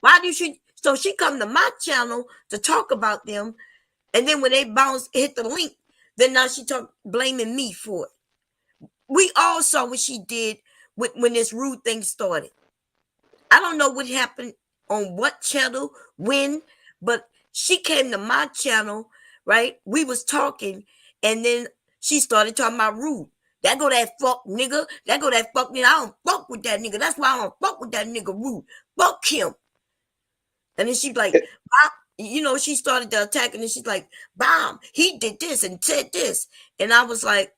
Why do she? So she come to my channel to talk about them, and then when they hit the link, then now she blaming me for it. We all saw what she did when this Rude thing started. I don't know what happened on what channel, when, but she came to my channel, right? We was talking, and then she started talking about Rude. That go that fuck nigga. That go that fuck nigga. I don't fuck with that nigga. That's why I don't fuck with that nigga Rude. Fuck him. And then she's like, she started to attack, and then she's like, Bomb, he did this and said this. And I was like,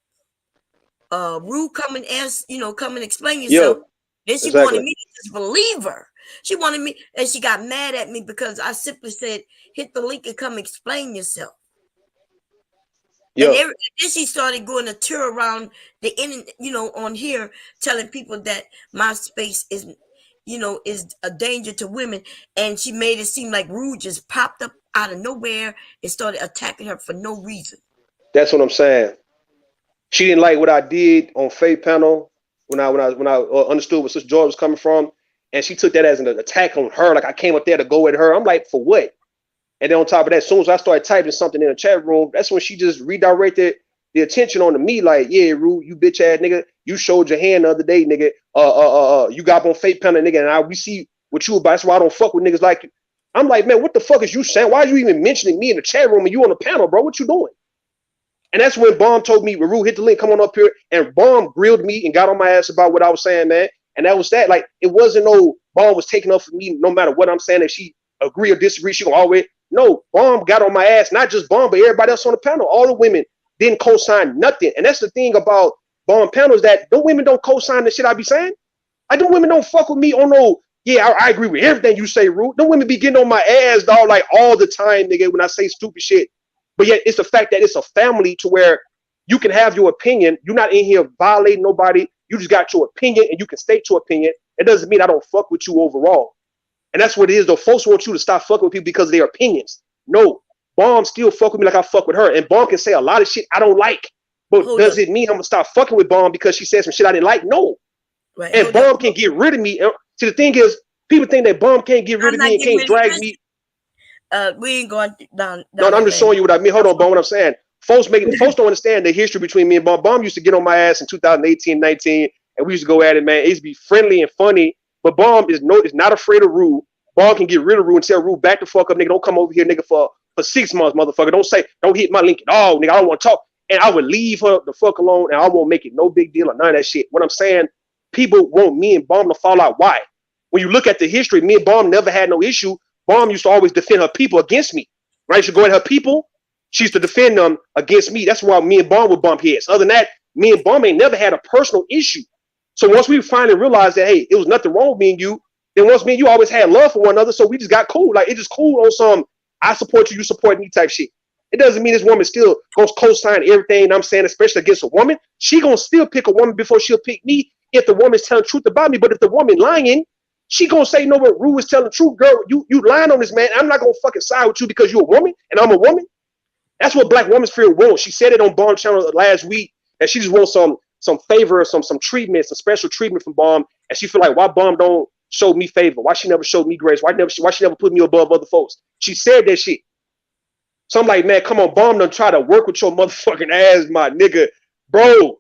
Rude, come and ask, come and explain yourself. Then she wanted me to just believe her. She wanted me, and she got mad at me because I simply said, hit the link and come explain yourself. And then she started going a tour around the internet, on here, telling people that my space is a danger to women. And she made it seem like Rude just popped up out of nowhere and started attacking her for no reason. That's what I'm saying. She didn't like what I did on Faith Panel when I understood where Sister George was coming from, and she took that as an attack on her. Like I came up there to go at her. I'm like, for what? And then on top of that, as soon as I started typing something in the chat room, that's when she just redirected the attention onto me. Like, yeah, Rude, you bitch ass nigga, you showed your hand the other day, nigga. You got on Faith Panel, nigga, and we see what you about. That's why I don't fuck with niggas like you. I'm like, man, what the fuck is you saying? Why are you even mentioning me in the chat room and you on the panel, bro? What you doing? And that's when Bomb told me, Rude, hit the link, come on up here. And Bomb grilled me and got on my ass about what I was saying, man. And that was that. Like, it wasn't no Bomb was taking up for me no matter what I'm saying. If she agree or disagree, she gonna always. No, Bomb got on my ass, not just Bomb, but everybody else on the panel. All the women didn't co-sign nothing. And that's the thing about Bomb panels, that the women don't co-sign the shit I be saying. Like, the women don't fuck with me on no, yeah, I agree with everything you say, Rude. The women be getting on my ass, dog, like all the time, nigga, when I say stupid shit. But yet it's the fact that it's a family to where you can have your opinion. You're not in here violating nobody. You just got your opinion and you can state your opinion. It doesn't mean I don't fuck with you overall. And that's what it is, though. Folks want you to stop fucking with people because of their opinions. No, Bomb still fuck with me like I fuck with her. And Bomb can say a lot of shit I don't like. But does it mean I'm going to stop fucking with Bomb because she said some shit I didn't like? No. Right. And Bomb can get rid of me. See, the thing is, people think that Bomb can't get rid of me and can't drag me. We ain't going down. No, I'm just showing you what I mean. Hold on, Bomb, what I'm saying. Folks don't understand the history between me and Bomb. Bomb used to get on my ass in 2018, 19, and we used to go at it, man. It used to be friendly and funny. But Bomb is not afraid of Rude. Bomb can get rid of Rude and tell Rude, back the fuck up, nigga. Don't come over here, nigga, for 6 months, motherfucker. Don't hit my link at all, nigga. I don't want to talk. And I would leave her the fuck alone, and I won't make it no big deal or none of that shit. What I'm saying, people want me and Bomb to fall out. Why? When you look at the history, me and Bomb never had no issue. Bomb used to always defend her people against me, right? She go at her people. She used to defend them against me. That's why me and Bomb would bump heads. Other than that, me and Bomb ain't never had a personal issue. So once we finally realized that, hey, it was nothing wrong with me and you, then once me and you always had love for one another, so we just got cool. Like, it just cool on some, I support you, you support me type shit. It doesn't mean this woman still goes co-sign everything I'm saying, especially against a woman. She gonna still pick a woman before she'll pick me if the woman's telling the truth about me. But if the woman lying, she gonna say, no, but Rue is telling the truth, girl. You lying on this man. I'm not gonna fucking side with you because you're a woman and I'm a woman. That's what Black Woman's Fear wants. She said it on Bomb channel last week, and she just wants some favor, some treatment, some special treatment from Bomb. And she feel like, why Bomb don't show me favor? Why she never showed me grace? Why she never put me above other folks? She said that shit. So I'm like, man, come on, Bomb done try to work with your motherfucking ass, my nigga. Bro,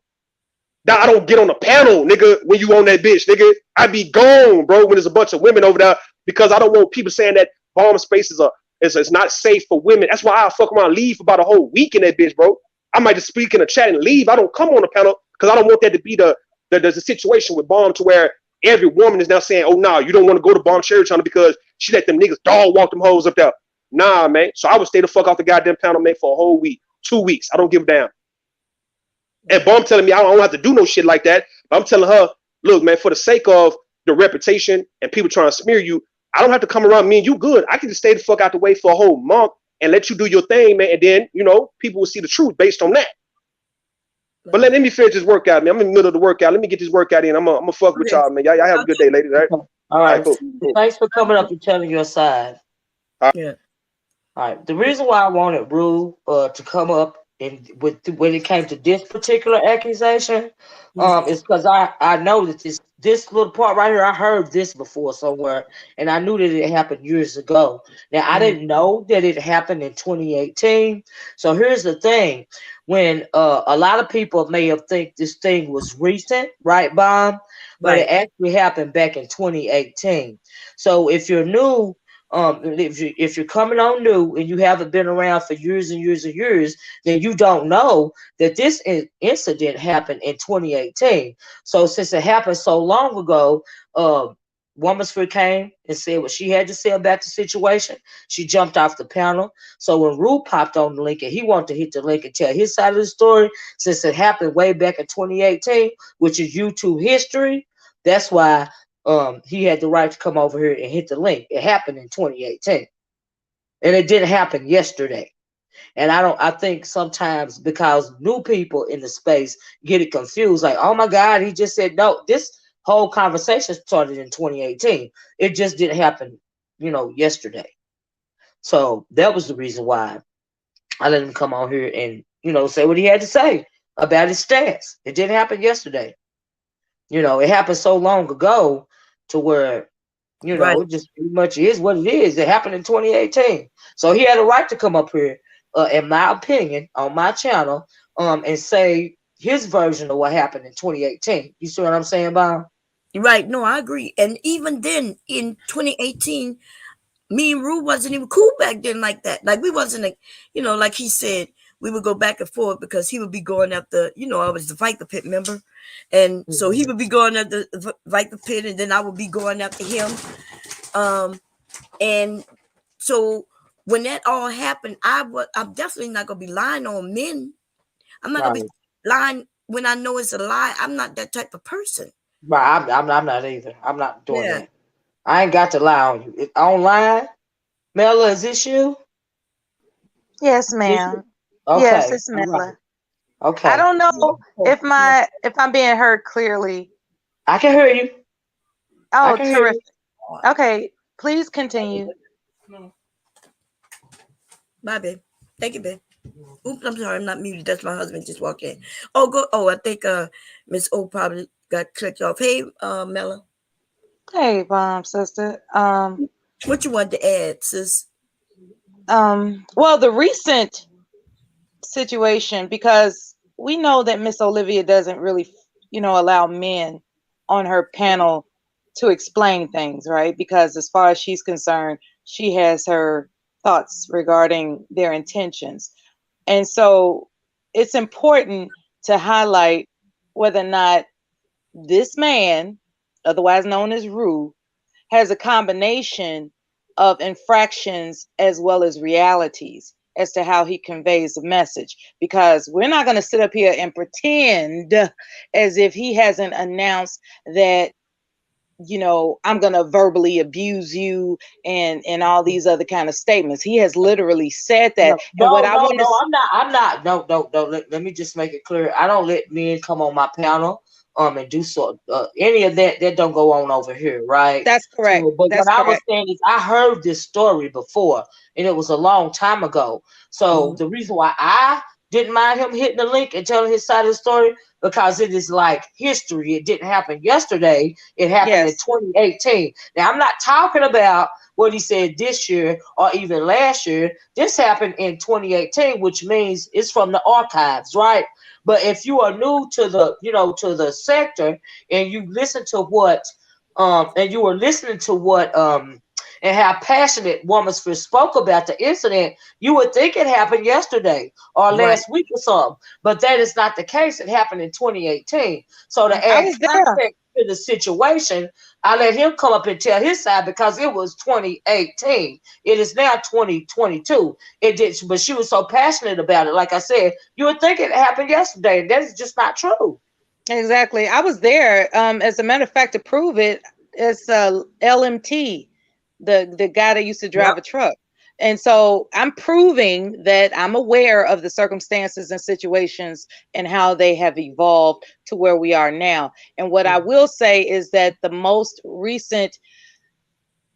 now I don't get on the panel, nigga, when you on that bitch, nigga. I be gone, bro, when there's a bunch of women over there, because I don't want people saying that Bomb space is not safe for women. That's why I fuck around and leave for about a whole week in that bitch, bro. I might just speak in the chat and leave. I don't come on the panel because I don't want that to be there's a situation with Bomb to where every woman is now saying, oh, nah, you don't want to go to Bombcherry channel because she let them niggas dog walk them hoes up there. Nah, man. So I would stay the fuck off the goddamn panel, man, for a whole week, 2 weeks. I don't give a damn. And Bomb telling me I don't have to do no shit like that. I'm telling her, look, man, for the sake of the reputation and people trying to smear you, I don't have to come around me and you good. I can just stay the fuck out the way for a whole month and let you do your thing, man. And then, you know, people will see the truth based on that. But let me finish this workout, man. I'm in the middle of the workout. Let me get this workout in. I'm gonna fuck with y'all, man. Y'all have a good day, ladies. All right. All right. Cool. Thanks for coming up and telling your side. Yeah. All right. The reason why I wanted Rue to come up and when it came to this particular accusation, is because I know that this little part right here, I heard this before somewhere, and I knew that it happened years ago. Now I didn't know that it happened in 2018. So here's the thing: when a lot of people may have think this thing was recent, right, Bomb? But it actually happened back in 2018. So if you're new, if you're coming on new and you haven't been around for years and years and years, then you don't know that this incident happened in 2018. So since it happened so long ago, Womanhood came and said what she had to say about the situation. She jumped off the panel. So when Rue popped on the link and he wanted to hit the link and tell his side of the story, since it happened way back in 2018, which is YouTube history, that's why he had the right to come over here and hit the link. It happened in 2018. And it didn't happen yesterday. And I think sometimes because new people in the space get it confused, like, oh my God, he just said no. This whole conversation started in 2018. It just didn't happen, yesterday. So that was the reason why I let him come on here and, say what he had to say about his stance. It didn't happen yesterday. It happened so long ago to where, it just pretty much is what it is. It happened in 2018. So he had a right to come up here, in my opinion, on my channel, and say his version of what happened in 2018. You see what I'm saying, Bob? Right. No, I agree. And even then, in 2018, me and Rue wasn't even cool back then like that. Like we wasn't, like he said, we would go back and forth because he would be going after, I was the Fight the Pit member. And so he would be going after the Fight the Pit, and then I would be going after him. And so when that all happened, I'm definitely not going to be lying on men. I'm not going to be lying when I know it's a lie. I'm not that type of person. Right, I'm not either. I'm not doing that. I ain't got to lie on you. Online, Mela, is this you? Yes, ma'am. Okay. Yes, it's Mela. Right. Okay. I don't know if I'm being heard clearly. I can hear you. Oh, terrific. Okay, please continue. Bye, babe. Thank you, babe. Oops, I'm sorry, I'm not muted. That's my husband just walked in. Oh, go. Oh, I think Miss O probably got clicked off. Hey, Mela. Hey, Bomb sister. What you want to add, sis? Well, the recent situation, because we know that Miss Olivia doesn't really, allow men on her panel to explain things, right? Because as far as she's concerned, she has her thoughts regarding their intentions. And so it's important to highlight whether or not this man, otherwise known as Rue, has a combination of infractions as well as realities as to how he conveys the message. Because we're not going to sit up here and pretend as if he hasn't announced that, I'm going to verbally abuse you and all these other kind of statements. He has literally said that. I'm not. No. Let me just make it clear. I don't let men come on my panel and do so any of that don't go on over here, right? That's correct. So, but what I was saying is I heard this story before and it was a long time ago. So the reason why I didn't mind him hitting the link and telling his side of the story, because it is like history. It didn't happen yesterday. It happened in 2018. Now, I'm not talking about what he said this year or even last year. This happened in 2018, which means it's from the archives, right? But if you are new to the, to the sector, and you listen to what, and you were listening to what, and how passionate Womansphere spoke about the incident, you would think it happened yesterday or last week or something. But that is not the case. It happened in 2018. So to add context to the situation, I let him come up and tell his side because it was 2018. It is now 2022. It did, but she was so passionate about it. Like I said, you would think it happened yesterday, and that is just not true. Exactly. I was there. As a matter of fact, to prove it, it's LMT, the guy that used to drive a truck. And so I'm proving that I'm aware of the circumstances and situations and how they have evolved to where we are now. And what I will say is that the most recent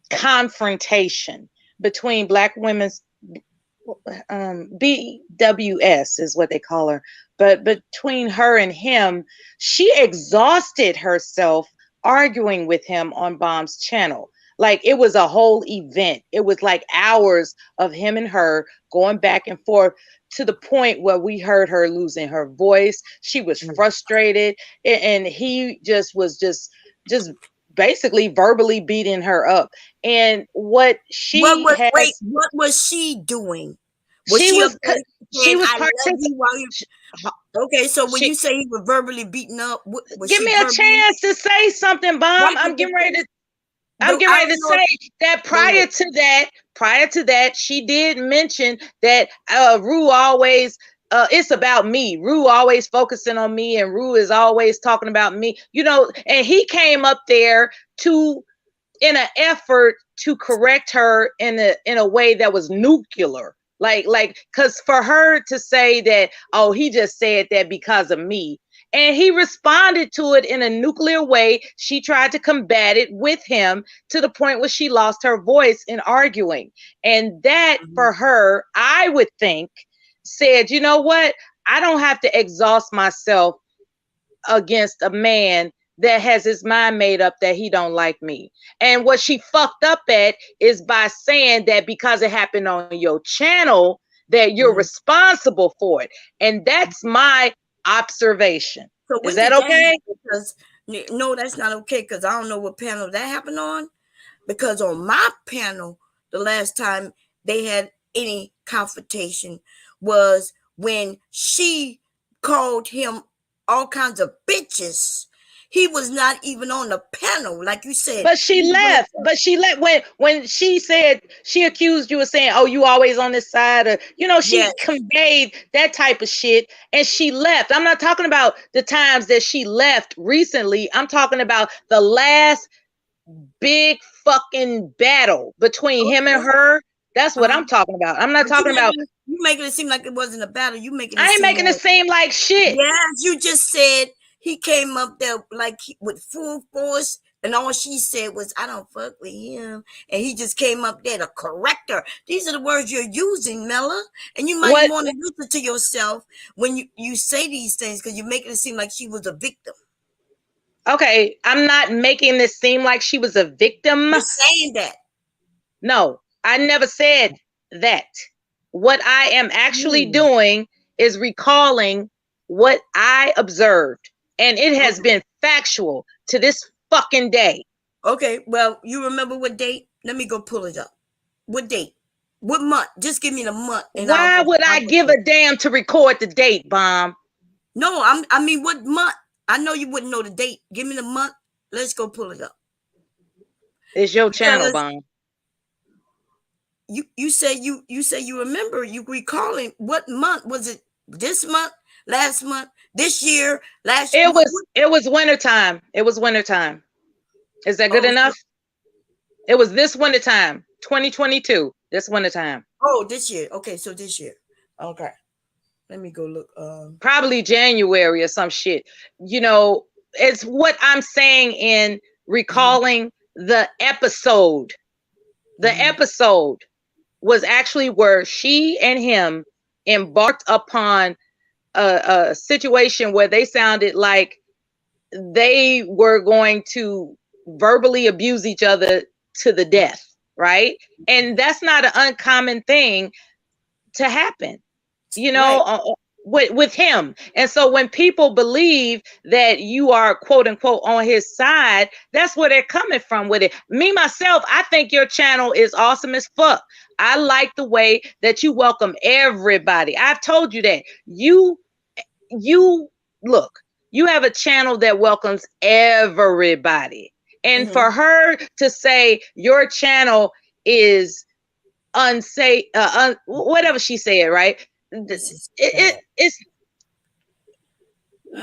confrontation between Black women's BWS is what they call her, but between her and him, she exhausted herself arguing with him on Bomb's channel. Like, it was a whole event. It was like hours of him and her going back and forth to the point where we heard her losing her voice. She was frustrated, and he just was just basically verbally beating her up. And what was she doing? She was okay. So when you say he was verbally beaten up, give me a chance to say something, Bomb. I'm getting ready to say that prior to that, she did mention that Rue always it's about me. Rue always focusing on me, and Rue is always talking about me. And he came up there in an effort to correct her in a way that was nuclear. Like, because for her to say that, oh, he just said that because of me. And he responded to it in a nuclear way. She tried to combat it with him to the point where she lost her voice in arguing. And that for her, I would think, said, you know what? I don't have to exhaust myself against a man that has his mind made up that he don't like me. And what she fucked up at is by saying that because it happened on your channel, that you're responsible for it. And that's my observation. So is that okay? Because no, that's not okay, because I don't know what panel that happened on. Because on my panel, the last time they had any confrontation was when she called him all kinds of bitches. He was not even on the panel, like you said. But she left. When she said, she accused you of saying, oh, you always on this side, or she conveyed that type of shit, and she left. I'm not talking about the times that she left recently. I'm talking about the last big fucking battle between him and her. That's what I'm talking about. I'm not talking about. You making it seem like it wasn't a battle. I ain't making it seem like shit. Yes, you just said he came up there like with full force, and all she said was, I don't fuck with him. And he just came up there to correct her. These are the words you're using, Mella. And you might want to listen to yourself when you say these things, because you're making it seem like she was a victim. Okay, I'm not making this seem like she was a victim. You're saying that. No, I never said that. What I am actually doing is recalling what I observed. And it has been factual to this fucking day. Okay, well, you remember what date? Let me go pull it up. What date? What month? Just give me the month. Why would I give a damn to record the date, Bomb? No, I mean, what month? I know you wouldn't know the date. Give me the month. Let's go pull it up. It's your channel, Bomb. You say you remember, you recalling what month was it? This month, last month, this year, last year? It was wintertime. It was wintertime. Is that good enough? It was this wintertime, 2022. This wintertime. Oh, this year. Okay, so this year. Okay. Let me go look. Probably January or some shit. It's what I'm saying in recalling the episode. The episode was actually where she and him embarked upon a situation where they sounded like they were going to verbally abuse each other to the death, right? And that's not an uncommon thing to happen, you know, with him. And so when people believe that you are quote unquote on his side, that's where they're coming from with it. Me myself, I think your channel is awesome as fuck. I like the way that you welcome everybody. I've told you that. You look, you have a channel that welcomes everybody. And for her to say your channel is unsafe, whatever she said, right? It's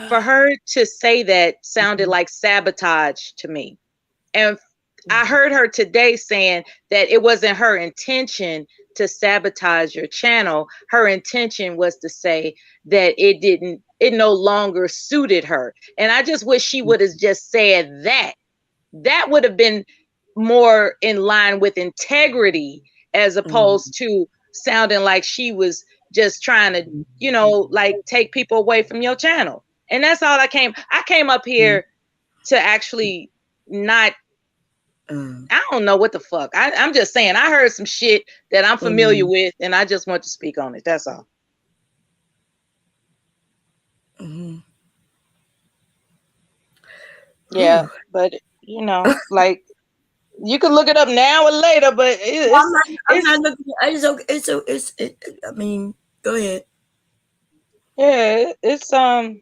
for her to say that sounded like sabotage to me. And I heard her today saying that it wasn't her intention to sabotage your channel. Her intention was to say that it no longer suited her. And I just wish she would have just said that. That would have been more in line with integrity, as opposed to sounding like she was just trying to, you know, like take people away from your channel. And that's all I came up here to actually not, I don't know what the fuck. I'm just saying, I heard some shit that I'm familiar with, and I just want to speak on it. That's all. Yeah, but you know, like you can look it up now or later, but I'm not looking. It's I mean, go ahead. Yeah, it's Well,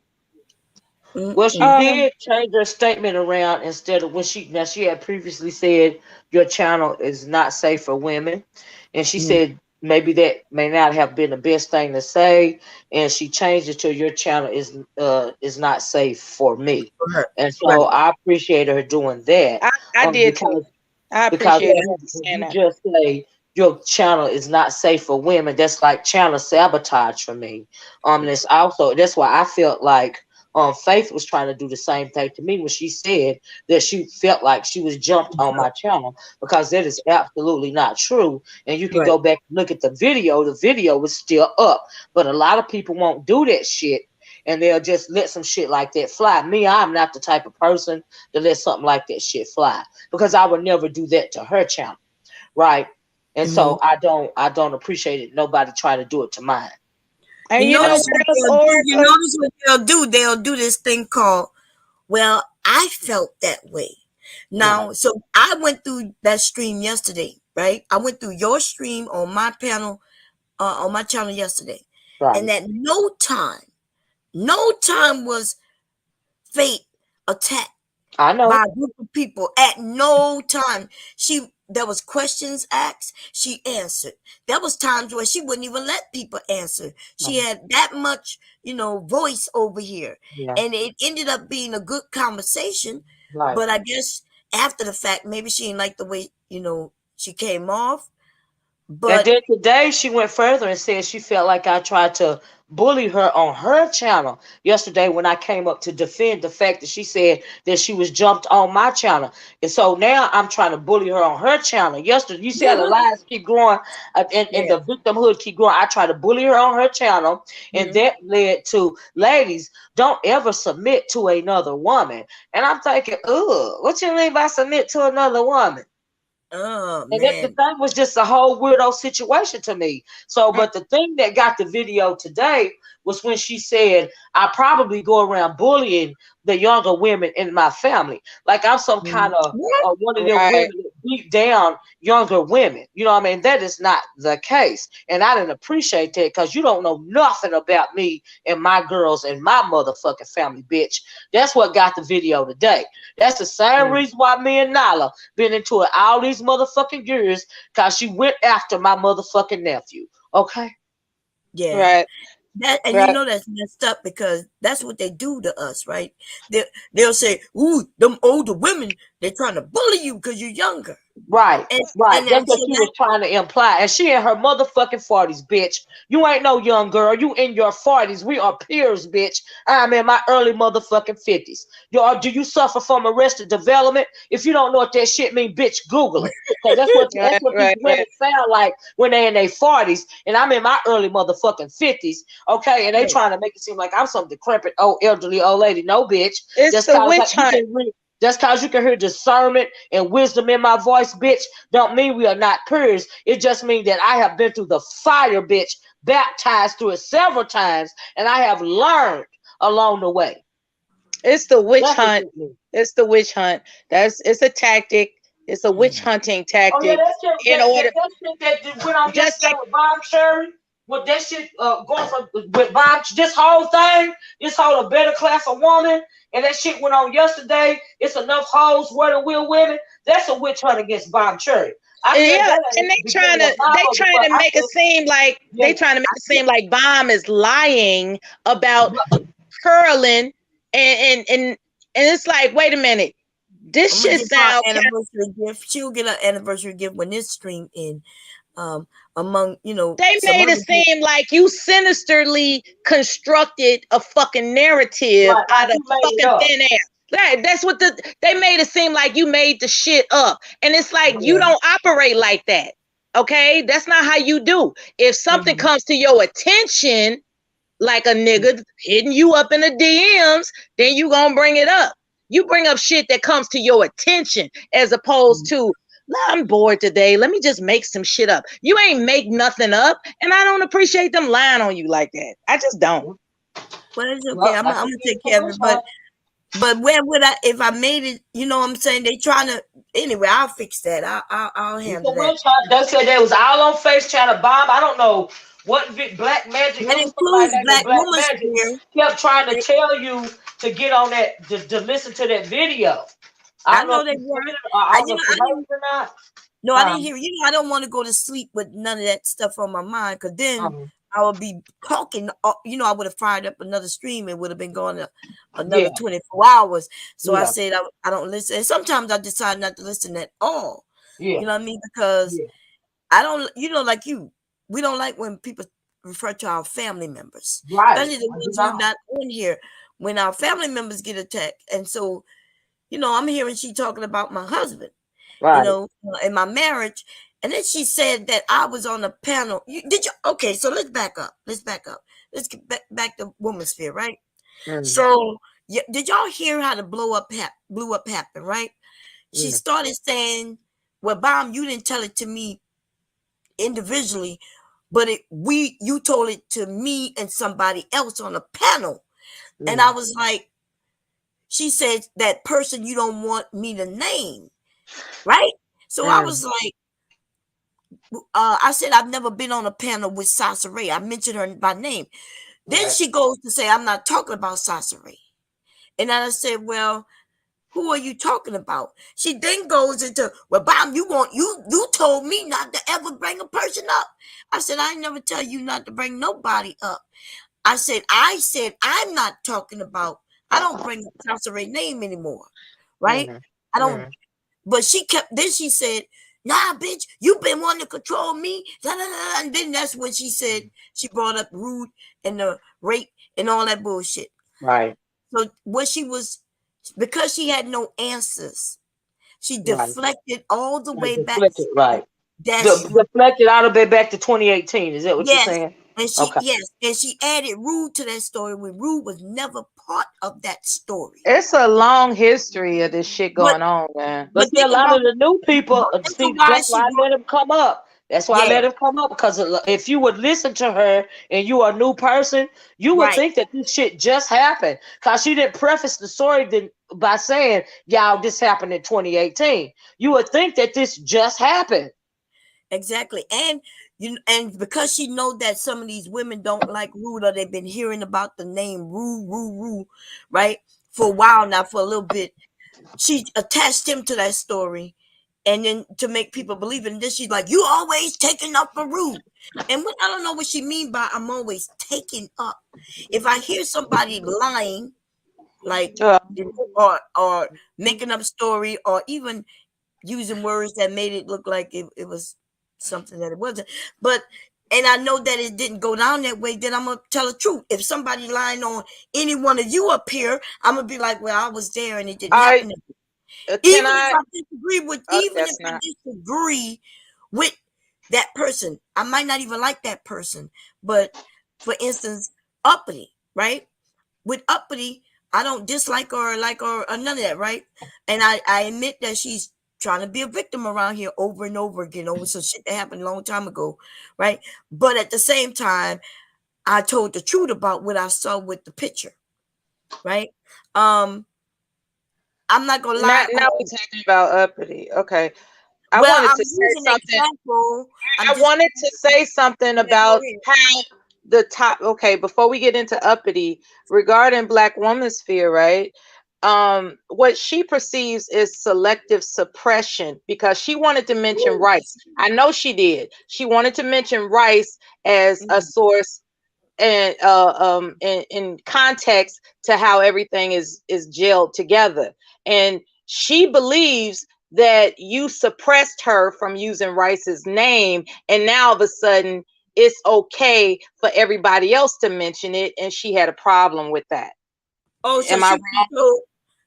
she did change her statement around. Instead of when she had previously said your channel is not safe for women, and she said maybe that may not have been the best thing to say, and she changed it to your channel is not safe for me. And so I appreciate her doing that. I did because I appreciate it. You just say your channel is not safe for women. That's like channel sabotage for me. It's also that's why I felt like Faith was trying to do the same thing to me when she said that she felt like she was jumped on my channel, because that is absolutely not true. And you can go back and look at the video. The video was still up, but a lot of people won't do that shit, and they'll just let some shit like that fly. Me, I'm not the type of person to let something like that shit fly, because I would never do that to her channel, right? And so I don't appreciate it. Nobody try to do it to mine. And you notice what they'll do? They'll do this thing called, well, I felt that way. Now, so I went through that stream yesterday, right? I went through your stream on my panel, on my channel yesterday. Right. And at no time was Fate attacked by a group of people. At no time. There was questions asked, she answered. There was times where she wouldn't even let people answer. She had that much, voice over here. Yeah. And it ended up being a good conversation. Right. But I guess after the fact, maybe she didn't like the way, she came off. But then today she went further and said she felt like I tried to bully her on her channel yesterday when I came up to defend the fact that she said that she was jumped on my channel. And so now I'm trying to bully her on her channel. Yesterday, you see how the lies keep growing and the victimhood keep growing. I try to bully her on her channel, and that led to, ladies, don't ever submit to another woman. And I'm thinking, what you mean by submit to another woman? Oh, and the thing was just a whole weirdo situation to me. So, but the thing that got the video today was when she said, I probably go around bullying the younger women in my family. Like I'm some kind of one of them women that beat down younger women. You know what I mean? That is not the case. And I didn't appreciate that, because you don't know nothing about me and my girls and my motherfucking family, bitch. That's what got the video today. That's the same reason why me and Nala been into it all these motherfucking years, because she went after my motherfucking nephew. Okay? Yeah. Right. That's messed up, because that's what they do to us, right? They'll say, ooh, them older women, They're trying to bully you because you're younger. Right, right. And That's what she was trying to imply. And she in her motherfucking 40s, bitch. You ain't no young girl. You in your 40s. We are peers, bitch. I'm in my early motherfucking 50s. Do you suffer from arrested development? If you don't know what that shit mean, bitch, Google it. Because that's what these women sound like when they in their 40s. And I'm in my early motherfucking 50s. Okay, and they trying to make it seem like I'm some decrepit old elderly old lady. No, bitch. It's the witch hunt. Just because you can hear discernment and wisdom in my voice, bitch, don't mean we are not peers. It just means that I have been through the fire, bitch, baptized through it several times, and I have learned along the way. It's the witch hunt. It's the witch hunt. It's a tactic. It's a witch hunting tactic. Oh, yeah, that shit went on just yesterday with Bombcherry. With that shit going for with Bomb, this whole thing, this whole a better class of woman, and that shit went on yesterday. It's enough hoes where the real women. That's a witch hunt against Bombcherry. Yeah, and they trying to make it seem like Bomb is lying about curling, and it's like, wait a minute, this shit sounds anniversary gift. She'll get an anniversary gift when this stream in. Among they made it seem like you sinisterly constructed a fucking narrative out of fucking thin air. Right, that's what they made it seem like you made the shit up, and it's like you don't operate like that. Okay, that's not how you do. If something comes to your attention, like a nigga hitting you up in the DMs, then you gonna bring it up. You bring up shit that comes to your attention, as opposed to, I'm bored today, let me just make some shit up. You ain't make nothing up, and I don't appreciate them lying on you like that. I just don't. Well, it's okay. I'm gonna take care of it, but where would I, if I made it? You know what I'm saying? They trying to, anyway. I'll fix that. I'll handle that. They said they was all on face trying to bomb. I don't know what black magic. That includes black woman kept trying to tell you to get on that to listen to that video. I know they were. I didn't hear. I don't want to go to sleep with none of that stuff on my mind, because then I would be talking. I would have fired up another stream and would have been going another 24 hours. So I said I don't listen. And sometimes I decide not to listen at all. You know what I mean? Because I don't. Like you, we don't like when people refer to our family members, especially the ones who's not on here. When our family members get attacked, and so. I'm hearing she talking about my husband, in my marriage. And then she said that I was on a panel. Okay, so let's back up. Let's get back to woman's sphere, right? So did y'all hear how the blew up happened, right? She started saying, well, Bomb, you didn't tell it to me individually, but you told it to me and somebody else on a panel. And I was like, she said, that person you don't want me to name, right? So I was like, I said, I've never been on a panel with Sasa Ray. I mentioned her by name. Then she goes to say, I'm not talking about Sasa Ray. And I said, well, who are you talking about? She then goes into, well, Bob, you told me not to ever bring a person up. I said, I never tell you not to bring nobody up. I said, I'm not talking about, I don't bring up Sasa Ray's name anymore, right? I don't. But she said, nah, bitch, you been wanting to control me. And then that's when she said, she brought up rude and the rape and all that bullshit. Right. So because she had no answers, she deflected all the way back. Right. Deflected all the way back to 2018. Is that what you're saying? And and she added Rude to that story when Rude was never part of that story. It's a long history of this shit going on, man. But see, a lot of the new people, that's why I let him come up. That's why I let him come up, because if you would listen to her and you are a new person, you would think that this shit just happened, because she didn't preface the story by saying, y'all, this happened in 2018. You would think that this just happened. Exactly. And because she know that some of these women don't like Rude, or they've been hearing about the name Rude, right? For a while now, for a little bit, she attached him to that story, and then to make people believe it. And then she's like, you always taking up for Rude. And I don't know what she mean by I'm always taking up. If I hear somebody lying, like or making up story, or even using words that made it look like it was something that it wasn't. But and I know that it didn't go down that way, then I'm gonna tell the truth. If somebody lying on any one of you up here, I'm gonna be like, well, I was there and it didn't happen. Even if I disagree with that person, I might not even like that person. But for instance, uppity, right? With uppity, I don't dislike or like or none of that, right? And I admit that she's trying to be a victim around here over and over again over some shit that happened a long time ago, right? But at the same time, I told the truth about what I saw with the picture, right? I'm not gonna lie. Now we're talking about uppity. Okay. I Well, wanted to say something. I wanted to say something about how the top. Okay, before we get into uppity, regarding Black Woman Sphere, right? What she perceives is selective suppression, because she wanted to mention rice. I know she did. She wanted to mention rice as a source and in context to how everything is gelled together. And she believes that you suppressed her from using Rice's name, and now all of a sudden it's okay for everybody else to mention it, and she had a problem with that. Oh, so am I wrong?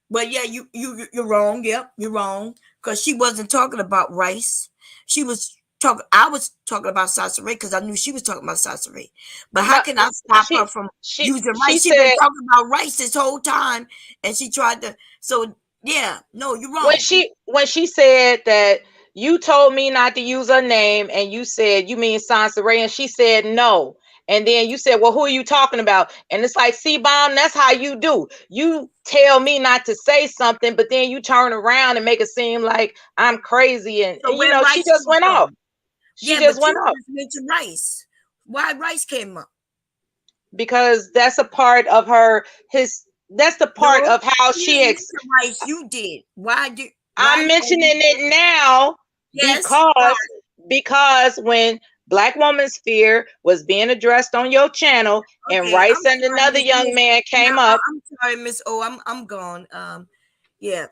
But yeah, you're wrong. Yep, you're wrong, because she wasn't talking about Rice. She was talking. I was talking about Sasha-Ray because I knew she was talking about Sasha-Ray. But how can I stop her from using Rice? She's been talking about Rice this whole time, and she tried to. So yeah, no, you're wrong. When she said that you told me not to use her name, and you said you mean Sansa-Ray, and she said no. And then you said, well, who are you talking about? And it's like, C-Bomb, that's how you do. You tell me not to say something, but then you turn around and make it seem like I'm crazy. And, so you know, she just went off. She just went off. Mentioned Rice. Why Rice came up? Because that's a part of her, that's the part of how she Rice. You did. Why did I'm mentioning it now? Yes, because when Black Woman Sphere was being addressed on your channel, and Rice and another young man came up. I'm sorry, Miss O. I'm gone. Yeah,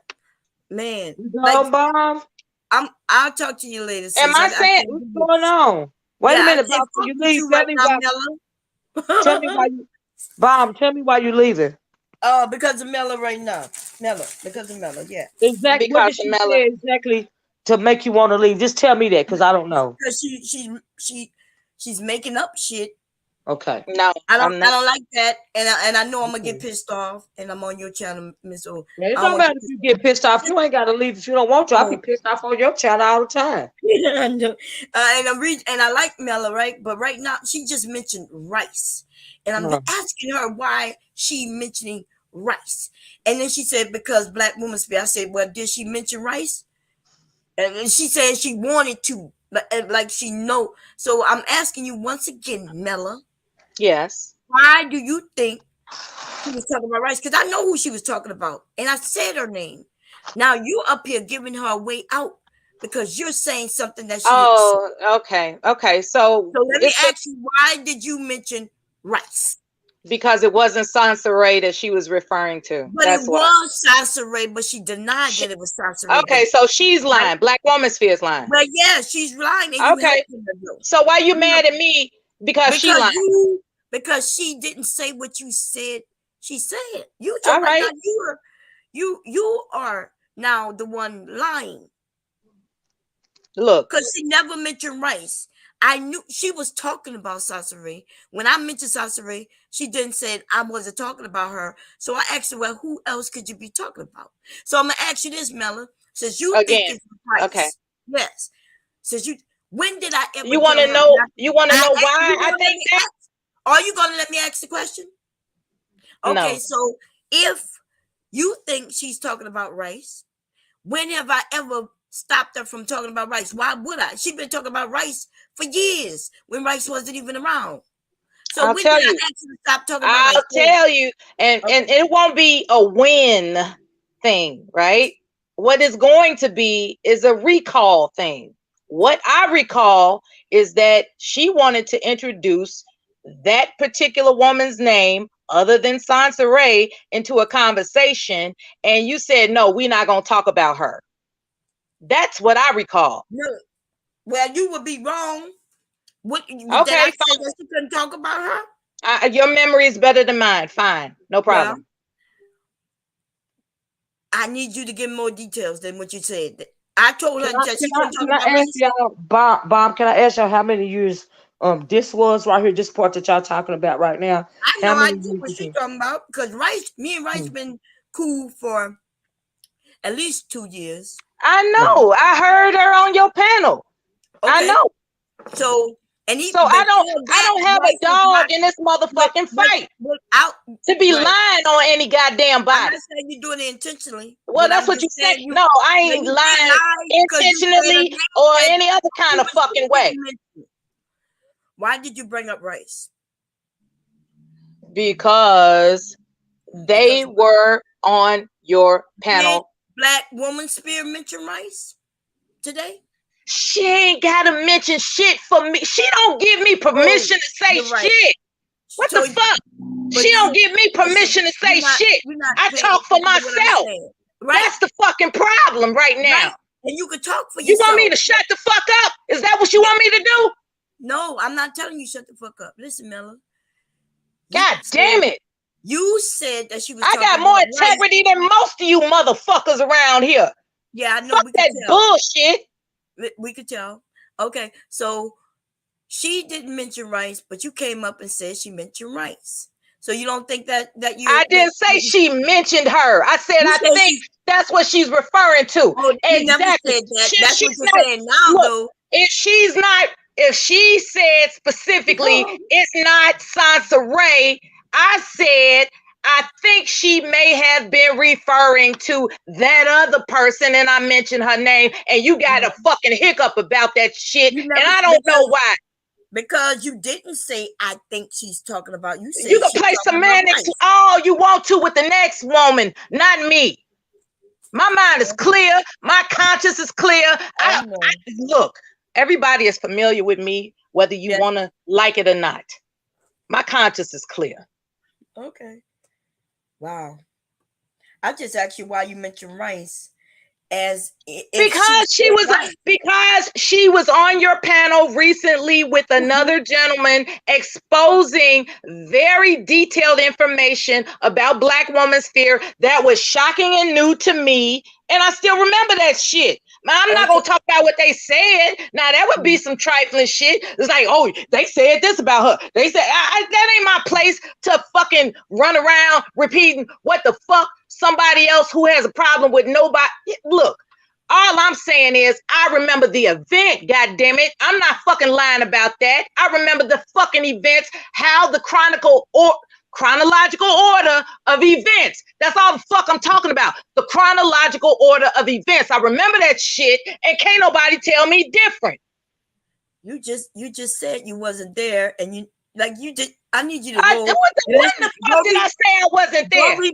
man. Like, Bomb. I'll talk to you later. Am I saying what's going on? Wait a minute, Bomb. You leave. Tell me why you, Bomb. Tell me why you leaving. Because of Mella right now. Because of Mella. Yeah. Exactly. What did she say exactly to make you want to leave? Just tell me that, because I don't know. Because she's making up shit. Okay. No, I don't like that, and I know I'm gonna get pissed off, and I'm on your channel, Miss O. It don't matter if you get pissed off. You ain't gotta leave if you don't want to. I'll be pissed off on your channel all the time. And I like Mella, right? But right now she just mentioned Rice, and I'm asking her why she mentioning Rice, and then she said because Black Woman Sphere. I said, well, did she mention Rice? And then she said she wanted to, like she know. So I'm asking you once again, Mella. Yes. Why do you think she was talking about Rice? Because I know who she was talking about, and I said her name. Now you up here giving her a way out because you're saying something that she didn't say. Okay. So let me ask you, why did you mention Rice? Because it wasn't Sansa-Ray that she was referring to. But it was Sansa-Ray, but she denied that it was Sansa-Ray. Okay, so she's lying. Right? Black Woman Sphere is lying. Well, yeah, she's lying. Okay. So why you mad at me because she lying? Because she didn't say what you said. She said you. All right. Now you are now the one lying. Look, because she never mentioned Rice. I knew she was talking about Sansa-Ray. When I mentioned Sansa-Ray, she didn't say I wasn't talking about her. So I asked her, well, who else could you be talking about? So I'm gonna ask you this, Mella. Since you think it's Rice, okay. Yes. Since when did I ever? You want to know? You want to know why I think that? Are you gonna let me ask the question? Okay. No. So if you think she's talking about Rice, when have I ever stopped her from talking about Rice? Why would I? She's been talking about Rice for years when Rice wasn't even around. So I'll tell you. Stop talking about Rice? I'll tell you, and it won't be a win thing, right? What it's going to be is a recall thing. What I recall is that she wanted to introduce that particular woman's name other than Sansa Ray into a conversation, and you said, no, we're not going to talk about her. That's what I recall. No. Well, you would be wrong. What, okay, did I say that you couldn't talk about her? Your memory is better than mine. Fine. No problem. Well, I need you to give more details than what you said. I told her that she couldn't talk about race. Y'all, Bob, can I ask y'all how many years this was right here, this part that y'all talking about right now? I know I get what she's talking about, because me and Rice been cool for at least 2 years. I know. I heard her on your panel. Okay. I know. So I don't have a dog in this motherfucking fight to be lying on any goddamn body. I'm not saying you're doing it intentionally. Well, that's what you said. No, I ain't lying intentionally or any other kind of fucking way. Why did you bring up race? Because they were on your panel. Black woman spear mention race today? She ain't gotta mention shit for me. She don't give me permission to say shit. What the fuck? She don't give me permission to say shit. I talk for myself. Right. That's the fucking problem right now. Right. And you can talk for yourself. You want me to shut the fuck up? Is that what you want me to do? No, I'm not telling you shut the fuck up. Listen, Mella. God damn it. You said that she was. I got more integrity than most of you motherfuckers around here. Yeah, I know. Fuck that bullshit. We could tell. Okay, so she didn't mention rice, but you came up and said she mentioned rice. So you don't think that you? I didn't say she mentioned her. I said I think that's what she's referring to. Oh, exactly. Said that. That's what you're saying now, though. If she said specifically, it's not Sansa Ray. I said, I think she may have been referring to that other person, and I mentioned her name, and you got a fucking hiccup about that shit, and I don't know why. Because you didn't say, I think she's talking about you. You can play semantics all you want to with the next woman, not me. My mind is clear. My conscience is clear. Look, everybody is familiar with me, whether you want to like it or not. My conscience is clear. Okay. Wow. I just asked you why you mentioned rice because she was on your panel recently with another gentleman exposing very detailed information about Black woman's fear that was shocking and new to me, and I still remember that shit. I'm not gonna talk about what they said. Now that would be some trifling shit. It's like, oh, they said this about her. They said that ain't my place to fucking run around repeating what the fuck somebody else who has a problem with nobody. Look, all I'm saying is I remember the event. God damn it, I'm not fucking lying about that. I remember the fucking events. How the chronological order of events. That's all the fuck I'm talking about. The chronological order of events. I remember that shit, and can't nobody tell me different. You just said you wasn't there, and you did. I need you to go. When the fuck did I say I wasn't there? See,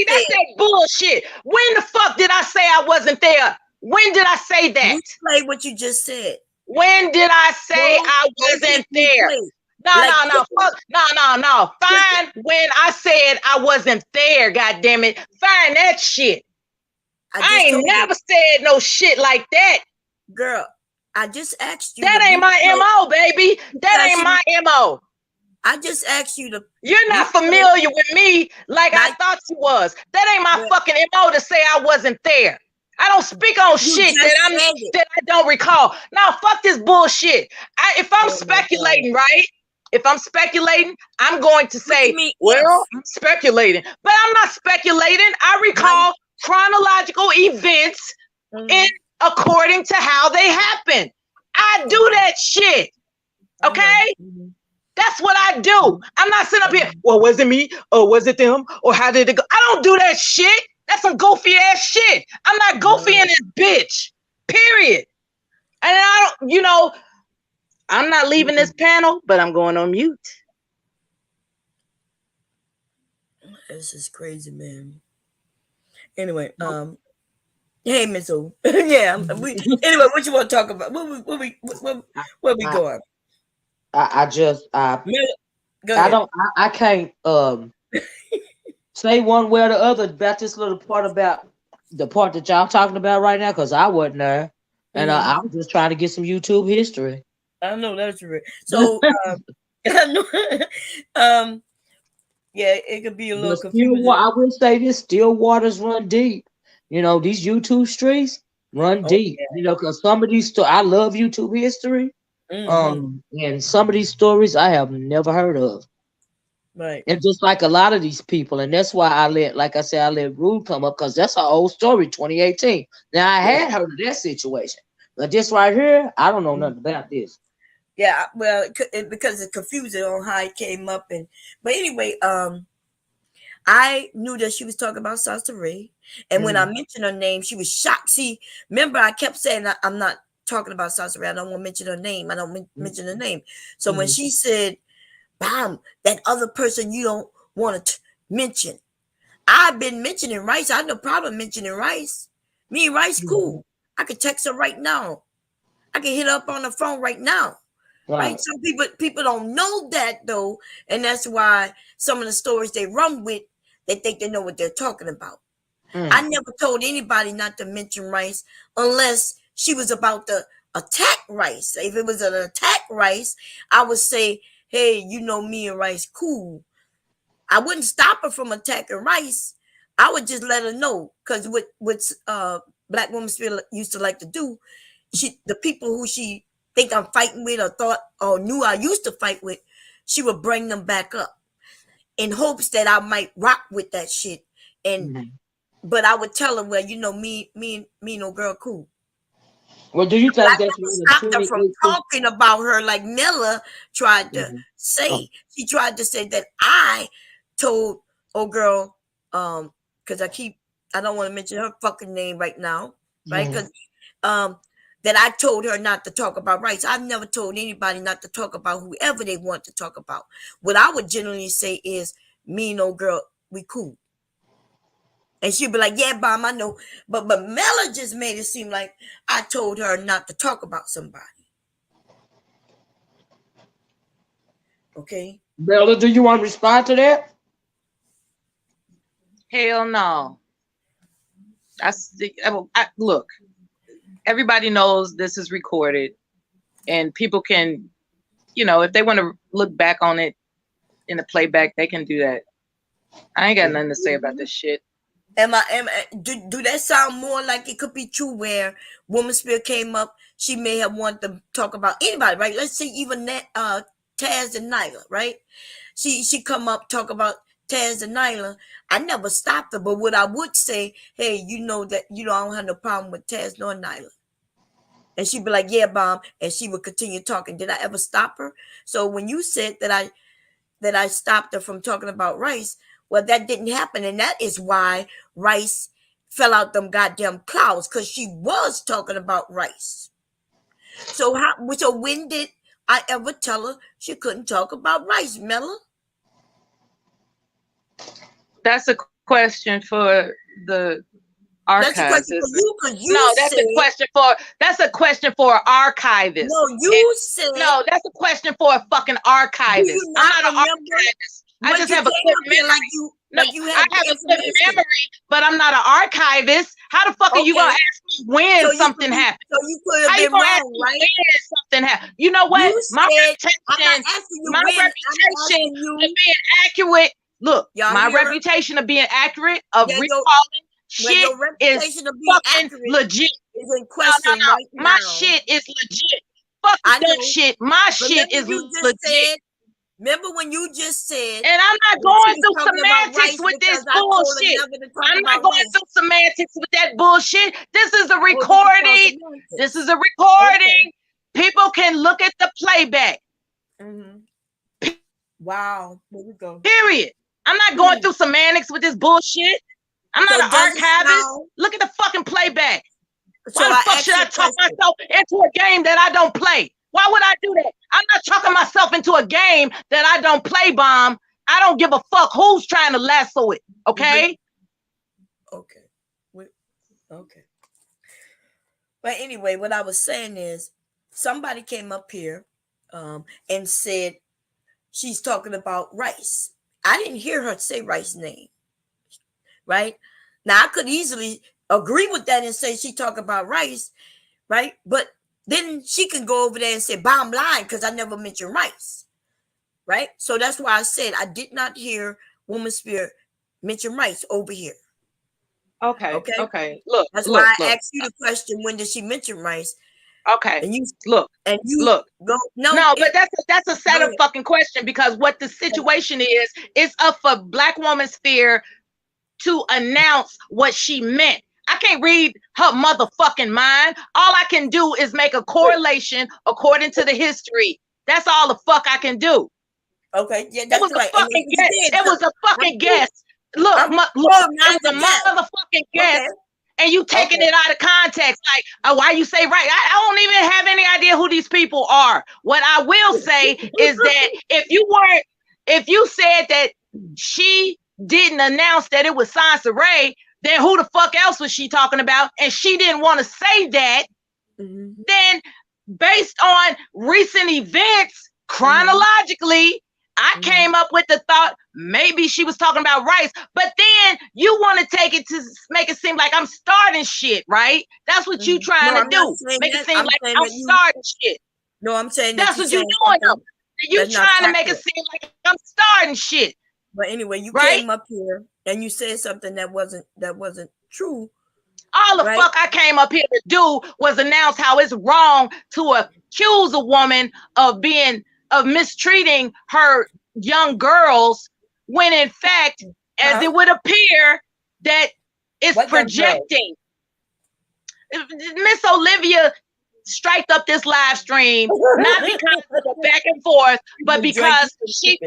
that's that bullshit. When the fuck did I say I wasn't there? When did I say that? You play what you just said. When did I say I wasn't there? No. Fine when I said I wasn't there, goddammit. Fine that shit. I ain't never said no shit like that. Girl, I just asked you. That ain't my MO, baby. That ain't my MO. I just asked you to. You're not familiar with me like I thought you was. That ain't my fucking MO to say I wasn't there. I don't speak on shit that I don't recall. Now, fuck this bullshit. If I'm speculating, right? If I'm speculating, I'm going to say, I'm speculating. But I'm not speculating. I recall chronological events according to how they happen. I do that shit. Okay? That's what I do. I'm not sitting up here, well, was it me? Or was it them? Or how did it go? I don't do that shit. That's some goofy ass shit. I'm not goofy in this bitch. Period. And I don't, I'm not leaving this panel, but I'm going on mute. This is crazy, man. Anyway, hey, Miss O. Yeah. Anyway, what you want to talk about? Where we going? Go ahead. I can't say one way or the other about this little part about the part that y'all talking about right now, because I wasn't there. And I was just trying to get some YouTube history. I know that's right. So I know yeah, it could be a little confusing. I will say this: still waters run deep. You know, these YouTube streets run deep. Yeah. You know, because some of these I love YouTube history. And some of these stories I have never heard of. Right. And just like a lot of these people, and that's why I let Rude come up, because that's an old story, 2018. Now I had heard of that situation, but this right here, I don't know nothing about this. Yeah, well, because it's confusing on how it came up, but anyway, I knew that she was talking about Sista Ray, and when I mentioned her name, she was shocked. See, remember I kept saying I'm not talking about Sista Ray. I don't want to mention her name. I don't mention her name. So when she said, "Bam," that other person you don't want to mention, I've been mentioning Rice. I have no problem mentioning Rice. Me and Rice cool. I could text her right now. I can hit her up on the phone right now. Right? Some people don't know that though, and that's why some of the stories they run with, they think they know what they're talking about. I never told anybody not to mention Rice unless she was about to attack Rice. If it was an attack Rice, I would say, hey, you know, me and Rice cool. I wouldn't stop her from attacking Rice. I would just let her know, because what Black Woman Spirit used to like to do, the people who she think I'm fighting with or thought or knew I used to fight with, she would bring them back up in hopes that I might rock with that shit. And but I would tell her, well, you know, me no girl cool. Well, do you think I that's never stopped her from talking about her like Miller tried to say? She tried to say that I told girl, because I don't want to mention her fucking name right now, right? Because that I told her not to talk about Rice. I've never told anybody not to talk about whoever they want to talk about. What I would generally say is, me and old girl, we cool. And she'd be like, yeah, Mom, I know. But Mella just made it seem like I told her not to talk about somebody. Okay? Mella, do you want to respond to that? Hell no. Look, everybody knows this is recorded, and people can, you know, if they want to look back on it in the playback, they can do that. I ain't got nothing to say about this shit. Do that sound more like it could be true where Woman Spirit came up, she may have wanted to talk about anybody, right? Let's say even that Taz and Nyla, right? She come up, talk about Taz and Nyla. I never stopped her, but what I would say, hey, you know that, you know, I don't have no problem with Taz nor Nyla. And she'd be like, yeah, Mom, and she would continue talking. Did I ever stop her? So when you said that I stopped her from talking about Rice, well, that didn't happen. And that is why Rice fell out them goddamn clouds, because she was talking about Rice. So when did I ever tell her she couldn't talk about Rice, Mella? That's a question for the archives. That's a question for you, because that's a question for an archivist. No, that's a question for a fucking archivist. I'm not an archivist. I just have a good memory. I have a good memory, but I'm not an archivist. How the fuck are you gonna ask me when something happened? So you could have been wrong, right? When something happened. You know what? My reputation of being accurate. Look, my reputation of being accurate, of recalling shit is fucking legit. My shit is legit. Fuck that shit. My shit is legit. Remember when you just said, and I'm not going through semantics with this bullshit. I'm not going through semantics with that bullshit. This is a recording. This is a recording. People can look at the playback. Wow. There we go. Period. I'm not going through semantics with this bullshit. I'm not an archivist. Look at the fucking playback. Why the fuck should I talk myself into a game that I don't play? Why would I do that? I'm not talking myself into a game that I don't play, Bomb. I don't give a fuck who's trying to lasso it. Okay? Okay. But anyway, what I was saying is somebody came up here and said she's talking about Rice. I didn't hear her say Rice's name. Right? Now I could easily agree with that and say she talk about Rice, right? But then she can go over there and say, "Bottom line," because I never mentioned Rice. Right? So that's why I said I did not hear Woman Spirit mention Rice over here. Okay. Look, that's why I asked you the question, when did she mention Rice? Okay. And you look. Go, but that's a set of fucking question, because what the situation is up for Black Woman Sphere to announce what she meant. I can't read her motherfucking mind. All I can do is make a correlation according to the history. That's all the fuck I can do. Okay, yeah, that's right. It was a fucking guess. Look, it was a motherfucking guess. Okay. And you taking it out of context, like, why you say right? I don't even have any idea who these people are. What I will say is that if you said that she didn't announce that it was Sansa Ray, then who the fuck else was she talking about? And she didn't want to say that. Then, based on recent events, chronologically, I came up with the thought maybe she was talking about Rice, but then you want to take it to make it seem like I'm starting shit, right? That's what you trying to do. Make it seem like I'm starting shit. No, I'm saying that's what you're doing. You trying to make it seem like I'm starting shit. But anyway, you came up here and you said something that wasn't true. All the fuck I came up here to do was announce how it's wrong to accuse a woman of mistreating her young girls, when in fact, as it would appear, that it's projecting. Miss Olivia striked up this live stream, not because of the back and forth, but because she.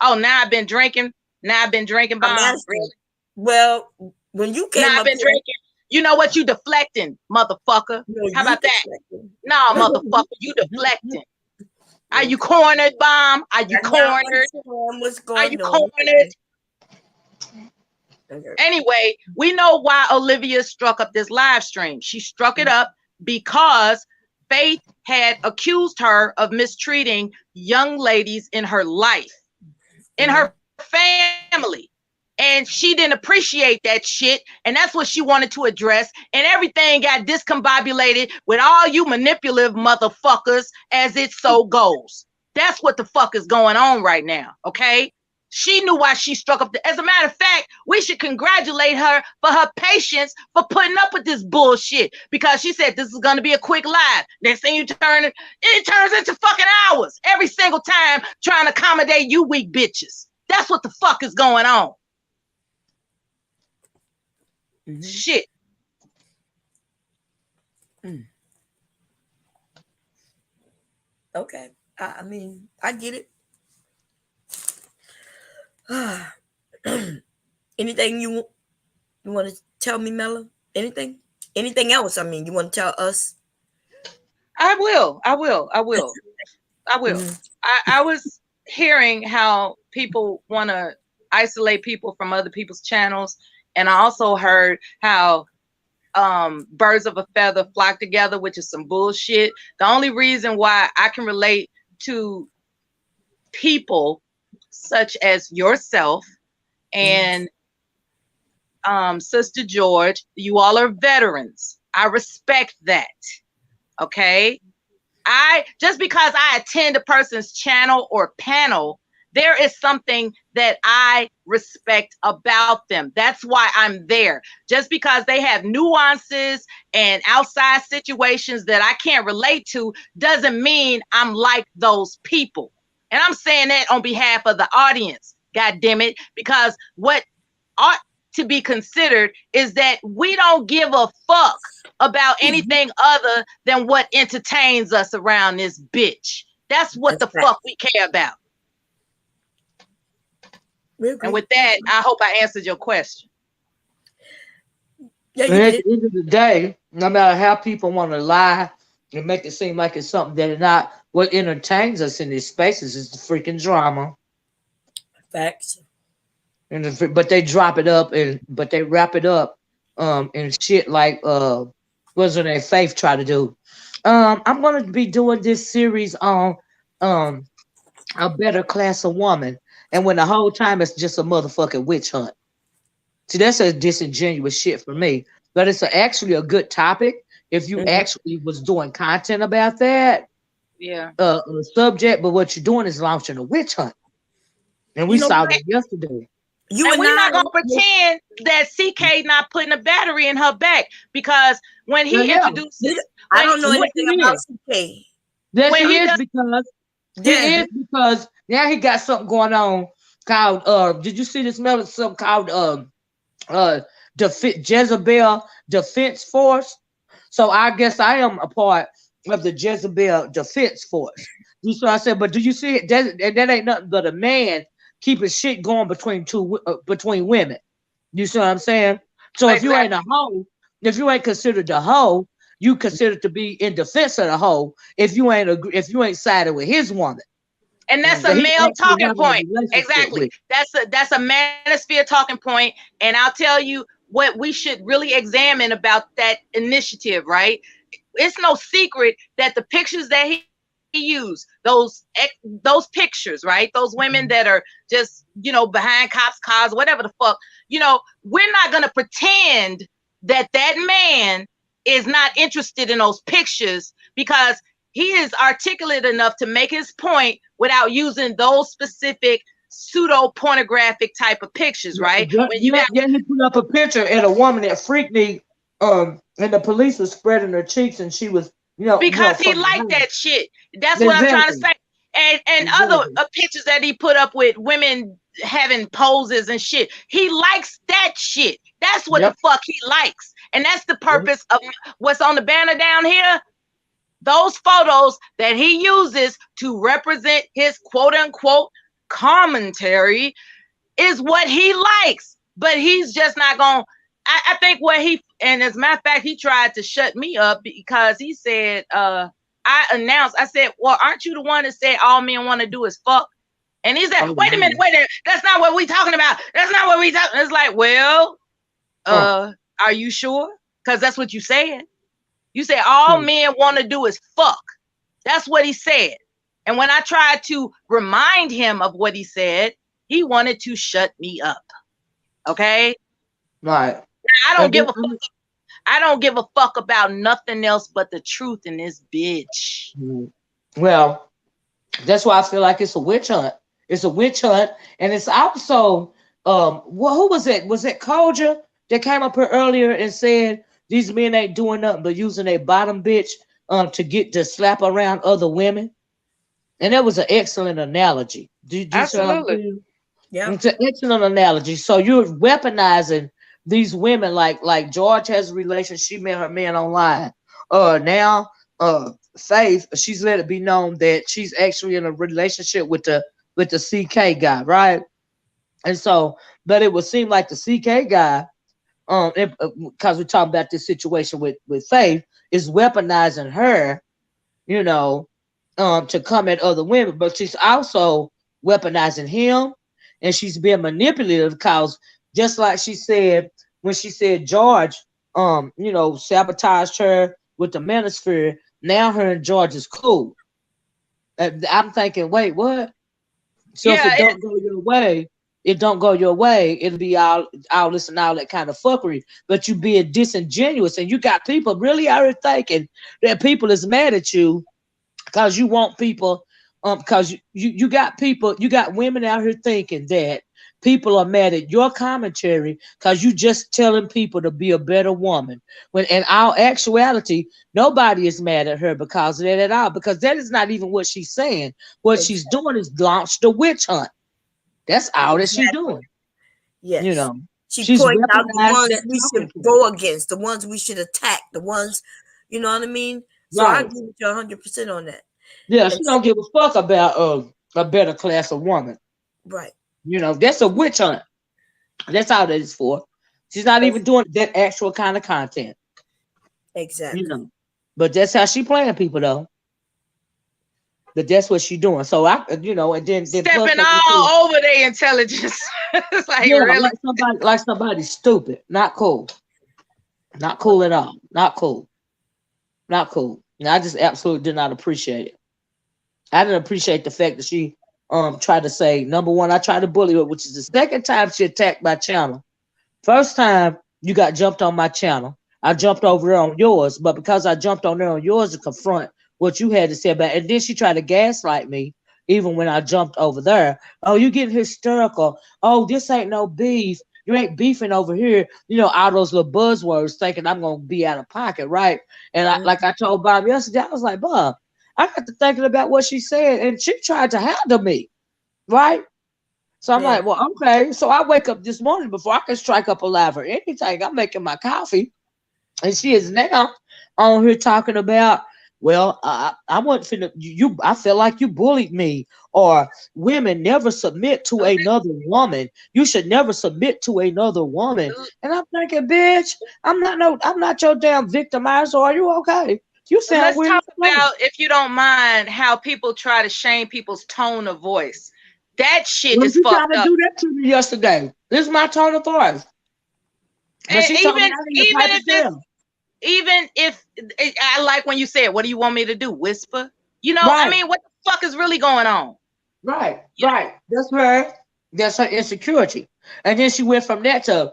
Oh, now I've been drinking. Bomb. Really? Well, when you came now I've been drinking. You know what? You deflecting, motherfucker. No, how about that? No, motherfucker, you deflecting. Are you cornered, Bomb? Are you cornered? Are you cornered? Anyway, we know why Olivia struck up this live stream. She struck it up because Faith had accused her of mistreating young ladies in her life, in her family. And she didn't appreciate that shit. And that's what she wanted to address. And everything got discombobulated with all you manipulative motherfuckers, as it so goes. That's what the fuck is going on right now. Okay. She knew why she struck up. As a matter of fact, we should congratulate her for her patience for putting up with this bullshit, because she said this is going to be a quick live. Next thing it turns into fucking hours every single time trying to accommodate you weak bitches. That's what the fuck is going on. Shit. Okay. I mean, I get it. Anything you want to tell me, Mella? Anything else? I mean, you want to tell us? I will. I was hearing how people want to isolate people from other people's channels. And I also heard how birds of a feather flock together, which is some bullshit. The only reason why I can relate to people such as yourself and Sister George, you all are veterans. I respect that. Okay. Just because I attend a person's channel or panel, there is something that I respect about them. That's why I'm there. Just because they have nuances and outside situations that I can't relate to doesn't mean I'm like those people. And I'm saying that on behalf of the audience, God damn it, because what ought to be considered is that we don't give a fuck about anything other than what entertains us around this bitch. That's what the fuck we care about. And with that, I hope I answered your question. Yeah, at the end of the day, no matter how people want to lie and make it seem like it's something that it's not, what entertains us in these spaces is the freaking drama. Facts. But they drop it up but they wrap it up and shit like what's her name, Faith try to do. I'm gonna be doing this series on a better class of woman, and when the whole time it's just a motherfucking witch hunt. See, that's a disingenuous shit for me. But it's actually a good topic if you actually was doing content about that. Yeah. Subject, but what you're doing is launching a witch hunt, and we saw that yesterday. And we're not gonna pretend that CK not putting a battery in her back, because when he introduced this, I don't know anything about CK. Yes, he is, because now he got something going on called did you see this message? Something called Jezebel Defense Force. So I guess I am a part of the Jezebel Defense Force. You see what I said? But do you see it? That ain't nothing but a man keeping shit going between women. You see what I'm saying? So if you ain't a hoe, if you ain't considered a hoe, you considered to be in defense of the hoe. If you ain't sided with his woman. And that's a male talking point. Exactly. That's a manosphere talking point. And I'll tell you what we should really examine about that initiative, right? It's no secret that the pictures that he used, those pictures, right? Those women that are just, behind cops' cars, whatever the fuck, we're not going to pretend that man is not interested in those pictures, because he is articulate enough to make his point without using those specific pseudo pornographic type of pictures, right? He put up a picture of a woman that freaked me, and the police was spreading her cheeks, and she was, because he liked that shit. That's what I'm trying to say. And other pictures that he put up with women having poses and shit, he likes that shit. That's what the fuck he likes, and that's the purpose of what's on the banner down here. Those photos that he uses to represent his quote unquote commentary is what he likes, but he's just not going. I think and as a matter of fact, he tried to shut me up because he said, I said, well, aren't you the one that said all men want to do is fuck? And he said, wait a minute, that's not what we talking about. That's not what we talking. It's like, well, are you sure? Because that's what you said. You said all men want to do is fuck. That's what he said. And when I tried to remind him of what he said, he wanted to shut me up. Okay? Right. I don't give a fuck. I don't give a fuck about nothing else but the truth in this bitch. Well, that's why I feel like it's a witch hunt. It's a witch hunt, and it's also who was it? Was it Koja that came up here earlier and said these men ain't doing nothing but using a bottom bitch to slap around other women? And that was an excellent analogy. Absolutely. Yeah. It's an excellent analogy. So you're weaponizing these women like George has a relationship. She met her man online. Now Faith, she's let it be known that she's actually in a relationship with the CK guy, right? And so, but it would seem like the CK guy, because we're talking about this situation with Faith, is weaponizing her, to come at other women, but she's also weaponizing him, and she's being manipulative because just like she said when she said George, sabotaged her with the manosphere. Now her and George is cool. I'm thinking, wait, what? So if it don't go your way, it don't go your way. It'll be all this and all that kind of fuckery. But you being disingenuous, and you got people really out here thinking that people is mad at you because you want people. Because you got people, you got women out here thinking that people are mad at your commentary because you just telling people to be a better woman. When in our actuality, nobody is mad at her because of that at all. Because that is not even what she's saying. What she's doing is launch the witch hunt. That's all that she's doing. Yes. She's pointing out the ones we should go against, the ones we should attack, the ones, you know what I mean? So I agree with you 100% on that. Yeah, she don't give a fuck about a better class of woman. Right. That's a witch hunt. That's all that is for. She's not even doing that actual kind of content. Exactly. But that's how she playing people though. But that's what she doing. So and then stepping all over their intelligence. It's like really like somebody stupid. Not cool. Not cool at all. Not cool. Not cool. And I just absolutely did not appreciate it. I didn't appreciate the fact that she tried to say, number one, I tried to bully her, which is the second time she attacked my channel. First time you got jumped on my channel, I jumped over there on yours, but because I jumped on there on yours to confront what you had to say about it, and then she tried to gaslight me even when I jumped over there. Oh, you getting hysterical. Oh, this ain't no beef. You ain't beefing over here. You know, all those little buzzwords thinking I'm going to be out of pocket, right? And like I told Bob yesterday, I was like, Bob, I got to thinking about what she said, and she tried to handle me, right? So I'm like, well, okay. So I wake up this morning before I can strike up a live or anything. I'm making my coffee, and she is now on here talking about, well, I wasn't finna, you. I feel like you bullied me, or women never submit to another woman. You should never submit to another woman. And I'm thinking, bitch, I'm not your damn victimizer. Are you okay? You sound Let's weird. talk about, if you don't mind, how people try to shame people's tone of voice. That shit is fucked up. You tried to do that to me yesterday. This is my tone of voice. And even if I like when you said, what do you want me to do? Whisper? You know, right. I mean, what the fuck is really going on? Right, right. That's her insecurity. And then she went from that to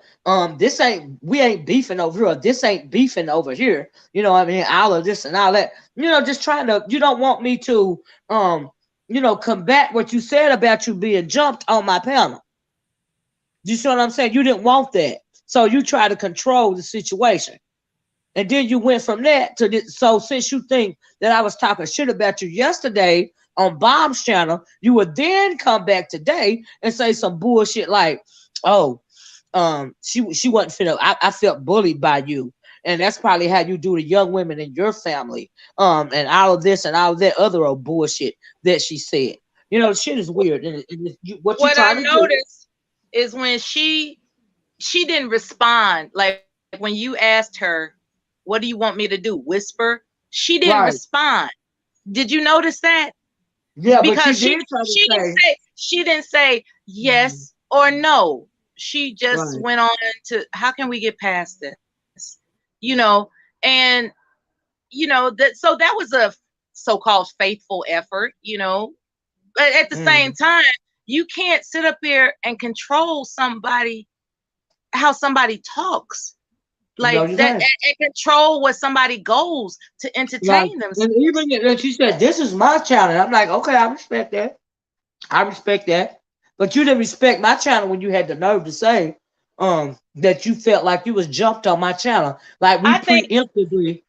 we ain't beefing over here. This ain't beefing over here. You know what I mean? All of this and all that. You know, just trying to, you don't want me to combat what you said about you being jumped on my panel. You see what I'm saying? You didn't want that. So you try to control the situation. And then you went from that to this. So since you think that I was talking shit about you yesterday on Bomb's channel, you would then come back today and say some bullshit like, oh, she wasn't finna, I felt bullied by you. And that's probably how you do the young women in your family. And all of this and all of that other old bullshit that she said. You know, shit is weird. And what I noticed is when she didn't respond, like when you asked her, what do you want me to do? Whisper. She didn't respond. Did you notice that? Yeah, because she didn't say yes or no. She just went on to, how can we get past this? You know, and you know that. So that was a so-called faithful effort. You know, but at the same time, you can't sit up here and control somebody, how somebody talks. Like that, and control where somebody goes to entertain themselves. And even like she said, this is my channel. I'm like, okay, I respect that. But you didn't respect my channel when you had the nerve to say that you felt like you was jumped on my channel. Like we preemptively,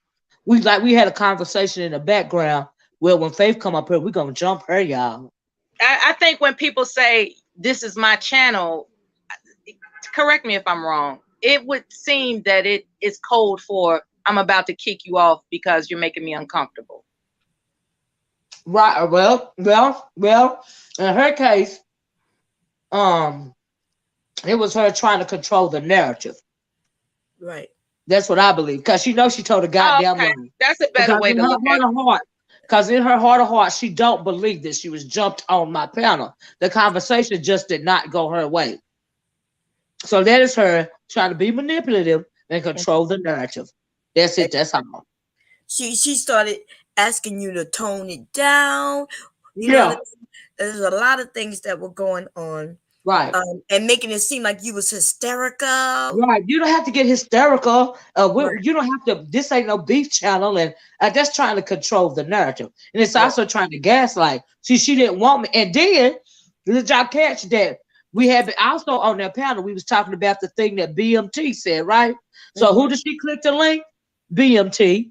we had a conversation in the background where when Faith come up here, we're gonna jump her, y'all. I think when people say this is my channel, correct me if I'm wrong, it would seem that it is code for I'm about to kick you off because you're making me uncomfortable. Right. Well, in her case, it was her trying to control the narrative. Right. That's what I believe. Because she knows she told a goddamn lie. That's a better way to look at it. Because in her heart of hearts, she don't believe that she was jumped on my panel. The conversation just did not go her way. So that is her trying to be manipulative and control the narrative. That's it. That's all. She started asking you to tone it down. You know, there's a lot of things that were going on. Right. And making it seem like you was hysterical. Right. You don't have to get hysterical. You don't have to. This ain't no beef channel. And that's trying to control the narrative. And it's also trying to gaslight. See, she didn't want me. And then, did y'all catch that? We had also on that panel, we was talking about the thing that BMT said, right? So who did she click the link? BMT.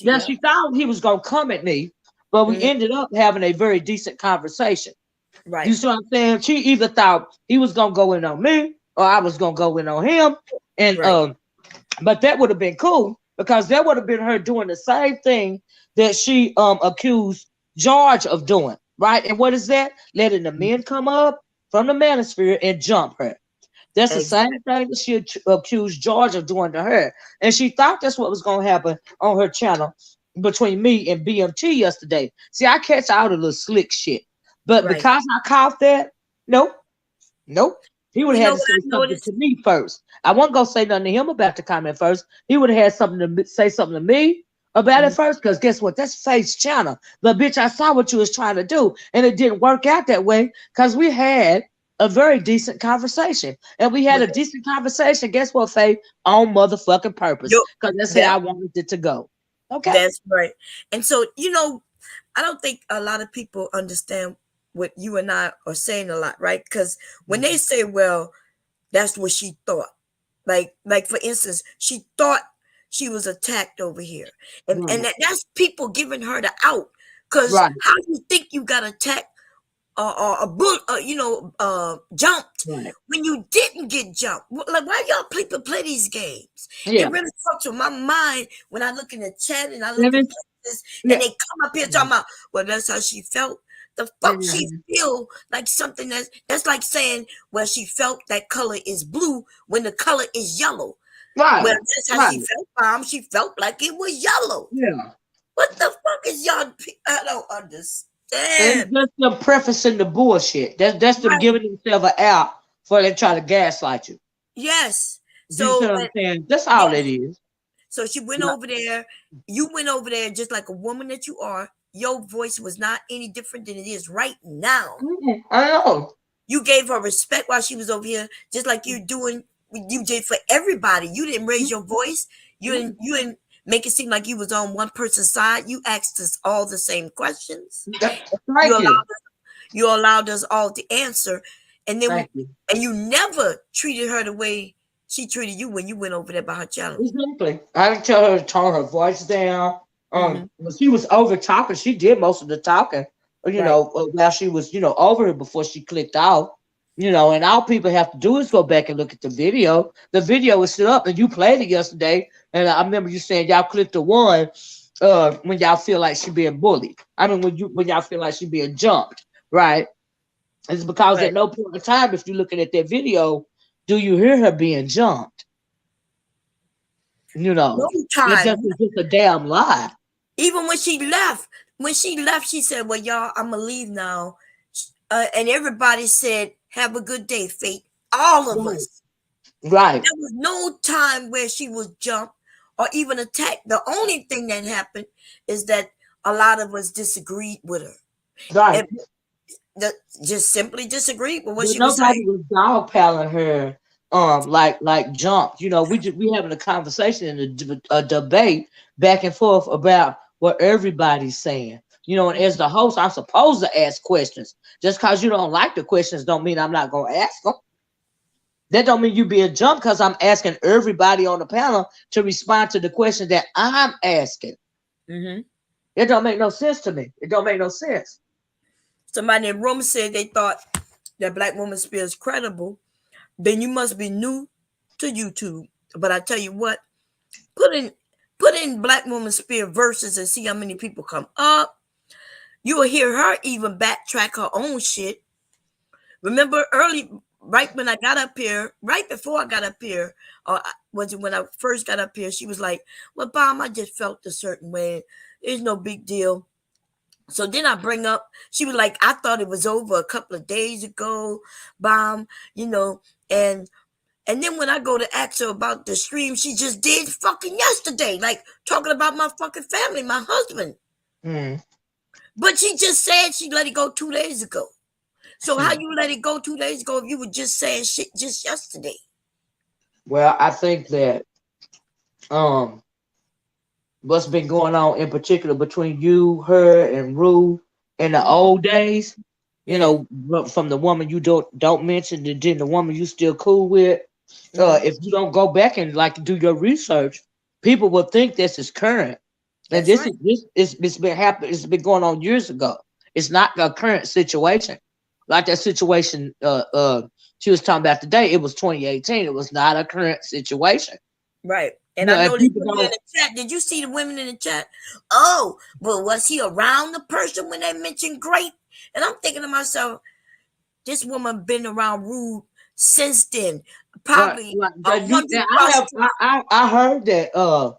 Now she thought he was going to come at me, but we ended up having a very decent conversation. Right. You see what I'm saying? She either thought he was going to go in on me or I was going to go in on him. And but that would have been cool because that would have been her doing the same thing that she accused George of doing, right? And what is that? Letting the men come up from the manosphere and jump her. That's the same thing that she accused George of doing to her. And she thought that's what was going to happen on her channel between me and BMT yesterday. See, I catch all the little slick shit. But because I caught that, nope. He would have had to say something to me first. I wasn't going to say nothing to him about the comment first. He would have had something to say something to me about it first, because guess what? That's Faith's channel. But bitch, I saw what you was trying to do, and it didn't work out that way because we had a very decent conversation. And we had a decent conversation, guess what, Faith? On motherfucking purpose. Because that's how I wanted it to go. Okay. That's right. And so, I don't think a lot of people understand what you and I are saying a lot, right? Because when they say, well, that's what she thought. Like for instance, she thought she was attacked over here. And that's people giving her the out. Because how do you think you got attacked jumped when you didn't get jumped? Like, why y'all play these games? It really fucks with my mind when I look in the chat and I look at this and they come up here talking about, well, that's how she felt. The fuck she feel like something that's like saying, well, she felt that color is blue when the color is yellow. Well, that's how she felt, Mom. She felt like it was yellow. Yeah. What the fuck is y'all? I don't understand. It's just them prefacing the bullshit. That's them giving themselves an out before they try to gaslight you. Yes. So you see what I'm saying? That's all it is. So she went over there. You went over there just like a woman that you are. Your voice was not any different than it is right now. I know. You gave her respect while she was over here, just like you did for everybody. You didn't raise your voice. You didn't make it seem like you was on one person's side. You asked us all the same questions. You allowed us all to answer, and then you never treated her the way she treated you when you went over there by her channel. Exactly. I didn't tell her to tone her voice down. When she was over talking, she did most of the talking. While she was over here before she clicked off. And all people have to do is go back and look at the video. The video is still up, and you played it yesterday. And I remember you saying y'all clicked the one when y'all feel like she being bullied. I mean, when y'all feel like she being jumped, right? It's because at no point in time, if you're looking at that video, do you hear her being jumped? No time. It's just a damn lie. Even when she left, she said, well, y'all, I'm gonna leave now. And everybody said, have a good day, Faith. All of us. Right. There was no time where she was jumped or even attacked. The only thing that happened is that a lot of us disagreed with her. Right. Just simply disagreed with what she was saying. Nobody was dogpiling her like jumped. We having a conversation and a debate back and forth about what everybody's saying. And as the host, I'm supposed to ask questions. Just because you don't like the questions don't mean I'm not going to ask them. That don't mean you be a jump because I'm asking everybody on the panel to respond to the question that I'm asking. It don't make no sense to me. It don't make no sense. Somebody in the room said they thought that Black Woman Spear is credible. Then you must be new to YouTube. But I tell you what, put in Black Woman Spear verses and see how many people come up. You will hear her even backtrack her own shit. Remember right when I got up here, right before I got up here, when I first got up here, she was like, well, Bomb, I just felt a certain way. It's no big deal. So then I bring up, she was like, I thought it was over a couple of days ago, Bomb, and then when I go to ask her about the stream she just did fucking yesterday, like talking about my fucking family, my husband. But she just said she let it go 2 days ago. So how you let it go 2 days ago if you were just saying shit just yesterday? Well, I think that what's been going on in particular between you, her, and Rue in the old days, from the woman you don't mention and then the woman you still cool with, if you don't go back and do your research, people will think this is current. And it's been happening. It's been going on years ago. It's not a current situation. Like that situation she was talking about today, it was 2018. It was not a current situation. Right. And I know the women in the chat. Did you see the women in the chat? Oh, but was he around the person when they mentioned great? And I'm thinking to myself, this woman been around Rude since then. Probably. I heard that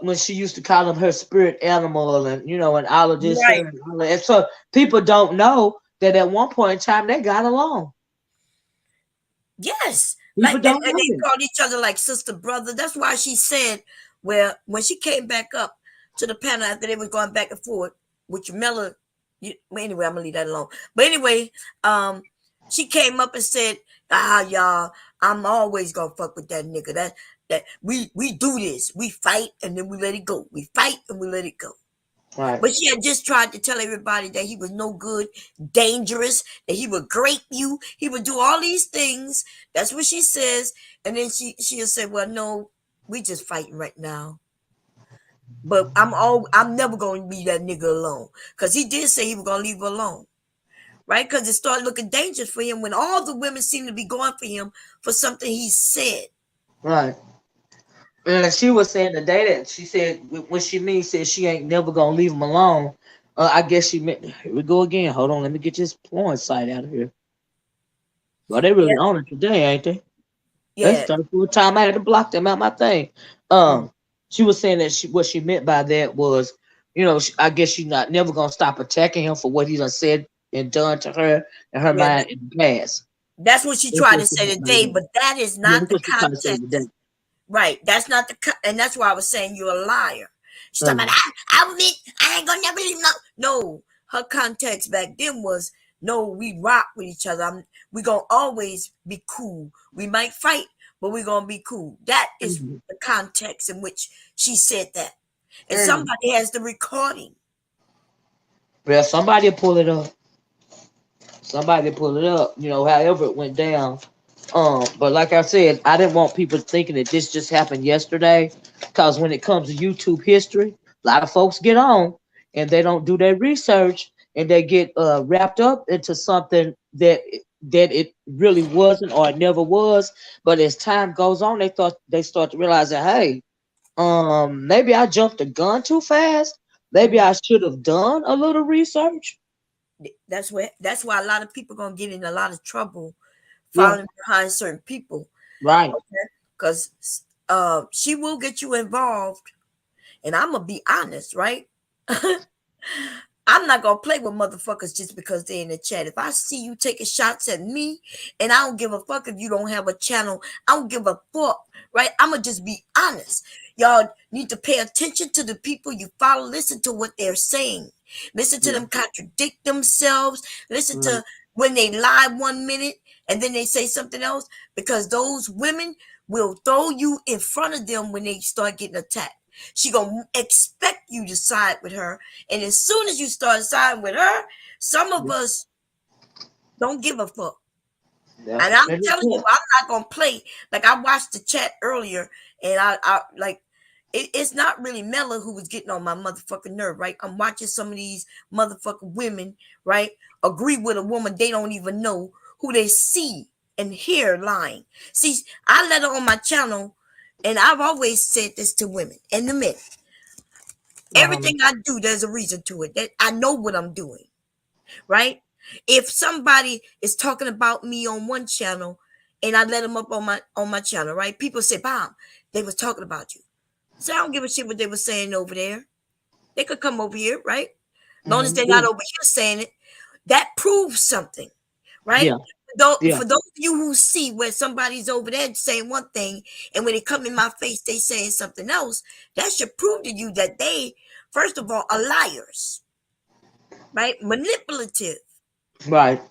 when she used to call him her spirit animal and and all of this. Right. And so people don't know that at one point in time they got along. Yes. And they called each other like sister, brother. That's why she said, well, when she came back up, to the panel after they was going back and forth, which Mella, anyway, I'm gonna leave that alone. But anyway, she came up and said, y'all, I'm always gonna fuck with that nigga. That we do this. We fight and then we let it go. We fight and we let it go. Right. But she had just tried to tell everybody that he was no good, dangerous, that he would grape you, he would do all these things. That's what she says. And then she'll say, well, no, we just fighting right now. But I'm never gonna leave that nigga alone. Because he did say he was gonna leave her alone. Right? Because it started looking dangerous for him when all the women seem to be going for him for something he said. Right. And she was saying the day that she said what she means, said she ain't never gonna leave him alone. I guess she meant, here we go again. Hold on, let me get this porn site out of here. Well, they really on it today, ain't they? Yeah. That's the full time I had to block them out my thing. She was saying that what she meant by that was, I guess she's never gonna stop attacking him for what he done said and done to her and her mind in the past. That's what she tried to say today, but that is not the context. Right. That's not and that's why I was saying you're a liar. She's talking about, I ain't gonna never leave. No, her context back then was, no, we rock with each other. We gonna always be cool. We might fight, but we gonna be cool. That is the context in which she said that. And somebody has the recording. Well, somebody pull it up. However it went down. But like I said, I didn't want people thinking that this just happened yesterday, because when it comes to YouTube history, a lot of folks get on and they don't do their research and they get wrapped up into something that it really wasn't or it never was. But as time goes on, they start to realize that, hey, maybe I jumped the gun too fast. Maybe I should have done a little research. That's why a lot of people gonna get in a lot of trouble following behind certain people, right? Because she will get you involved, and I'm gonna be honest, right? I'm not gonna play with motherfuckers just because they're in the chat. If I see you taking shots at me, and I don't give a fuck if you don't have a channel, I don't give a fuck, right? I'm gonna just be honest. Y'all need to pay attention to the people you follow. Listen to what they're saying. Listen to them contradict themselves. Listen to when they lie 1 minute and then they say something else, because those women will throw you in front of them when they start getting attacked. She gonna expect you to side with her, and as soon as you start siding with her, some of us don't give a fuck. And I'm telling you, I'm not gonna play. Like, I watched the chat earlier, and I like it's not really Mella who was getting on my motherfucking nerve, right? I'm watching some of these motherfucking women, right, agree with a woman they don't even know, who they see and hear lying. See, I let her on my channel, and I've always said this to women and the men. Everything I do, there's a reason to it. That I know what I'm doing, right? If somebody is talking about me on one channel and I let them up on my channel, right? People say, Bomb, they was talking about you. So I don't give a shit what they were saying over there. They could come over here, right? As long as they're not over here saying it, that proves something, right? Yeah. For those of you who see where somebody's over there saying one thing, and when they come in my face, they saying something else, that should prove to you that they, first of all, are liars, right? Manipulative. Right.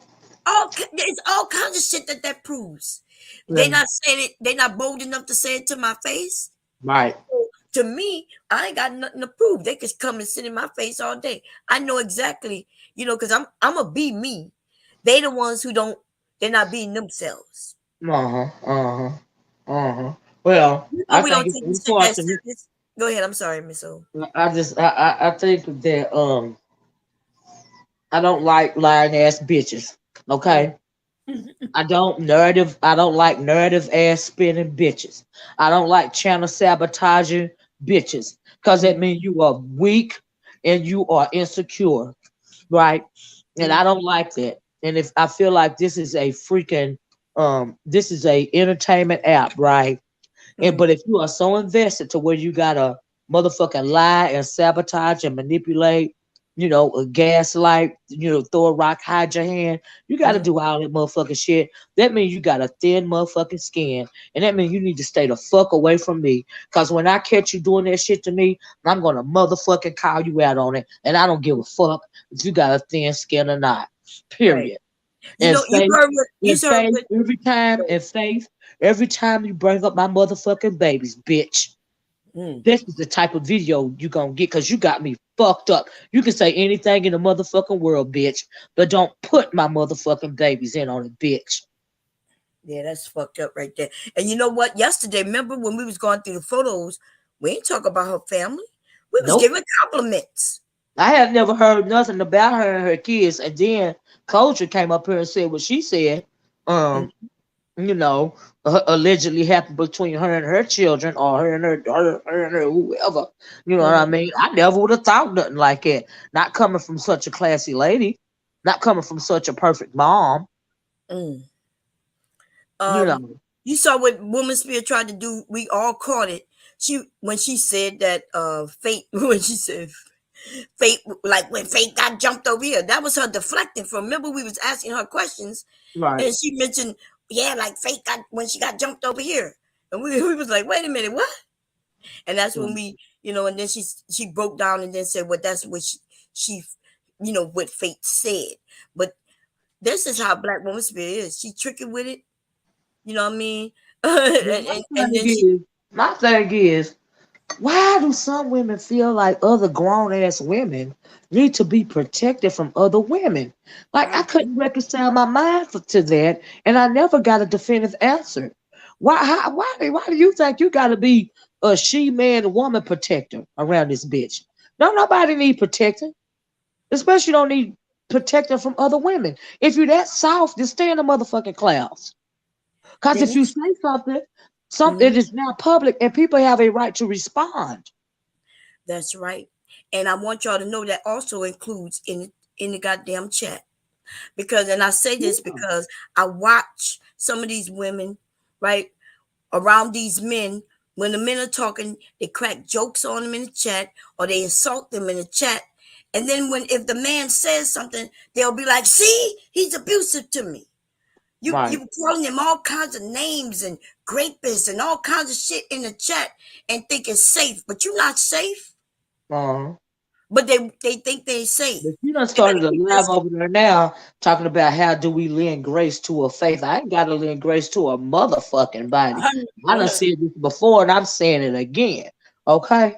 It's all kinds of shit that proves. Yeah. They're not saying it, they're not bold enough to say it to my face. Right. So, to me, I ain't got nothing to prove. They could come and sit in my face all day. I know exactly, because I'm gonna be me. They the ones who don't, they're not being themselves. Well, I think it's important. Go ahead. I'm sorry, Miss O. I think that I don't like lying ass bitches. Okay. I don't like narrative ass spinning bitches. I don't like channel sabotaging bitches, because that means you are weak and you are insecure, right? And I don't like that. And if I feel like this is a freaking this is a entertainment app, right? But if you are so invested to where you gotta motherfucking lie and sabotage and manipulate, a gaslight, throw a rock, hide your hand. You got to do all that motherfucking shit. That means you got a thin motherfucking skin. And that means you need to stay the fuck away from me. Because when I catch you doing that shit to me, I'm going to motherfucking call you out on it. And I don't give a fuck if you got a thin skin or not. Period. Right. Every time you bring up my motherfucking babies, bitch. This is the type of video you gonna get because you got me fucked up. You can say anything in the motherfucking world, bitch, but don't put my motherfucking babies in on it, bitch. Yeah, that's fucked up right there. And you know what? Yesterday, remember when we was going through the photos, we ain't talk about her family. We was giving compliments. I have never heard nothing about her and her kids. And then Culture came up here and said what she said. Allegedly happened between her and her children, or her and her whoever. You know what I mean? I never would have thought nothing like that. Not coming from such a classy lady, not coming from such a perfect mom. You saw what Woman Spirit tried to do. We all caught it. When she said that fate, when she said fate, like when fate got jumped over here, that was her deflecting from. Remember, we was asking her questions, right? And she mentioned, yeah, like fate got when she got jumped over here, and we was like, wait a minute, what? And that's when we, and then she broke down and then said, well, that's what she what fate said. But this is how Black Woman Spirit is. She tricky with it. You know what I mean? My thing is, why do some women feel like other grown-ass women need to be protected from other women? Like, I couldn't reconcile my mind to that, and I never got a definitive answer. Why do you think you got to be a she-man woman protector around this bitch? No, nobody need protecting. Especially don't need protecting from other women. If you're that soft, just stay in the motherfucking clouds. Because if you say something is now public and people have a right to respond. That's right. And I want y'all to know that also includes in the goddamn chat. And I say this because I watch some of these women, right, around these men. When the men are talking, they crack jokes on them in the chat or they insult them in the chat. And then if the man says something, they'll be like, see, he's abusive to me. You calling him all kinds of names and rapists and all kinds of shit in the chat and think it's safe, but you're not safe. But they think they're safe. But you done started a live over there now talking about how do we lend grace to a faith. I ain't got to lend grace to a motherfucking body. I done said this before and I'm saying it again. Okay?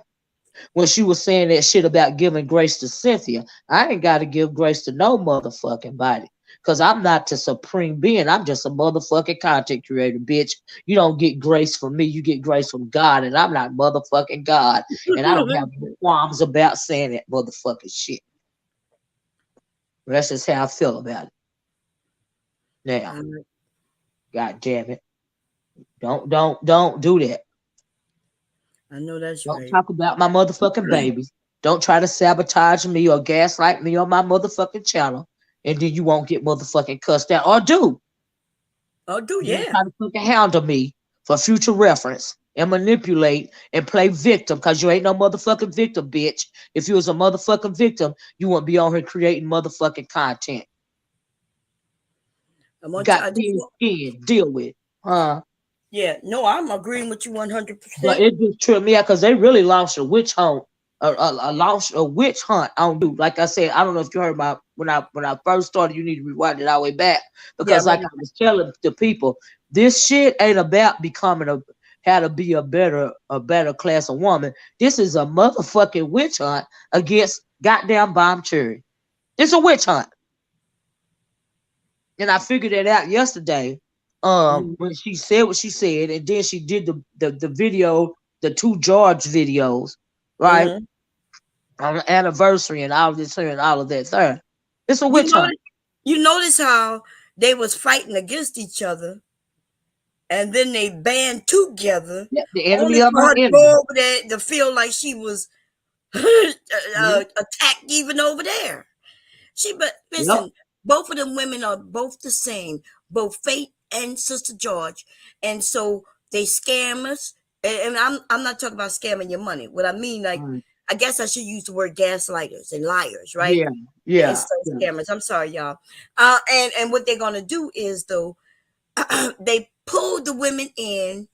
When she was saying that shit about giving grace to Cynthia, I ain't got to give grace to no motherfucking body. Because I'm not the supreme being. I'm just a motherfucking content creator, bitch. You don't get grace from me. You get grace from God. And I'm not motherfucking God. And I don't have qualms about saying that motherfucking shit. That's just how I feel about it. Now, God damn it. Don't do that. I know that's right. Don't talk about my motherfucking babies. Don't try to sabotage me or gaslight me on my motherfucking channel. And then you won't get motherfucking cussed out. Or do. Yeah. Try to fucking handle me for future reference and manipulate and play victim because you ain't no motherfucking victim, bitch. If you was a motherfucking victim, you wouldn't be on here creating motherfucking content. Got skin, deal with, huh? Yeah, no, I'm agreeing with you 100%. But it just tripped me out because they really launched a witch hunt. Launched a witch hunt on you. Like I said, I don't know if you heard about when I first started. You need to rewind it all the way back because, I was telling the people, this shit ain't about becoming how to be a better class of woman. This is a motherfucking witch hunt against goddamn Bombcherry. It's a witch hunt, and I figured that out yesterday. When she said what she said, and then she did the video, the 2 George videos, right? On the anniversary and all this here and all of that there. It's a witch hunt. You notice how they was fighting against each other, and then they band together. Yeah, the enemy of our enemy. Over there to feel like she was attacked even over there. But listen, both of them women are both the same, both Faith and Sister George, and so they scam us. And I'm not talking about scamming your money. What I mean, like, I guess I should use the word gaslighters and liars, right? Yeah, yeah, Scammers. I'm sorry, y'all. And what they're gonna do is though, they pull the women in,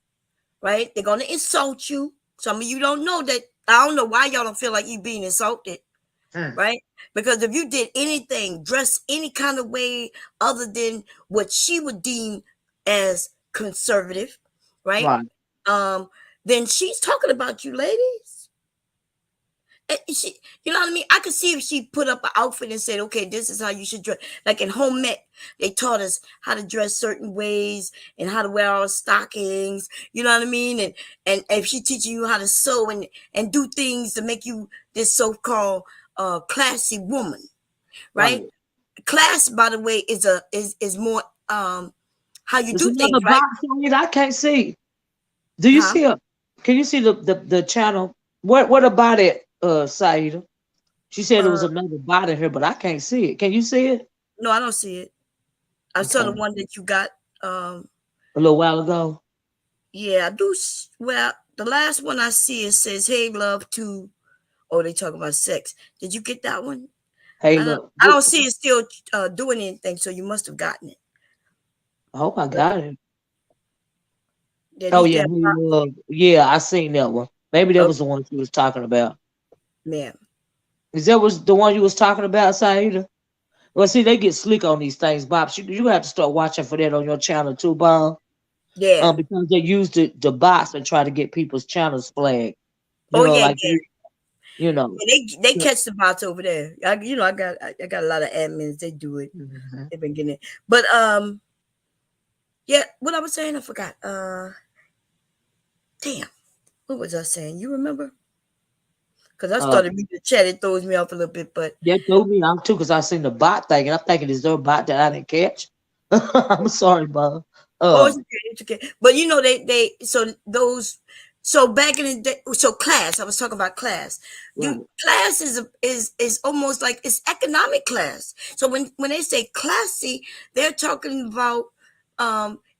right? They're gonna insult you. Some of you don't know that. I don't know why y'all don't feel like you being insulted, right? Because if you did anything, dress any kind of way other than what she would deem as conservative, right? Then she's talking about you, ladies. And she, you know what I mean? I could see if she put up an outfit and said, okay, this is how you should dress. Like in home ec, they taught us how to dress certain ways and how to wear our stockings. You know what I mean? And if she teaching you how to sew and do things to make you this so-called classy woman, right? Class, by the way, is more how you do things, right? I can't see. Do you see it? Can you see the channel? What about it, Saida? She said it was another bot in here, but I can't see it. Can you see it? No, I don't see it. I saw the one that you got a little while ago. Yeah, I do. Well, the last one I see, it says, "Hey, love to." Oh, they talk about sex. Did you get that one? Hey, I don't see it still doing anything, so you must have gotten it. I hope I got it. Yeah, oh yeah, yeah, I seen that one. Maybe that was the one she was talking about. Yeah. Is that was the one you was talking about, Saida? Well, see, they get slick on these things, Bob. You have to start watching for that on your channel too, Bob. Yeah. Because they use the bots and try to get people's channels flagged. You know, yeah, like yeah. You know, they catch the bots over there. I got a lot of admins. They do it. They've been getting it. But yeah. What I was saying, I forgot. Damn. What was I saying? You remember? Because I started reading the chat. It throws me off a little bit, but that threw me off too. Because I seen the bot thing, and I'm thinking, is there a bot that I didn't catch? I'm sorry, Bob. it's okay. But they so back in the day, so class. I was talking about class. Class is almost like it's economic class. So when they say classy, they're talking about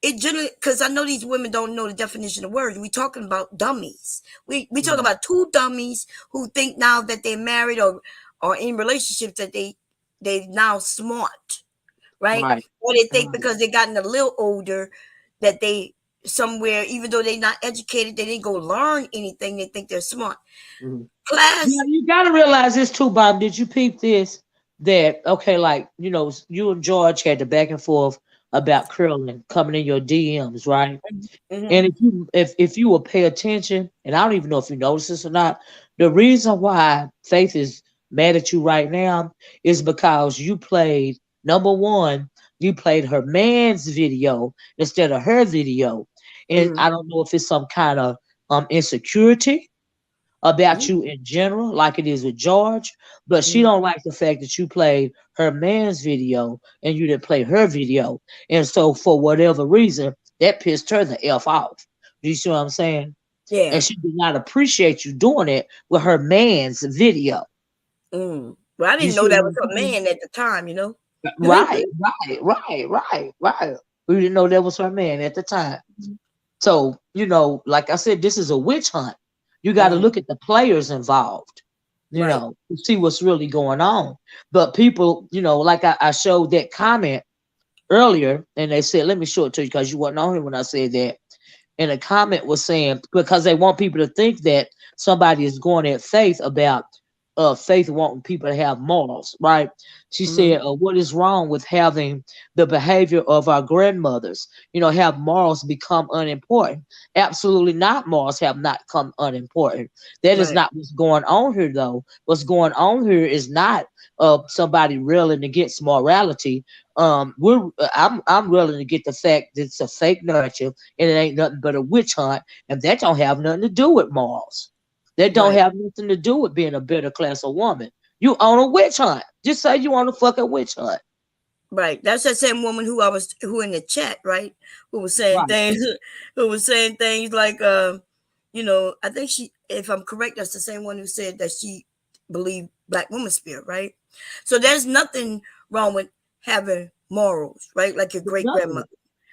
it generally, because I know these women don't know the definition of words. We talking about dummies. We talking about two dummies who think now that they're married or in relationships that they now smart. Right? Or they think because they gotten a little older that they somewhere, even though they're not educated, they didn't go learn anything. They think they're smart. Class. Yeah, you got to realize this too, Bob. Did you peep this? That okay, like you and George had the back and forth about curling coming in your DMs, right? And if you will pay attention, and I don't even know if you notice this or not, the reason why Faith is mad at you right now is because you played number one, you played her man's video instead of her video. And I don't know if it's some kind of insecurity about you in general, like it is with George, but she don't like the fact that you played her man's video and you didn't play her video. And so for whatever reason, that pissed her the F off. Do you see what I'm saying? Yeah. And she did not appreciate you doing it with her man's video. Well, I didn't know that was her man at the time, Right. We didn't know that was her man at the time. So, like I said, this is a witch hunt. You got to look at the players involved, to see what's really going on. But people, like I showed that comment earlier, and they said, let me show it to you because you weren't on here when I said that. And a comment was saying, because they want people to think that somebody is going at Faith about Faith wanting people to have morals, right? She said, what is wrong with having the behavior of our grandmothers? Have morals become unimportant? Absolutely not. Morals have not come unimportant. That is not what's going on here, though. What's going on here is not somebody railing against morality. I'm railing against the fact that it's a fake narrative and it ain't nothing but a witch hunt, and that don't have nothing to do with morals. That don't have nothing to do with being a better class of woman. You on a witch hunt. Just say you on a fucking witch hunt. Right. That's that same woman who in the chat, right? Who was saying things like I think she, if I'm correct, that's the same one who said that she believed Black woman spirit, right? So there's nothing wrong with having morals, right? Like your great grandmother.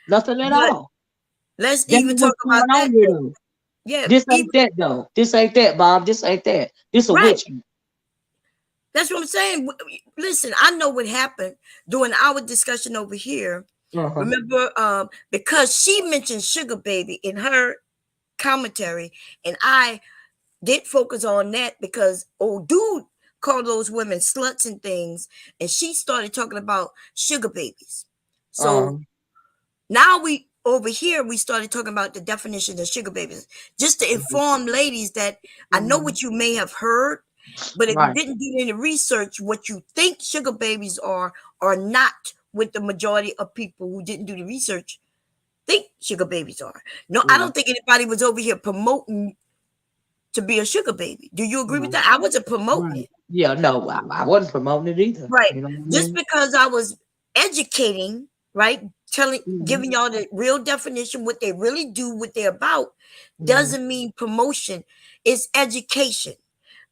Nothing at all. Let's even talk about that. Yeah, This ain't that though. This ain't that, Bob. This ain't that. This a right. witch. That's what I'm saying. Listen, I know what happened during our discussion over here. Remember, because she mentioned Sugar Baby in her commentary, and I did focus on that because old dude called those women sluts and things, and she started talking about sugar babies. So now we over here we started talking about the definition of sugar babies, just to inform ladies that I know what you may have heard, but if you didn't do any research, what you think sugar babies are not what the majority of people who didn't do the research think sugar babies are. No, I don't think anybody was over here promoting to be a sugar baby. Do you agree with that? I wasn't promoting it. Yeah, no, I wasn't promoting it either. Right. You know what I Just mean? because I was educating, right? Giving y'all the real definition, what they really do, what they're about, doesn't mean promotion. It's education.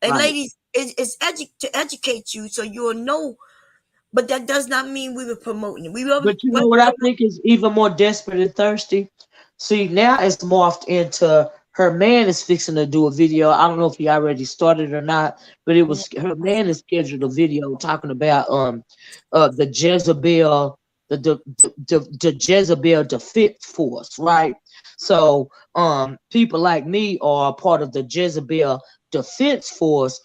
And ladies, it's to educate you so you'll know. But that does not mean we were promoting it. But you know what I think is even more desperate and thirsty? See, now it's morphed into her man is fixing to do a video. I don't know if he already started or not, but it was her man is scheduled a video talking about the Jezebel, the Jezebel defense force, right? So people like me are a part of the Jezebel defense force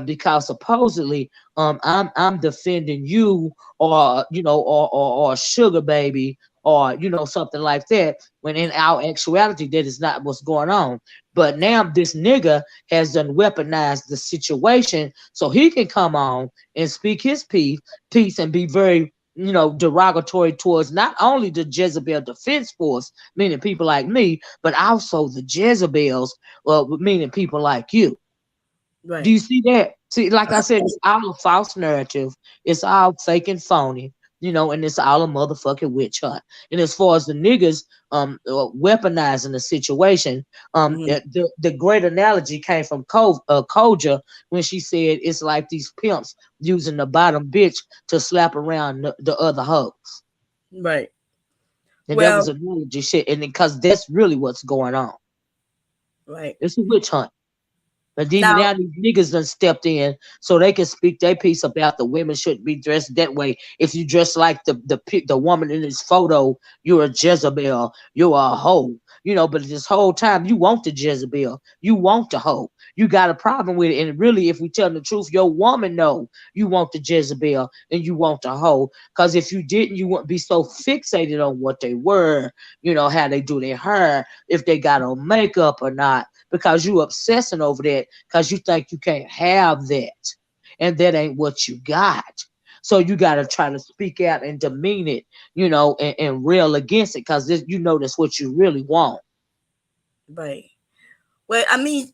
because supposedly I'm defending you or or sugar baby or something like that, when in our actuality that is not what's going on. But now this nigga has done weaponized the situation so he can come on and speak his piece and be very derogatory towards not only the Jezebel defense force, meaning people like me, but also the Jezebels, meaning people like you. Right. Do you see that? See, like I said, it's all a false narrative. It's all fake and phony, and it's all a motherfucking witch hunt. And as far as the niggas weaponizing the situation, the great analogy came from Koja when she said it's like these pimps using the bottom bitch to slap around the other hoes. Right. And that was analogy shit, and because that's really what's going on. Right. It's a witch hunt. But even now these niggas done stepped in so they can speak their piece about the women shouldn't be dressed that way. If you dress like the woman in this photo, you're a Jezebel, you're a hoe. But this whole time you want the Jezebel, you want the hoe. You got a problem with it. And really, if we tell the truth, your woman know you want the Jezebel and you want the hoe. Because if you didn't, you wouldn't be so fixated on what they were, how they do their hair, if they got on makeup or not, because you obsessing over that because you think you can't have that. And that ain't what you got. So you got to try to speak out and demean it, and rail against it because that's what you really want. Right. Well, I mean,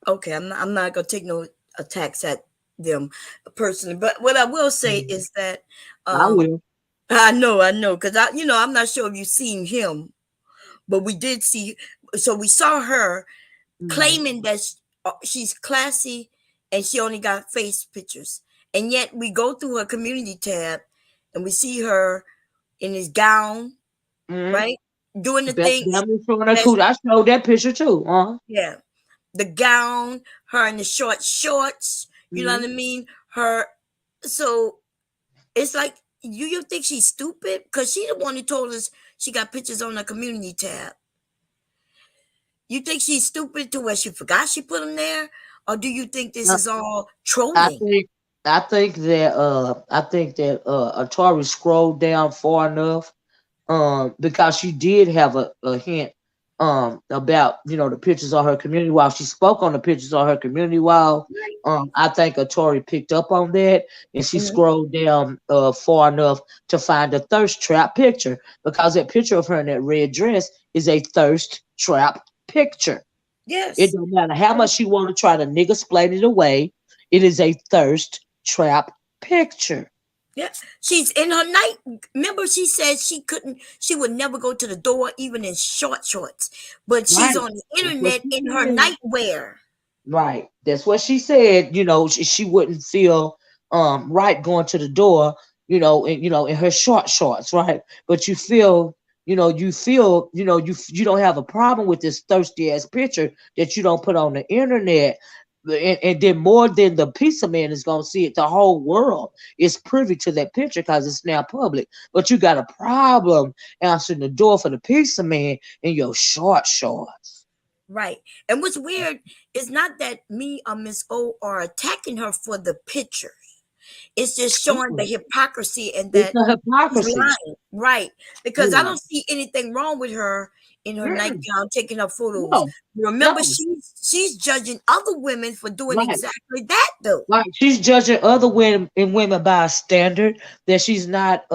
okay, I'm not going to take no attacks at them personally, but what I will say is that I will. I know, because I'm not sure if you've seen him, but we did see. So we saw her claiming that she's classy and she only got face pictures, and yet we go through her community tab and we see her in this gown, right, doing the things. I showed that picture too. Yeah, the gown, her in the short shorts. You know what I mean? Her. So it's like you think she's stupid because she the one who told us she got pictures on her community tab. You think she's stupid to where she forgot she put them there, or do you think this is all trolling? I think that Atari scrolled down far enough, because she did have a hint about the pictures on her community wall. She spoke on the pictures on her community wall. I think Atari picked up on that, and she scrolled down far enough to find a thirst trap picture, because that picture of her in that red dress is a thirst trap picture. Yes. It don't matter how much you want to try to nigga explain it away. It is a thirst trap picture. Yeah, she's in her night. Remember, she said she would never go to the door even in shorts. But she's on the internet in her nightwear. Right. That's what she said. She wouldn't feel right going to the door, in her shorts, right? But you feel you feel, you don't have a problem with this thirsty ass picture that you don't put on the internet. And then more than the pizza man is gonna see it, the whole world is privy to that picture because it's now public. But you got a problem answering the door for the pizza man in your short shorts. Right. And what's weird is not that me or Miss O are attacking her for the picture. It's just showing the hypocrisy and It's that the she's hypocrisy. lying. Right. Because I Yeah. don't see anything wrong with her in her nightgown taking her photos. No, Remember, no. she's judging other women for doing Right. exactly that though. Like she's judging other women by a standard that she's not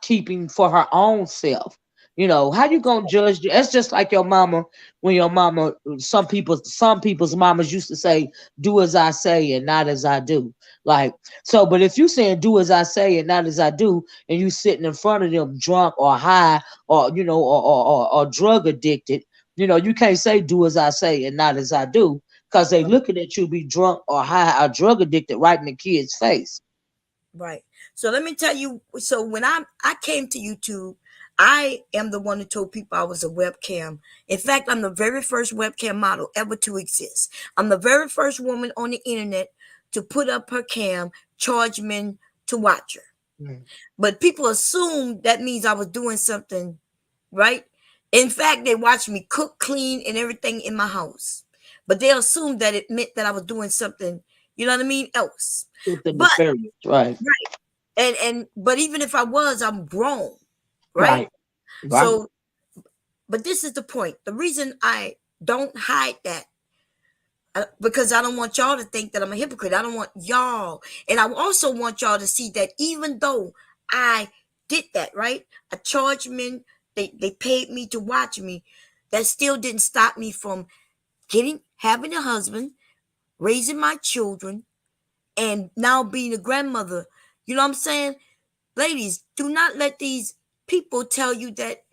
keeping for her own self. How you gonna judge? That's just like your mama. When your mama, some people's mamas used to say, "Do as I say and not as I do." Like so, but if you saying "Do as I say and not as I do," and you sitting in front of them drunk or high or or drug addicted, you can't say "Do as I say and not as I do." Because they looking at you be drunk or high or drug addicted right in the kid's face. Right. So let me tell you. So when I came to YouTube, I am the one who told people I was a webcam. In fact, I'm the very first webcam model ever to exist. I'm the very first woman on the internet to put up her cam, charge men to watch her. Mm. But people assume that means I was doing something, right? In fact, they watched me cook, clean, and everything in my house. But they assumed that it meant that I was doing something, you know what I mean, else. Something But nefarious, right? but even if I was, I'm grown, right? Right. Right. So, but this is the point. The reason I don't hide that because I don't want y'all to think that I'm a hypocrite. I don't want y'all, and I also want y'all to see that even though I did that, right? I charged men. They paid me to watch me. That still didn't stop me from having a husband, raising my children, and now being a grandmother. You know what I'm saying? Ladies, do not let these people tell you that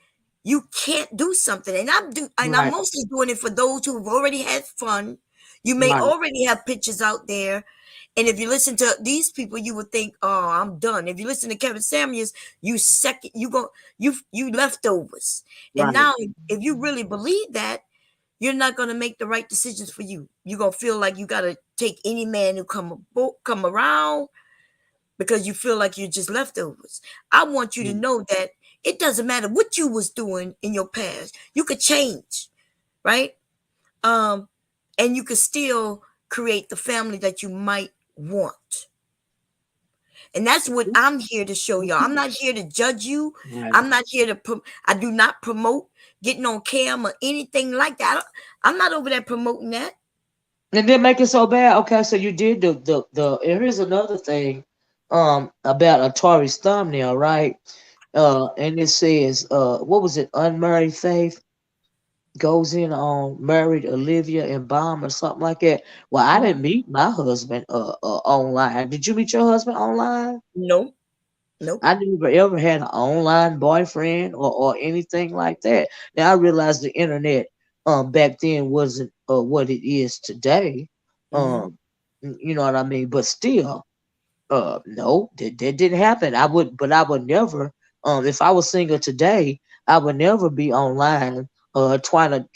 you can't do something. And I'm Right. mostly doing it for those who've already had fun. You may Right. already have pictures out there. And if you listen to these people, you would think, "Oh, I'm done." If you listen to Kevin Samuels, you leftovers. And Right. now, if you really believe that, you're not going to make the right decisions for you. You're going to feel like you got to take any man who come around because you feel like you're just leftovers. I want you to know that it doesn't matter what you was doing in your past. You could change, right? And you could still create the family that you might want. And that's what I'm here to show y'all. I'm not here to judge you. Right. I'm not here to I do not promote getting on cam or anything like that. I'm not over there promoting that. And then make it so bad. Okay, so you did the and here's another thing about Atari's thumbnail, right? And it says what was it? Unmarried Faith goes in on married Olivia and Bomb or something like that. Well, I didn't meet my husband online. Did you meet your husband online? Nope. I never ever had an online boyfriend or anything like that. Now I realize the internet back then wasn't what it is today. You know what I mean? But still, no, that didn't happen. I would never if I was single today, I would never be online trying to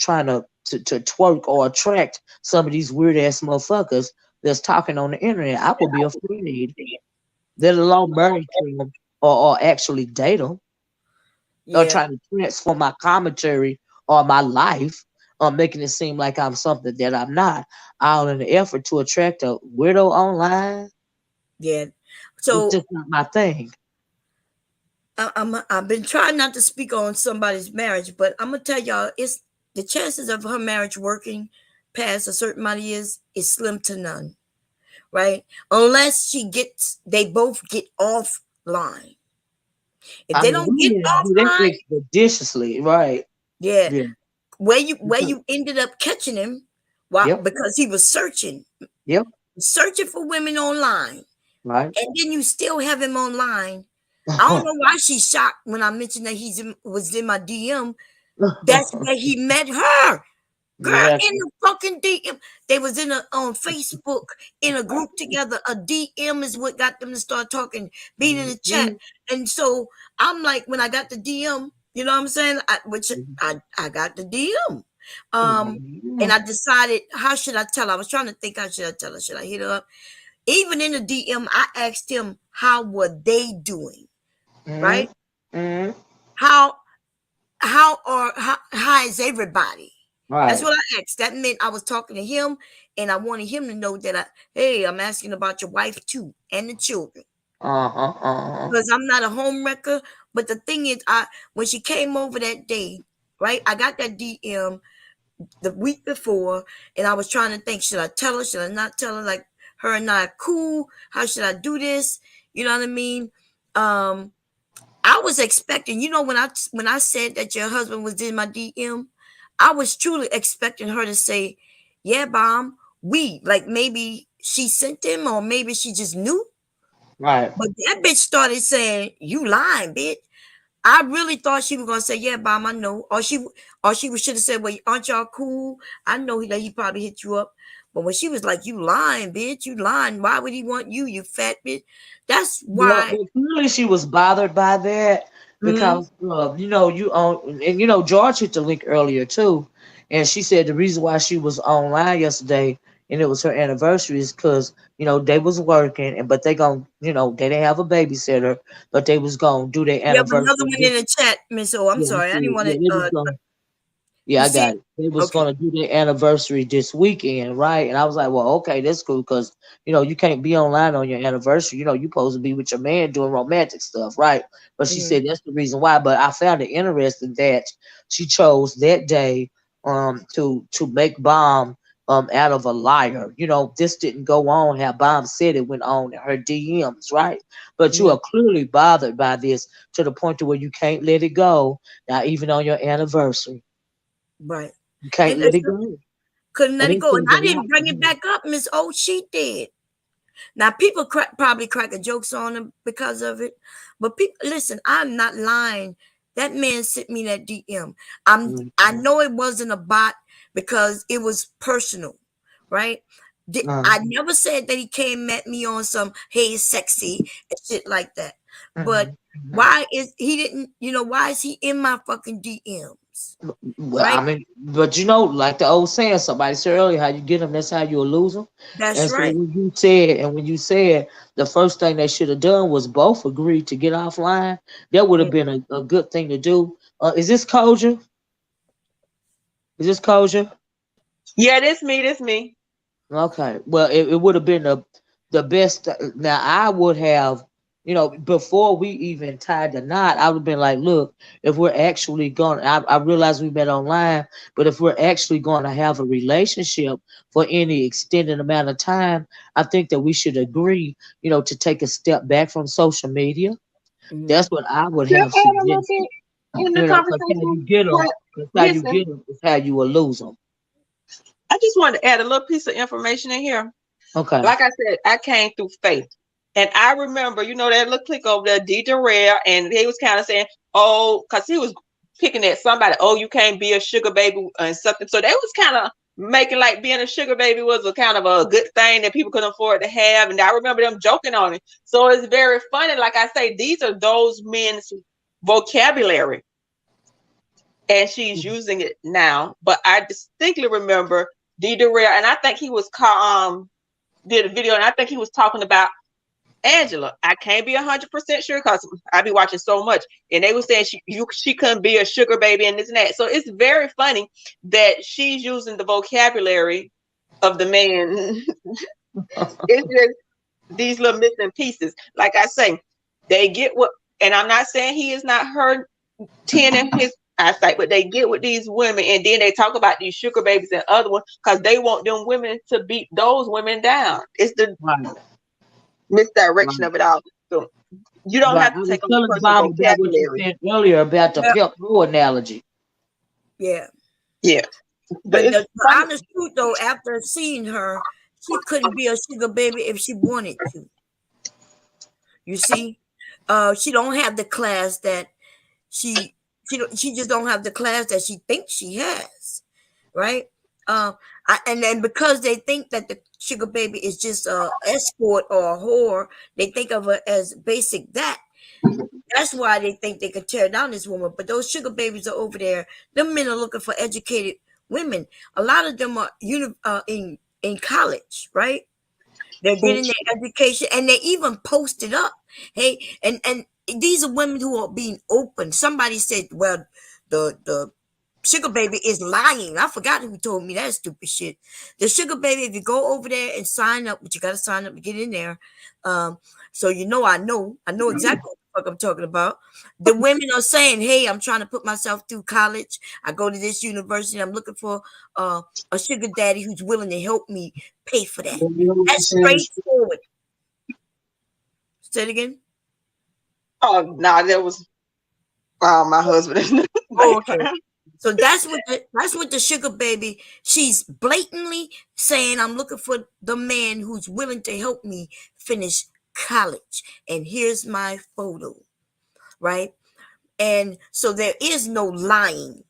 twerk or attract some of these weird ass motherfuckers that's talking on the internet. I would be afraid, let alone marry them or actually date them or Yeah. trying to transform my commentary or my life making it seem like I'm something that I'm not, all in the effort to attract a weirdo online. Yeah. It's So just not my thing. I've been trying not to speak on somebody's marriage, but I'm gonna tell y'all, it's the chances of her marriage working past a certain amount of years is slim to none, right? Unless they both get offline. If I they mean, don't get women do that offline, expeditiously, right? yeah, Yeah. where you ended up catching him, Yep. because he was searching Yep. for women online, Right. and then you still have him online. I don't know why she's shocked when I mentioned that was in my DM. That's where he met her. Girl, Exactly. in the fucking DM. They was on Facebook in a group together. A DM is what got them to start talking, being in the chat. Mhm. And so I'm like, when I got the DM, You know what I'm saying? I got the DM. Mm-hmm. And I decided, how should I tell her? I was trying to think, how should I tell her? Should I hit her up? Even in the DM, I asked him, how were they doing? Right? Mm-hmm. How is everybody? That's Right. what I asked. That meant I was talking to him, and I wanted him to know that I'm asking about your wife too and the children. Because I'm not a home wrecker. But the thing is, when she came over that day, right? I got that DM the week before, and I was trying to think, should I tell her? Should I not tell her? Like, her and I are cool. How should I do this? You know what I mean? I was expecting, when I said that your husband was in my DM, I was truly expecting her to say, yeah, Bomb, like maybe she sent him, or maybe she just knew. Right. But that bitch started saying, you lying, bitch. I really thought she was gonna say, yeah, Bomb, I know. Or she should have said, well, aren't y'all cool? I know that he probably hit you up. But when she was like, you lying, bitch, you lying. Why would he want you, you fat bitch? That's why. Well, clearly she was bothered by that because George hit the link earlier too, and she said the reason why she was online yesterday and it was her anniversary is because they was working but they they didn't have a babysitter, but they was gonna do their We have another anniversary. one in the chat, Miss O. I'm sorry, I didn't want They was to. gonna, You yeah, I see? got it. They was Okay. gonna do their anniversary this weekend, right? And I was like, well, okay, that's cool because you can't be online on your anniversary. You supposed to be with your man doing romantic stuff, right? But she said that's the reason why. But I found it interesting that she chose that day to make Bomb out of a liar. This didn't go on how Bomb said it went on in her DMs, right? But you are clearly bothered by this to the point to where you can't let it go, not even on your anniversary. Right. You can't And let it go. couldn't let And it it go. says And a I didn't lot bring to it her. back up, Miss O. She did. Now, people probably cracking jokes on him because of it. But people, listen, I'm not lying. That man sent me that DM. I know it wasn't a bot because it was personal, right? I never said that he came at me on some, hey, sexy and shit like that. But why is he didn't, why is he in my fucking DMs? Well, Right? I mean, but like the old saying, somebody said earlier, how you get them, that's how you'll lose them. That's And so right. when you said the first thing they should have done was both agree to get offline, that would have been a good thing to do. Is this Kosher? Is this Kosher? Yeah, this me. Okay. Well, it would have been the best. Now, I would have, before we even tied the knot, I would have been like, look, if we're actually going, I realize we met online, but if we're actually going to have a relationship for any extended amount of time, I think that we should agree, to take a step back from social media. That's what I would Can I have add a little suggested. bit in the Because how conversation? you get them, Listen, is how you will lose them. I just wanted to add a little piece of information in here. Okay. Like I said, I came through faith. And I remember, that little click over there, D. Rare, and he was kind of saying, oh, because he was picking at somebody, oh, you can't be a sugar baby and something. So they was kind of making like being a sugar baby was a kind of a good thing that people could afford to have. And I remember them joking on it. So it's very funny. Like I say, these are those men's vocabulary. And she's using it now. But I distinctly remember D. Rare, and I think he was did a video, and I think he was talking about Angela. I can't be 100% sure because I be watching so much, and they were saying she couldn't be a sugar baby and this and that. So it's very funny that she's using the vocabulary of the man. It's just these little missing pieces. Like I say, they get what, and I'm not saying he is not her 10 in his eyesight, but they get with these women, and then they talk about these sugar babies and other ones because they want them women to beat those women down. It's the misdirection of it all. So you don't have to I was take on the telling person's Bob about what you vocabulary. said earlier about the pimp bro analogy. Yeah. But the honest truth, though, after seeing her, she couldn't be a sugar baby if she wanted to. You see, she don't have the class that she just don't have the class that she thinks she has, right? And then because they think that the sugar baby is just a escort or a whore, they think of her as basic that. That's why they think they could tear down this woman. But those sugar babies are over there. Them men are looking for educated women. A lot of them are in college, right? They're getting their education, and they even posted up. Hey, and these are women who are being open. Somebody said, "Well, the sugar baby is lying." I forgot who told me that stupid shit. The sugar baby, if you go over there and sign up, but you got to sign up to get in there. So I know exactly what the fuck I'm talking about. The women are saying, "Hey, I'm trying to put myself through college. I go to this university. I'm looking for a sugar daddy who's willing to help me pay for that." That's straightforward. Say it again. Oh no, that was my husband. Oh, okay. So that's what the sugar baby. She's blatantly saying, "I'm looking for the man who's willing to help me finish college, and here's my photo," right? And so there is no lying.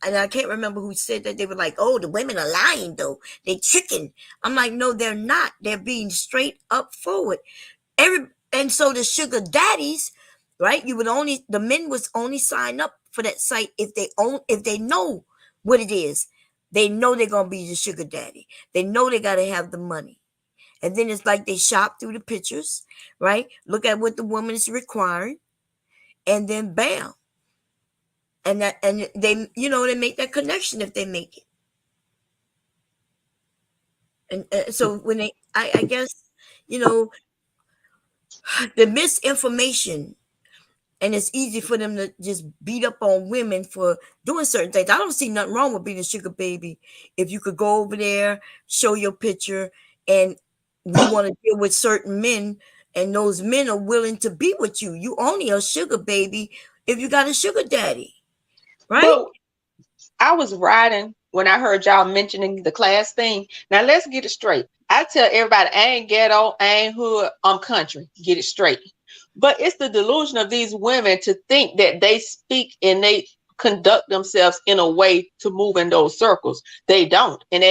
And I can't remember who said that. They were like, "Oh, the women are lying, though. They tricking." I'm like, no, they're not. They're being straight up forward. And so the sugar daddies, right? The men was only sign up for that site if they know what it is. They know they're gonna be the sugar daddy. They know they gotta have the money. And then it's like they shop through the pictures, right? Look at what the woman is requiring, and then bam. And they they make that connection if they make it. And so when I guess the misinformation, and it's easy for them to just beat up on women for doing certain things. I don't see nothing wrong with being a sugar baby if you could go over there, show your picture, and you want to deal with certain men, and those men are willing to be with you. You only a sugar baby if you got a sugar daddy, right? But I was riding when I heard y'all mentioning the class thing. Now let's get it straight. I tell everybody, I ain't ghetto, I ain't hood, I'm country. Get it straight. But it's the delusion of these women to think that they speak and they conduct themselves in a way to move in those circles. They don't. And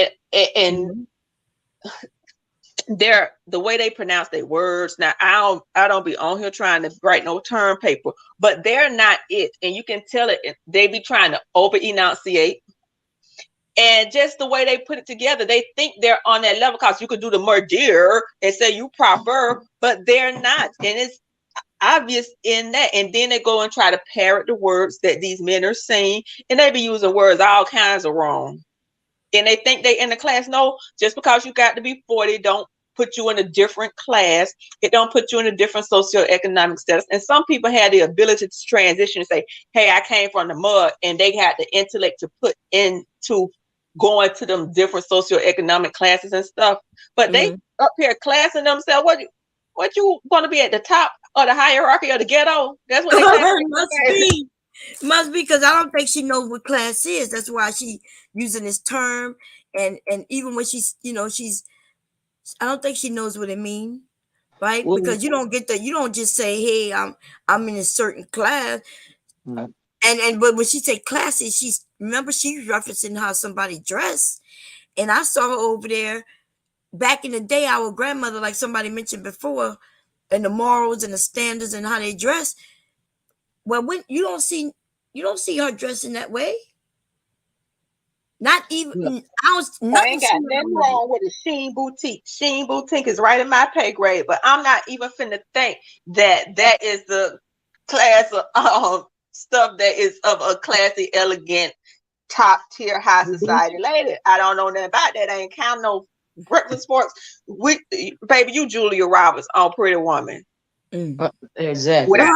they're the way they pronounce their words. Now I don't be on here trying to write no term paper, but they're not it. And you can tell it. They be trying to over enunciate. And just the way they put it together, they think they're on that level because you could do the murder and say you proper, but they're not. And it's obvious in that. And then they go and try to parrot the words that these men are saying, and they be using words all kinds of wrong. And they think they in the class. No, just because you got to be 40, don't put you in a different class. It don't put you in a different socioeconomic status. And some people had the ability to transition and say, hey, I came from the mud, and they had the intellect to put into going to them different socioeconomic classes and stuff. But they up here classing themselves. What you going to be at the top of the hierarchy of the ghetto? That's what they must be because I don't think she knows what class is. That's why she using this term, and even when she's I don't think she knows what it means, right? Well, because you don't just say, hey, I'm in a certain class. No. But when she say classes, she's referencing how somebody dressed. And I saw her over there back in the day, our grandmother, like somebody mentioned before, and the morals and the standards and how they dress. Well, when you don't see her dressing that way. Not even I ain't got nothing wrong with a Sheen boutique. Sheen boutique is right in my pay grade, but I'm not even finna think that is the class of stuff that is of a classy, elegant, top tier, high society lady. I don't know nothing about that. I ain't count no breakfast sports. Baby, you Julia Roberts on Pretty Woman. Exactly. but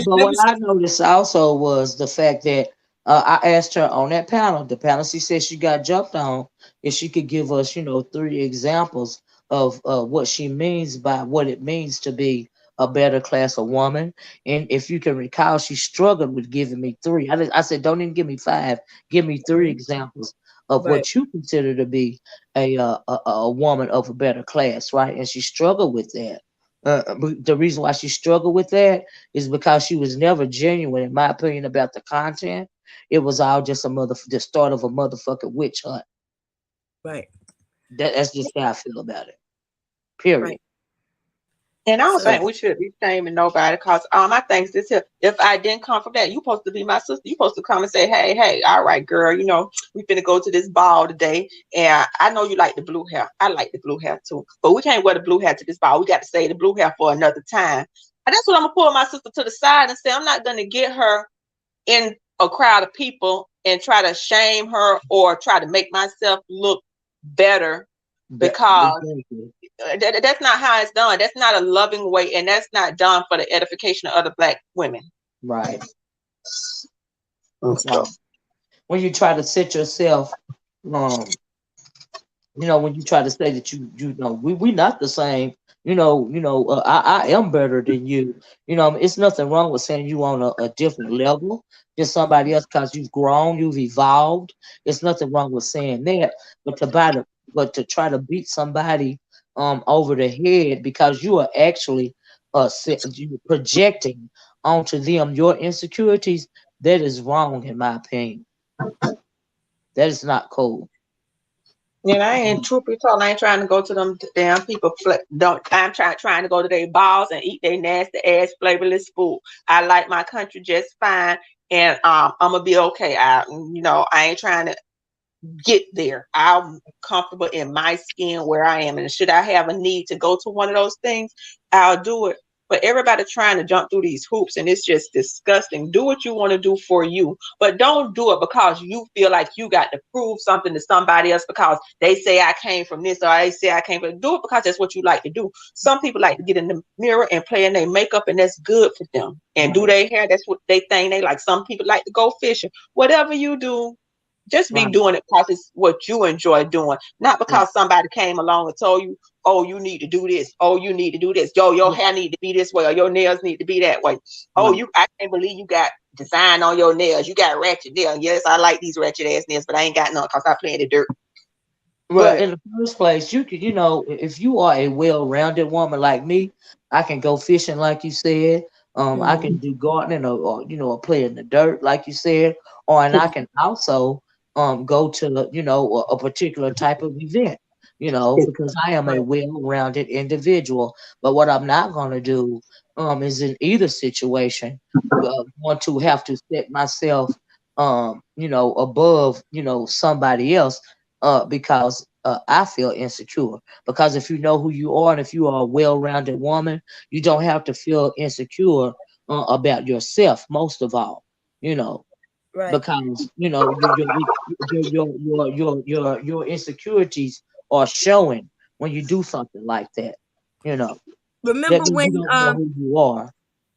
what I noticed also was the fact that I asked her on that panel. The panel, she said she got jumped on if she could give us, 3 examples of what she means by what it means to be a better class of woman. And if you can recall, she struggled with giving me 3. I said, don't even give me 5. Give me 3 examples of what you consider to be a woman of a better class, right? And she struggled with that. The reason why she struggled with that is because she was never genuine, in my opinion, about the content. It was all just the start of a motherfucking witch hunt. Right. That's just how I feel about it. Period. Right. And I don't So think we should be shaming nobody because I think this here, if I didn't come from that, you supposed to be my sister. You supposed to come and say, hey, all right, girl, we finna go to this ball today. And I know you like the blue hair. I like the blue hair too. But we can't wear the blue hair to this ball. We got to save the blue hair for another time. And that's what I'm gonna pull my sister to the side and say, I'm not gonna get her in a crowd of people and try to shame her or try to make myself look better because that's not how it's done. That's not a loving way, and that's not done for the edification of other Black women. Right. So, when you try to set yourself, when you try to say that we not the same. I am better than you. It's nothing wrong with saying you on a different level than somebody else because you've grown, you've evolved. It's nothing wrong with saying that, but to try to beat somebody over the head because you are actually projecting onto them your insecurities, that is wrong in my opinion. That is not cool. And I ain't truth be told, I ain't trying to go to them damn people. I'm trying to go to their balls and eat their nasty ass flavorless food. I like my country just fine, and I'm gonna be okay. I ain't trying to get there. I'm comfortable in my skin where I am, and should I have a need to go to one of those things, I'll do it. But everybody trying to jump through these hoops, and it's just disgusting. Do what you want to do for you, but don't do it because you feel like you got to prove something to somebody else because they say I came from this or they say I came from. Do it because that's what you like to do. Some people like to get in the mirror and play in their makeup, and that's good for them. And do their hair, that's what they think they like. Some people like to go fishing. Whatever you do, just be doing it because it's what you enjoy doing, not because somebody came along and told you, oh, you need to do this. Oh, you need to do this. Yo, your hair need to be this way, or your nails need to be that way. Oh, I can't believe you got design on your nails. You got ratchet nails. Yes, I like these ratchet ass nails, but I ain't got none because I play in the dirt. Well, in the first place, you could, if you are a well-rounded woman like me, I can go fishing, like you said. I can do gardening or play in the dirt, like you said, and I can also go to a particular type of event, because I am a well-rounded individual. But what I'm not going to do is in either situation want to have to set myself above somebody else because I feel insecure. Because if you know who you are and if you are a well-rounded woman, you don't have to feel insecure about yourself. Most of all, because your insecurities are showing when you do something like that. Remember that when you don't know who you are.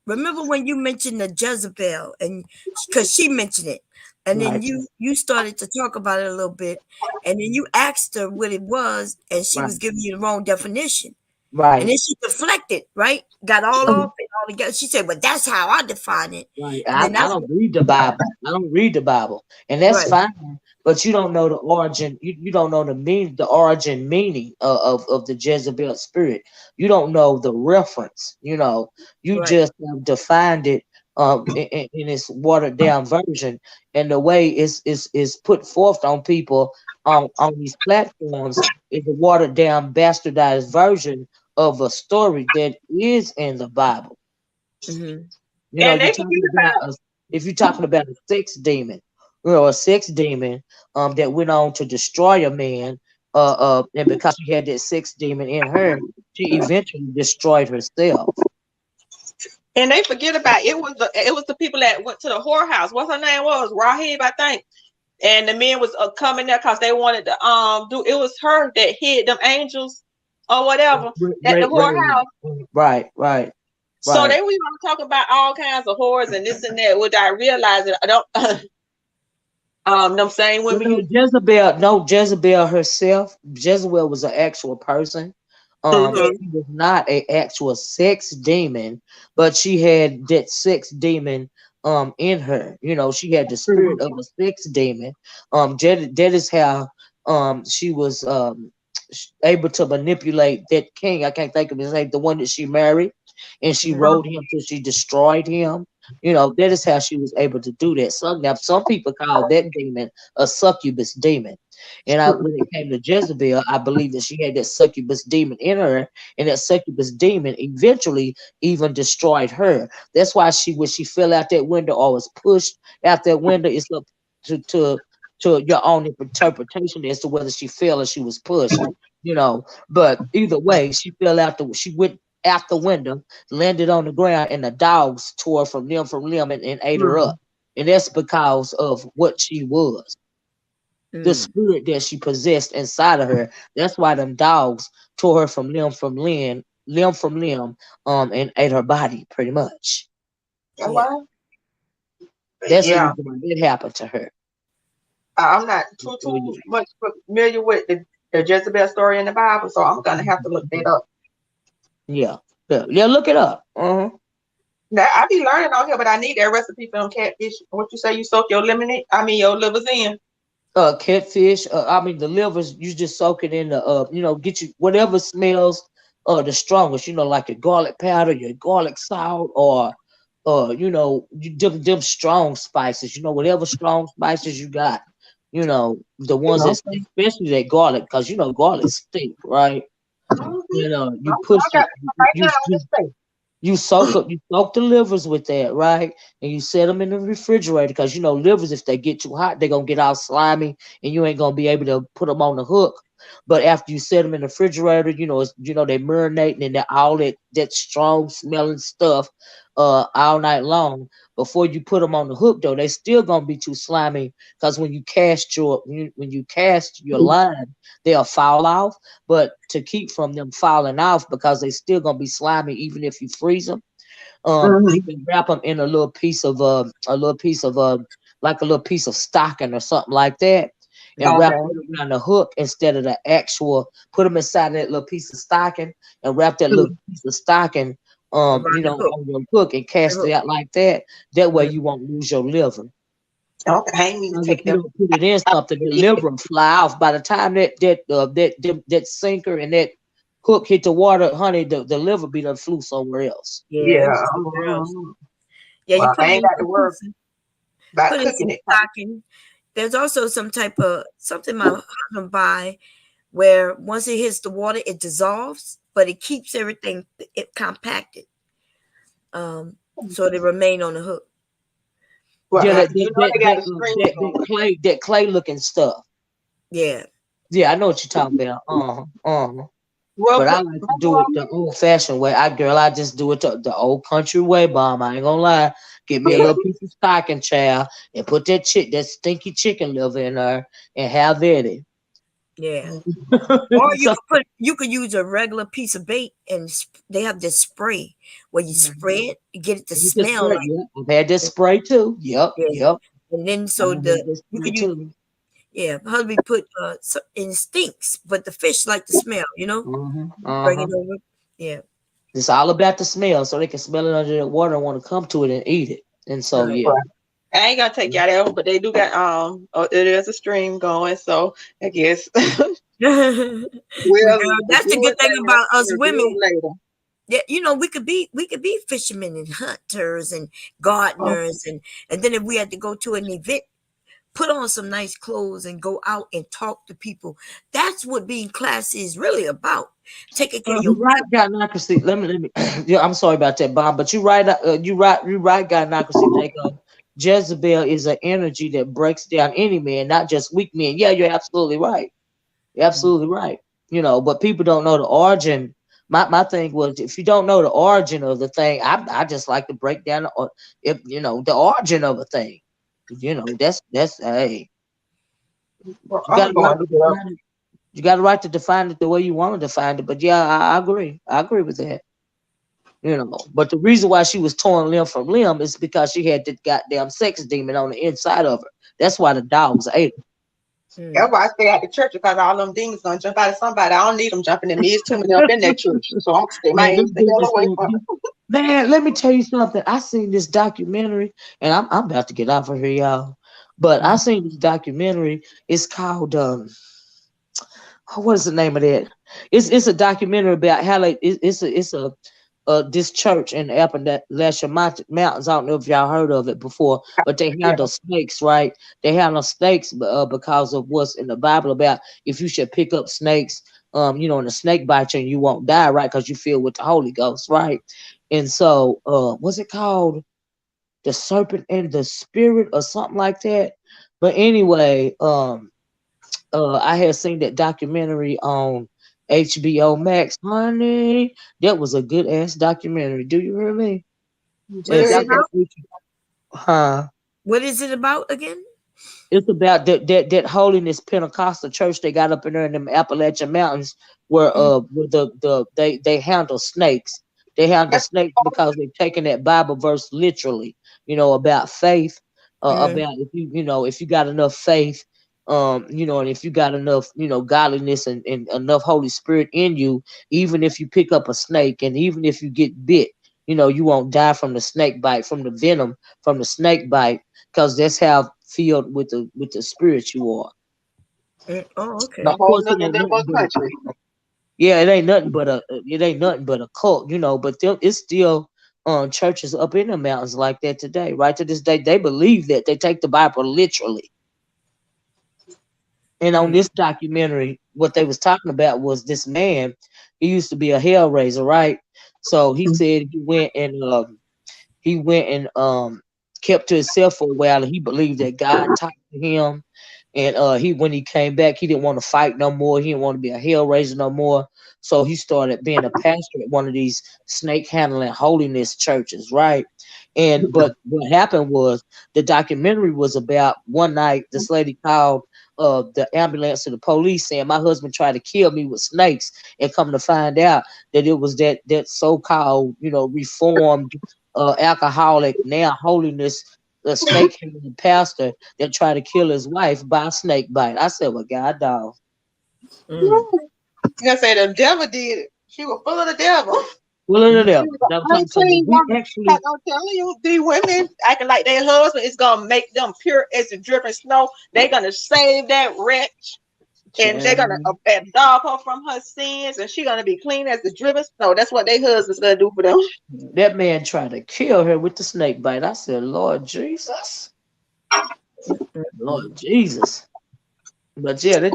Remember when you mentioned the Jezebel, and because she mentioned it, and then you started to talk about it a little bit, and then you asked her what it was, and she was giving you the wrong definition. Right. And then she deflected, right? Got all off it all together. She said, "Well, that's how I define it." Right. I don't read the Bible. I don't read the Bible, and that's fine. But you don't know the origin. You don't know the origin meaning of the Jezebel spirit. You don't know the reference. You just have defined it in its watered down version, and the way it's put forth on people on these platforms is a watered down, bastardized version of a story that is in the Bible. Mm-hmm. If you're talking about a sex demon, a sex demon that went on to destroy a man, and because she had that sex demon in her, she eventually destroyed herself. And they forget about it was the people that went to the whorehouse. What's her name was Rahib, I think. And the men was coming there because they wanted to do. It was her that hid them angels or whatever at the whorehouse. Right. So they were going to talk about all kinds of whores and this and that. Would I realize it? I don't. Them same women. Jezebel herself. Jezebel was an actual person. She was not an actual sex demon, but she had that sex demon in her. She had the spirit of a sex demon. That is how she was able to manipulate that king. I can't think of his name, the one that she married, and she rode him till she destroyed him. That is how she was able to do that. Some people call that demon a succubus demon. And when it came to Jezebel, I believe that she had that succubus demon in her, and that succubus demon eventually even destroyed her. That's why when she fell out that window or was pushed out that window, it's up to your own interpretation as to whether she fell or she was pushed. But either way, she went out the window, landed on the ground, and the dogs tore from limb and ate her up. And that's because of what she was. The spirit that she possessed inside of her. That's why them dogs tore her from limb, and ate her body pretty much. Well, That's the reason why that happened to her. I'm not too much familiar with the Jezebel story in the Bible, so I'm gonna have to look that up. Yeah, look it up. Now I be learning on here, but I need that recipe for them catfish. What you say? You soak your your livers in. Catfish. The livers. You just soak it in the get you whatever smells the strongest. Like your garlic powder, your garlic salt, or them strong spices. Whatever strong spices you got. The ones that stink, especially that garlic, because garlic stink, right? You push it. You soak the livers with that, right? And you set them in the refrigerator because livers, if they get too hot, they're gonna get all slimy, and you ain't gonna be able to put them on the hook. But after you set them in the refrigerator, they marinating in all that strong smelling stuff all night long. Before you put them on the hook, though, they still gonna be too slimy because when you cast your line, they'll fall off. But to keep from them falling off, because they still gonna be slimy even if you freeze them, you can wrap them in a little piece of like a little piece of stocking or something like that, and wrap it around the hook instead of the actual. Put them inside that little piece of stocking and wrap that little piece of stocking on your hook and cast it out like that. That way you won't lose your liver. Okay, if you don't put it in something, the liver will fly off. By the time that sinker and that hook hit the water, honey, the liver be done flew somewhere else. Yeah. Yeah, you put I ain't got to worry about put cooking it stocking. There's also some type of something my husband buy where once it hits the water, it dissolves, but it keeps everything compacted. So they remain on the hook. Well, that clay looking stuff. Yeah. Yeah, I know what you're talking about. But I like to do it the old fashioned way. I just do it the old country way, Bomb. I ain't gonna lie. Get me a little piece of stocking, child, and put that stinky chicken liver in there and have that in. Yeah. Or you could use a regular piece of bait, and they have this spray where you spray it, you get it to smell. I've had this spray too. Yep. And then you could use. Yeah, husband put and it stinks, but the fish like to smell, Bring it over. Yeah. It's all about the smell, so they can smell it under the water and want to come to it and eat it. And so I ain't gonna take y'all there, but they do got it is a stream going, so I guess that's the good thing about us women. Yeah, we could be fishermen and hunters and gardeners, and then if we had to go to an event, put on some nice clothes and go out and talk to people. That's what being classy is really about. Taking care of your right, gynocracy. Let me. Yeah, I'm sorry about that, Bob. But you're right. You're right, gynocracy. Jacob. Jezebel is an energy that breaks down any man, not just weak men. Yeah, you're absolutely right. You're absolutely right. But people don't know the origin. My thing was, if you don't know the origin of the thing, I just like to break down the origin of a thing. That's hey. You got a right to define it the way you want to define it. But yeah, I agree. I agree with that. But the reason why she was torn limb from limb is because she had that goddamn sex demon on the inside of her. That's why the dogs ate her. That's why I stay at the church, because all them demons gonna jump out of somebody. I don't need them jumping in me. It's too many up in that church, so I'm gonna stay my ass the hell away from them. Man, let me tell you something. I seen this documentary, and I'm about to get off of here, y'all. But I seen this documentary. It's called what is the name of that? It's a documentary about how it's a this church in the Appalachian Mountains. I don't know if y'all heard of it before, but they handle snakes, right? They handle snakes because of what's in the Bible about if you should pick up snakes, you know, and a snake bites you and you won't die, right? Because you filled with the Holy Ghost, right? And so, what's it called? The serpent and the spirit or something like that. But anyway, I had seen that documentary on HBO Max. Honey, that was a good ass documentary. Do you hear me? What is it about? Huh? What is it about again? It's about that holiness Pentecostal church they got up in there in them Appalachian Mountains where they handle snakes. They handle snakes because they're taking that Bible verse literally, you know, about faith, about if you got enough faith, you know, and if you got enough, you know, godliness and enough Holy Spirit in you, even if you pick up a snake and even if you get bit, you know, you won't die from the snake bite, from the venom, from the snake bite, because that's how filled with the spirit you are. Oh, okay. The whole nother devil country. Yeah, it ain't nothing but a cult, you know. But it's still churches up in the mountains like that today, right to this day. They believe that they take the Bible literally. And on this documentary, what they was talking about was this man. He used to be a hell raiser, right? So he said he went and kept to himself for a while, and he believed that God talked to him. And when he came back, he didn't want to fight no more. He didn't want to be a hell raiser no more. So he started being a pastor at one of these snake handling holiness churches, right? But what happened was the documentary was about one night this lady called the ambulance to the police saying my husband tried to kill me with snakes, and come to find out that it was that so-called, you know, reformed alcoholic, now holiness, the snake handling pastor that tried to kill his wife by a snake bite. I said, well, God dog. I say the devil did it. She was full of the devil. Full of the devil. I'm telling you, these women acting like their husband is gonna make them pure as the dripping snow. They're gonna save that wretch, and they're gonna absolve her from her sins, and she's gonna be clean as the dripping snow. That's what their husband's gonna do for them. That man tried to kill her with the snake bite. I said, Lord Jesus. Lord Jesus. But yeah,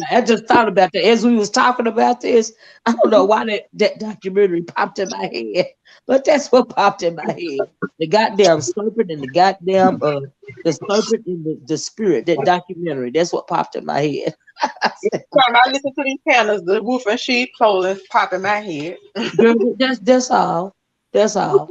I just thought about that as we was talking about this. I don't know why that documentary popped in my head, but that's what popped in my head. The goddamn serpent and the goddamn the serpent and the spirit. That documentary. That's what popped in my head. I listen to these panels, the wolf and sheep clothing pop in my head. Girl, that's all. That's all.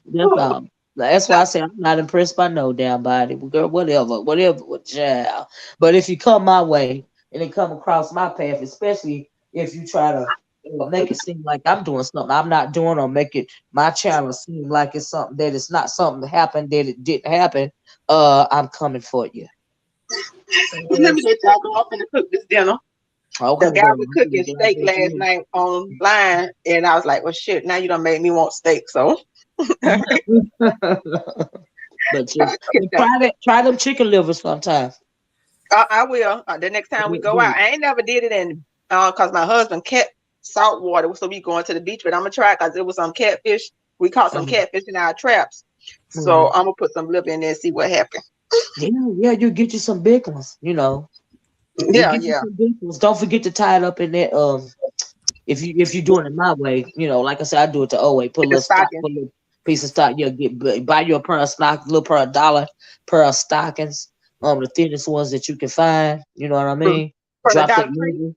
That's all. That's why I say I'm not impressed by no damn body. Girl, whatever, child. But if you come my way and it come across my path, especially if you try to make it seem like I'm doing something I'm not doing, or make it my channel seem like it's something that it's not something that happened, that it didn't happen, I'm coming for you. Let me let y'all go off and cook this dinner. Okay, the guy was cooking steak last night online, and I was like, well, shit, now you done made me want steak, so. But just try them chicken livers sometimes. I will. The next time we go out, I ain't never did it in because my husband kept salt water, so we going to the beach. But I'm gonna try because it was some catfish. We caught some catfish in our traps, so I'm gonna put some liver in there and see what happens. Yeah, you get you some big ones, you know. Yeah. Don't forget to tie it up in that. If you're doing it my way, you know, like I said, I do it the old way. Put a little stock, put a little piece of stock. Yeah, buy you a pair of stock, little pair of pair of stockings. The thinnest ones that you can find. You know what I mean? Drop that movie.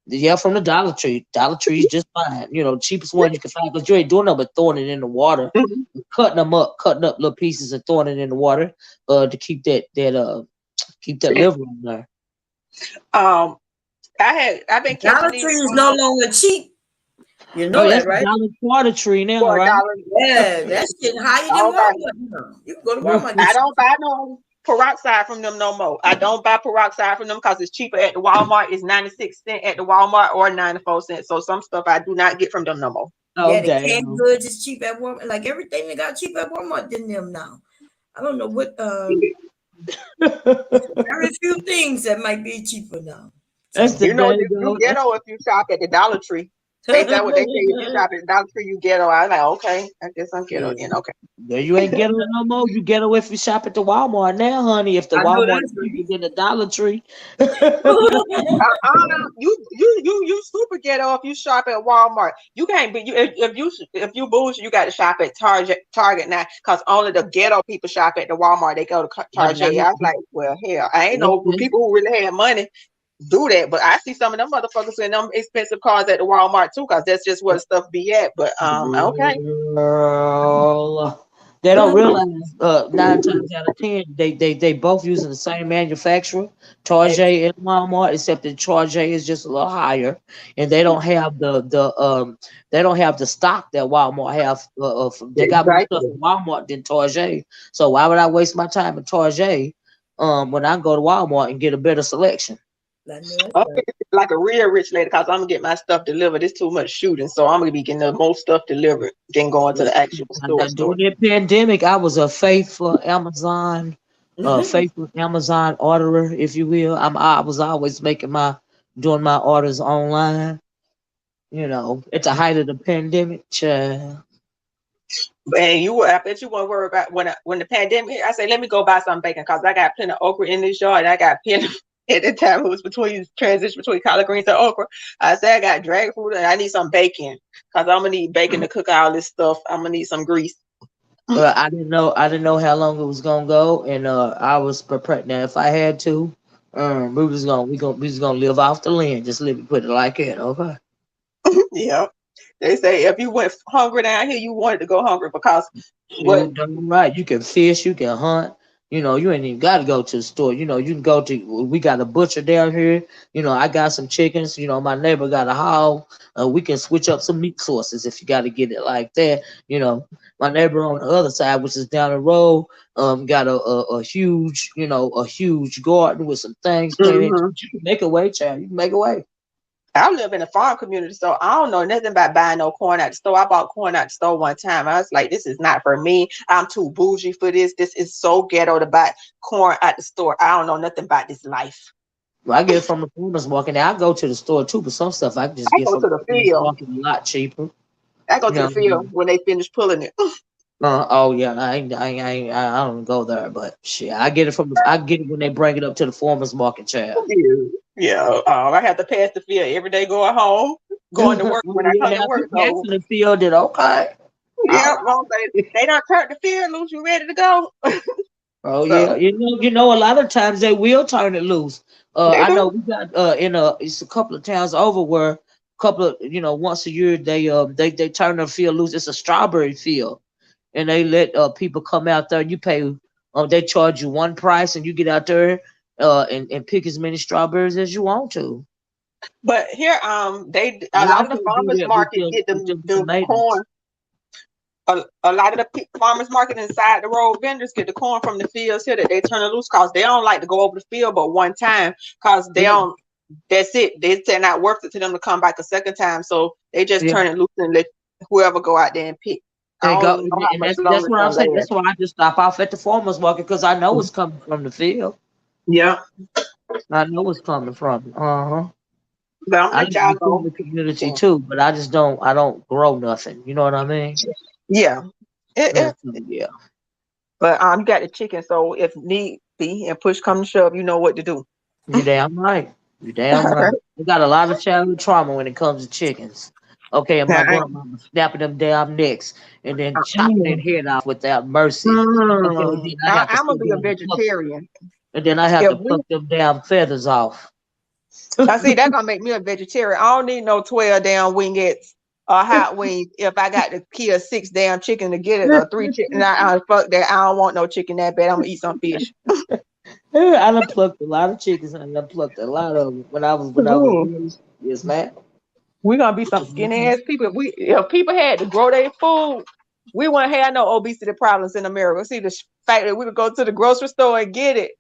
Yeah, from the Dollar Tree. Dollar Tree is just fine. You know, cheapest one you can find, because you ain't doing nothing but throwing it in the water, cutting up little pieces and throwing it in the water, to keep that liver in there. I've been Dollar Tree is no longer cheap. You know that, right? Dollar Tree now, right? Yeah, that's getting higher than Walmart. You can go to Walmart. I don't buy no peroxide from them no more. I don't buy peroxide from them because it's cheaper at the Walmart. It's 96 cents at the Walmart or 94 cents. So some stuff I do not get from them no more. Yeah, the canned goods is cheap at Walmart. Like everything that got cheap at Walmart than them now. I don't know what very few things that might be cheaper now. You know, you ghetto if you shop at the Dollar Tree. Ain't that what they say? If you shop at Dollar Tree, you ghetto. I was like, okay, I guess I'm ghetto. Yeah. And okay. There you ain't ghetto no more. You ghetto if you shop at the Walmart now, honey. If the I know Walmart that's is right. cheaper than the Dollar Tree. I don't know. You super ghetto if you shop at Walmart. You can't be if you bougie, you got to shop at Target now, because only the ghetto people shop at the Walmart. They go to Target. I was like, well, hell, I ain't know people who really had money do that, but I see some of them motherfuckers in them expensive cars at the Walmart too, because that's just where the stuff be at. But okay. Girl, they don't realize 9 times out of 10 they both using the same manufacturer, Target and Walmart, except that Target is just a little higher, and they don't have they don't have the stock that Walmart have. They got more stuff Exactly. in Walmart than Target, so why would I waste my time at Target when I can go to Walmart and get a better selection? I know that's I'm right. like a real rich lady, because I'm gonna get my stuff delivered. It's too much shooting, so I'm gonna be getting the most stuff delivered than going to the actual store. During the pandemic, I was a faithful Amazon orderer, if you will. I was always doing my orders online. You know, at the height of the pandemic, child. And I bet you won't worry about when the pandemic hit. I say, let me go buy some bacon, because I got plenty of okra in this yard. I got plenty. At the time, it was transition between collard greens and okra. I said, I got dragon fruit and I need some bacon, because I'm gonna need bacon to cook all this stuff. I'm gonna need some grease. Well, I didn't know how long it was gonna go, and I was prepared. Now, if I had to, we was gonna live off the land. Just let me put it like that, okay? Yeah. They say if you went hungry down here, you wanted to go hungry, because You done right. You can fish, you can hunt. You know, you ain't even got to go to the store. You know, you can go to. We got a butcher down here. You know, I got some chickens. You know, my neighbor got a hog. We can switch up some meat sources if you got to get it like that. You know, my neighbor on the other side, which is down the road, got a huge, a huge garden with some things planted. You can make a way, child. You can make a way. I live in a farm community, so I don't know nothing about buying no corn at the store. I bought corn at the store one time. I was like, this is not for me. I'm too bougie for this. This is so ghetto to buy corn at the store. I don't know nothing about this life. Well, I get it from the farmer's market. Now, I go to the store too, but some stuff I can just get go from to the the farmer's field. market a lot cheaper. I go to the field when they finish pulling it. Oh yeah, I don't go there, but shit, I get it when they bring it up to the farmer's market, child. Yeah. I have to pass the field every day going home, going to work when I come to work. So, the field did okay. Yeah, they don't turn the field loose. You ready to go? Oh yeah, you know, a lot of times they will turn it loose. I know we got it's a couple of towns over where once a year they turn the field loose. It's a strawberry field, and they let people come out there. You pay, they charge you one price, and you get out there and pick as many strawberries as you want to. But here, a lot of the farmers market get the corn. A lot of the farmers market inside the road vendors get the corn from the fields here that they turn it loose, because they don't like to go over the field but one time, because they don't. That's it. They're not worth it to them to come back a second time, so they just turn it loose and let whoever go out there and pick. That's what I'm saying. That's why I just stop off at the farmers market, because I know it's coming from the field. Yeah, I know it's coming from. But I'm I live in the community too, but I don't grow nothing. You know what I mean? Yeah. Yeah. But you got the chicken, so if need be and push come to shove, you know what to do. You damn right. You damn right. We got a lot of childhood trauma when it comes to chickens. Okay, and my grandmama snapping them damn necks and then chopping their head off without mercy. Okay, I'm gonna be a vegetarian. And then I have to pluck them damn feathers off. I see that gonna make me a vegetarian. I don't need no 12 damn wingettes or hot wings if I got to kill 6 damn chicken to get it, or 3 chicken. I fuck that. I don't want no chicken that bad. I'm gonna eat some fish. I done plucked a lot of chickens, and I done plucked a lot of them when I was yes, man. We're gonna be some skinny ass people. If people had to grow their food, we wouldn't have no obesity problems in America. See, the fact that we could go to the grocery store and get it,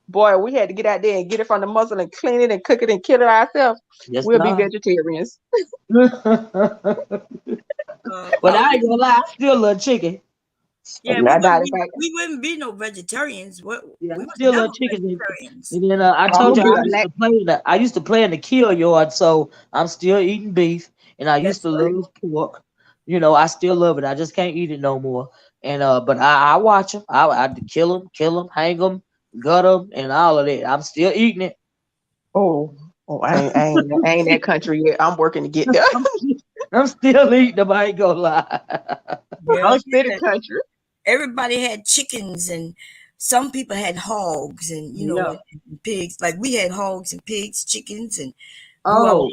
boy, we had to get out there and get it from the muscle and clean it and cook it and kill it ourselves. Yes, we'll be vegetarians. But I ain't gonna lie, I still love chicken. Yeah, we wouldn't be no vegetarians. We still love chicken. And then I told you I used to play in the kill yard, so I'm still eating beef. and I used to love pork. You know, I still love it. I just can't eat it no more. And but I watch them. I kill them, hang them, gut them, and all of that. I'm still eating it. Oh, I ain't that country yet. I'm working to get there. I'm still eating them. I ain't gonna lie. Well, I'm city country. everybody had chickens, and some people had hogs, and Yeah. and pigs. Like we had hogs and pigs, chickens, and grew Oh,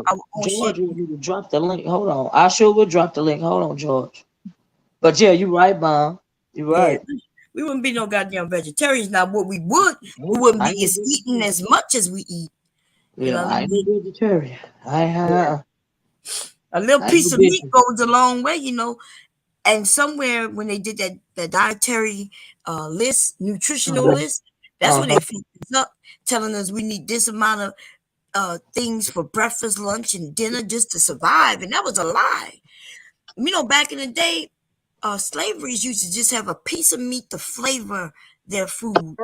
our own shit. George, you to drop the link. Hold on. I sure will drop the link. Hold on, George. But yeah, you're right, Mom. You're Yeah, right. we wouldn't be no goddamn vegetarians. Now, what we wouldn't I be ain't no is eating vegetarian. as much as we eat. You Yeah, know what I I ain't no mean? vegetarian. Yeah. A little I ain't no piece of meat vegetarian. goes a long way, And somewhere when they did that dietary list, nutritional list, that's when they flipped us up, telling us we need this amount of things for breakfast, lunch, and dinner just to survive, and that was a lie. Back in the day, slaveries used to just have a piece of meat to flavor their food.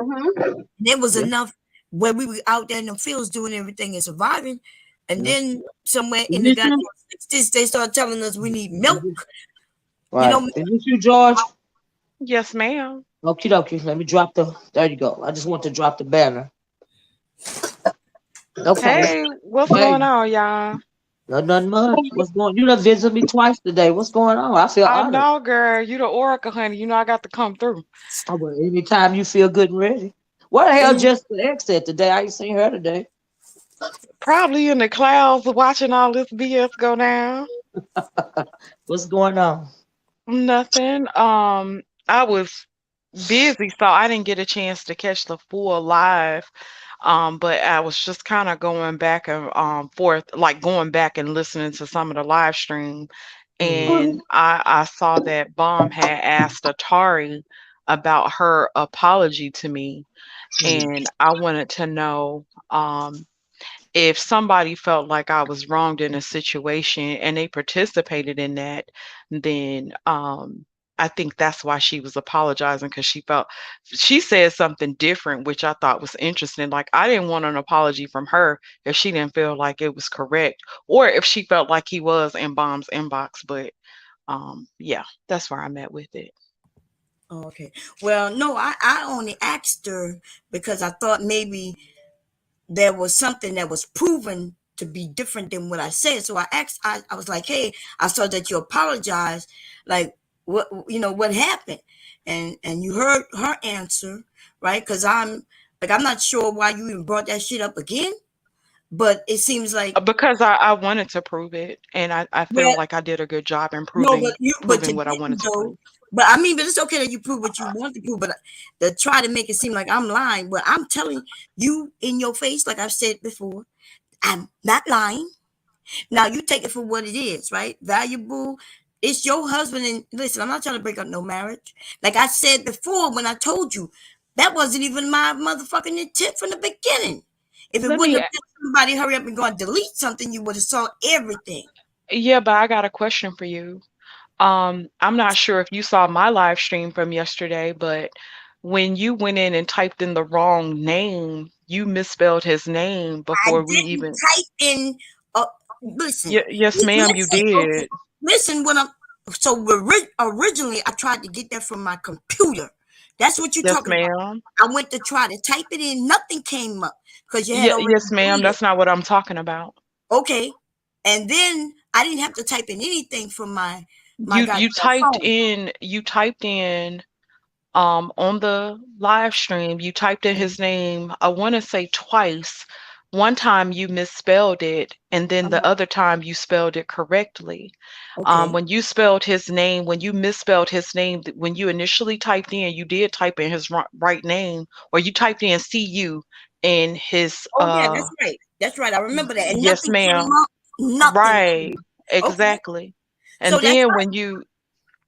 There was enough when we were out there in the fields doing everything and surviving. And then somewhere in the Is this goddamn you? 60s, they started telling us we need milk. Right. Is this you, George? Yes, ma'am. Okie dokie. Let me drop the. There you go. I just want to drop the banner. Okay. Hey, what's Hey, going on, y'all? nothing much. What's going? You done visited me twice today. What's going on? I feel I honored. know, girl. You the Oracle, honey. You know I got to come through. Oh, well, anytime you feel good and ready. Where the hell Jessica X at today? I ain't seen her today. Probably in the clouds watching all this BS go down. What's going on? Nothing. I was busy, so I didn't get a chance to catch the full live. But I was just kind of going back and forth, like going back and listening to some of the live stream. And I saw that Bomb had asked Atari about her apology to me. And I wanted to know if somebody felt like I was wronged in a situation and they participated in that, then I think that's why she was apologizing, because she said something different, which I thought was interesting. Like, I didn't want an apology from her if she didn't feel like it was correct, or if she felt like he was in Bomb's inbox. But yeah, that's where I'm at with it. Okay. Well, no, I only asked her because I thought maybe there was something that was proven to be different than what I said. So I asked, I was like, hey, I saw that you apologized. Like, what happened? And you heard her answer, right? Because I'm not sure why you even brought that shit up again. But it seems like Because I wanted to prove it, and I feel well, like I did a good job in no, proving you what I wanted didn't to though. prove. But I mean, but it's okay that you prove what you want to prove. But to try to make it seem like I'm lying, but I'm telling you in your face, like I've said before, I'm not lying. Now you take it for what it is, right? Valuable. It's your husband. And listen, I'm not trying to break up no marriage. Like I said before, when I told you, that wasn't even my motherfucking intent from the beginning. If it Let wouldn't me, have been somebody hurry up and go and delete something, you would have saw everything. yeah, but I got a question for you. I'm not sure if you saw my live stream from yesterday, but when you went in and typed in the wrong name, you misspelled his name I before we didn't even. type in. Listen, Yes, ma'am, you listen. Okay, did. listen. When I'm originally, I tried to get that from my computer. That's what you're Yes, talking about. ma'am. I went to try to type it in, nothing came up because you had already Yes, ma'am. deleted. That's not what I'm talking about. Okay, and then I didn't have to type in anything from my You goddamn phone. you typed in on the live stream, you typed in his name, I want to say twice. One time you misspelled it, and then the other time you spelled it correctly. Okay. When you spelled his name, when you misspelled his name, when you initially typed in, you did type in his right name, or you typed in CU in his, Oh yeah, that's right. That's right. I remember that, and yes, nothing came ma'am. up. Nothing came Right. up. Okay, Exactly. so And that's then right.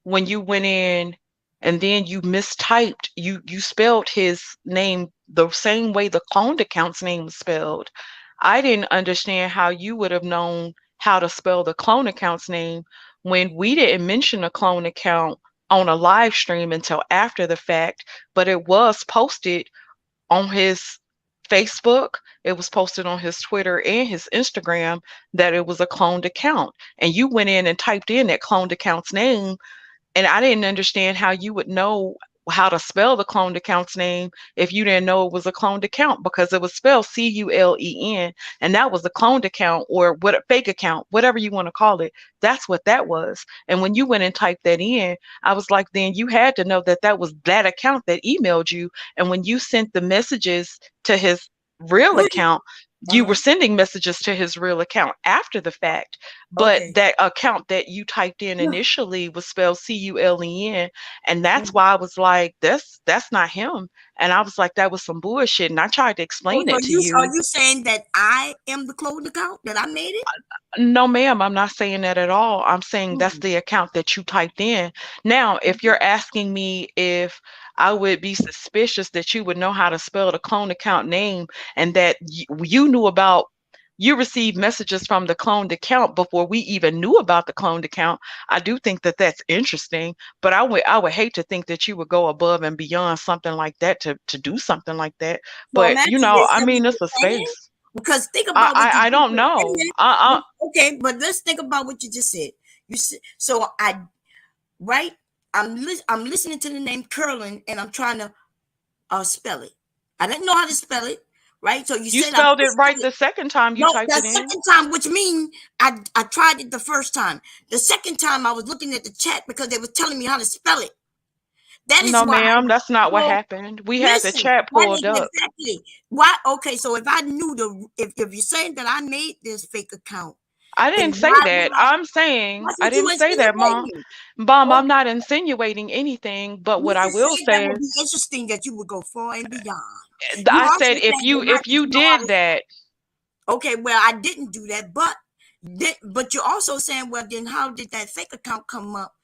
when you went in and then you mistyped, you spelled his name the same way the cloned account's name was spelled. I didn't understand how you would have known how to spell the clone account's name when we didn't mention a clone account on a live stream until after the fact, but it was posted on his Facebook, it was posted on his Twitter and his Instagram that it was a cloned account. And you went in and typed in that cloned account's name, and I didn't understand how you would know how to spell the cloned account's name if you didn't know it was a cloned account, because it was spelled Culen, and that was a cloned account, or what, a fake account, whatever you want to call it. That's what that was. And when you went and typed that in, I was like, then you had to know that that was that account that emailed you. And when you sent the messages to his real account, you were sending messages to his real account after the fact. But that account that you typed in initially was spelled Culen. And that's why I was like, that's not him. And I was like, that was some bullshit. And I tried to explain it to you. Are you saying that I am the cloned account, that I made it? No, ma'am, I'm not saying that at all. I'm saying that's the account that you typed in. Now, if you're asking me if I would be suspicious that you would know how to spell the clone account name, and that you knew about, you received messages from the cloned account before we even knew about the cloned account, I do think that that's interesting. But I would hate to think that you would go above and beyond something like that to do something like that. But you know, I mean, it's a space. Because think about what I don't know. Okay, but let's think about what you just said. You said, so I'm listening to the name Curlin, and I'm trying to spell it. I didn't know how to spell it, right? So you said spelled it right the second time you typed it in. The second time, which means I tried it the first time. The second time I was looking at the chat because they were telling me how to spell it. That is no, ma'am, that's not what happened. We had the chat pulled up. Exactly. Why? Okay, so if I knew if you're saying that I made this fake account, I didn't say that. I'm saying I didn't say that, Mom. I'm not insinuating anything. But what I will say is, would be interesting that you would go far and beyond. I said if you did that. Okay, well, I didn't do that, but you're also saying, well, then how did that fake account come up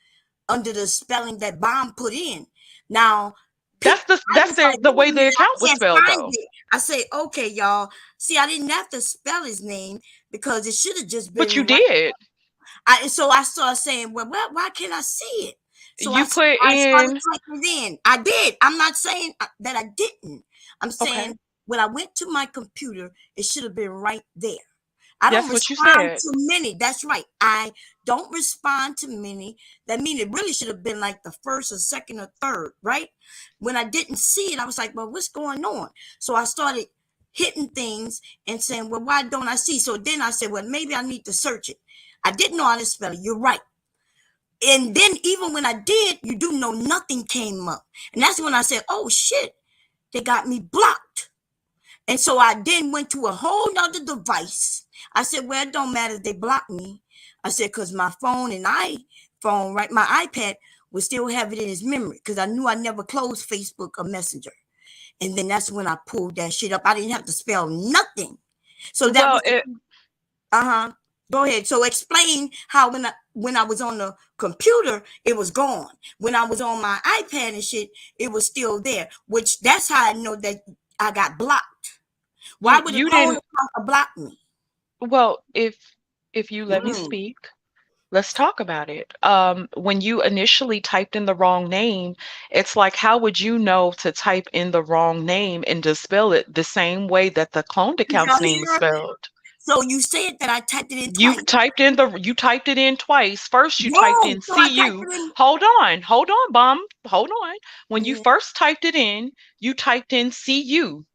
under the spelling that Bomb put in? Now, that's the way the account was spelled, though. I say, okay, y'all. See, I didn't have to spell his name because it should have just been. But you did. So I started saying, well, why can't I see it? So you put in. I did. I'm not saying that I didn't. I'm saying when I went to my computer, it should have been right there. I don't respond to many. That's right. I don't respond to many. That means it really should have been like the first or second or third, right? When I didn't see it, I was like, well, what's going on? So I started hitting things and saying, well, why don't I see? So then I said, well, maybe I need to search it. I didn't know how to spell it. You're right. And then even when I did, you do know nothing came up. And that's when I said, oh, shit, they got me blocked. And so I then went to a whole nother device. I said, well, it don't matter if they block me. I said, because my phone and iPhone, right, my iPad would still have it in its memory because I knew I never closed Facebook or Messenger. And then that's when I pulled that shit up. I didn't have to spell nothing. So that was Go ahead. So explain how when I was on the computer, it was gone. When I was on my iPad and shit, it was still there. Which that's how I know that I got blocked. Why would you didn't block me? Well, if you let me speak, let's talk about it. When you initially typed in the wrong name, it's like, how would you know to type in the wrong name and to spell it the same way that the cloned account's name is spelled? So you said that I typed it in twice. You typed it in twice. First you typed in CU. Hold on, Bomb. Hold on. When you first typed it in, you typed in CU.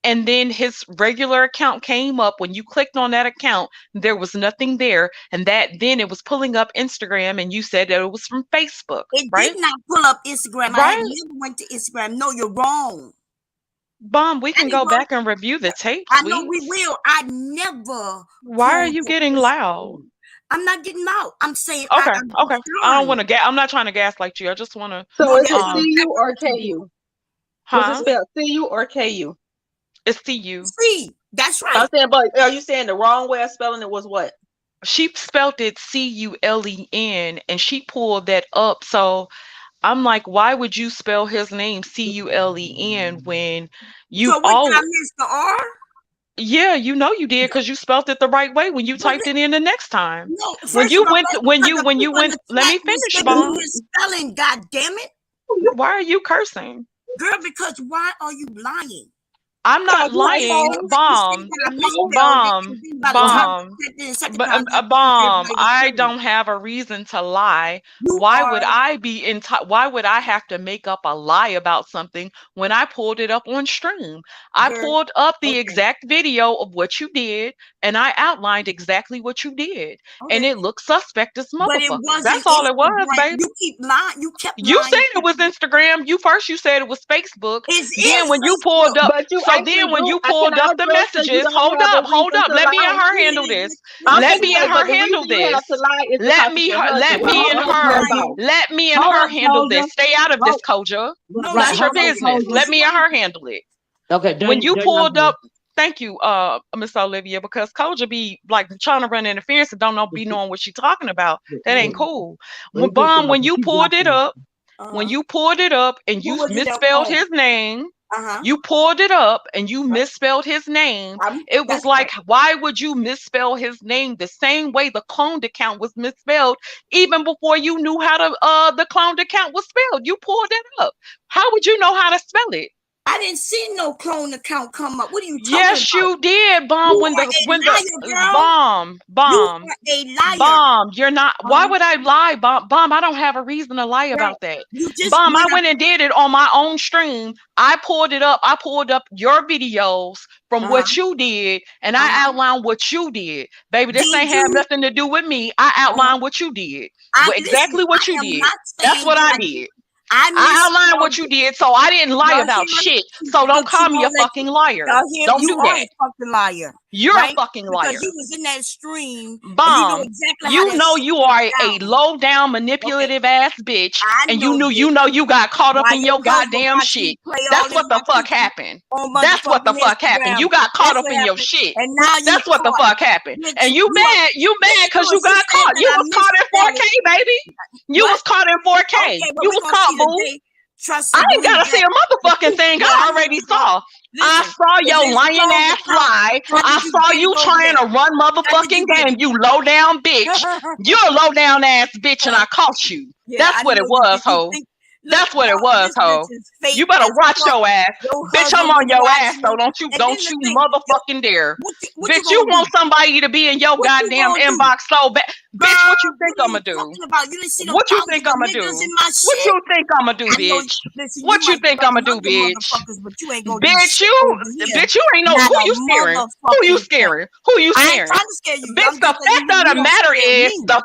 And then his regular account came up. When you clicked on that account, there was nothing there. And then it was pulling up Instagram, and you said that it was from Facebook. It did not pull up Instagram. Right? I never went to Instagram. No, you're wrong. Bomb, we can go back and review the tape. I know we will. I never. Why are you getting loud? I'm not getting loud. I'm saying. Okay. I don't want to I'm not trying to gaslight you. I just want to. So is it CU or KU? Huh? Was it spelled CU or KU? It's CU. C. That's right. I'm saying, but are you saying the wrong way of spelling it was what? She spelled it CULEN, and she pulled that up. So I'm like, why would you spell his name CULEN when you did I miss the R? Yeah, you know you did because you spelled it the right way when you typed it in the next time. No, when you went, let me finish, Bomb. Spelling, God damn it! Why are you cursing, girl? Because why are you lying? I'm not lying. Bomb. I don't have a reason to lie. Why would I be why would I have to make up a lie about something when I pulled it up on stream? I pulled up the exact video of what you did, and I outlined exactly what you did. And it looks suspect as motherfucker. That's all it was, baby. You keep lying. You kept lying. You said it was Instagram. You said it was Facebook. Then when you pulled up, when you pulled up the messages, hold up. Let me and her handle this. Let me and her handle this. Let me and her handle this. Stay out of this, Koja. That's your business. Let me and her handle it. Okay. When you pulled up, thank you, Miss Olivia, because Koja be like trying to run interference and don't be knowing what she's talking about. That ain't cool. When you pulled it up, and you misspelled his name. You pulled it up and you misspelled his name. It was like, why would you misspell his name the same way the cloned account was misspelled, even before you knew how to the cloned account was spelled? You pulled it up. How would you know how to spell it? I didn't see no clone account come up. What are you talking about? Yes, you did, Bomb. Bomb. You are a liar. Bomb, you're not. Why would I lie, Bomb? Bomb, I don't have a reason to lie about that. Bomb, I went and did it on my own stream. I pulled it up. I pulled up your videos from what you did, and I outlined what you did. Baby, this ain't have nothing to do with me. I outlined what you did. Exactly what you did. That's what I did. I outlined what you did, so I didn't lie about shit. So don't call me a fucking liar. Don't do that. A fucking liar. You're a fucking liar. Because you was in that stream. Bomb. You know you are a low down manipulative ass bitch, and you know you got caught up in your goddamn shit. That's what the fuck happened. That's what the fuck happened. You got caught up in your shit. And now that's what the fuck happened. And you mad because you got caught. You was caught in 4K, baby. You was caught in 4K. You was caught, boo. I ain't gotta say a motherfucking thing. I already saw. I saw your lying ass lie. I saw you trying to run motherfucking game. You low down bitch. You're a low down ass bitch, and I caught you. That's what it was, ho. That's what it was, ho. You better watch your ass. Bitch, I'm on your ass, so don't you motherfucking dare. Bitch, you want somebody to be in your goddamn inbox so bad. Bitch, what you think I'ma do? What you think I'ma do? What you think I'ma do, bitch? What you think I'ma do, bitch? Bitch, you ain't know who you scaring. Who you scaring? Who you scaring? Bitch, the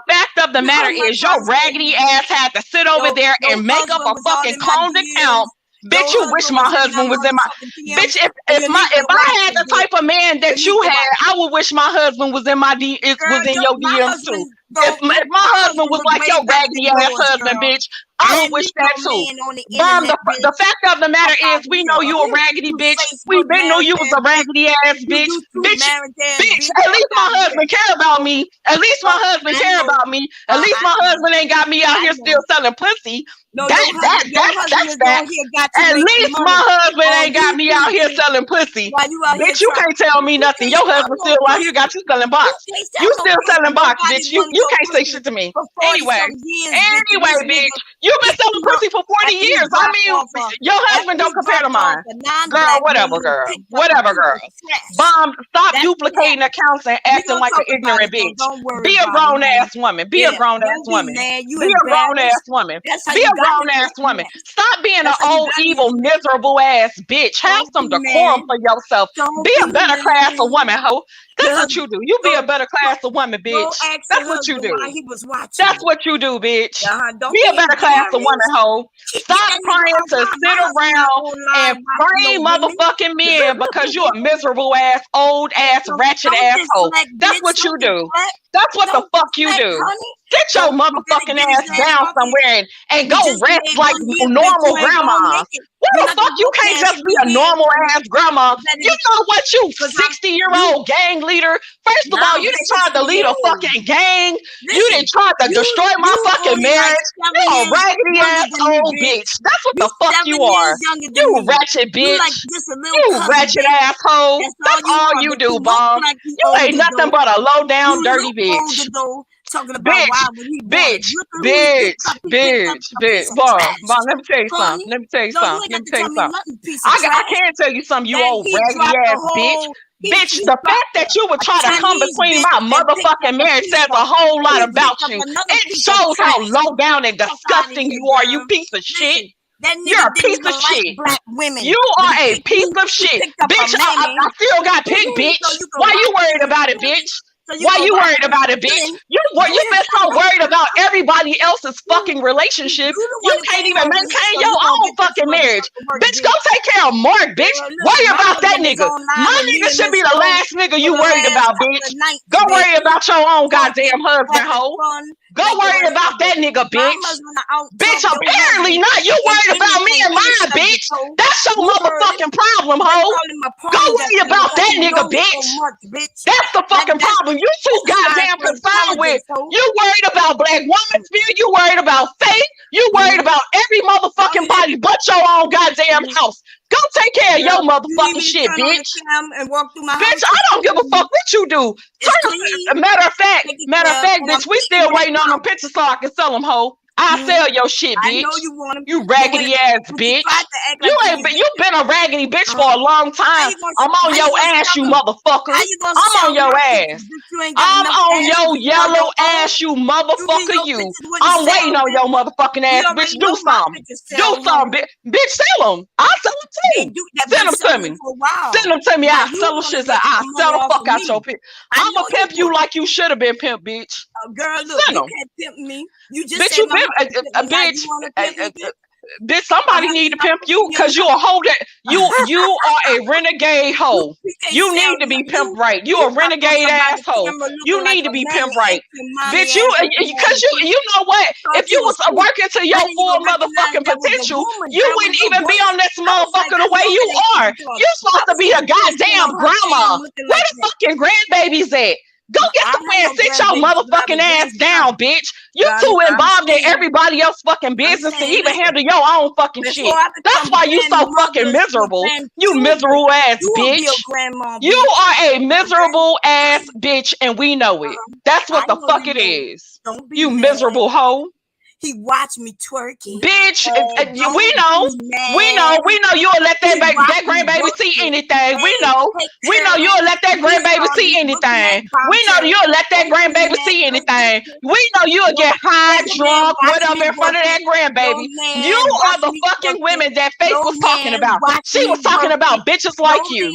fact of the matter is your raggedy ass had to sit over there and make up a fucking cloned account. Bitch, you wish my husband was in my bitch. If I had the type of man that you had, I would wish my husband was in my was in your DMs too. If my husband was like your raggedy ass husband, bitch, I would wish that too. Bomb, the fact of the matter is, we know you a raggedy bitch. We been know you was a raggedy ass bitch. Bitch, at least my husband care about me. At least my husband care about me. At least my husband ain't got me out here still selling pussy. That's that. At least my husband ain't got me out here selling pussy. Bitch, you can't tell me nothing. Your husband still out here got you selling box. You still selling box, bitch. You can't say shit to me. Anyway, bitch, you've been selling pussy for 40 years. I mean, your husband don't compare to mine. Girl, whatever, girl. Bomb, stop duplicating accounts and acting like an ignorant bitch. Be a grown ass woman. Be a grown ass woman. Be a grown ass woman. Be a grown ass woman. Stop being an old, evil, miserable ass bitch. Have some decorum for yourself. Be a better class of woman, ho. That's what you do. You be a better class of woman, bitch. That's what you do. That's what you do, bitch. Be a better class of woman, ho. Stop trying to sit around and frame motherfucking men because you're a miserable ass, old ass, ratchet asshole. That's what you do. That's what the fuck you do. Get your motherfucking ass down somewhere and go rest like normal grandma. What the fuck? You can't just be a normal ass grandma. You know what, you 60-year-old gang leader? First of all, you didn't try to lead a fucking gang. You didn't try to destroy my fucking marriage. You a raggedy ass old bitch. That's what the fuck you are. You ratchet bitch. You ratchet asshole. That's all you do, Bob. You ain't nothing but a low down dirty bitch. talking about why would he bitch. Boy, let me tell you something. I can't tell you something, you old raggedy ass bitch. Bitch, the fact that you would try to come between my motherfucking marriage says a whole lot about you. It shows how low down and disgusting you are, you piece of shit. You're a piece of shit. Black women. You are a piece of shit. Bitch, I still got picked, bitch. Why you worried about it, bitch? Why you worried about it, bitch? You've been so worried about everybody else's fucking relationship. You can't even maintain your own fucking marriage. Bitch, go take care of Mark, bitch. Worry about that nigga. My nigga should be the last nigga you worried about, bitch. Go worry about your own goddamn husband, hoe. Go worry about that nigga, bitch. Bitch, apparently not. You worried about me and mine, bitch. That's your motherfucking problem, hoe. Go worry about that nigga, bitch. That's the fucking problem. You too goddamn concerned with. You worried about Black Woman's View. You worried about Faith. You worried about every motherfucking body but your own goddamn house. Go take care of your motherfucking shit, bitch. Bitch, I don't give a fuck what you do. Matter of fact, bitch, we still waiting on them pictures so I can sell them, hoe. I'll sell your shit, bitch. You raggedy ass bitch. You been a raggedy bitch for a long time. I'm on your ass, you motherfucker. I'm on your ass. I'm on your yellow ass, you motherfucker, you. I'm waiting on your motherfucking ass, bitch. Do something. Do something, bitch. Sell them. I'll sell them too. Send them to me. Send them to me. I'll sell them shit. I'll sell the fuck out your pimp. I'm a pimp you like you should have been pimp, bitch. Girl, look, you can't pimp me. You just bitch, you bitch, somebody need to pimp you because you a hoe that you are a renegade hoe. You need to be pimped right. You a renegade asshole. You need to be pimped right. Bitch, because you know what? If you was working to your full motherfucking potential, you wouldn't even be on this motherfucker the way you are. You're supposed to be a goddamn grandma. Where the fucking grandbabies at? Go get the way and sit your motherfucking ass down, bitch. You too involved in everybody else's fucking business to even handle your own fucking shit. That's why you so fucking miserable. You miserable ass bitch. You are a miserable ass bitch and we know it. That's what the fuck it is. You miserable hoe. He watched me twerking. Bitch, we know you'll let that grandbaby see anything. We know you'll let that grandbaby see anything. We know you'll let that grandbaby see anything. We know you'll get high, drunk, whatever in front of that grandbaby. You are the fucking women that Faith was talking about. She was talking about bitches like you.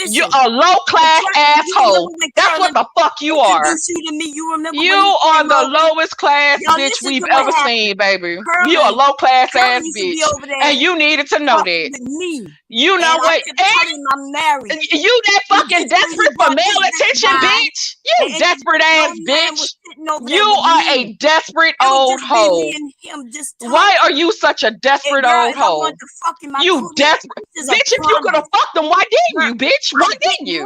You're a low-class asshole. That's what the fuck you are. You are the lowest class bitch we've ever seen, baby. You're a low-class ass bitch. And you needed to know that. You know what? And you that fucking desperate for male attention, bitch. You desperate ass bitch. You are a desperate old hoe. Why are you such a desperate old hoe? You desperate. Bitch, if you could have fucked him, why didn't you, bitch? Why didn't you?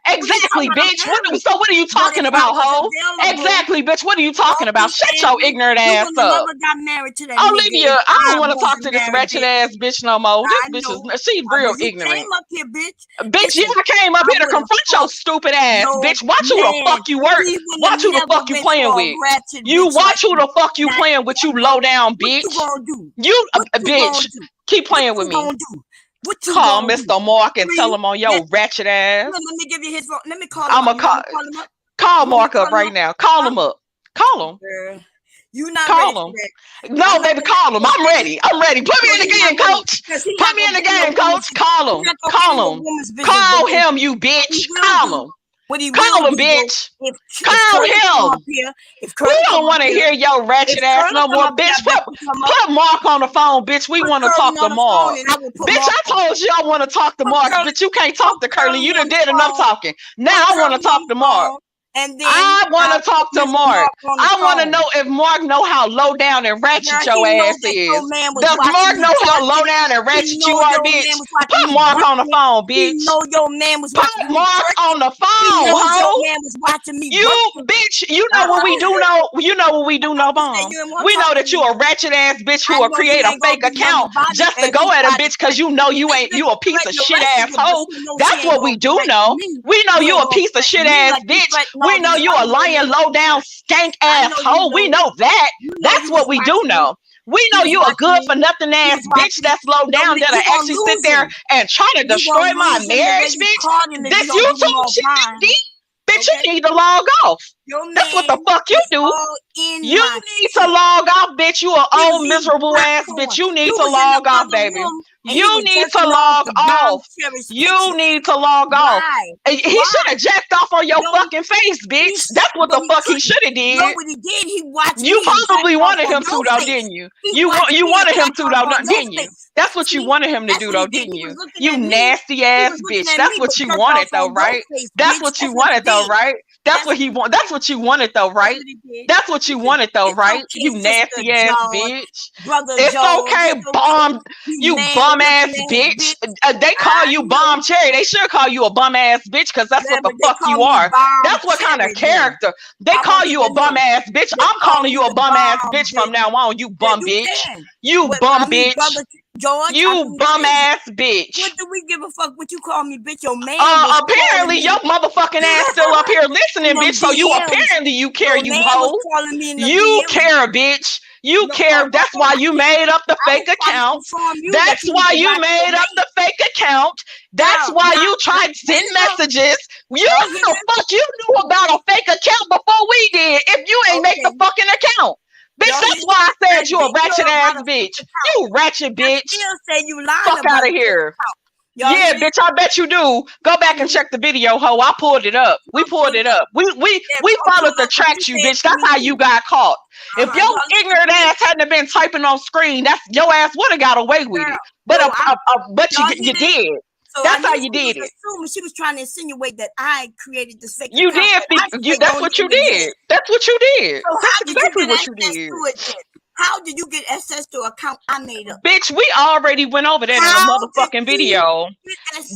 Exactly, bitch. So what are you talking about, hoe? Exactly, bitch. What are you talking about? Shut your ignorant ass up. Olivia, I don't want to talk to this wretched ass bitch no more. This bitch is, she's real ignorant. Bitch, yeah, I came up here to confront your stupid ass, bitch. Watch who the fuck you work. Watch who the fuck you playing with. You watch who the fuck you playing with, you low down bitch. You bitch. Keep playing with me. Call Mr. Mark and tell him on your ratchet ass. Let me give you his phone. Let me call him. I'm gonna call Mark up right now. Call him up. Call him. You not call him. No, baby, call him. I'm ready. I'm ready. Put me in the game, coach. Put me in the game, coach. Call him. Call him. Call him, you bitch. Call him. Call him, bitch. Call him. We don't want to hear your ratchet ass no more, bitch. Put Mark on the phone, bitch. We want to talk to Mark. Bitch, I told you I want to talk to Mark, but you can't talk to Curly. You done did enough talking. Now I want to talk to Mark. And then I want to talk to Mark. I want to know if Mark know how low down and ratchet your ass is. Does Mark know how low down and ratchet you are, bitch? Put Mark on the phone, bitch. Put Mark on the phone, ho. You, bitch, you know what we do know. You know what we do know, Bomb. We know that you a ratchet ass bitch who will create a fake account just to go at a bitch because you know you ain't, you a piece of shit ass hoe. That's what we do know. We know you a piece of shit ass bitch. We know you a lying, low down, skank ass hoe. We know that. That's what we do know. We know you a good for nothing ass bitch that's low down that'll actually sit there and try to destroy my marriage, bitch. This YouTube shit is deep. Bitch, you need to log off. That's what the fuck you do. You need to log off, bitch. You an old miserable ass bitch. You need to log off, baby. You need to log off. You need to log off. He should have jacked off on your fucking face, bitch. That's what the fuck he should have did. No, what he did, he watched. You probably wanted him to though, didn't you? You wanted him to though, didn't you? That's what you wanted him to do though, didn't you? You nasty ass bitch. That's what you wanted though, right? That's what you wanted though, right? That's what he want. That's what you wanted though, right? That's what you wanted though, right? You nasty ass bitch. It's okay, bomb. You bum ass bitch. They call you Bombcherry. They should call you a bum ass bitch because that's what the fuck you are. That's what kind of character. They call you a bum ass bitch. I'm calling you a bum ass bitch from now on. You bum bitch. You bum bitch. George, you bum ass bitch. What do we give a fuck what you call me, bitch? Your man. Apparently your motherfucking ass still up here listening, bitch. So you apparently you care, you hoe. You care, bitch. You care. That's why you made up the fake account. That's why you made up the fake account. That's why you tried to send messages. You the fuck you knew about a fake account before we did. If you ain't make the fucking account. Bitch, that's why I said you a ratchet ass bitch. You ratchet bitch. Fuck out of here. Yeah, bitch, I bet you do. Go back and check the video, ho. I pulled it up. We pulled it up. We followed the tracks, you bitch. That's how you got caught. If your ignorant ass hadn't been typing on screen, that's your ass would have got away with it. But you did. So that's how you did it. She was trying to insinuate that I created this fake You account. did. That's what you did. That's what you did. So that's exactly what you did. How did you get access to an account I made up? Bitch, we already went over that in a motherfucking video.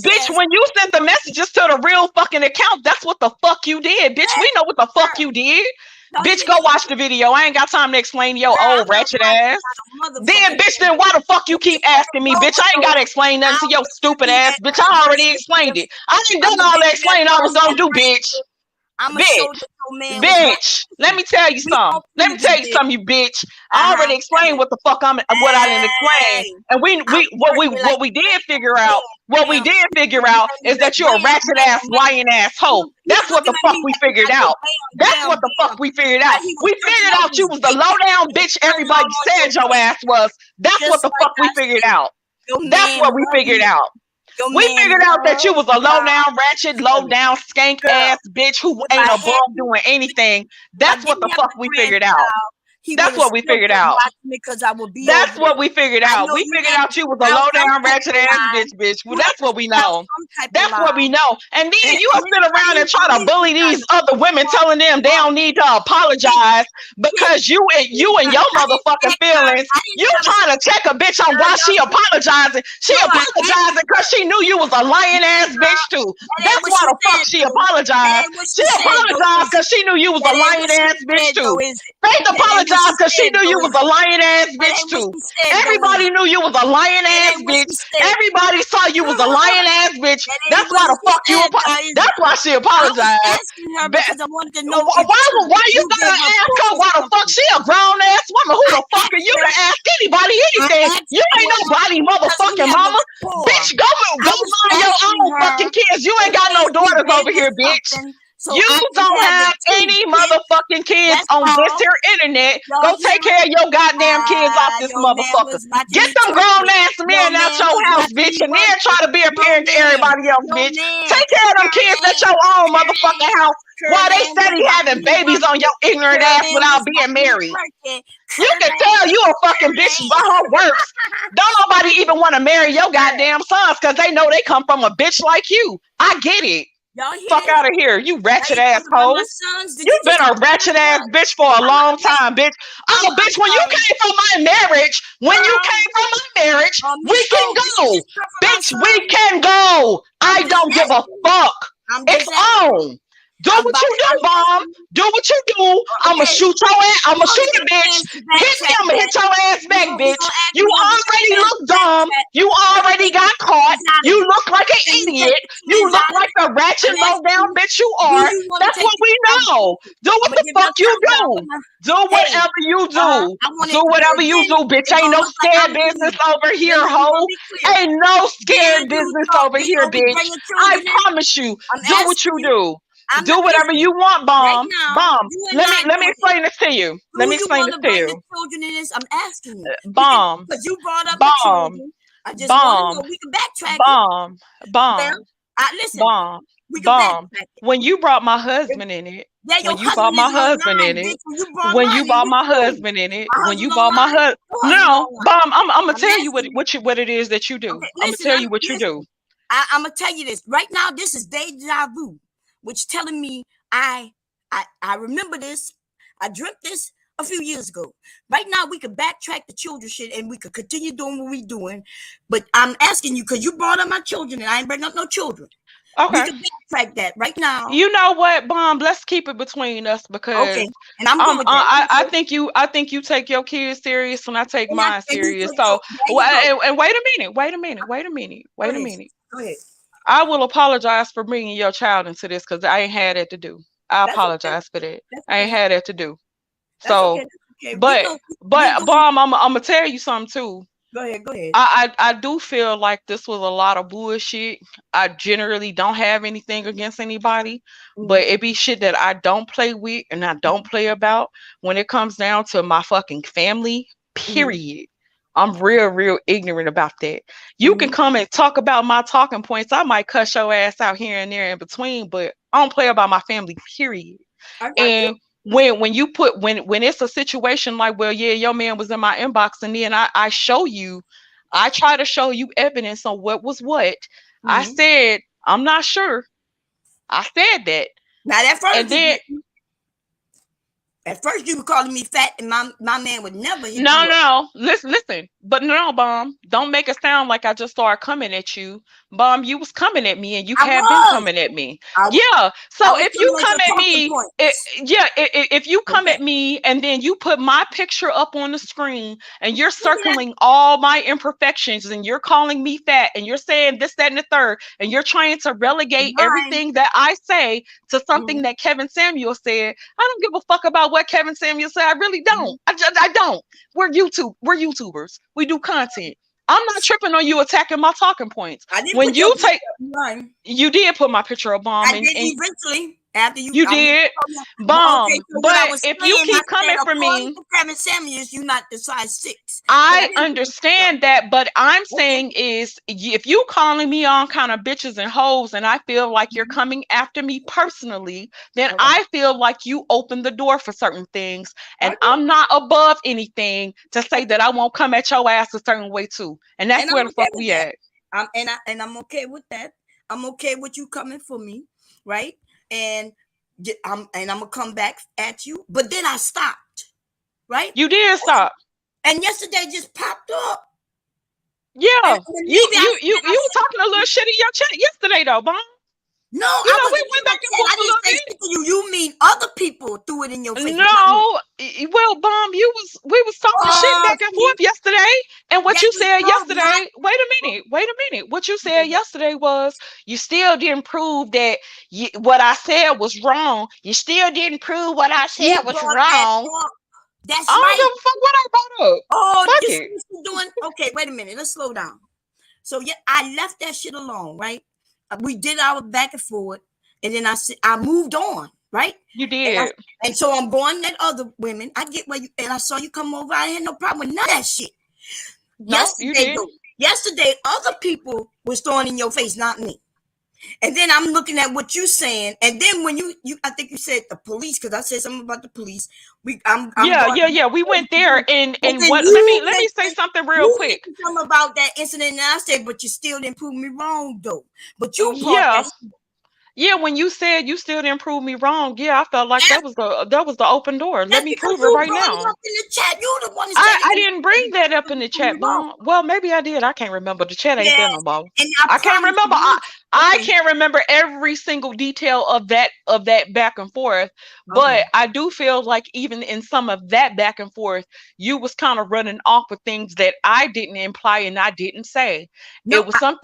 Bitch, when you sent the messages to the real fucking account, that's what the fuck you did. Bitch, we know what the fuck you did. Bitch, go watch the video. I ain't got time to explain to your old ratchet ass. Then, bitch, then why the fuck you keep asking me, bitch? I ain't gotta explain nothing to your stupid ass. Bitch, I already explained it. I ain't done all that explaining I was gonna do, bitch. Bitch, let me tell you something. Let me tell you something, you bitch. I already explained what the fuck what I didn't explain. And what we did figure out is that you're a ratchet ass, lying ass hoe. That's what the fuck we figured out. That's what the fuck we figured out. We figured out you was the low down bitch everybody said your ass was. That's what the fuck we figured out. That's what we figured out. We figured out that you was a low down ratchet, low down skank ass bitch who ain't above doing anything. That's what the fuck we figured out. That's what we figured out. That's what we figured out. We figured out you was a low down ratchet ass bitch. Well, that's what we know. That's what we know. And then you sit around and try to bully these other women, telling them they don't need to apologize because you and your motherfucking feelings. You trying to check a bitch on why she apologizing. She apologizing because she knew you was a lying ass bitch too. That's why the fuck she apologized. She apologized because she knew you was a lying ass bitch too. Faith apologized because she knew you was a lying ass bitch too. Everybody knew you was a lying ass bitch. Everybody saw you was a lying ass bitch. That's why the fuck you apologized. That's why she apologized. Why you gotta ask her why the fuck she a grown ass woman? Who the fuck are you to ask anybody anything? You ain't nobody motherfucking mama. Bitch, go mind your own fucking kids. You ain't got no daughters over here, bitch. You don't have any motherfucking kids on this here internet. Go take care of your goddamn kids off this motherfucker. Get them grown ass men out your house, bitch, and then try to be a parent to everybody else, bitch. Take care of them kids at your own motherfucking house while they steady having babies on your ignorant ass without being married. You can tell you a fucking bitch by her works. Don't nobody even want to marry your goddamn sons because they know they come from a bitch like you. I get it. Fuck out of here, you ratchet ass hoe. You been a ratchet ass bitch for a long time, bitch. Oh, bitch, when you came from my marriage, we can go. Bitch, we can go. I don't give a fuck. It's on. Do what you do, Bomb. Do what you do. I'ma shoot your ass. I'ma shoot a bitch. Hit me, I'ma hit your ass back, bitch. You already look dumb. You already we got caught. You look like an idiot. You look like the ratchet low down bitch you are. That's what we know. Do what the fuck you do. Do whatever you do. Do whatever you do, bitch. Ain't no scared business over here, ho. Ain't no scared business over here, bitch. I promise you. Do what you do. Do whatever you want, Bomb. Bomb. Let me explain this to you. Let me explain this to you. Children in this, I'm asking you. Bomb. Because you brought up the children. I just want to know we can backtrack. Bomb. Listen. Bomb. Bomb. When you brought my husband in it. When you brought my husband in it. When you brought my husband in it. When you brought my husband. No, Bomb. I'm gonna tell you what it is that you do. I'm gonna tell you what you do. I'm gonna tell you this right now. This is deja vu, which telling me I remember this. I dreamt this a few years ago. Right now, we could backtrack the children shit and we could continue doing what we're doing. But I'm asking you because you brought up my children and I ain't bringing up no children. Okay. We can backtrack that right now. You know what, Bomb? Let's keep it between us because and I'm going I think you take your kids serious and I take mine serious. So and wait a minute. Go ahead. I will apologize for bringing your child into this because I ain't had that to do. I apologize for that. I ain't had that to do. So, but Bomb, I'm gonna tell you something too. Go ahead. I do feel like this was a lot of bullshit. I generally don't have anything against anybody, but it be shit that I don't play with and I don't play about when it comes down to my fucking family, period. I'm real ignorant about that. You can come and talk about my talking points. I might cuss your ass out here and there in between, but I don't play about my family, period. And when you put when it's a situation like, well, yeah, your man was in my inbox, and then I try to show you evidence on what was what. I said, I'm not sure. I said that. Now that first, and then at first you were calling me fat, and my man would never hit No. Listen. But no, Bomb. Don't make it sound like I just started coming at you. Bomb, you was coming at me, and you have been coming at me. So if you come at me, if you come at me, and then you put my picture up on the screen, and you're circling all my imperfections, and you're calling me fat, and you're saying this, that, and the third, and you're trying to relegate everything that I say to something that Kevin Samuel said, I don't give a fuck about what Kevin Samuel said. I really don't. I don't. We're YouTubers. We do content. I'm not tripping on you attacking my talking points. When you take, you did put my picture of Bomb. I did eventually. After you did, Bomb. But if you keep coming for me, Kevin Samuels, you not the size 6. I understand that, but I'm saying is if you calling me on kind of bitches and hoes, and I feel like you're coming after me personally, then I feel like you open the door for certain things, and I'm not above anything to say that I won't come at your ass a certain way too, and that's where the fuck we at. I'm okay with that. I'm okay with you coming for me, right? And I'm gonna come back at you, but then I stopped, right? You did stop, and yesterday just popped up. Yeah, you were talking a little shit in your chat yesterday, though, Bomb. No, we went back and forth a little bit. You mean other people threw it in your face? No, well, Bomb, we was talking shit back and forth yesterday, and what you said yesterday. Wait a minute. What you said yesterday was you still didn't prove that what I said was wrong. You still didn't prove what I said was wrong. That's I don't give a fuck what I brought up. Oh, this is what you're doing. Okay, wait a minute. Let's slow down. So I left that shit alone, right? We did our back and forth, and then I moved on, right? You did. And so I'm going at other women. I get where you, and I saw you come over. I had no problem with none of that shit. No, Yesterday, other people was throwing in your face, not me. And then I'm looking at what you're saying, and then when you I think you said the police, because I said something about the police. We went there, and what? Let me say something real quick. Something about that incident, and I said, but you still didn't prove me wrong, though. But you, when you said you still didn't prove me wrong, I felt like that was the open door. Let me prove it right now. In the chat, you the one. I didn't bring that up in the chat, Bomb. Well, maybe I did. I can't remember. The chat ain't there no more. I can't remember. I can't remember every single detail of that back and forth, but I do feel like even in some of that back and forth, you was kind of running off with things that I didn't imply and I didn't say. No, it was some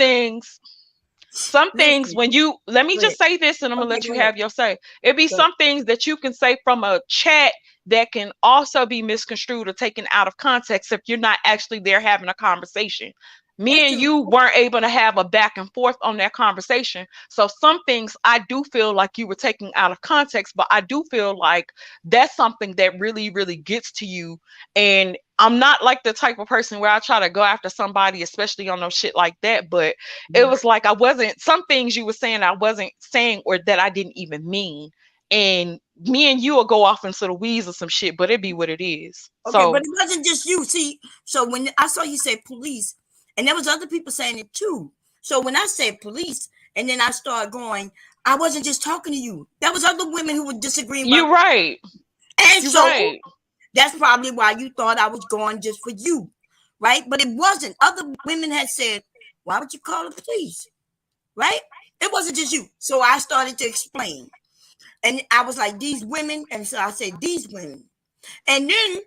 things when you let me just say this and I'm gonna let you have your say. It'd be some things that you can say from a chat that can also be misconstrued or taken out of context if you're not actually there having a conversation. Me and you weren't able to have a back and forth on that conversation. So some things I do feel like you were taking out of context, but I do feel like that's something that really, really gets to you. And I'm not like the type of person where I try to go after somebody, especially on no shit like that. But it was like some things you were saying I wasn't saying or that I didn't even mean. And me and you will go off into the weeds of some shit, but it be what it is. Okay, so, but it wasn't just you. See, so when I saw you say police, and there was other people saying it too. So when I said police, and then I started going, I wasn't just talking to you. There was other women who were disagreeing. You're right. And so that's probably why you thought I was going just for you, right? But it wasn't. Other women had said, why would you call the police? Right? It wasn't just you. So I started to explain. And I was like, these women. And so I said, these women. And then,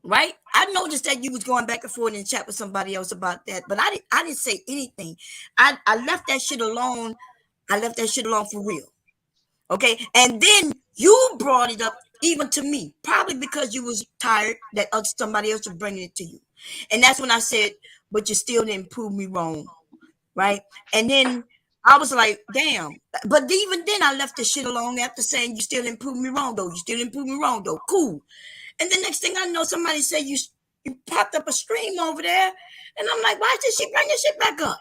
right, I noticed that you was going back and forth in chat with somebody else about that. But I didn't say anything. I left that shit alone. I left that shit alone for real. Okay? And then you brought it up even to me. Probably because you was tired that somebody else was bringing it to you. And that's when I said, but you still didn't prove me wrong. Right? And then I was like, damn. But even then, I left the shit alone after saying you still didn't prove me wrong, though. You still didn't prove me wrong, though. Cool. And the next thing I know, somebody said you popped up a stream over there. And I'm like, why did she bring this shit back up?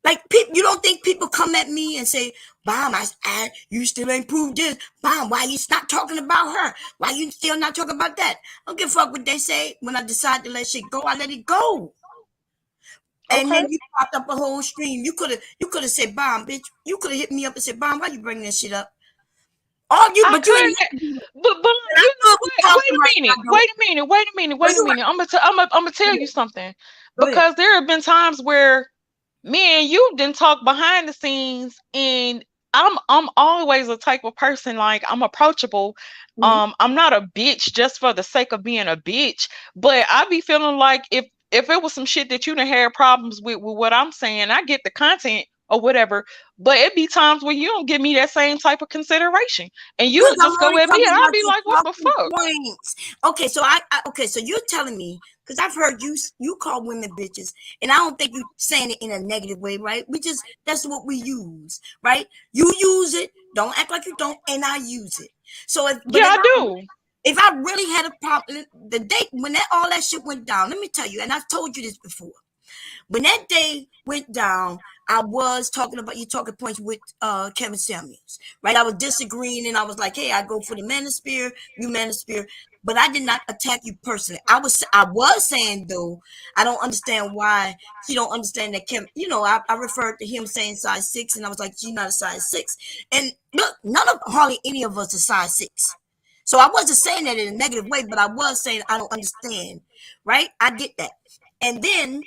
Like, you don't think people come at me and say, Bomb, you still ain't proved this. Bomb, why you not talking about her? Why you still not talking about that? I don't give a fuck what they say. When I decide to let shit go, I let it go. And then you popped up a whole stream. You could have said, Bomb, bitch. You could have hit me up and said, Bomb, why you bringing this shit up? But you know what? Wait a minute. I'm gonna tell you something. Because there have been times where me and you didn't talk behind the scenes, and I'm always a type of person, like, I'm approachable. I'm not a bitch just for the sake of being a bitch, but I be feeling like if it was some shit that you done had problems with what I'm saying, I get the content or whatever, but it be times where you don't give me that same type of consideration, and you just go at me, and I'll be like, what the fuck? Okay, so so you're telling me, because I've heard you call women bitches, and I don't think you're saying it in a negative way, right? That's what we use, right? You use it, don't act like you don't, and I use it. So I do. If I really had a problem, the day when all that shit went down, let me tell you, and I've told you this before. When that day went down, I was talking about your talking points with Kevin Samuels, right? I was disagreeing, and I was like, hey, I go for the manosphere, you manosphere, but I did not attack you personally. I was saying, though, I don't understand why you don't understand that Kevin, I referred to him saying size 6, and I was like, you're not a size 6. And look, hardly any of us are size 6. So I wasn't saying that in a negative way, but I was saying I don't understand, right? I get that. And then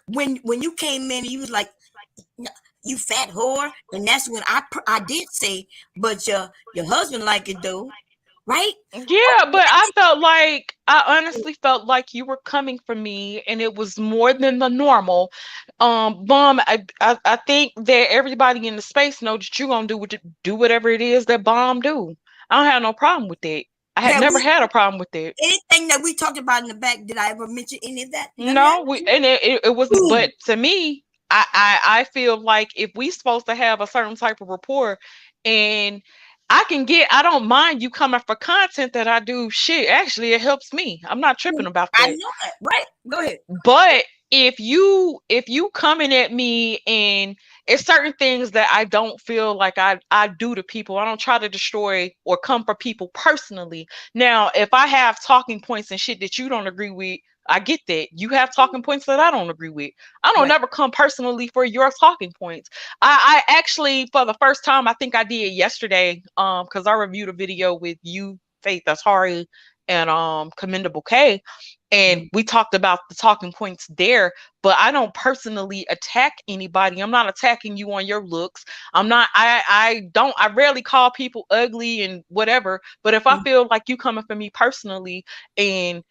when you came in and you was like, you fat whore, and that's when I did say, but your husband like it though, right? Yeah, but I honestly felt like you were coming for me, and it was more than the normal. Bomb, I think that everybody in the space knows that you're gonna do whatever it is that Bomb do. I don't have no problem with that. I had never had a problem with it. Anything that we talked about in the back, did I ever mention any of that? No, it was, but to me, I feel like if we supposed to have a certain type of rapport, and I don't mind you coming for content that I do. Shit, actually, it helps me. I'm not tripping about that. I know that, right? Go ahead. But if you coming at me, and it's certain things that I don't feel like I do to people. I don't try to destroy or come for people personally. Now, if I have talking points and shit that you don't agree with, I get that. You have talking points that I don't agree with. I don't never come personally for your talking points. I actually, for the first time, I think I did yesterday, because I reviewed a video with you, Faith Atari, and Commendable K. And we talked about the talking points there, but I don't personally attack anybody. I'm not attacking you on your looks. I rarely call people ugly and whatever, but if I feel like you coming for me personally, and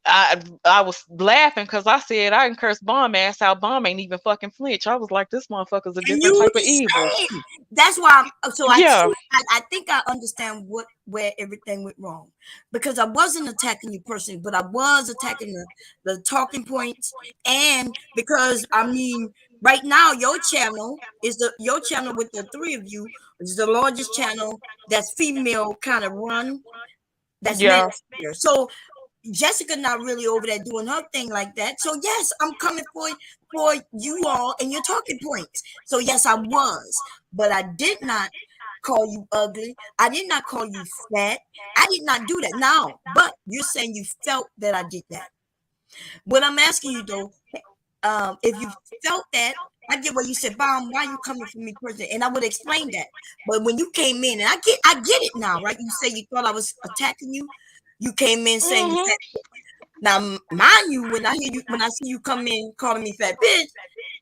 I was laughing because I said I can curse Bomb ass out. Bomb ain't even fucking flinch. I was like, this motherfucker's a different type of evil. That's why. So yeah. I think I understand where everything went wrong, because I wasn't attacking you personally, but I was attacking the talking points, and because I mean, right now your channel your channel with the three of you is the largest channel that's female kind of run. That's Yeah. manosphere. So Jessica not really over there doing her thing like that. So yes, I'm coming for you all and your talking points. So yes, I was, but I did not call you ugly. I did not call you fat. I did not do that. Now, but you're saying you felt that I did that. What I'm asking you though, if you felt that, I get what you said, Bomb, why are you coming for me personally? And I would explain that. But when you came in, and I get it now, right? You say you thought I was attacking you. You came in saying you fat. Now, mind you, when I see you come in calling me fat bitch,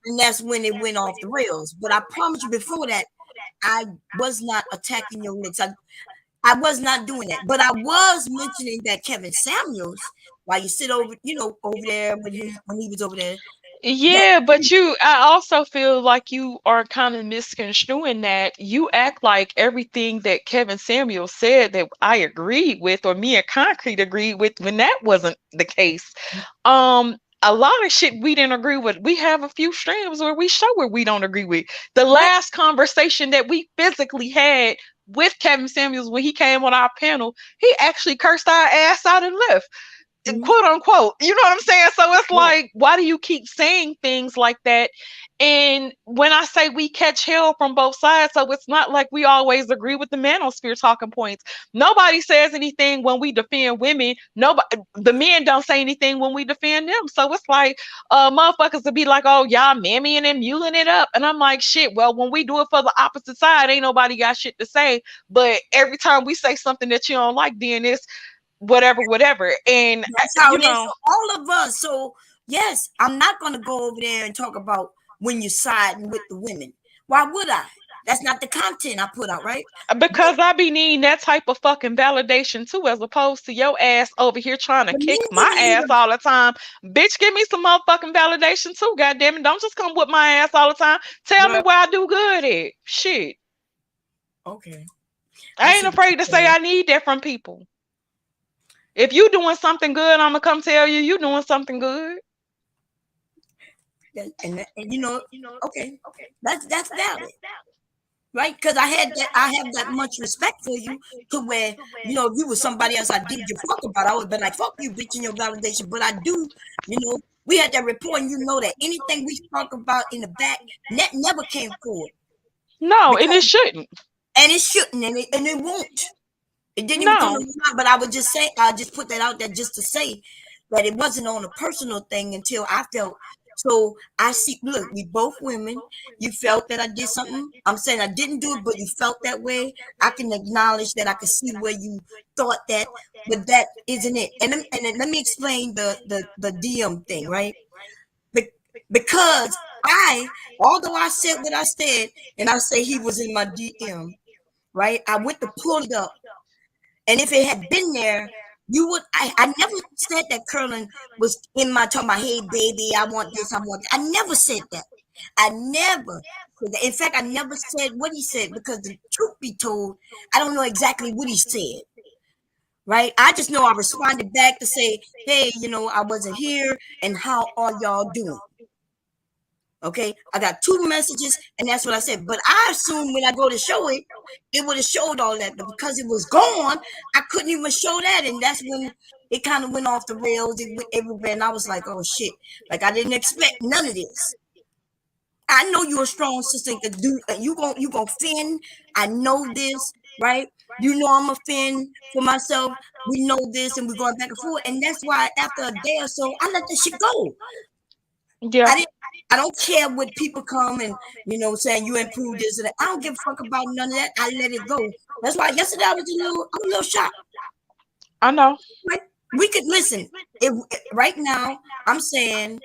and that's when it went off the rails. But I promise you, before that, I was not attacking your looks. I was not doing that. But I was mentioning that Kevin Samuels, while you sit over, over there when he was over there. Yeah, but I also feel like you are kind of misconstruing that. You act like everything that Kevin Samuel said that I agreed with, or me and Concrete agreed with, when that wasn't the case. A lot of shit we didn't agree with. We have a few streams where we show where we don't agree with. The last conversation that we physically had with Kevin Samuels when he came on our panel, he actually cursed our ass out and left. Quote unquote, you know what I'm saying? So it's like, why do you keep saying things like that? And when I say we catch hell from both sides, so it's not like we always agree with the manosphere talking points. Nobody says anything when we defend women. The men don't say anything when we defend them. So it's like motherfuckers to be like, oh, y'all mammying and muling it up. And I'm like, shit, well, when we do it for the opposite side, ain't nobody got shit to say. But every time we say something that you don't like, then it's whatever, and that's how it is for all of us. So yes, I'm not going to go over there and talk about when you're siding with the women. Why would I? That's not the content I put out, right? Because I be needing that type of fucking validation too, as opposed to your ass over here trying to kick my ass all the time. Bitch, give me some motherfucking validation too, goddamn it. Don't just come with my ass all the time. Tell me where I do good at. Shit. Okay. I ain't afraid to say I need that from people. If you doing something good, I'm gonna come tell you doing something good. And okay, that's valid, right? Because I have that much respect for you, to where if you were somebody else I did you fuck about, I would have been like, fuck you, bitch, in your validation. But I do, we had that rapport, and that anything we talk about in the back never came forward. No, and it shouldn't. And it shouldn't, and it won't. It didn't even come to mind, but I would just say, I just put that out there just to say that it wasn't on a personal thing until I felt. So I see, look, we both women. You felt that I did something. I'm saying I didn't do it, but you felt that way. I can acknowledge that. I can see where you thought that, but that isn't it. And let me explain the DM thing, right? Because although I said what I said, and I say he was in my DM, right? I went to pull it up. And if it had been there, you would. I never said that Curlin was in my talking about, hey baby, I want this, I want that. I never said that. I never said that. In fact, I never said what he said, because the truth be told, I don't know exactly what he said. Right? I just know I responded back to say, hey, I wasn't here, and how are y'all doing? Okay, I got 2 messages, and that's what I said. But I assumed when I go to show it, it would have showed all that. But because it was gone, I couldn't even show that. And that's when it kind of went off the rails. It went everywhere. And I was like, oh, shit. Like, I didn't expect none of this. I know you're a strong sister. You gonna fend. I know this, right? You know I'm a fend for myself. We know this, and we're going back and forth. And that's why after a day or so, I let this shit go. Yeah. I don't care what people come and saying you improved this and that. I don't give a fuck about none of that. I let it go. That's why yesterday I was a little shocked. I know. Right? we could listen. If right now I'm saying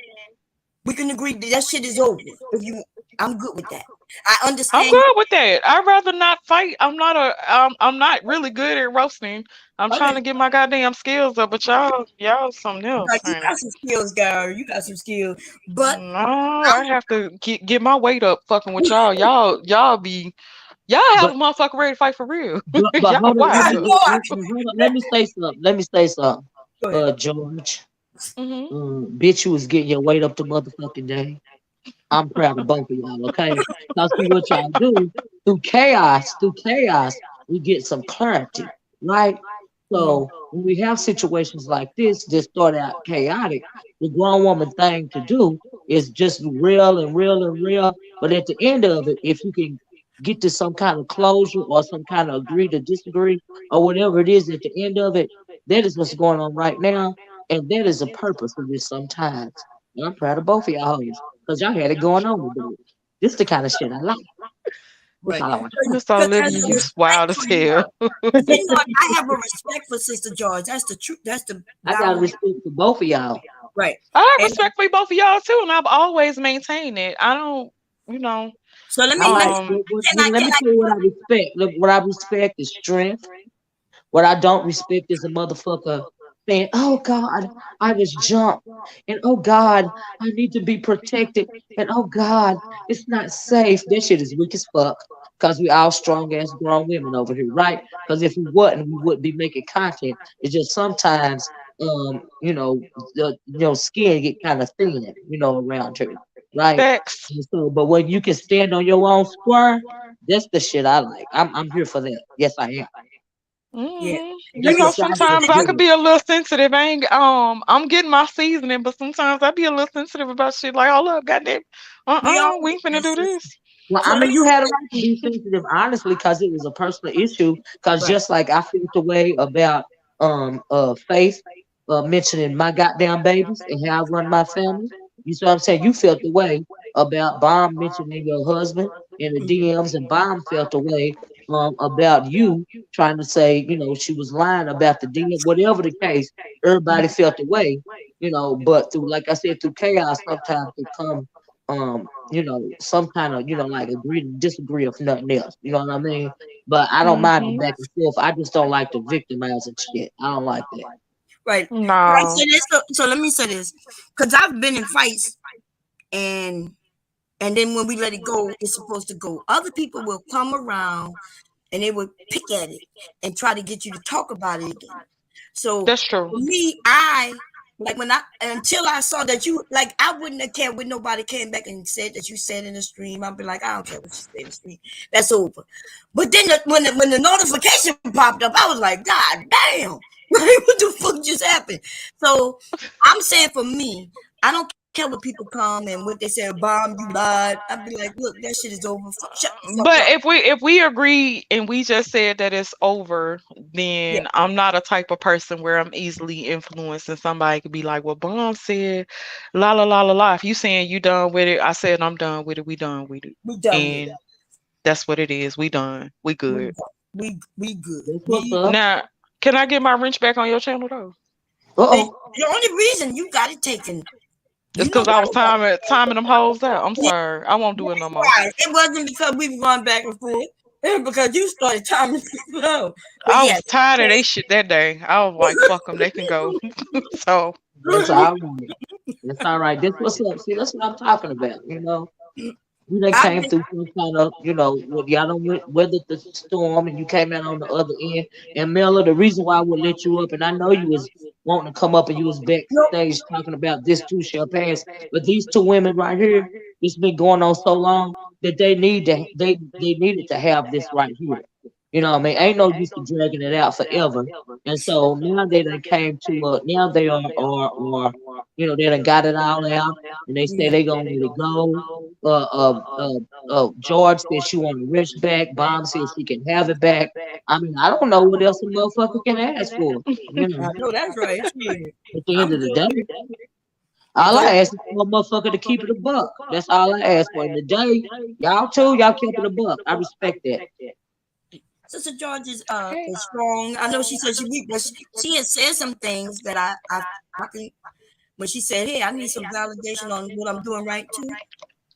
we can agree that shit is over. If you, I'm good with that. I understand. I'm good with that. I'd rather not fight. I'm not really good at roasting. I'm trying to get my goddamn skills up, but y'all something else. Like, you got some skills, girl. You got some skills, but no, I have to get my weight up. Fucking with y'all. Y'all have a motherfucker ready to fight for real. But Y'all hold on, wild. let me say something. Let me say something. George, bitch, you was getting your weight up the motherfucking day. I'm proud of both of y'all, okay? Now see what y'all do through chaos, we get some clarity, right? So when we have situations like this that start out chaotic, the grown woman thing to do is just real and real and real. But at the end of it, if you can get to some kind of closure or some kind of agree to disagree or whatever it is at the end of it, that is what's going on right now. And that is a purpose of this sometimes. And I'm proud of both of y'all hoes. Because y'all had it going on today. This is the kind of shit I like. Right. Miss Olivia, you wild as hell. I have a respect for Sister George. That's the truth. That's the. I got respect for both of y'all. Right. I have respect for both of y'all too, and I've always maintained it. I don't, So let me tell you what I respect. Look, what I respect is strength. What I don't respect is a motherfucker saying, "Oh God, I was jumped," and "Oh God, I need to be protected," and "Oh God, it's not safe." That shit is weak as fuck. Cause we all strong ass grown women over here, right? Cause if we wasn't, we wouldn't be making content. It's just sometimes, skin get kind of thin, around here, right? So, but when you can stand on your own square, that's the shit I like. I'm here for that. Yes, I am. Sometimes I could be a little sensitive. I'm getting my seasoning, but sometimes I be a little sensitive about shit. Like, oh look, goddamn, we ain't finna do this. Well, I mean, you had a right to be sensitive, honestly, because it was a personal issue. Because just like I felt the way about Faith mentioning my goddamn babies and how I run my family. You see what I'm saying? You felt the way about Bomb mentioning your husband in the DMs, and Bomb felt the way about you trying to say, she was lying about the DM, whatever the case. Everybody felt the way, but through, like I said, through chaos, sometimes it come some kind of, like agree to disagree if nothing else. You know what I mean? But I don't mind the back and forth. I just don't like the victimizing shit. I don't like that. Right. No. I say this, so let me say this, because I've been in fights, and then when we let it go, it's supposed to go. Other people will come around and they would pick at it and try to get you to talk about it again. So that's true. For me, until I saw that you, like, I wouldn't have cared when nobody came back and said that you said in the stream. I'd be like, I don't care what you said in the stream. That's over. But then when the notification popped up, I was like, God damn, what the fuck just happened? So I'm saying, for me, I don't care what people come and what they say, Bomb, you lied. I'd be like, look, that shit is over. Shut the fuck but up. if we agree and we just said that it's over, then I'm not a type of person where I'm easily influenced, and somebody could be like, well, Bomb said la la la la la. If you saying you done with it, I said I'm done with it. We done with it. We done and with it. That's what it is. We done. We good. We good. Now, can I get my wrench back on your channel though? The only reason you got it taken, it's because I was timing them hoes out. I'm sorry. I won't do it no more. It wasn't because we were going back and forth. It was because you started timing people out. I was tired of they shit that day. I was like, fuck them. They can go. So. That's all right. That's all right. That's what's up. See, that's what I'm talking about, You done came through some kind of, y'all don't weather the storm, and you came out on the other end. And Mela, the reason why I would let you up, and I know you was wanting to come up and you was backstage talking about this too shall pass, but these two women right here, it's been going on so long that they needed to have this right here. You know what I mean? Ain't no use to dragging it out forever. And so now they done came to now they are they done got it all out, and they say they gonna let it go. George said she want the rich back. Bomb says she can have it back. I mean, I don't know what else a motherfucker can ask for. I know that's right. At the end of the day, all I ask is for a motherfucker to keep it a buck. That's all I ask for. In the day, y'all kept it a buck. I respect that. Sister George is strong. I know she said she weak, but she had said some things that I can. When she said, "Hey, I need some validation on what I'm doing right too,"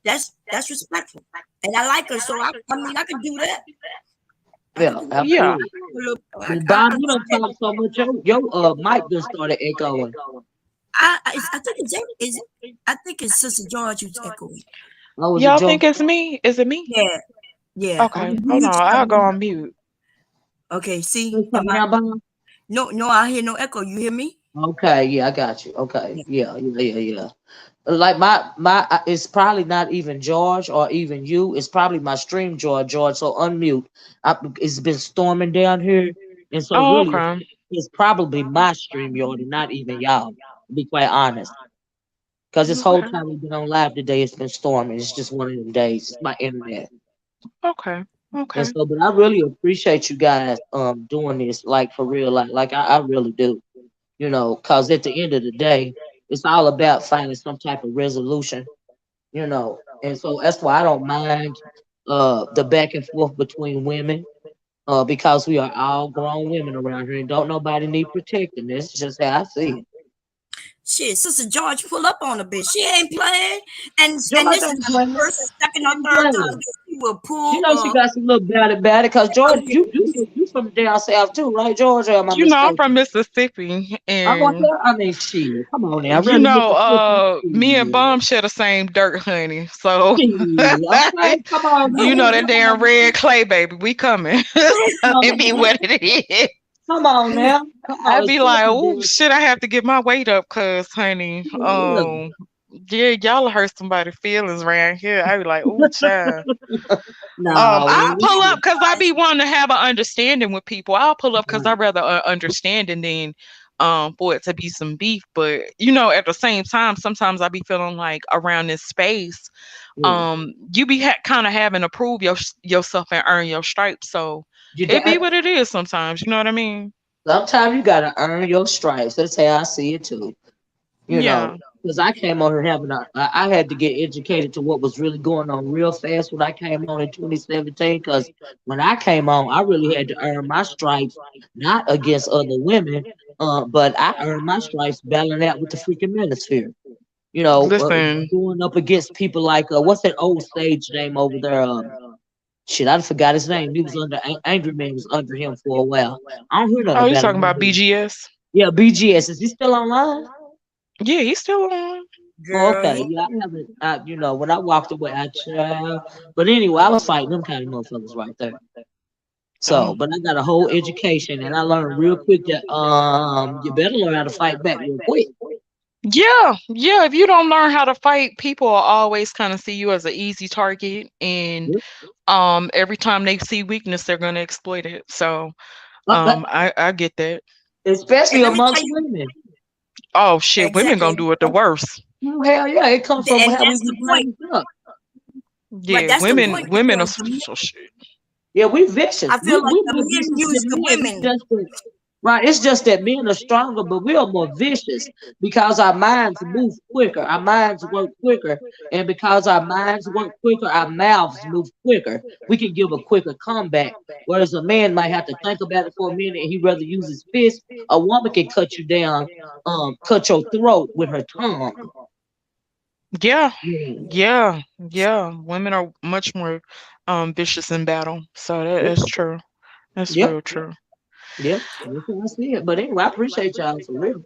that's respectful, and I like her. So I mean, I can do that. Yeah, absolutely. Bob, you don't talk so much. Your mic just started echoing. I think it's Sister George who's echoing. Oh, y'all think it's me? Is it me? Yeah. Okay, hold on. I'll go on mute. Okay, see? No, I hear no echo. You hear me? Okay, yeah, I got you. Okay, yeah. Like my, it's probably not even George or even you. It's probably my stream, George. So unmute. It's been storming down here, and so really, it's probably my stream, and not even y'all. To be quite honest, because this whole time we've been on live today, it's been storming. It's just one of them days. It's my internet. Okay. And so, but I really appreciate you guys doing this, like for real, like I really do. Because at the end of the day, it's all about finding some type of resolution. And so that's why I don't mind the back and forth between women, because we are all grown women around here, and don't nobody need protecting. That's just how I see it. Shit, Sister George pull up on a bitch. She ain't playing. And this is the first, second, or third time she will pull she got some little batty, because George, you from down south too, right, George? Or am I mistaken? I'm from Mississippi, and I mean, shit. Come on now. Me and Bomb share the same dirt, honey. So okay, come on. That damn red clay, baby. We coming. It be what it is. Come on now. I'd be like, oh shit, I have to get my weight up, cause honey, y'all hurt somebody's feelings around here. I'd be like, oh child. I'll pull up because I be wanting to have an understanding with people. I'll pull up because I rather understanding than for it to be some beef. But at the same time, sometimes I be feeling like around this space, you be kind of having to prove yourself and earn your stripes. So it be what it is sometimes. You know what I mean? Sometimes you gotta earn your stripes. That's how I see it too. Because I came on here I had to get educated to what was really going on real fast when I came on in 2017. Because when I came on, I really had to earn my stripes, not against other women, but I earned my stripes battling out with the freaking manosphere. Going up against people like what's that old stage name over there? Shit, I forgot his name. He was under Angry Man was under him for a while. I don't hear nothing. Oh, you talking about BGS? Yeah, BGS. Is he still online? Yeah, he's still on. Okay, yeah, I haven't. When I walked away, but anyway, I was fighting them kind of motherfuckers right there. So, but I got a whole education, and I learned real quick that you better learn how to fight back real quick. Yeah. If you don't learn how to fight, people will always kind of see you as an easy target, and every time they see weakness, they're gonna exploit it. So, I get that, especially amongst women. Oh shit, women gonna do it the worst. Hell yeah, it comes from how we bring up. Yeah, women are so shit. Yeah, we vicious. I feel like the men use the women. Right, it's just that men are stronger, but we are more vicious because our minds move quicker. Our minds work quicker, and because our minds work quicker, our mouths move quicker. We can give a quicker comeback, whereas a man might have to think about it for a minute, and he'd rather use his fist. A woman can cut you down, cut your throat with her tongue. Yeah. Women are much more vicious in battle, so that's true. That's real true. Yep, I see it. But anyway, I appreciate y'all for real.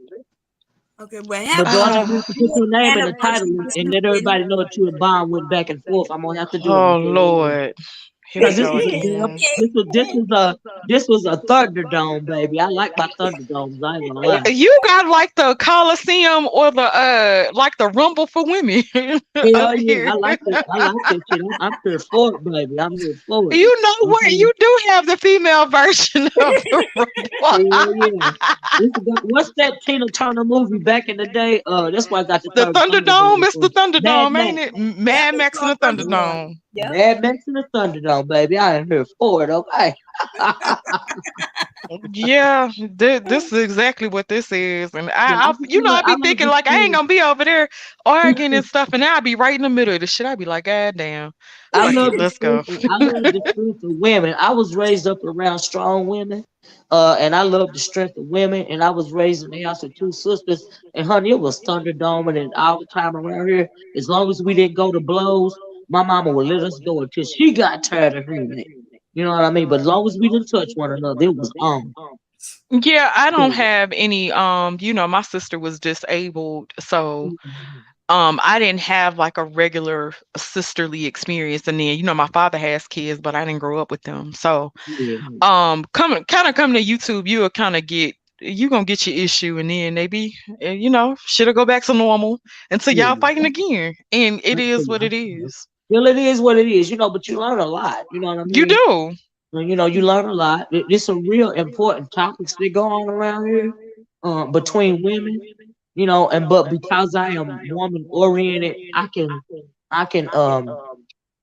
Okay, well, but George, you put your name in the title and let everybody know that you and Bond went back and forth. I'm gonna have to do it. Oh Lord. This was a Thunderdome, baby. I like my Thunderdomes. I ain't gonna lie. You got like the Coliseum or the like the Rumble for women. Yeah, I like that. I like that shit. I'm here for it, baby. I'm here for it. You know what? You do have the female version of the Rumble. What's that Tina Turner movie back in the day? That's why I got the Thunderdome. It's the Thunderdome, ain't it? Mad Max and the Thunderdome. Mad Max and the Thunderdome, baby. I am here for it, okay? Yeah, this is exactly what this is, and Yeah, I I be thinking like I ain't gonna be over there arguing and stuff, and I'll be right in the middle of the shit. I be like, God damn, I fuck it, love the let's go. strength. I love the strength of women. I was raised up around strong women, and I love the strength of women. And I was raised in the house with two sisters, and honey, it was thunderdome and all the time around here. As long as we didn't go to blows, my mama would let us go until she got tired of hearing it. You know what I mean? But as long as we didn't touch one another, it was on. Yeah, I don't have any. My sister was disabled, so I didn't have like a regular sisterly experience. And then my father has kids, but I didn't grow up with them. So Yeah. coming to YouTube, you'll kind of you gonna get your issue, and then maybe shit'll go back to normal until y'all fighting again, and it is what it is. Well, it is what it is, but you learn a lot. You know what I mean? You do. You learn a lot. There's some real important topics that go on around here, between women. But because I am woman oriented, I can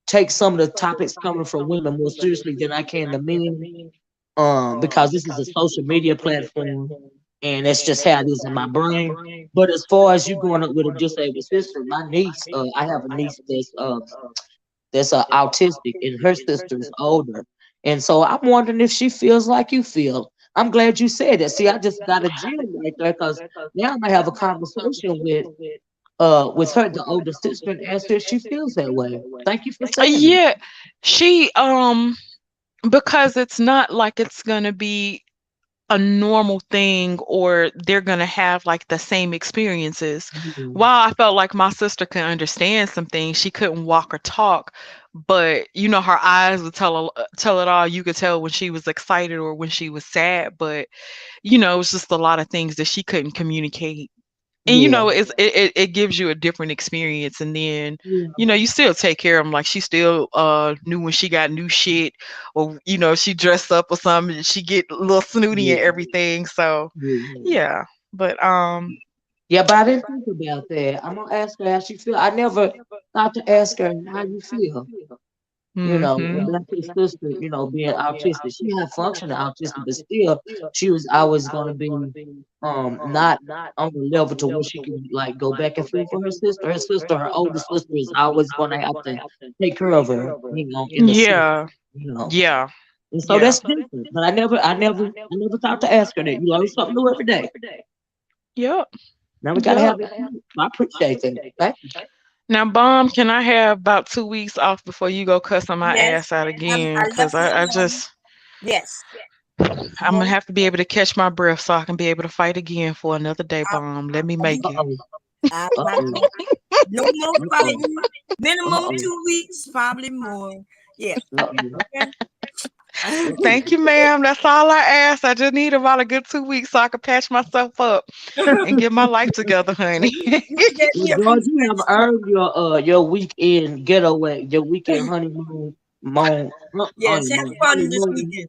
take some of the topics coming from women more seriously than I can the men. Because this is a social media platform, and that's just how it is in my brain. But as far as you growing up with a disabled sister, my niece, I have a niece that's autistic, and her sister's older, and so I'm wondering if she feels like you feel. I'm glad you said that. See, I just got a gem right there, because now I'm gonna have a conversation with her, the older sister, and ask her if she feels that way. Thank you for saying that. Yeah, she because it's not like it's gonna be a normal thing, or they're gonna have like the same experiences. While I felt like my sister could understand some things, she couldn't walk or talk, but her eyes would tell it all. You could tell when she was excited or when she was sad, but it's just a lot of things that she couldn't communicate. And it gives you a different experience, and then you still take care of them. Like she still knew when she got new shit, or she dressed up or something, and she get a little snooty and everything. So yeah, but Yeah, but I didn't think about that. I'm gonna ask her how she feel. I never thought to ask her how you feel. About your sister, being autistic. She had functional autistic, but still, she was always gonna be not on the level to where she can like go back and forth for her sister. Her older sister, is always gonna have to take care of her, in the sense, yeah, yeah, And so that's different. But I never thought to ask her that. You learn something new every day. Yep. Now we gotta have it. I appreciate that. Thank you. Now, Bomb, can I have about 2 weeks off before you go cussing my ass out again? Because I just, I'm gonna have to be able to catch my breath so I can be able to fight again for another day, Bomb. Let me make it. No more fighting. Minimum 2 weeks, probably more. Yeah. Okay. Thank you, ma'am. That's all I asked. I just need about a good 2 weeks so I can patch myself up and get my life together, honey. George, you have earned your weekend getaway, your weekend honeymoon. Yes, have fun this weekend.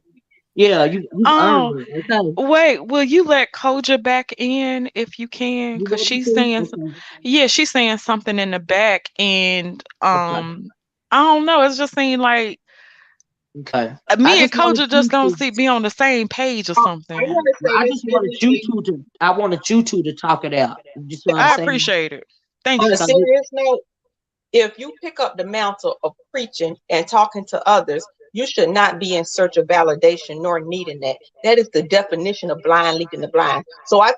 Yeah, you earned it. Okay. Wait, will you let Koja back in if you can? Because she's saying, she's saying something in the back, and I don't know. It's just saying like, okay, me and Koja just don't be on the same page or something. I just wanted you two I wanted you two to talk it out. You see what I'm saying? Appreciate it. Thank you. On a serious note, if you pick up the mantle of preaching and talking to others, you should not be in search of validation nor needing that. That is the definition of blind leading the blind. So and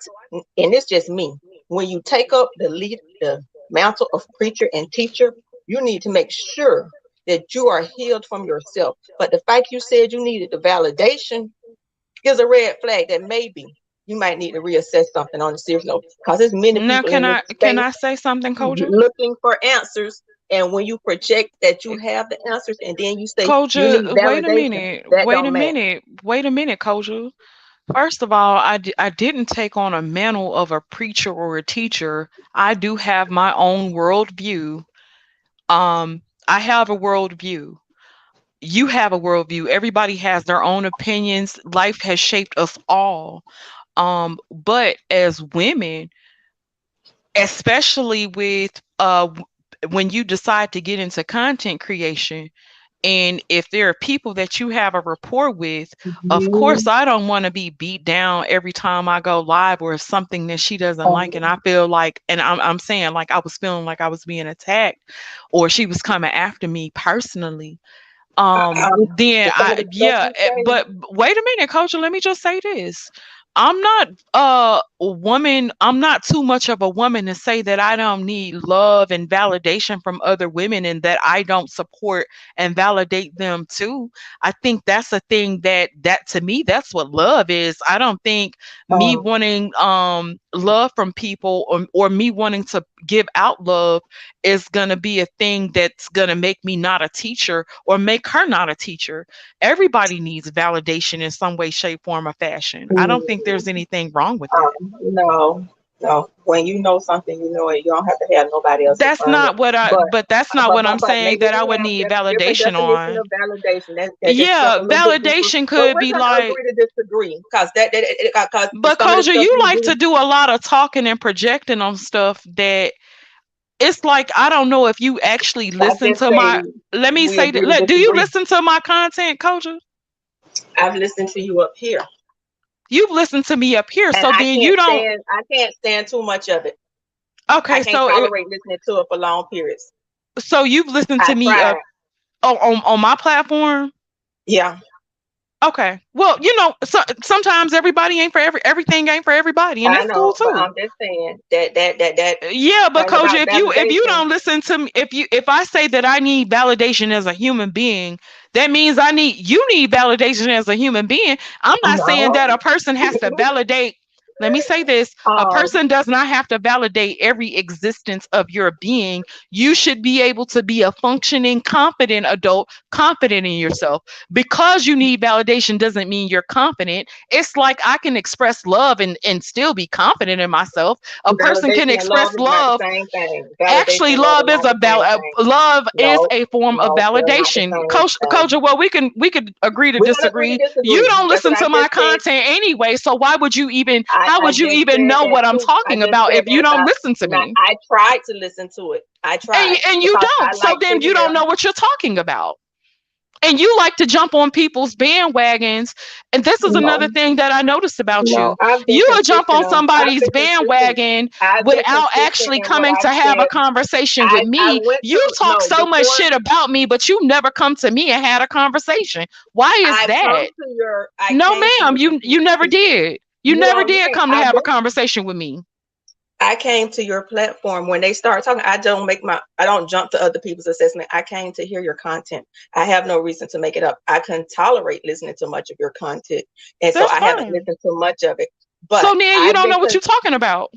it's just me. When you take up the mantle of preacher and teacher, you need to make sure that you are healed from yourself. But the fact you said you needed the validation is a red flag that maybe you might need to reassess something on a serious note. Because there's many people can I say something, Koja? Looking for answers. And when you project that you have the answers, and then you say, Koja, wait a minute, Koja. First of all, I didn't take on a mantle of a preacher or a teacher. I do have my own worldview. I have a worldview. You have a worldview. Everybody has their own opinions. Life has shaped us all. But as women, especially with when you decide to get into content creation, And if there are people that you have a rapport with, of course, I don't want to be beat down every time I go live or something that she doesn't like. And I feel like, and I'm saying like I was feeling like I was being attacked or she was coming after me personally. Then but wait a minute, Coach, let me just say this. I'm not a woman. I'm not too much of a woman to say that I don't need love and validation from other women and that I don't support and validate them too. I think that's a thing that to me, that's what love is. I don't think me wanting love from people or me wanting to give out love is going to be a thing that's going to make me not a teacher or make her not a teacher. Everybody needs validation in some way, shape, form, or fashion. I don't think there's anything wrong with that. No. When you know something, you know it. You don't have to have nobody else. That's not what that's not what I'm saying that I would need validation on. Of validation. Yeah, validation could be like agree to disagree because but Koja, you like to do a lot of talking and projecting on stuff that it's like I don't know if you actually listen to my. Let me say that. Do you listen to my content, Koja? I've listened to you up here. You've listened to me up here, so then you don't. I can't stand too much of it. Okay, I can't tolerate listening to it for long periods. So you've listened to me up on my platform. Yeah. Okay. Well, you know, sometimes everybody ain't for everything ain't for everybody, and that's cool too. But I'm just saying that. Yeah, but Koja, if you don't listen to me, if I say that I need validation as a human being, that means you need validation as a human being. I'm not saying that a person has to validate. Let me say this. A person does not have to validate every existence of your being. You should be able to be a functioning, confident adult, confident in yourself. Because you need validation doesn't mean you're confident. It's like I can express love and still be confident in myself. A person can express love. Actually, love is a form of validation. Koja, well, we could agree to disagree. You don't listen to my content anyway, so why would you even? How would you even know what I'm talking about if you don't listen to me? I tried to listen to it. I tried. And you don't. So then you don't know what you're talking about. And you like to jump on people's bandwagons. And this is another thing that I noticed about you. You will jump on somebody's bandwagon without actually coming to have a conversation with me. You talk so much shit about me, but you never come to me and had a conversation. Why is that? No, ma'am, you never did. You never did come to have a conversation with me. I came to your platform when they start talking. I don't jump to other people's assessment. I came to hear your content. I have no reason to make it up. I couldn't tolerate listening to much of your content. And so I haven't listened to much of it. But so then you don't know what you're talking about.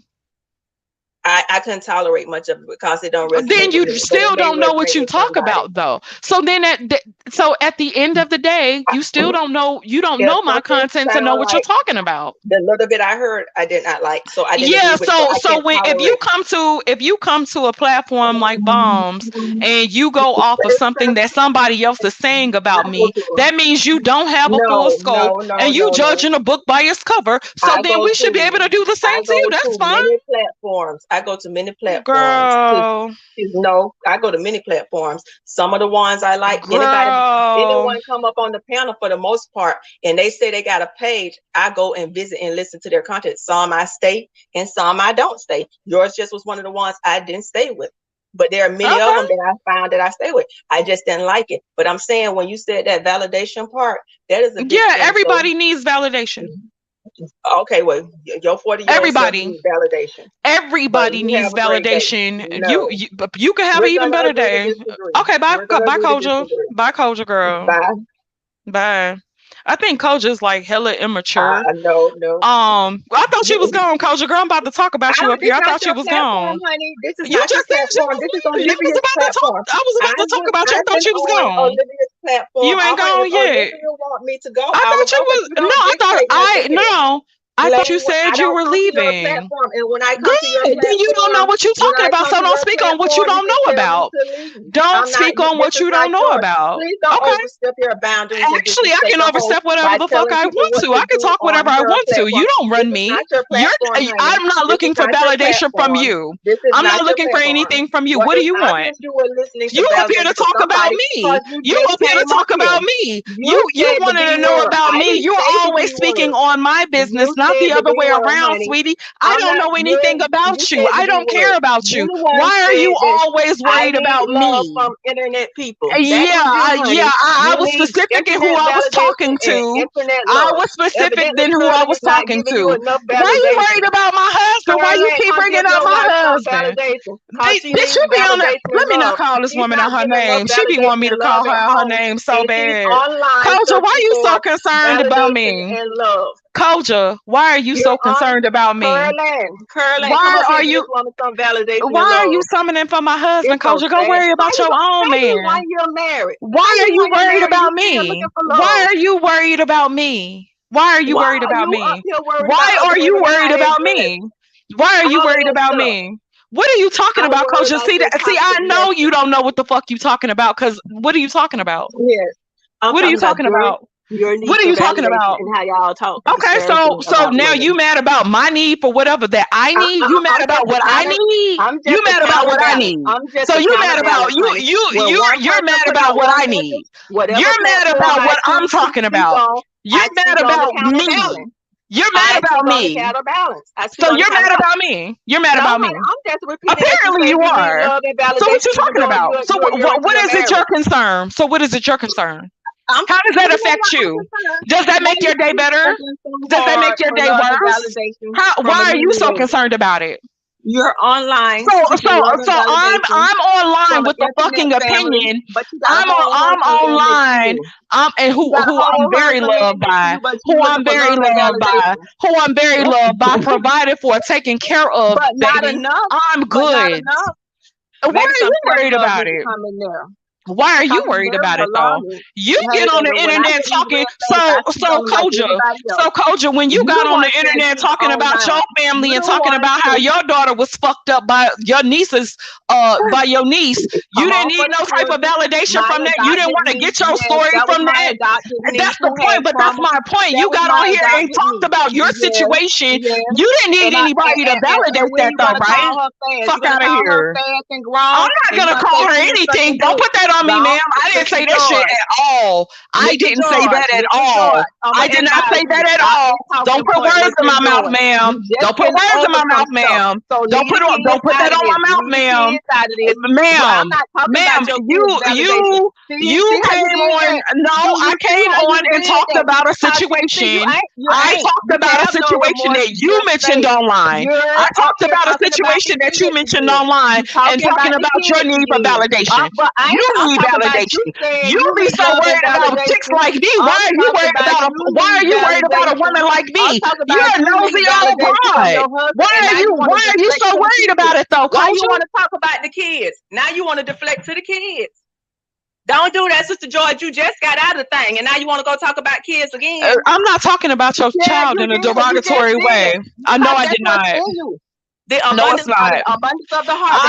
I couldn't tolerate much of it because it don't resonate. Then you still don't know what you talk about though. So then at the end of the day, you still don't know. You don't know my content to know what you're talking about. The little bit I heard, I did not like. So I didn't. Yeah. So when if you come to a platform like Bombs and you go off of something that somebody else is saying about me, that means you don't have a full scope and you judging a book by its cover. So then we should be able to do the same to you. That's fine. Platforms. I go to many platforms. Girl. I go to many platforms. Some of the ones I like. Anyone come up on the panel for the most part, and they say they got a page, I go and visit and listen to their content. Some I stay, and some I don't stay. Yours just was one of the ones I didn't stay with. But there are many of them that I found that I stay with. I just didn't like it. But I'm saying when you said that validation part, that is a big thing. Everybody needs validation. Okay, well, your 40 years everybody validation. Everybody needs validation. You can have an even better day. Okay, bye Koja. Bye Koja, girl. Bye. I think Koja's like hella immature. No. I thought she was gone, Koja. Girl, I'm about to talk about you up here. I thought she was gone. Honey, this is you just said this is Olivia's platform. I was about to talk about you. I thought she was gone. Olivia's platform. You ain't gone yet. You want me to go? I thought you was. No, I thought I thought you said you were leaving. And when I come Good. to your platform, Then you don't know what you're talking about, so don't speak on what you don't know about. Don't speak on what you don't know about. Please don't overstep your boundaries. Actually, I can overstep whatever the fuck I want to. I can talk whatever I want to. You don't run me. I'm not looking for validation from you. I'm not looking for anything from you. What do you want? You up here to talk about me. You up here to talk about me. You wanted to know about me. You're always speaking on my business, not the other way around, sweetie. I don't know anything about you. I don't care about you. Why are you always worried about me? From internet people. I was specific in who I was talking to. I was specific in who I was talking to. Why you worried about my husband? Why you keep bringing up my husband? Did you be on that? Let me not call this woman out her name. She be wanting me to call her out her name so bad. Koja, why you so concerned about me? Koja, why are you so concerned about me? Why are you summoning for my husband? Koja, go worry about your own man. Why are you worried about me? Why are you worried about me? Why are you worried about me? Why are you worried about me? Why are you worried about me? What are you talking about, Koja? See, I know you don't know what the fuck you talking about, because what are you talking about? Yes. What are you talking about? What are you talking about? And how y'all talk. Okay, so now you mad about my need for whatever that I need? You mad about what I need? You mad about what I need? So you mad about you're mad about what I need. You're mad about what I'm talking about. You're mad about me. You're mad about me. So you're mad about me. You're mad about me. I'm just repeating. Apparently you are. So what you talking about? So what is it your concern? So what is it your concern? How does that affect you? Does that make your day better? Does that make your day worse? Why are you so concerned about it? You're online. So I'm online with the fucking opinion. I'm online. And who I'm very loved by. Who I'm very loved by. Provided for, taken care of. But not enough. I'm good. Why are you worried about it? Why are you worried about it though? You get on the internet talking. So Koja, when you got on the internet talking about your family and talking about how your daughter was fucked up by your niece's by your niece, you didn't need no type of validation from that. You didn't want to get your story from that. That's the point, but that's my point. You got on here and talked about your situation. You didn't need anybody to validate that though, right? Fuck out of here. I'm not gonna call her anything. Don't put that on me, ma'am. I didn't say that shit at all. I didn't say that at all. I did not say that at all. Don't put words in my mouth, ma'am. Don't put words in my mouth, ma'am. Don't put that on my mouth, ma'am. Ma'am, you came on. No, I came on and talked about a situation. I talked about a situation that you mentioned online. I talked about a situation that you mentioned online and talking about your need for validation. You need validation. You be so worried about chicks like me. Why are you worried about a woman like me? You're a nosy old broad. Why are you so worried about it though? Why you want to talk about the kids? Now you want to deflect to the kids. Don't do that, Sister George. You just got out of the thing, and now you want to go talk about kids again. I'm not talking about your child in a derogatory way. I know I did not. No, it's not. Abundance of the heart.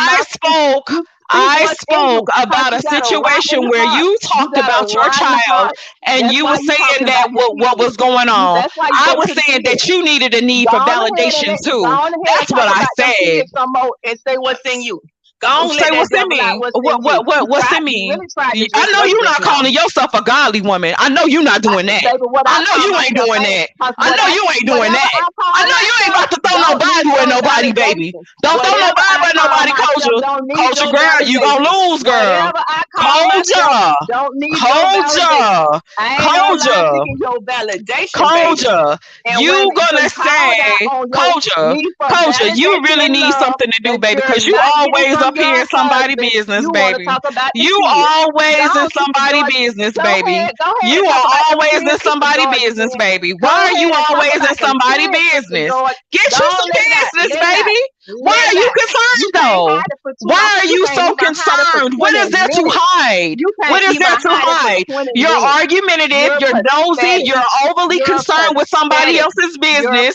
I spoke about a situation where you talked about your child and you were saying that what was going on. I was saying that you needed a need for validation too. That's what I said. And say what's in you. Say what's in me. What's in me? I know you're not calling yourself a godly woman. I know you're not doing that. I know you ain't doing that. I know you ain't doing that. I know you ain't about to throw no Bible at nobody, baby. Don't throw no Bible at nobody, Koja. Girl, you gonna lose, girl. Koja. You gonna say, Koja, you really need something to do, baby, because you always up here in somebody's business, baby. You always in somebody's business, baby. You are always in somebody's business, baby. Why are you always in somebody's business? Get you some business, baby. Why are you concerned though? Why are you so concerned? What is there to hide? What is there to hide? You're argumentative, you're nosy, you're overly concerned with somebody else's business.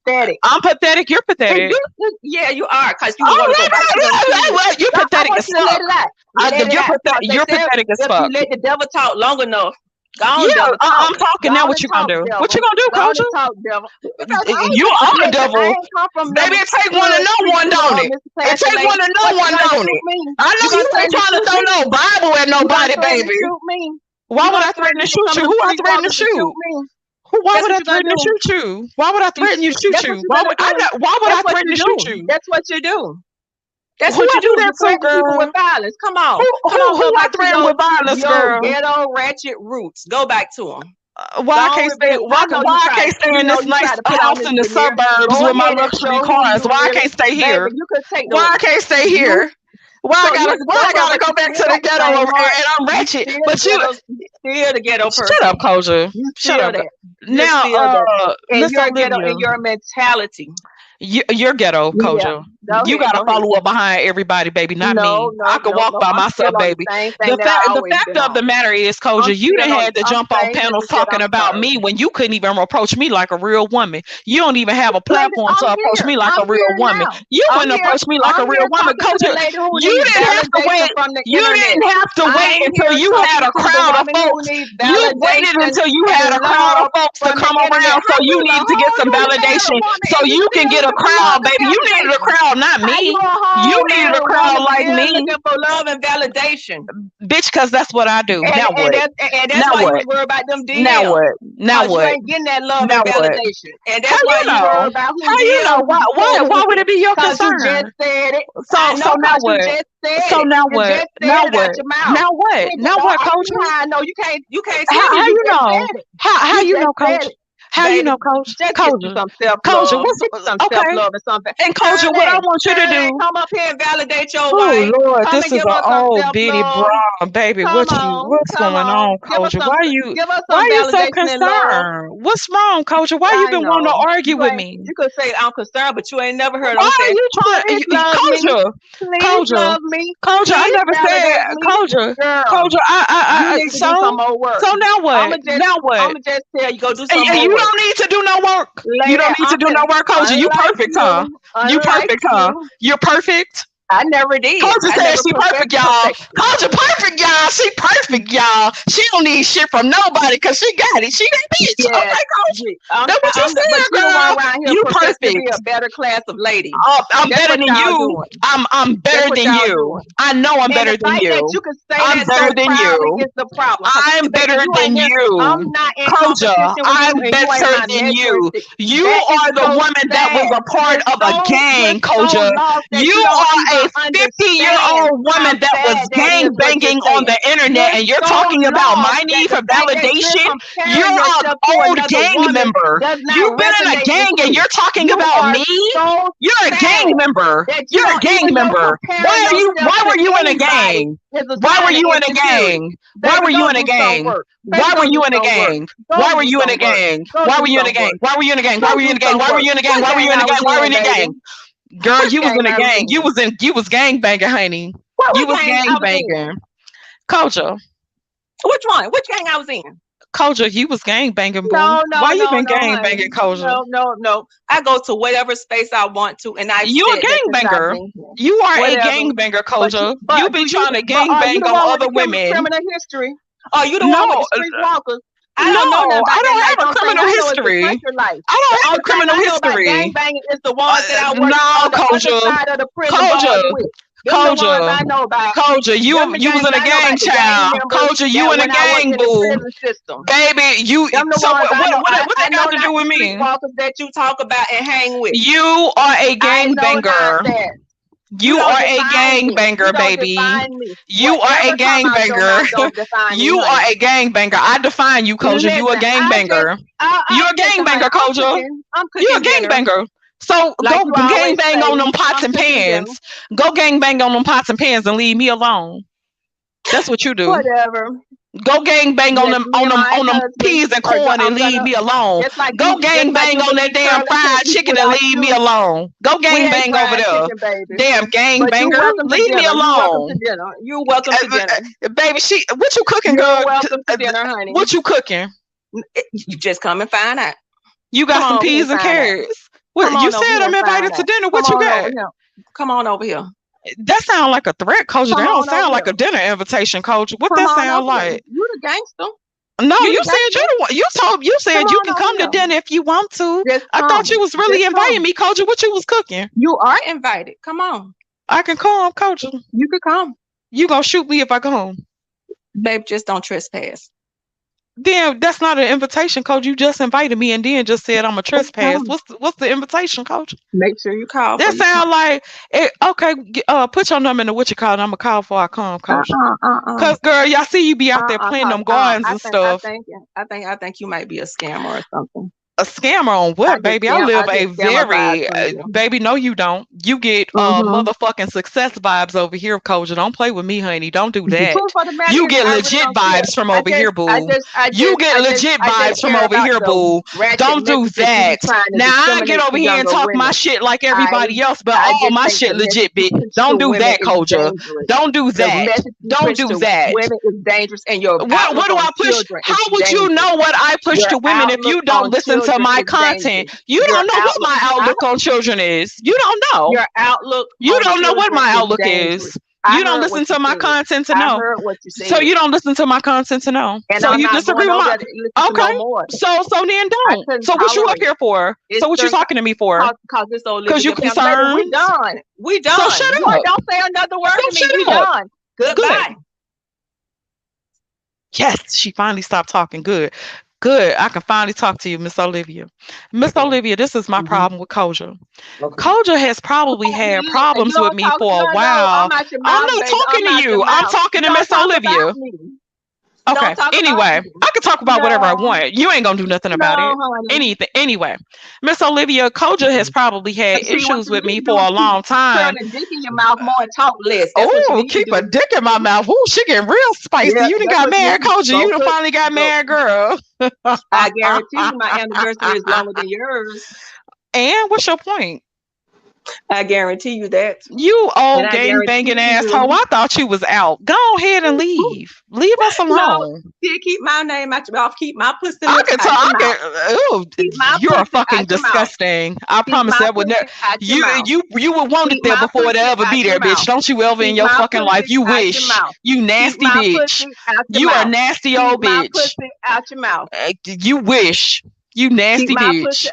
I'm pathetic. You're pathetic. Yeah, you are, because you want to go back to them. You're pathetic as fuck. You're pathetic as fuck. If you let the devil talk long enough, I'm talking now. What you gonna do? What you gonna do, Coach? You are the devil. Baby, it take one to know one, don't it? It take one to know one, don't it? I know you ain't trying to throw no Bible at nobody, baby. Why would I threaten to shoot you? Who I threaten to shoot? Why would I threaten to shoot you? Why would I threaten you to shoot you? Why would I threaten to shoot you? That's what you do. That's what you do. You threaten people with violence. Come on. Who I threaten with violence, girl? Ghetto ratchet roots. Go back to them. Why I can't stay? Why I can't stay in this nice house in the suburbs with my luxury cars? Why I can't stay here? Why I can't stay here? Why I gotta go back to the ghetto and I'm ratchet? But you still the ghetto person. Shut up, Koja. Shut up. Now, listen, in your mentality. You're ghetto, Koja. You gotta follow up behind everybody, baby, not me. I can walk by myself, baby. The fact of the matter is, Koja, you done had to jump on panels talking about me when you couldn't even approach me like a real woman. You don't even have a platform to approach me like a real woman. You wouldn't approach me like a real woman, Koja. You didn't have to wait. You didn't have to wait until you had a crowd of folks. You waited until you had a crowd of folks to come around, so you need to get some validation so you can get a crowd, baby. You needed a crowd, not me. You needed a crowd like me. Looking for love and validation, bitch. Because that's what I do. Now what? And that's why you worry about them DMs. Now what? Now what? You ain't getting that love and validation. And that's why you worry about who. How you know? Why would it be your concern? You just said it. So now what? So now what? Now what? Now what? Now what, Coach? I know you can't. How you know? How you know, Coach? How you know, Coach? Koja, some self-love. Self-love or something. And Koja, what I want you to do? Come up here and validate your wife. Oh Lord, this is an old bitty bra, baby. What's going on, Koja? Why are you so concerned? What's wrong, Koja? Why you been wanting to argue with me? You could say I'm concerned, but you ain't never heard. Why are you trying? Koja, Koja, I never said Koja. I so now what? Now what? I'm gonna just tell you, go do something. You don't need to do no work. You don't need to do no work, Koja. You perfect, huh? You perfect, huh? You're perfect. I never did. Koja said she perfect, y'all. Koja perfect, y'all. She perfect, y'all. She don't need shit from nobody because she got it. She that bitch. Yeah. Okay, Koja. That's what you said, girl. You perfect. Be a better class of ladies. I'm better than you. I'm better than you. I know I'm better than you. I'm better than you. I'm better than you. Koja, I'm better than you. You are the woman that was a part of a gang, Koja. You are a 50-year-old woman that was gang banging on the internet, and you're talking about my need for validation. You're an old gang member. You've been in a gang, and you're talking about me. You're a gang member. You're a gang member. Why were you in a gang? Why were you in a gang? Why were you in a gang? Why were you in a gang? Why were you in a gang? Why were you in a gang? Why were you in a gang? Why were you in a gang? Why were you in a gang? Why were you in a gang? Why were you in a gang? Girl, you was in a gang. You was gang banging, honey. You was gang banging. Koja. Which one? Which gang I was in? Koja, you was gang banging, boo. No. Why you been gang banging, Koja? No. I go to whatever space I want to, and you a gang banger. You are a gang banger, Koja. You been trying to gang bang on other women. Criminal history. Are you the one with the streetwalkers? I don't have a criminal history. I don't have a criminal history. Gang banging is the ones that I work on the other side of the prison with. Koja, you was in a gang, child. Koja, you in a gang, boo. Baby, you. So what that got to do with me? That you talk about and hang with. You are a gang banger. You are a gang banger, baby. You are a gang banger. You are a gang banger. I define you, Koja. You a gang banger. You a gang banger, Koja. You a gang banger. So go gang bang on them pots and pans. Go gang bang on them pots and pans and leave me alone. That's what you do. Whatever. Go gang bang on them peas and corn and leave me alone. Go gang bang on that damn fried chicken and leave me alone. Go gang bang over there. Damn gang banger, leave me alone. You're welcome to dinner. Baby, what you cooking, girl? You're welcome to dinner, honey. What you cooking? You just come and find out. You got some peas and carrots. What you said? I'm invited to dinner. What you got? Come on over here. That sound like a threat, Coach. That don't sound like a dinner invitation, Coach. What that sound like? You the gangster. No, you said you're the one. You said you can come to dinner if you want to. I thought you was really inviting me, Coach. What you was cooking? You are invited. Come on. I can come, Coach. You can come. You gonna shoot me if I come? Babe, just don't trespass. Then that's not an invitation, Coach. You just invited me and then just said I'm a trespass. What's the invitation, Coach? Make sure you call. That sound like it. Okay, put your number in the what you call. I'm gonna call before I come, Coach. Cause girl, y'all see you be out there playing them gardens and stuff. I think you might be a scammer or something. A scammer on what, baby? I live a very baby. No, you don't. You get motherfucking success vibes over here, Coach. Don't play with me, honey. Don't do that. You get legit vibes from over here, boo. You get legit vibes from over here, boo. Don't do that. Now I get over here and talk my shit like everybody else, but all my shit legit, bitch. Don't do that, Coach. Don't do that. Don't do that. Women is dangerous, and your what do I push? How would you know what I push to women if you don't listen to my content? You don't know what my outlook on children is. You don't know. Your outlook. You don't know what my outlook is. You don't listen to my content to know. I heard what you said. So you don't listen to my content to know. And so you disagree with my. Okay. So then don't. So what you up here for? So what you talking to me for? Because you concerned. We done. We done. So shut up. Don't say another word to me. We done. Goodbye. Yes, she finally stopped talking. Good. I can finally talk to you, Miss Olivia. Miss Olivia, this is my problem with Koja. Koja has probably had problems with me for a while. I'm not talking to you. I'm talking to Miss Olivia. Okay. Anyway, I can talk about whatever I want. You ain't gonna do nothing about it. Anything. Anyway, Miss Olivia, Koja has probably had issues with me for a long time. Turn a dick in your mouth more and talk less. Oh, keep a dick in my mouth. Ooh, she getting real spicy. Yeah, you done got married, Koja. You done finally got married, girl. I guarantee you, my anniversary is longer than yours. And what's your point? I guarantee you that. You old gang banging asshole. I thought you was out. Go ahead and leave. Leave us alone. No, keep my name out your mouth. Keep my pussy. I can talk. You're fucking disgusting. I promise that would never. You would want it there before it ever be there, bitch. Don't you ever in your fucking life. You wish. You nasty bitch. You are a nasty old bitch. Out your mouth. You wish. You nasty bitch.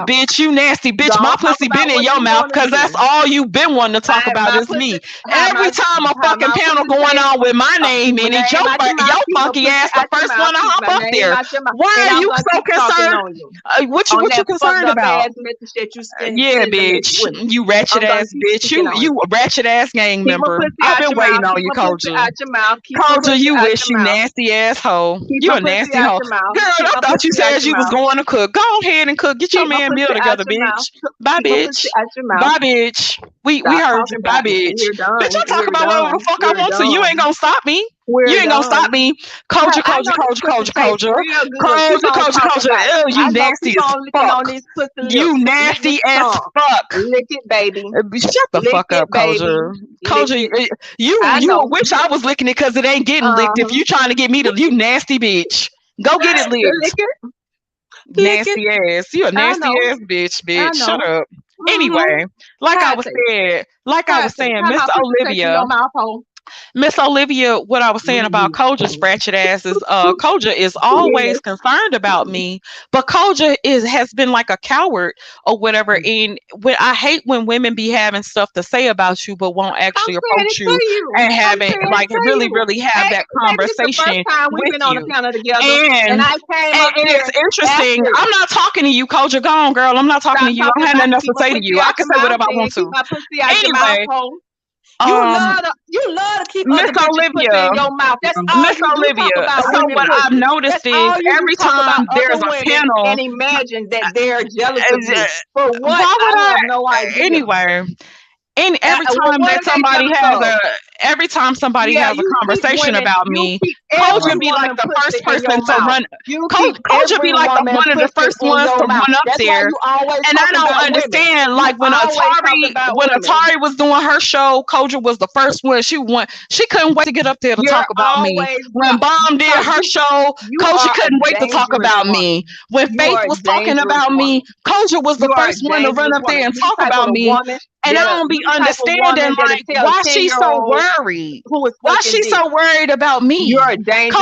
Bitch, you nasty bitch. My pussy been in your mouth because that's all you been wanting to talk about is me. Every time a fucking panel going on with my name in it, your funky ass the first one to hop up there. Why are you so concerned? What you concerned about? Yeah, bitch. You ratchet ass bitch. You ratchet ass gang member. I've been waiting on you, Koja. Koja, you wish, you nasty asshole. You a nasty hoe. Girl, I thought you said you was going to cook. Go ahead and cook. Get your man meal together, bitch. Bye, bitch. Bye, bitch. We heard you. Bye, bitch. Bitch, I talk about whatever the fuck I want to. You ain't gonna stop me. You ain't gonna stop me. Koja. Ew, you nasty as fuck. You nasty as fuck. Lick it, baby. Shut the fuck up, Koja. Koja, you wish I was licking it because it ain't getting licked. If you trying to get me to, you nasty bitch. Go get it licked. Nasty ass. You a nasty ass bitch. Shut up. Anyway, like I was saying, Miss Olivia, what I was saying about Koja's ratchet ass is Koja is always concerned about me, but Koja has been like a coward or whatever. And when I hate when women be having stuff to say about you but won't actually approach you and having like really have that conversation with you. And it's interesting. I'm not talking to you, Koja. Go on, girl. I'm not talking to you. I don't have nothing else to say to you. I can say whatever I want to. Anyway. You love to keep Miss Olivia in your mouth. That's all Miss Olivia. So what I've noticed is every time there's a panel, and imagine that they're jealous of you. For what? I have no idea. Anyway, And every time that somebody has a conversation about me, Culture be like the first person to run. Culture be like one of the first ones to run up there. And I don't understand. Like when Atari was doing her show, Culture was the first one. She couldn't wait to get up there to talk about me. When Bomb did her show, Culture couldn't wait to talk about me. When Faith was talking about me, Culture was the first one to run up there and talk about me. And I don't be understanding like why she's so worried. Why she's so worried about me? You're a danger.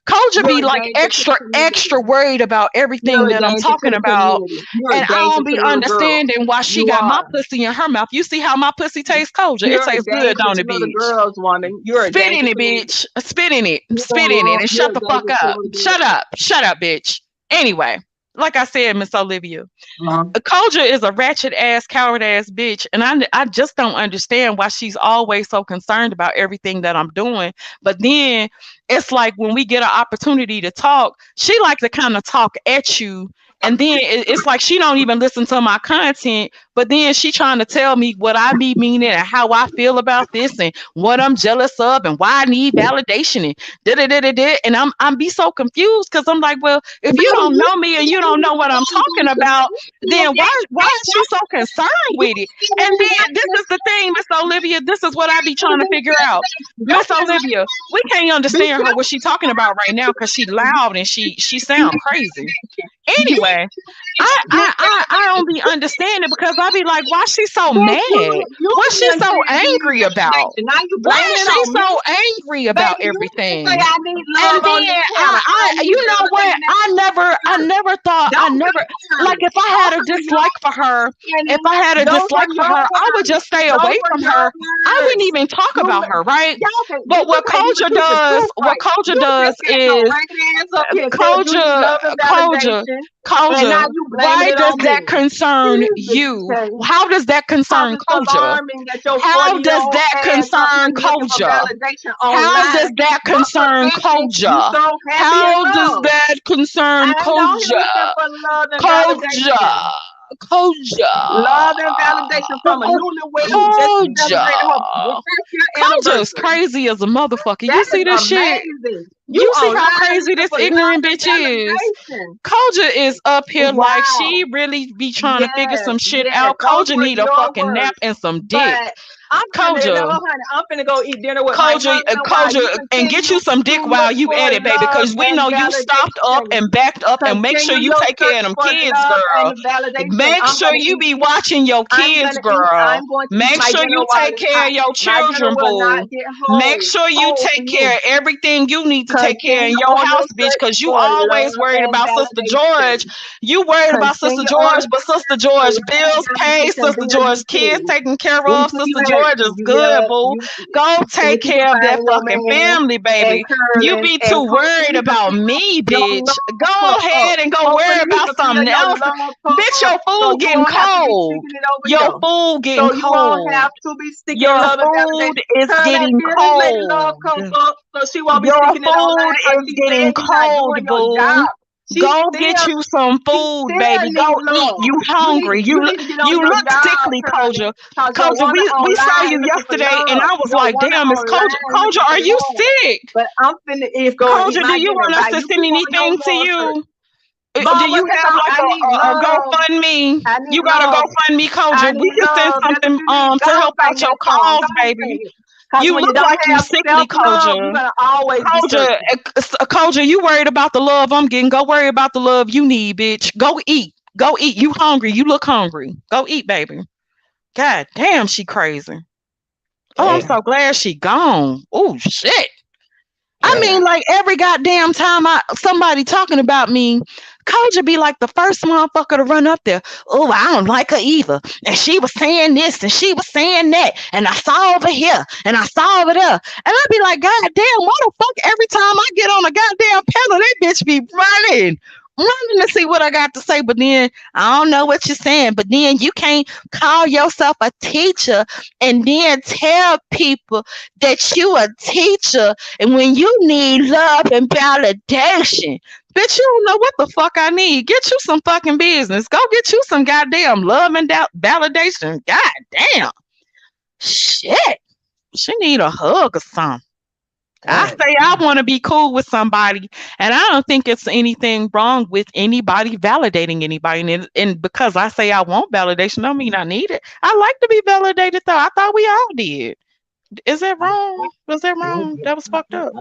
Culture be like extra worried about everything that I'm talking about. And I don't be understanding why she got my pussy in her mouth. You see how my pussy tastes, Culture? It tastes good, don't it, bitch? Girls, woman. Spit in it, bitch. Spit in it. Spit in it and shut the fuck up. Shut up. Shut up, bitch. Anyway. Like I said, Miss Olivia, Culture is a ratchet ass, coward ass bitch. And I just don't understand why she's always so concerned about everything that I'm doing. But then it's like when we get an opportunity to talk, she likes to kind of talk at you. And then it's like she don't even listen to my content, but then she trying to tell me what I be meaning and how I feel about this and what I'm jealous of and why I need validation and da-da-da-da-da. And I'm be so confused because I'm like, well, if you don't know me and you don't know what I'm talking about, then why is she so concerned with it? And then this is the thing, Miss Olivia, this is what I be trying to figure out. Miss Olivia, we can't understand her what she talking about right now because she loud and she sound crazy. Anyway, I don't be understanding because I be like, why she so mad? What's she so angry about? Why is she so angry about everything? And then you know what? I never thought like if I had a dislike for her, I would just stay away from her. I wouldn't even talk about her, right? But what Culture does is Culture, why does that concern you? How does that concern Culture? How does that concern Culture? How does that concern Culture? How does that concern Culture? Love and validation from a newlywed. Culture is crazy as a motherfucker. You see this shit? You see how crazy this ignorant bitch is? Culture is up here like she really be trying to figure some shit out. Culture need a fucking nap and some dick. Culture, I'm finna go eat dinner with Culture, and get you some dick while you at it, baby. Because we know you stopped up and backed up, and make sure you take care of them kids, girl. Make sure you be watching your kids, girl. Make sure you take care of your children, boo. Make sure you take care of everything you need to take care in your house, bitch. Because you always worried about Sister George. You worried about Sister George, but Sister George bills paid, Sister George kids taken care of, Sister George is good, boo. Go take care of that fucking family, baby. You be too worried about me, bitch. Go ahead and go worry about something else. Bitch, your food getting cold. Your food getting cold. Your food is getting cold. Your food is getting cold, boo. Go get you some food, baby. Go eat. You hungry. You look sickly, Culture. Culture, we saw you yesterday, and I was like, damn, it's Culture. Culture, are you sick? But I'm finna Culture, do you want us to send anything to you? Do you have like a GoFundMe? You got a GoFundMe, Culture. We can send something to help out your cause, baby. You look like you sickly, Culture. Culture, you worried about the love I'm getting. Go worry about the love you need, bitch. Go eat. Go eat. You hungry. You look hungry. Go eat, baby. God damn, she crazy. Oh, I'm so glad she gone. Oh, shit. I mean, like every goddamn time somebody talking about me, Culture be like the first motherfucker to run up there. Oh, I don't like her either. And she was saying this and she was saying that. And I saw over here and I saw over there. And I be like, God damn, why the fuck every time I get on a goddamn panel, that bitch be running to see what I got to say. But then I don't know what you're saying. But then you can't call yourself a teacher and then tell people that you a teacher. And when you need love and validation, Bitch, you don't know what the fuck I need. Get you some fucking business. Go get you some goddamn love and validation. God damn. Shit. She need a hug or something. I say I want to be cool with somebody, and I don't think it's anything wrong with anybody validating anybody. And because I say I want validation, don't mean I need it. I like to be validated, though. I thought we all did. Is that wrong? Was that wrong? That was fucked up.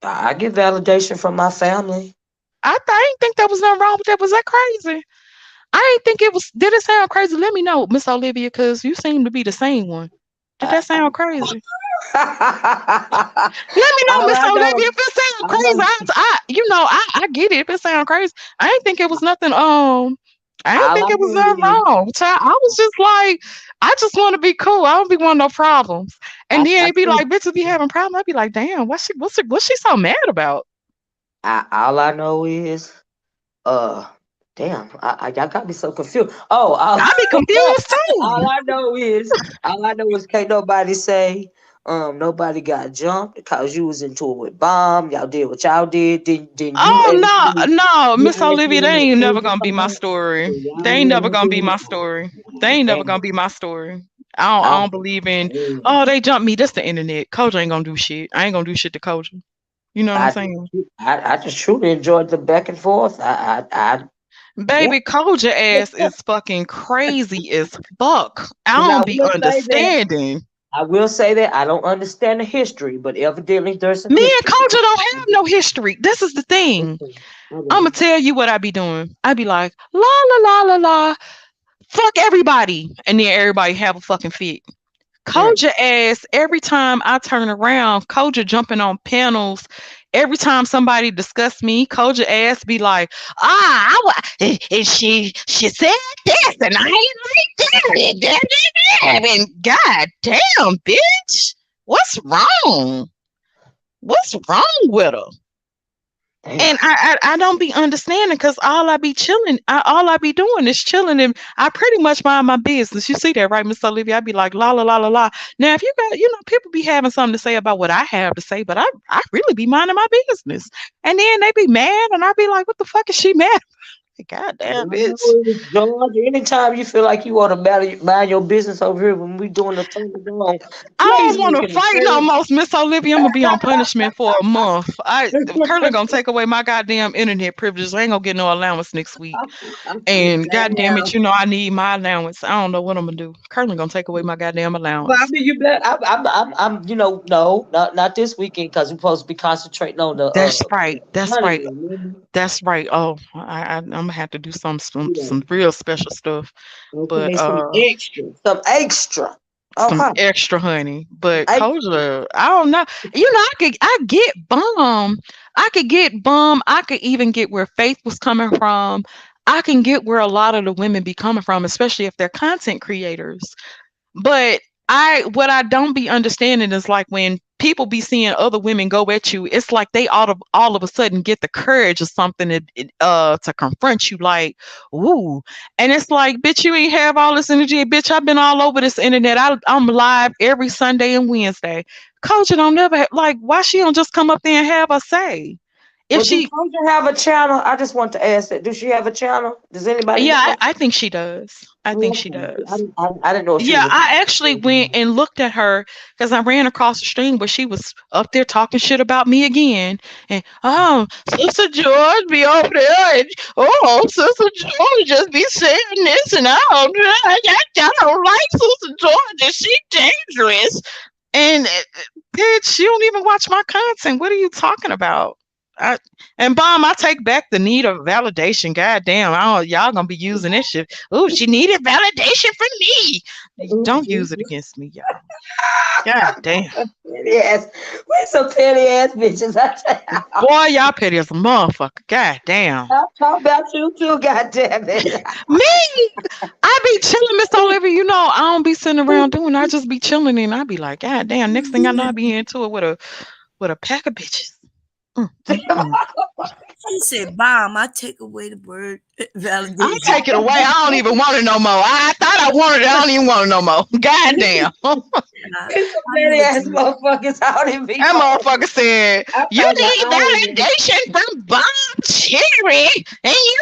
I get validation from my family. I didn't think there was nothing wrong with that. Was that crazy? I didn't think it was. Did it sound crazy? Let me know, Miss Olivia, because you seem to be the same one. Did that sound crazy? Let me know, Miss Olivia, if it sounds crazy. I get it. If it sounds crazy, I didn't think it was nothing. I didn't think it was nothing wrong. I was just like, I just want to be cool. I don't be wanting no problems. And then it'd be like, bitches be having problems. I'd be like, damn, what's she so mad about? All I know is, damn, I got me so confused. Oh, I be confused too. All I know is can't nobody say nobody got jumped because you was into it with Bomb. Y'all did what y'all did. Then no, Miss Olivia, they ain't never gonna be my story. They ain't never gonna be my story. They ain't never gonna be my story. I don't believe in. Oh, they jumped me. That's the internet. Coach ain't gonna do shit. I ain't gonna do shit to Coach. You know what I'm saying? I just truly enjoyed the back and forth. Baby, Koja ass is fucking crazy as fuck. I don't be understanding. I will say that I don't understand the history, but evidently there's some. Me and Koja don't have no history. This is the thing. I'm gonna tell you what I be doing. I be like, la la la la la, fuck everybody, and then everybody have a fucking fit. Koja ass, every time I turn around, Koja jumping on panels. Every time somebody discuss me, Koja ass be like, and she said this, and I ain't like that. And god damn, bitch, what's wrong? What's wrong with her? And I don't be understanding, because all I be chilling, all I be doing is chilling, and I pretty much mind my business. You see that, right, Miss Olivia? I be like, la la la la la. Now, if you got, people be having something to say about what I have to say, but I really be minding my business. And then they be mad, and I be like, what the fuck is she mad about? God damn, bitch. George, anytime you feel like you want to mind your business over here when we doing the thing wrong, I don't want to fight no more, Miss Olivia. I'm gonna be on punishment for a month. Curly gonna take away my goddamn internet privileges. I ain't gonna get no allowance next week. And goddamn it, I need my allowance. I don't know what I'm gonna do. Curly gonna take away my goddamn allowance. Well, I mean, you bet. I'm no, not this weekend, because we're supposed to be concentrating on the. That's right. That's right. That's right. Oh, I'm gonna have to do some real special stuff. But some extra. Some extra honey. But Koja, I don't know. I get Bomb. I could get Bomb. I could even get where Faith was coming from. I can get where a lot of the women be coming from, especially if they're content creators. But what I don't be understanding is, like, when people be seeing other women go at you, it's like they all of a sudden get the courage or something to confront you, like, ooh. And it's like, bitch, you ain't have all this energy. Bitch, I've been all over this internet. I'm live every Sunday and Wednesday. Coach, don't never why she don't just come up there and have a say? If she have a channel, I just want to ask that. Does she have a channel? Does anybody? Yeah, I think she does. I think she does. I didn't know. I actually went and looked at her, because I ran across the stream where she was up there talking shit about me again. And Sister George be over there, and Sister George just be saying this, and I don't like Sister George, and she dangerous. And bitch, you don't even watch my content. What are you talking about? And Bomb, I take back the need of validation. God damn, y'all gonna be using this shit. Ooh, she needed validation from me. Don't use it against me, y'all. God damn. Yes, we're some petty ass bitches. Boy, y'all petty as a motherfucker. God damn. I'll talk about you too. God damn it. Me? I be chilling, Miss Olivia. I don't be sitting around doing. I just be chilling, and I be like, God damn. Next thing I know, I be into it with a pack of bitches. She said, "Bomb, I take away the word validation. I take it away. I don't even want it no more. I thought I wanted it. I don't even want it no more. Goddamn. That motherfucker said, you need validation from Bombcherry, and you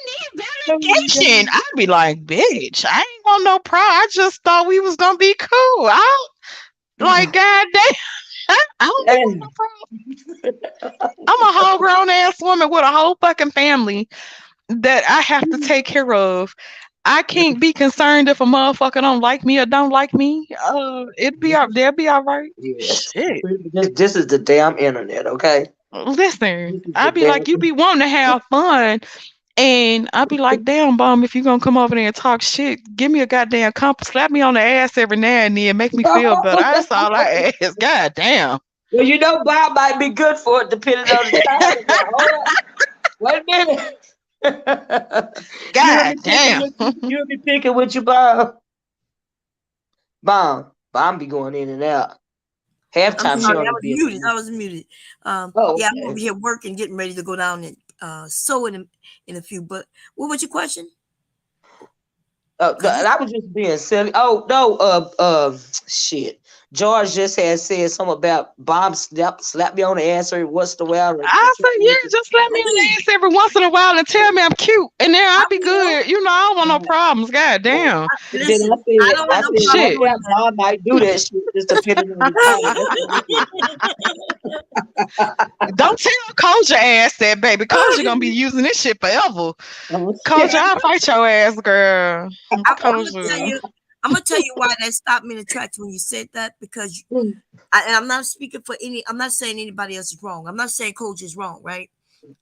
need validation. I'd be like, bitch, I ain't want no problem. I just thought we was gonna be cool. Like, goddamn. I don't want no problem. I'm a whole grown ass woman with a whole fucking family that I have to take care of. I can't be concerned if a motherfucker don't like me or don't like me. They'll be all right. Yeah. Shit. This is the damn internet, okay? Listen, I'd be like, you be wanting to have fun. And I'd be like, damn, Bomb, if you gonna come over there and talk shit, give me a goddamn slap me on the ass every now and then, make me feel better. That's all I ask. God damn. Well, you know, Bob might be good for it, depending on the time. Wait a minute. God damn. You'll be picking with you, Bob. Bomb be going in and out. Halftime show. I was muted. Yeah, okay. I'm over here working, getting ready to go down and sew in a few. But what was your question? I was just being silly. Oh no, shit. George just had said something about Bomb slap me on the ass every once in a while. I said, yeah, just slap me on the ass every once in a while and tell me I'm cute, and then I'll be good. You know, I don't want no problems. God damn. Listen, I don't want no shit. Bomb might do that shit just depending on the time. Don't tell Koja ass that, baby. Koja gonna be using this shit forever. Koja, I'll fight your ass, girl. I'm gonna tell you why that stopped me in the tracks when you said that, because I'm not speaking for I'm not saying anybody else is wrong. I'm not saying Coach is wrong, right?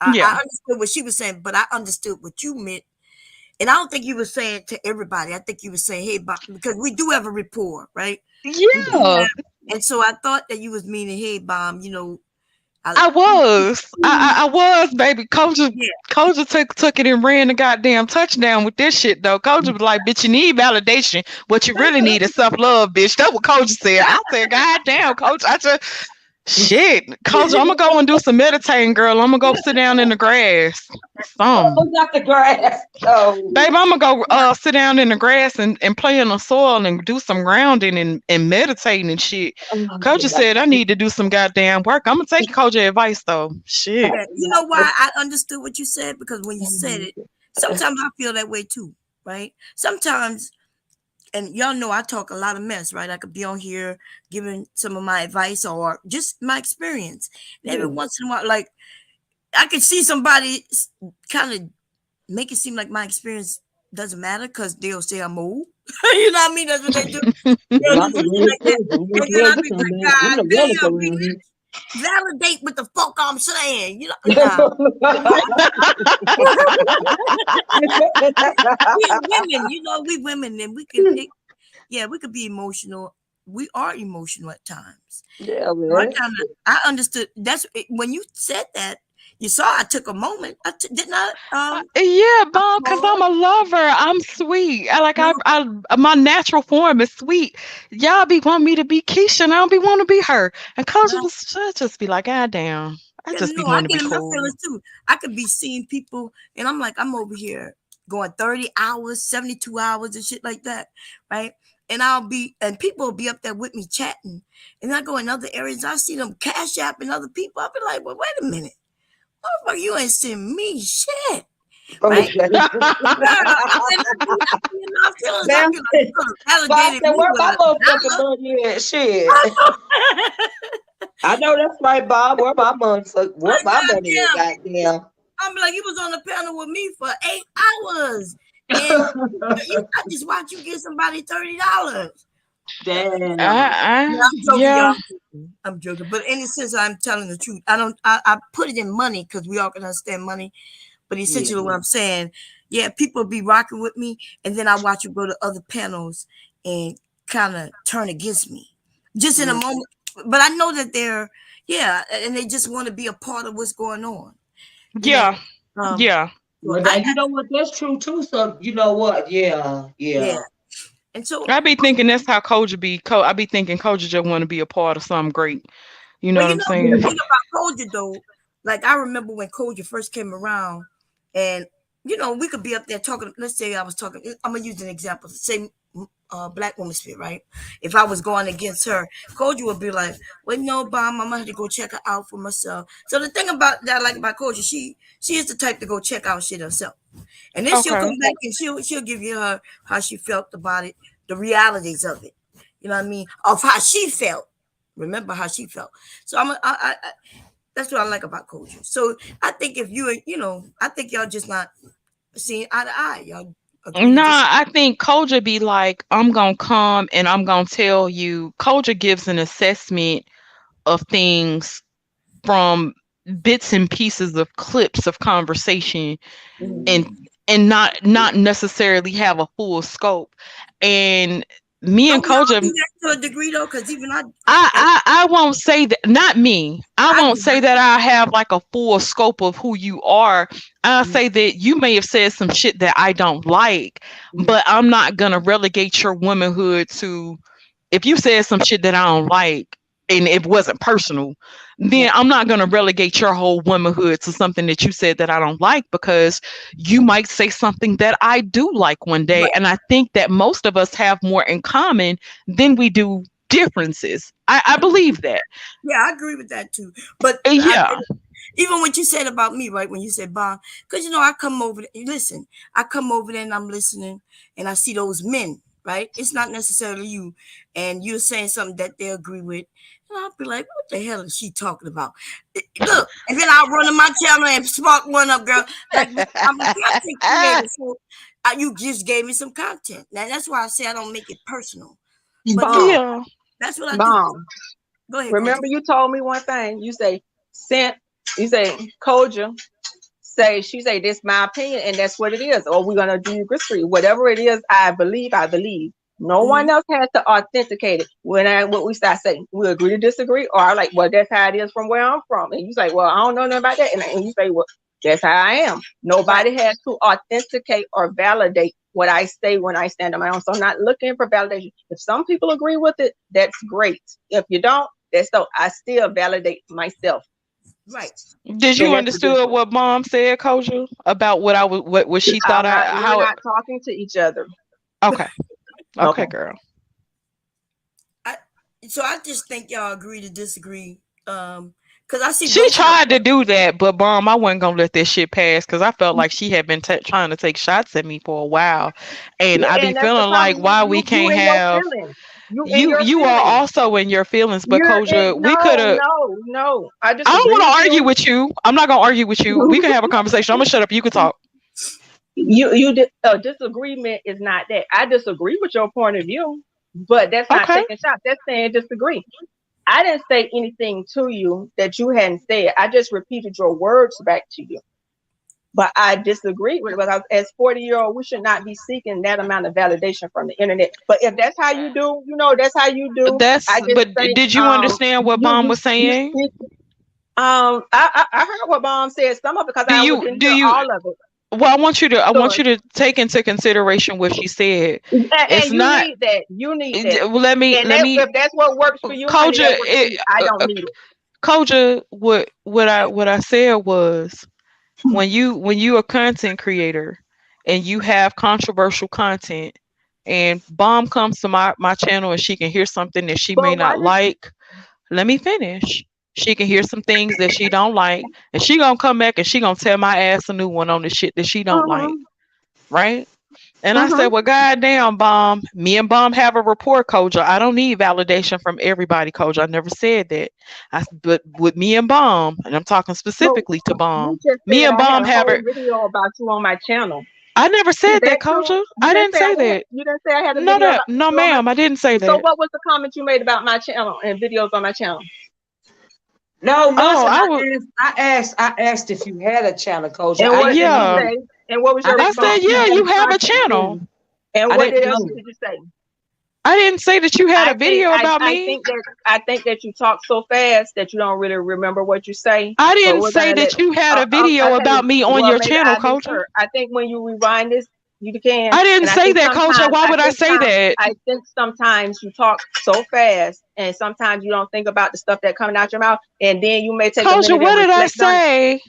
I understood what she was saying, but I understood what you meant. And I don't think you were saying to everybody. I think you were saying, hey, Bob, because we do have a rapport, right? Yeah. And so I thought that you was meaning, hey, Bomb, you know. I was, baby. Koja took it and ran the goddamn touchdown with this shit, though. Koja was like, bitch, you need validation. What you really need is self-love, bitch. That's what Koja said. I said, goddamn, Coach. Shit. Koja, I'm going to go and do some meditating, girl. I'm going to go sit down in the grass. Not the grass. Oh. Baby, I'm going to go sit down in the grass and play in the soil and do some grounding and meditating and shit. Koja said I need to do some goddamn work. I'm going to take Koja advice, though. Shit. You know why I understood what you said? Because when you said it, sometimes I feel that way too, right? Sometimes, and y'all know I talk a lot of mess, right? I could be on here giving some of my advice or just my experience. And every once in a while, like, I could see somebody kind of make it seem like my experience doesn't matter because they'll say I'm old. You know what I mean? That's what they do. Validate what the fuck I'm saying. You know, we women, and we can, we could be emotional. We are emotional at times. Yeah, man. I understood. That's when you said that. You saw I took a moment. Did not. Yeah, Bob, because I'm a lover. I'm sweet. I my natural form is sweet. Y'all be wanting me to be Keisha, and I don't be want to be her. And Coach was just be like, God damn. I just be wanting to be cool. Too. I could be seeing people, and I'm like, I'm over here going 30 hours, 72 hours, and shit like that, right? And people will be up there with me chatting, and I go in other areas. I see them Cash App and other people. I'll be like, well, wait a minute. Oh, you ain't sending me shit. Right? Where my motherfucking money at? Shit. I know that's right, Bob. Where my money at? Goddamn. I'm like, you was on the panel with me for 8 hours. And I just watch you get somebody $30. Damn. I'm joking, but in a sense, I'm telling the truth. I put it in money because we all can understand money. But essentially, what I'm saying, people be rocking with me, and then I watch you go to other panels and kind of turn against me, just in a moment. But I know that they're and they just want to be a part of what's going on. Yeah. Well, you know what? That's true too. So you know what? Yeah. And so I be thinking that's how Koja be. I be thinking Koja just want to be a part of something great. You know what I'm saying? The thing about Koja though, like I remember when Koja first came around, and we could be up there talking. Let's say I was talking. I'm gonna use an example. Say Black Woman Spirit, right? If I was going against her, Koja would be like, "Well, no, Bomb, I'm gonna have to go check her out for myself." So the thing about that I like about Koja, she is the type to go check out shit herself, and then she'll come back and she'll give you how she felt about it, the realities of it. You know what I mean? Of how she felt. Remember how she felt. So I that's what I like about Koja. So I think if I think y'all just not seeing eye to eye. Y'all Nah, I think Koja be like, I'm gonna come and I'm gonna tell you. Koja gives an assessment of things from bits and pieces of clips of conversation, and not necessarily have a full scope. And me and Koja do that to a degree though, because even I won't say that. Not me. I won't say that I have like a full scope of who you are. I'll say that you may have said some shit that I don't like, but I'm not gonna relegate your womanhood to. If you said some shit that I don't like and it wasn't personal, then I'm not going to relegate your whole womanhood to something that you said that I don't like, because you might say something that I do like one day. And I think that most of us have more in common than we do differences. I believe that. Yeah, I agree with that too. But even what you said about me, right? When you said Bob, because I come over there, listen, I come over there and I'm listening and I see those men, right? It's not necessarily you, and you're saying something that they agree with. And I'll be like, what the hell is she talking about? Look, and then I'll run to my channel and spark one up, girl. Like, I'm a content creator, so you just gave me some content. Now that's why I say I don't make it personal. But that's what I do. Go ahead. Remember, you told me one thing. You say, Koja, she say, this my opinion, and that's what it is. Or we're gonna do agree. Whatever it is, I believe. No one else has to authenticate it. What we start saying, we agree to disagree, or I like, well, that's how it is from where I'm from. And you say, well, I don't know nothing about that. And you say, well, that's how I am. Nobody has to authenticate or validate what I say when I stand on my own. So I'm not looking for validation. If some people agree with it, that's great. If you don't, I still validate myself. Right. Did you understood what Mom said, Koja, about what she thought? We're not talking to each other. Okay, girl. So I just think y'all agree to disagree. Because I see she tried to do that, but Mom, I wasn't gonna let that shit pass because I felt like she had been trying to take shots at me for a while, and I be feeling like why we can't have. You are also in your feelings, but Koja, we could have. No. I don't want to argue with you. I'm not gonna argue with you. We can have a conversation. I'm gonna shut up. You can talk. Disagreement is not that. I disagree with your point of view, but that's not taking shots. That's saying disagree. I didn't say anything to you that you hadn't said. I just repeated your words back to you. But I disagree with it because as 40-year-old, we should not be seeking that amount of validation from the internet. But if that's how you do, that's how you do. Did you understand what Mom was saying? I heard what Mom said. Some of it because I didn't hear all of it. Well, I want you to take into consideration what she said. Need that. You need that. Let me. If that's what works for you, Koja, I don't need it. Koja, what I said was, when you a content creator and you have controversial content, and Bomb comes to my channel and she can hear something that she may not like. Let me finish. She can hear some things that she don't like, and she gonna come back and she gonna tell my ass a new one on the shit that she don't like, right? And I said, well, goddamn, Bomb, me and Bomb have a rapport, Koja. I don't need validation from everybody, Koja. I never said that. But with me and Bomb, and I'm talking specifically to Bomb, me and Bomb have a video about you on my channel. I never said that, Koja. I didn't say that. You didn't say I had a video. No, ma'am, I didn't say that. So what was the comment you made about my channel and videos on my channel? No, I asked if you had a channel, Coach. And what did you say? And what was your response? I said, yeah, you have a channel. And what else did you say? I didn't say that you had a video about me. I think that you talk so fast that you don't really remember what you say. I didn't say that you had a video about me on your channel, Coach. I think when you rewind this You can. I didn't say that, Culture. Why would I say that? I think sometimes you talk so fast, and sometimes you don't think about the stuff that coming out your mouth, and then you may take a minute. What did I say?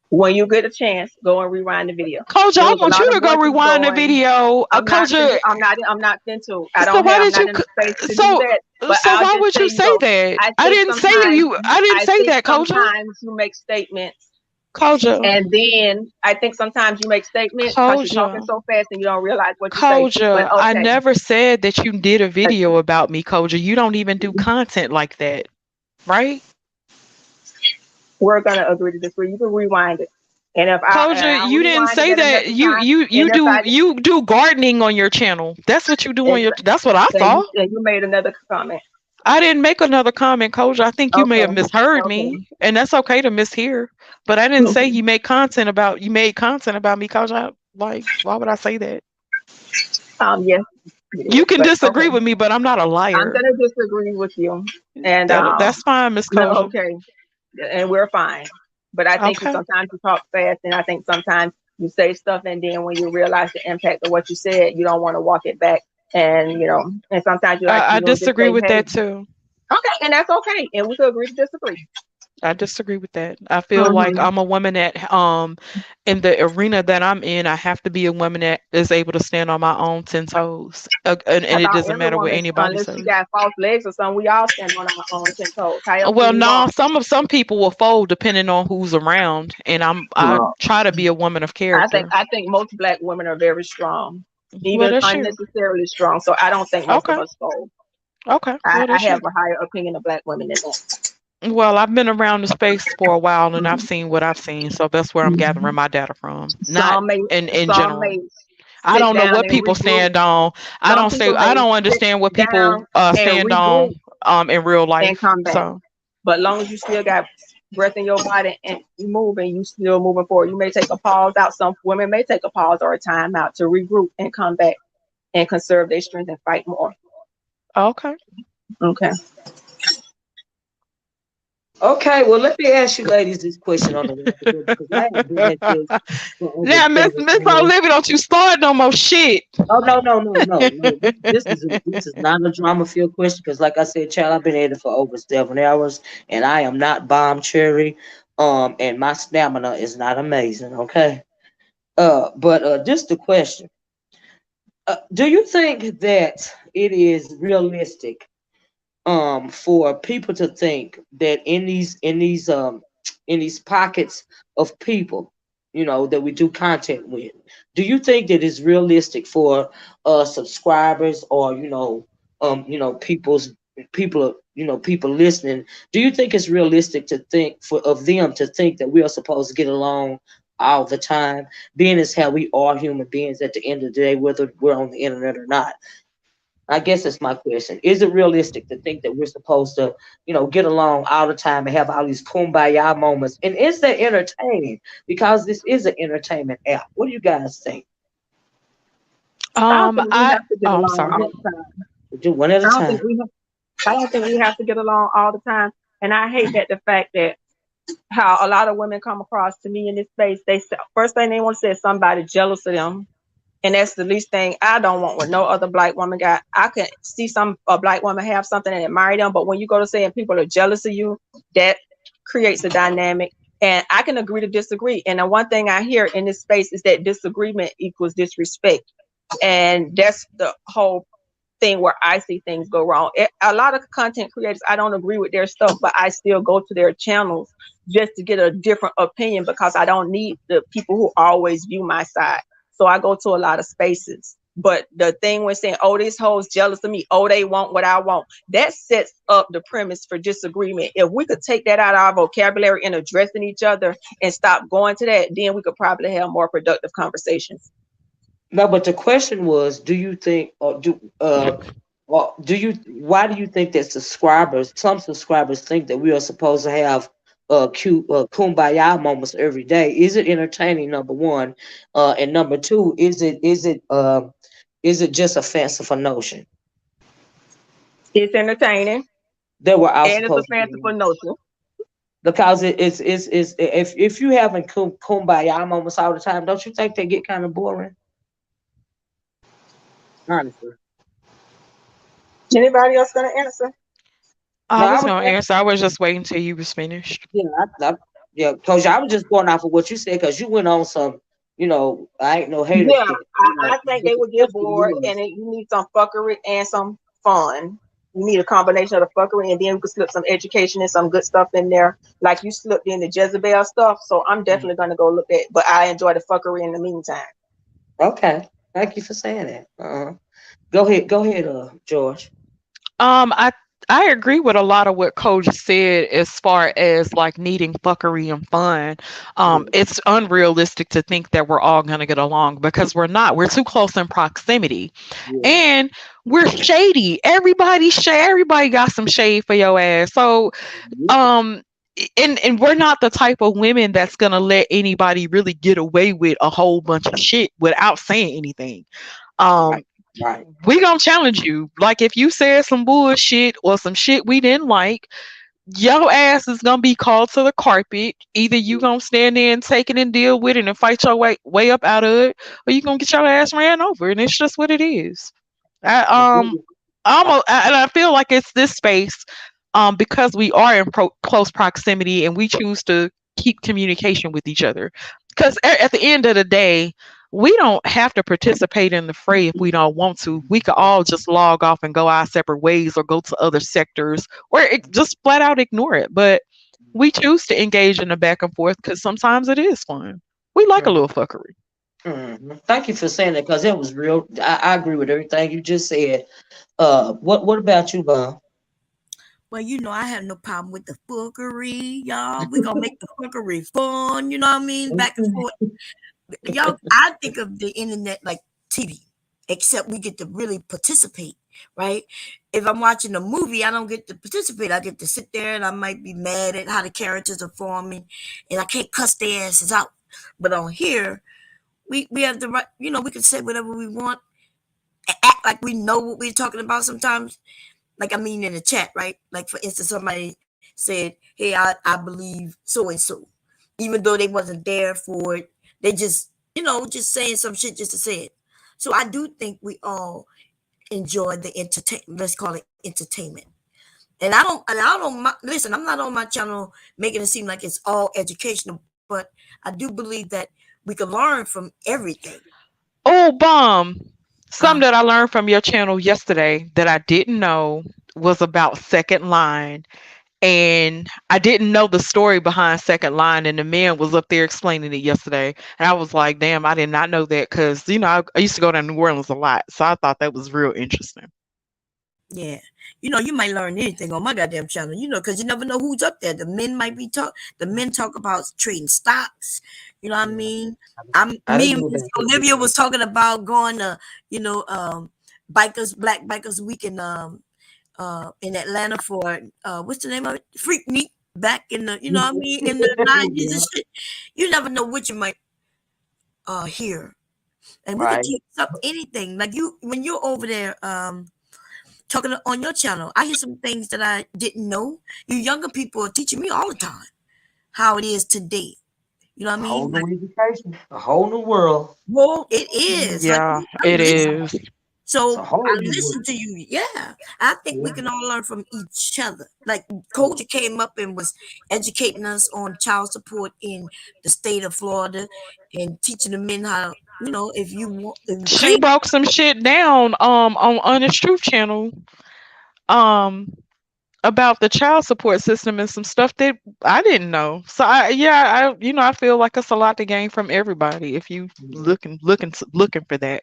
When you get a chance, go and rewind the video. Culture, I want you to go rewind the video. Culture, I'm not into. I so don't why have. did I'm you? not in the space to So, do that. But so why would you say that? I didn't say you. I didn't say that, Culture. Sometimes you make statements. Culture. And then I think sometimes you make statements because you're talking so fast and you don't realize what you say. Culture, But, okay. I never said that you did a video about me, Culture. You don't even do content like that, right? We're gonna agree to disagree. You can rewind it. And if Culture, you didn't say that. You do gardening on your channel. That's what you do on your. That's what I thought. You made another comment. I didn't make another comment, Culture. I think you may have misheard me, and that's okay to mishear. But I didn't say you made content about me, Culture. Like, why would I say that? Yes. You can disagree with me, but I'm not a liar. I'm gonna disagree with you, and that's fine, Miss Culture. No, okay, and we're fine. But I think sometimes you talk fast, and I think sometimes you say stuff, and then when you realize the impact of what you said, you don't want to walk it back. And and sometimes you like. I disagree with that too. Okay, and that's okay, and we could agree to disagree. I disagree with that. I feel like I'm a woman that in the arena that I'm in, I have to be a woman that is able to stand on my own 10 toes. And it doesn't matter what anybody says. Unless you got false legs or something, we all stand on our own 10 toes. Well, no, some people will fold depending on who's around, and I try to be a woman of character. I think most Black women are very strong, even unnecessarily strong. So I don't think most of us fold. Okay. I have a higher opinion of Black women than that. Well, I've been around the space for a while, and I've seen what I've seen, so that's where I'm gathering my data from. Not in general. I don't know what people stand on. I don't understand what people stand on in real life. So, but long as you still got breath in your body and you move and you still moving forward, you may take a pause out. Some women may take a pause or a time out to regroup and come back and conserve their strength and fight more. Okay. Okay, well, let me ask you ladies this question on the now, Miss Olivia, don't you start no more shit. Oh no. This is not a drama-filled question because, like I said, child, I've been at it for over 7 hours, and I am not Bombcherry, and my stamina is not amazing. Okay, but just the question: do you think that it is realistic? For people to think that in these pockets of people, that we do content with, do you think that it's realistic for subscribers or people listening? Do you think it's realistic to think of them to think that we are supposed to get along all the time, being as how we are human beings at the end of the day, whether we're on the internet or not? I guess that's my question. Is it realistic to think that we're supposed to, get along all the time and have all these kumbaya moments? And is that entertaining? Because this is an entertainment app. What do you guys think? I'm sorry. Do one at a time. I don't think we have to get along all the time. And I hate that the fact that how a lot of women come across to me in this space, first thing they want to say is somebody jealous of them. And that's the least thing I don't want with no other Black woman got. I can see a Black woman have something and admire them, but when you go to say and people are jealous of you, that creates a dynamic. And I can agree to disagree. And the one thing I hear in this space is that disagreement equals disrespect. And that's the whole thing where I see things go wrong. A lot of content creators, I don't agree with their stuff, but I still go to their channels just to get a different opinion because I don't need the people who always view my side. So I go to a lot of spaces. But the thing when saying, oh, this hoe's jealous of me, oh, they want what I want, that sets up the premise for disagreement. If we could take that out of our vocabulary and addressing each other and stop going to that, then we could probably have more productive conversations. No, but the question was, do you think, why do you think that some subscribers think that we are supposed to have cute kumbaya moments every day? Is it entertaining, number one? And number two, is it just a fanciful notion? It's entertaining. That we're all and it's a fanciful notion. Because it's if you having kumbaya moments all the time, don't you think they get kind of boring? Honestly. Anybody else gonna answer? I No, I was was gonna answer. I was just waiting till you was finished. yeah, yeah, because I was just going off of what you said because you went on some, I ain't no hater Yeah, shit, I think they would get especially bored, yours. and you need some fuckery and some fun. You need a combination of the fuckery, and then we could slip some education and some good stuff in there, like you slipped in the Jezebel stuff. So I'm definitely gonna go look at. But I enjoy the fuckery in the meantime. Okay, thank you for saying that. Go ahead, George. I agree with a lot of what Coach said as far as like needing fuckery and fun. It's unrealistic to think that we're all gonna get along because we're not. We're too close in proximity, Yeah. and we're shady. Everybody got some shade for your ass. So, um. And we're not the type of women that's gonna let anybody really get away with a whole bunch of shit without saying anything. Um, Right. we gonna challenge you. Like if you said some bullshit or some shit we didn't like, your ass is gonna be called to the carpet. Either you gonna stand there and take it and deal with it and fight your way up out of it, or you gonna get your ass ran over. And it's just what it is. I, and I feel like it's this space, because we are in close proximity and we choose to keep communication with each other. Because at the end of the day, we don't have to participate in the fray if we don't want to. We could all just log off and go our separate ways or go to other sectors or just flat out ignore it. But we choose to engage in the back and forth because sometimes it is fun. We like a little fuckery. Thank you for saying that because it was real. I agree with everything you just said. What about you, Bob? Well, I have no problem with the fuckery, y'all. We gonna make the fuckery fun, you know what I mean? Back and forth. Y'all, I think of the internet like TV, except we get to really participate, right? If I'm watching a movie, I don't get to participate. I get to sit there and I might be mad at how the characters are forming, and I can't cuss their asses out. But on here, we have the right, we can say whatever we want, act like we know what we're talking about sometimes. Like, I mean, in the chat, right? Like, for instance, somebody said, hey, I believe so and so, even though they wasn't there for it. They just, just saying some shit just to say it. So I do think we all enjoy the entertainment. Let's call it entertainment. And listen, I'm not on my channel making it seem like it's all educational, but I do believe that we can learn from everything. Oh, Bomb. Something that I learned from your channel yesterday that I didn't know was about Second Line. And I didn't know the story behind Second Line. And the man was up there explaining it yesterday. And I was like, damn, I did not know that because, I used to go to New Orleans a lot. So I thought that was real interesting. Yeah. You might learn anything on my goddamn channel, because you never know who's up there. The men talk about trading stocks. You know what I mean? Me and Miss Olivia was talking about going to, Black Bikers Week in Atlanta for what's the name of it? Freak Meet back in the, you know what I mean, in the 90s and shit. You never know what you might hear. And we can take up anything. Like when you're over there talking on your channel, I hear some things that I didn't know. You younger people are teaching me all the time how it is today. You know what I mean? A whole new education, a whole new world. Well, it is. Yeah, it is. So I listen to you. Yeah, I think we can all learn from each other. Like Coach came up and was educating us on child support in the state of Florida and teaching the men how, if you want. She broke some shit down on Honest Truth channel about the child support system and some stuff that I didn't know. So I feel like it's a lot to gain from everybody if you looking for that.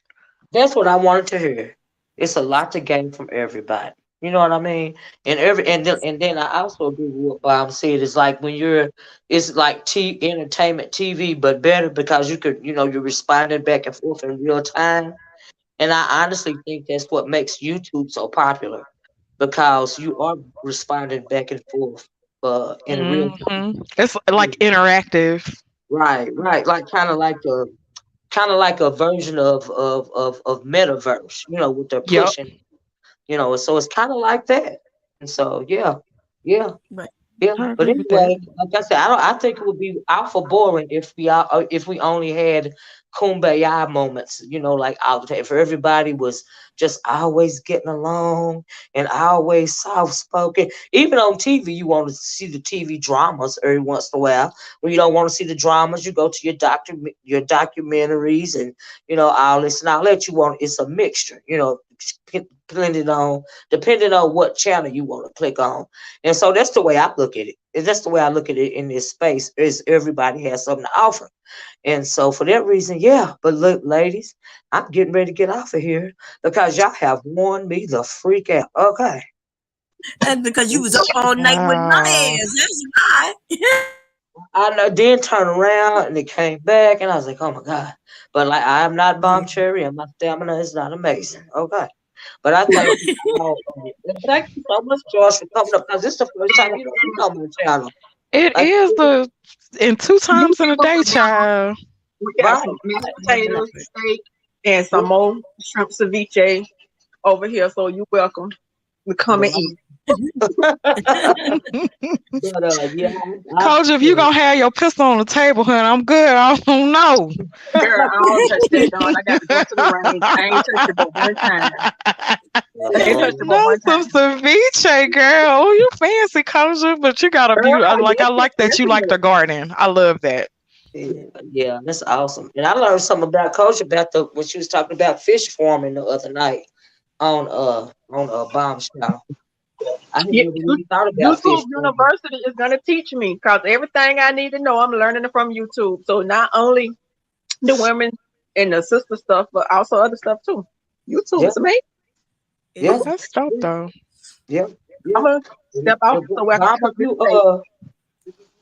That's what I wanted to hear. It's a lot to gain from everybody. You know what I mean? And then I also agree with what Bob said. It's like it's like entertainment TV, but better because you could, you're responding back and forth in real time. And I honestly think that's what makes YouTube so popular because you are responding back and forth in real time. It's like interactive. Right. Like kind of like a version of metaverse, what they're pushing, so it's kind of like that. And so, yeah. Right. Yeah, but anyway, like I said, I think it would be awful boring if we only had kumbaya moments, like all the time. If everybody was just always getting along and always soft spoken. Even on TV, you want to see the TV dramas every once in a while. When you don't want to see the dramas, you go to your documentaries and all this and all that. You want it's a mixture, depending on what channel you want to click on. And so that's the way I look at it. That's the way I look at it in this space. Is everybody has something to offer. And so for that reason, yeah. But look, ladies, I'm getting ready to get off of here because y'all have worn me the freak out. Okay. And because you was up all night with my ass. That's why. I know, then turn around and it came back, and I was like, oh my God. But like, I am not Bombcherry, and my stamina is not amazing. Okay. But I thank you all. Thank you so much, Josh, for coming up because this is the first time you come on the channel. It is in 2 times in a day, child. We got some mashed potatoes, steak, and some more shrimp ceviche over here. So you're welcome to come and eat. But yeah, Coach, if you gonna have your pistol on the table, honey, I'm good. I don't know. Girl, I don't touch that, dog. I got to go to the range. I ain't touched it but one time. Some ceviche, girl. Oh, you fancy, Coach, but you gotta be I like that you like the garden. I love that. Yeah, that's awesome. And I learned something about Coach about when she was talking about fish farming the other night on Bombshell. I never really thought about YouTube University is going to teach me because everything I need to know, I'm learning it from YouTube. So not only the women and the sister stuff, but also other stuff too. YouTube is amazing. Yeah, that's dope though. Yeah. I'm going to step out so I can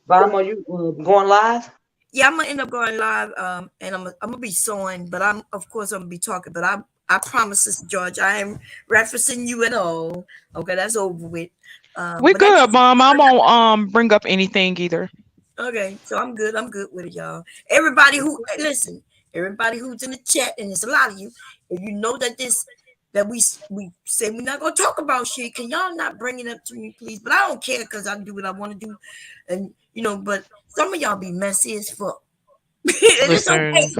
Bama, you going live? Yeah, I'm gonna end up going live, and I'm gonna be sewing, but I'm gonna be talking. But I promise, Sister George, I am referencing you at all. Okay, that's over with. We good, Mom. I won't bring up anything either. Okay, so I'm good. I'm good with it, y'all. Everybody listen, everybody who's in the chat, and it's a lot of you. If you know that we say we're not gonna talk about shit, can y'all not bring it up to me, please? But I don't care because I do what I want to do, and but some of y'all be messy as fuck. It's okay.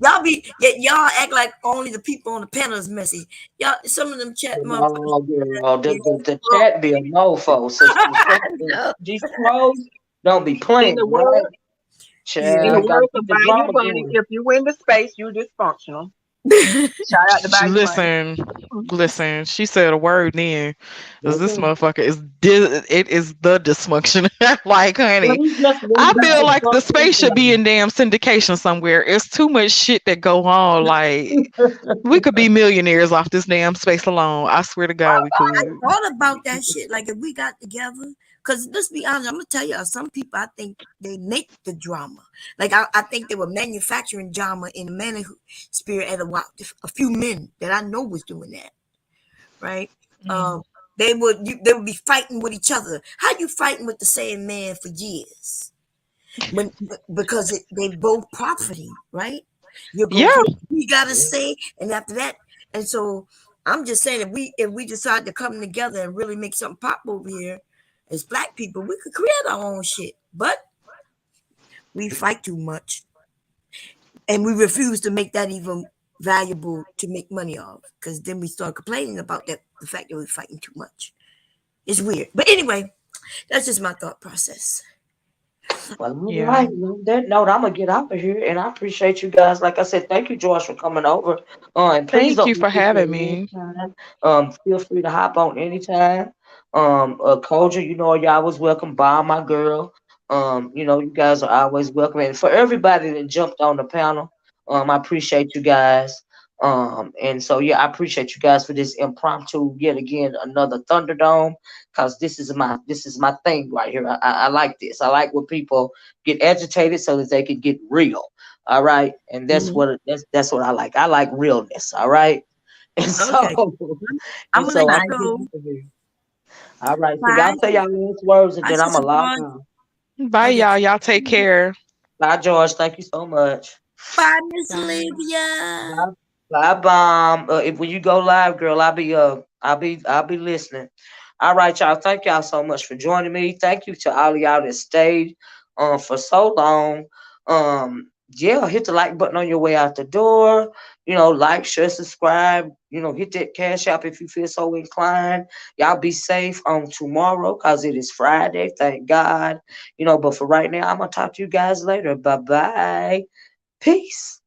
Y'all act like only the people on the panel is messy. Y'all, some of them chat the chat be a mofo. So these pros don't be playing. In the words of Bunny, if you win the space, you're dysfunctional. Shout out to Listen. She said a word then. Because this motherfucker is the dysfunction. Like, honey, I feel like the space should be in damn syndication somewhere. It's too much shit that go on. Like, we could be millionaires off this damn space alone. I swear to God, we could. I thought about that shit. Like, if we got together. Because let's be honest, I'm gonna tell you, some people I think they make the drama. Like I think they were manufacturing drama in the manhood spirit at a few men that I know was doing that, right? They would be fighting with each other. How you fighting with the same man for years? Because they both profiting, right? We gotta say, and after that, and so I'm just saying if we decide to come together and really make something pop over here. As Black people, we could create our own shit, but we fight too much, and we refuse to make that even valuable to make money off. Because then we start complaining about the fact that we're fighting too much. It's weird, but anyway, that's just my thought process. Well, right. On that note, I'm gonna get out of here, and I appreciate you guys. Like I said, thank you, Josh, for coming over. And please thank you for having me. Feel free to hop on anytime. Culture, you're always welcome. By my girl. You guys are always welcome. And for everybody that jumped on the panel, I appreciate you guys. And so yeah, I appreciate you guys for this impromptu, yet again, another Thunderdome, because this is my thing right here. I like this. I like when people get agitated so that they can get real. All right, and that's what I like. I like realness. All right, and so I'm gonna go. All right, so y'all say y'all last words, and then I'm gonna log on. Bye, y'all. Y'all take care. Bye, George. Thank you so much. Bye, Miss Olivia. Bye, Bomb. If when you go live, girl, I'll be listening. All right, y'all. Thank y'all so much for joining me. Thank you to all of y'all that stayed for so long. Yeah, hit the like button on your way out the door. Like, share, subscribe. Hit that Cash App if you feel so inclined. Y'all be safe on tomorrow because it is Friday. Thank God. But for right now, I'm gonna talk to you guys later. Bye bye. Peace.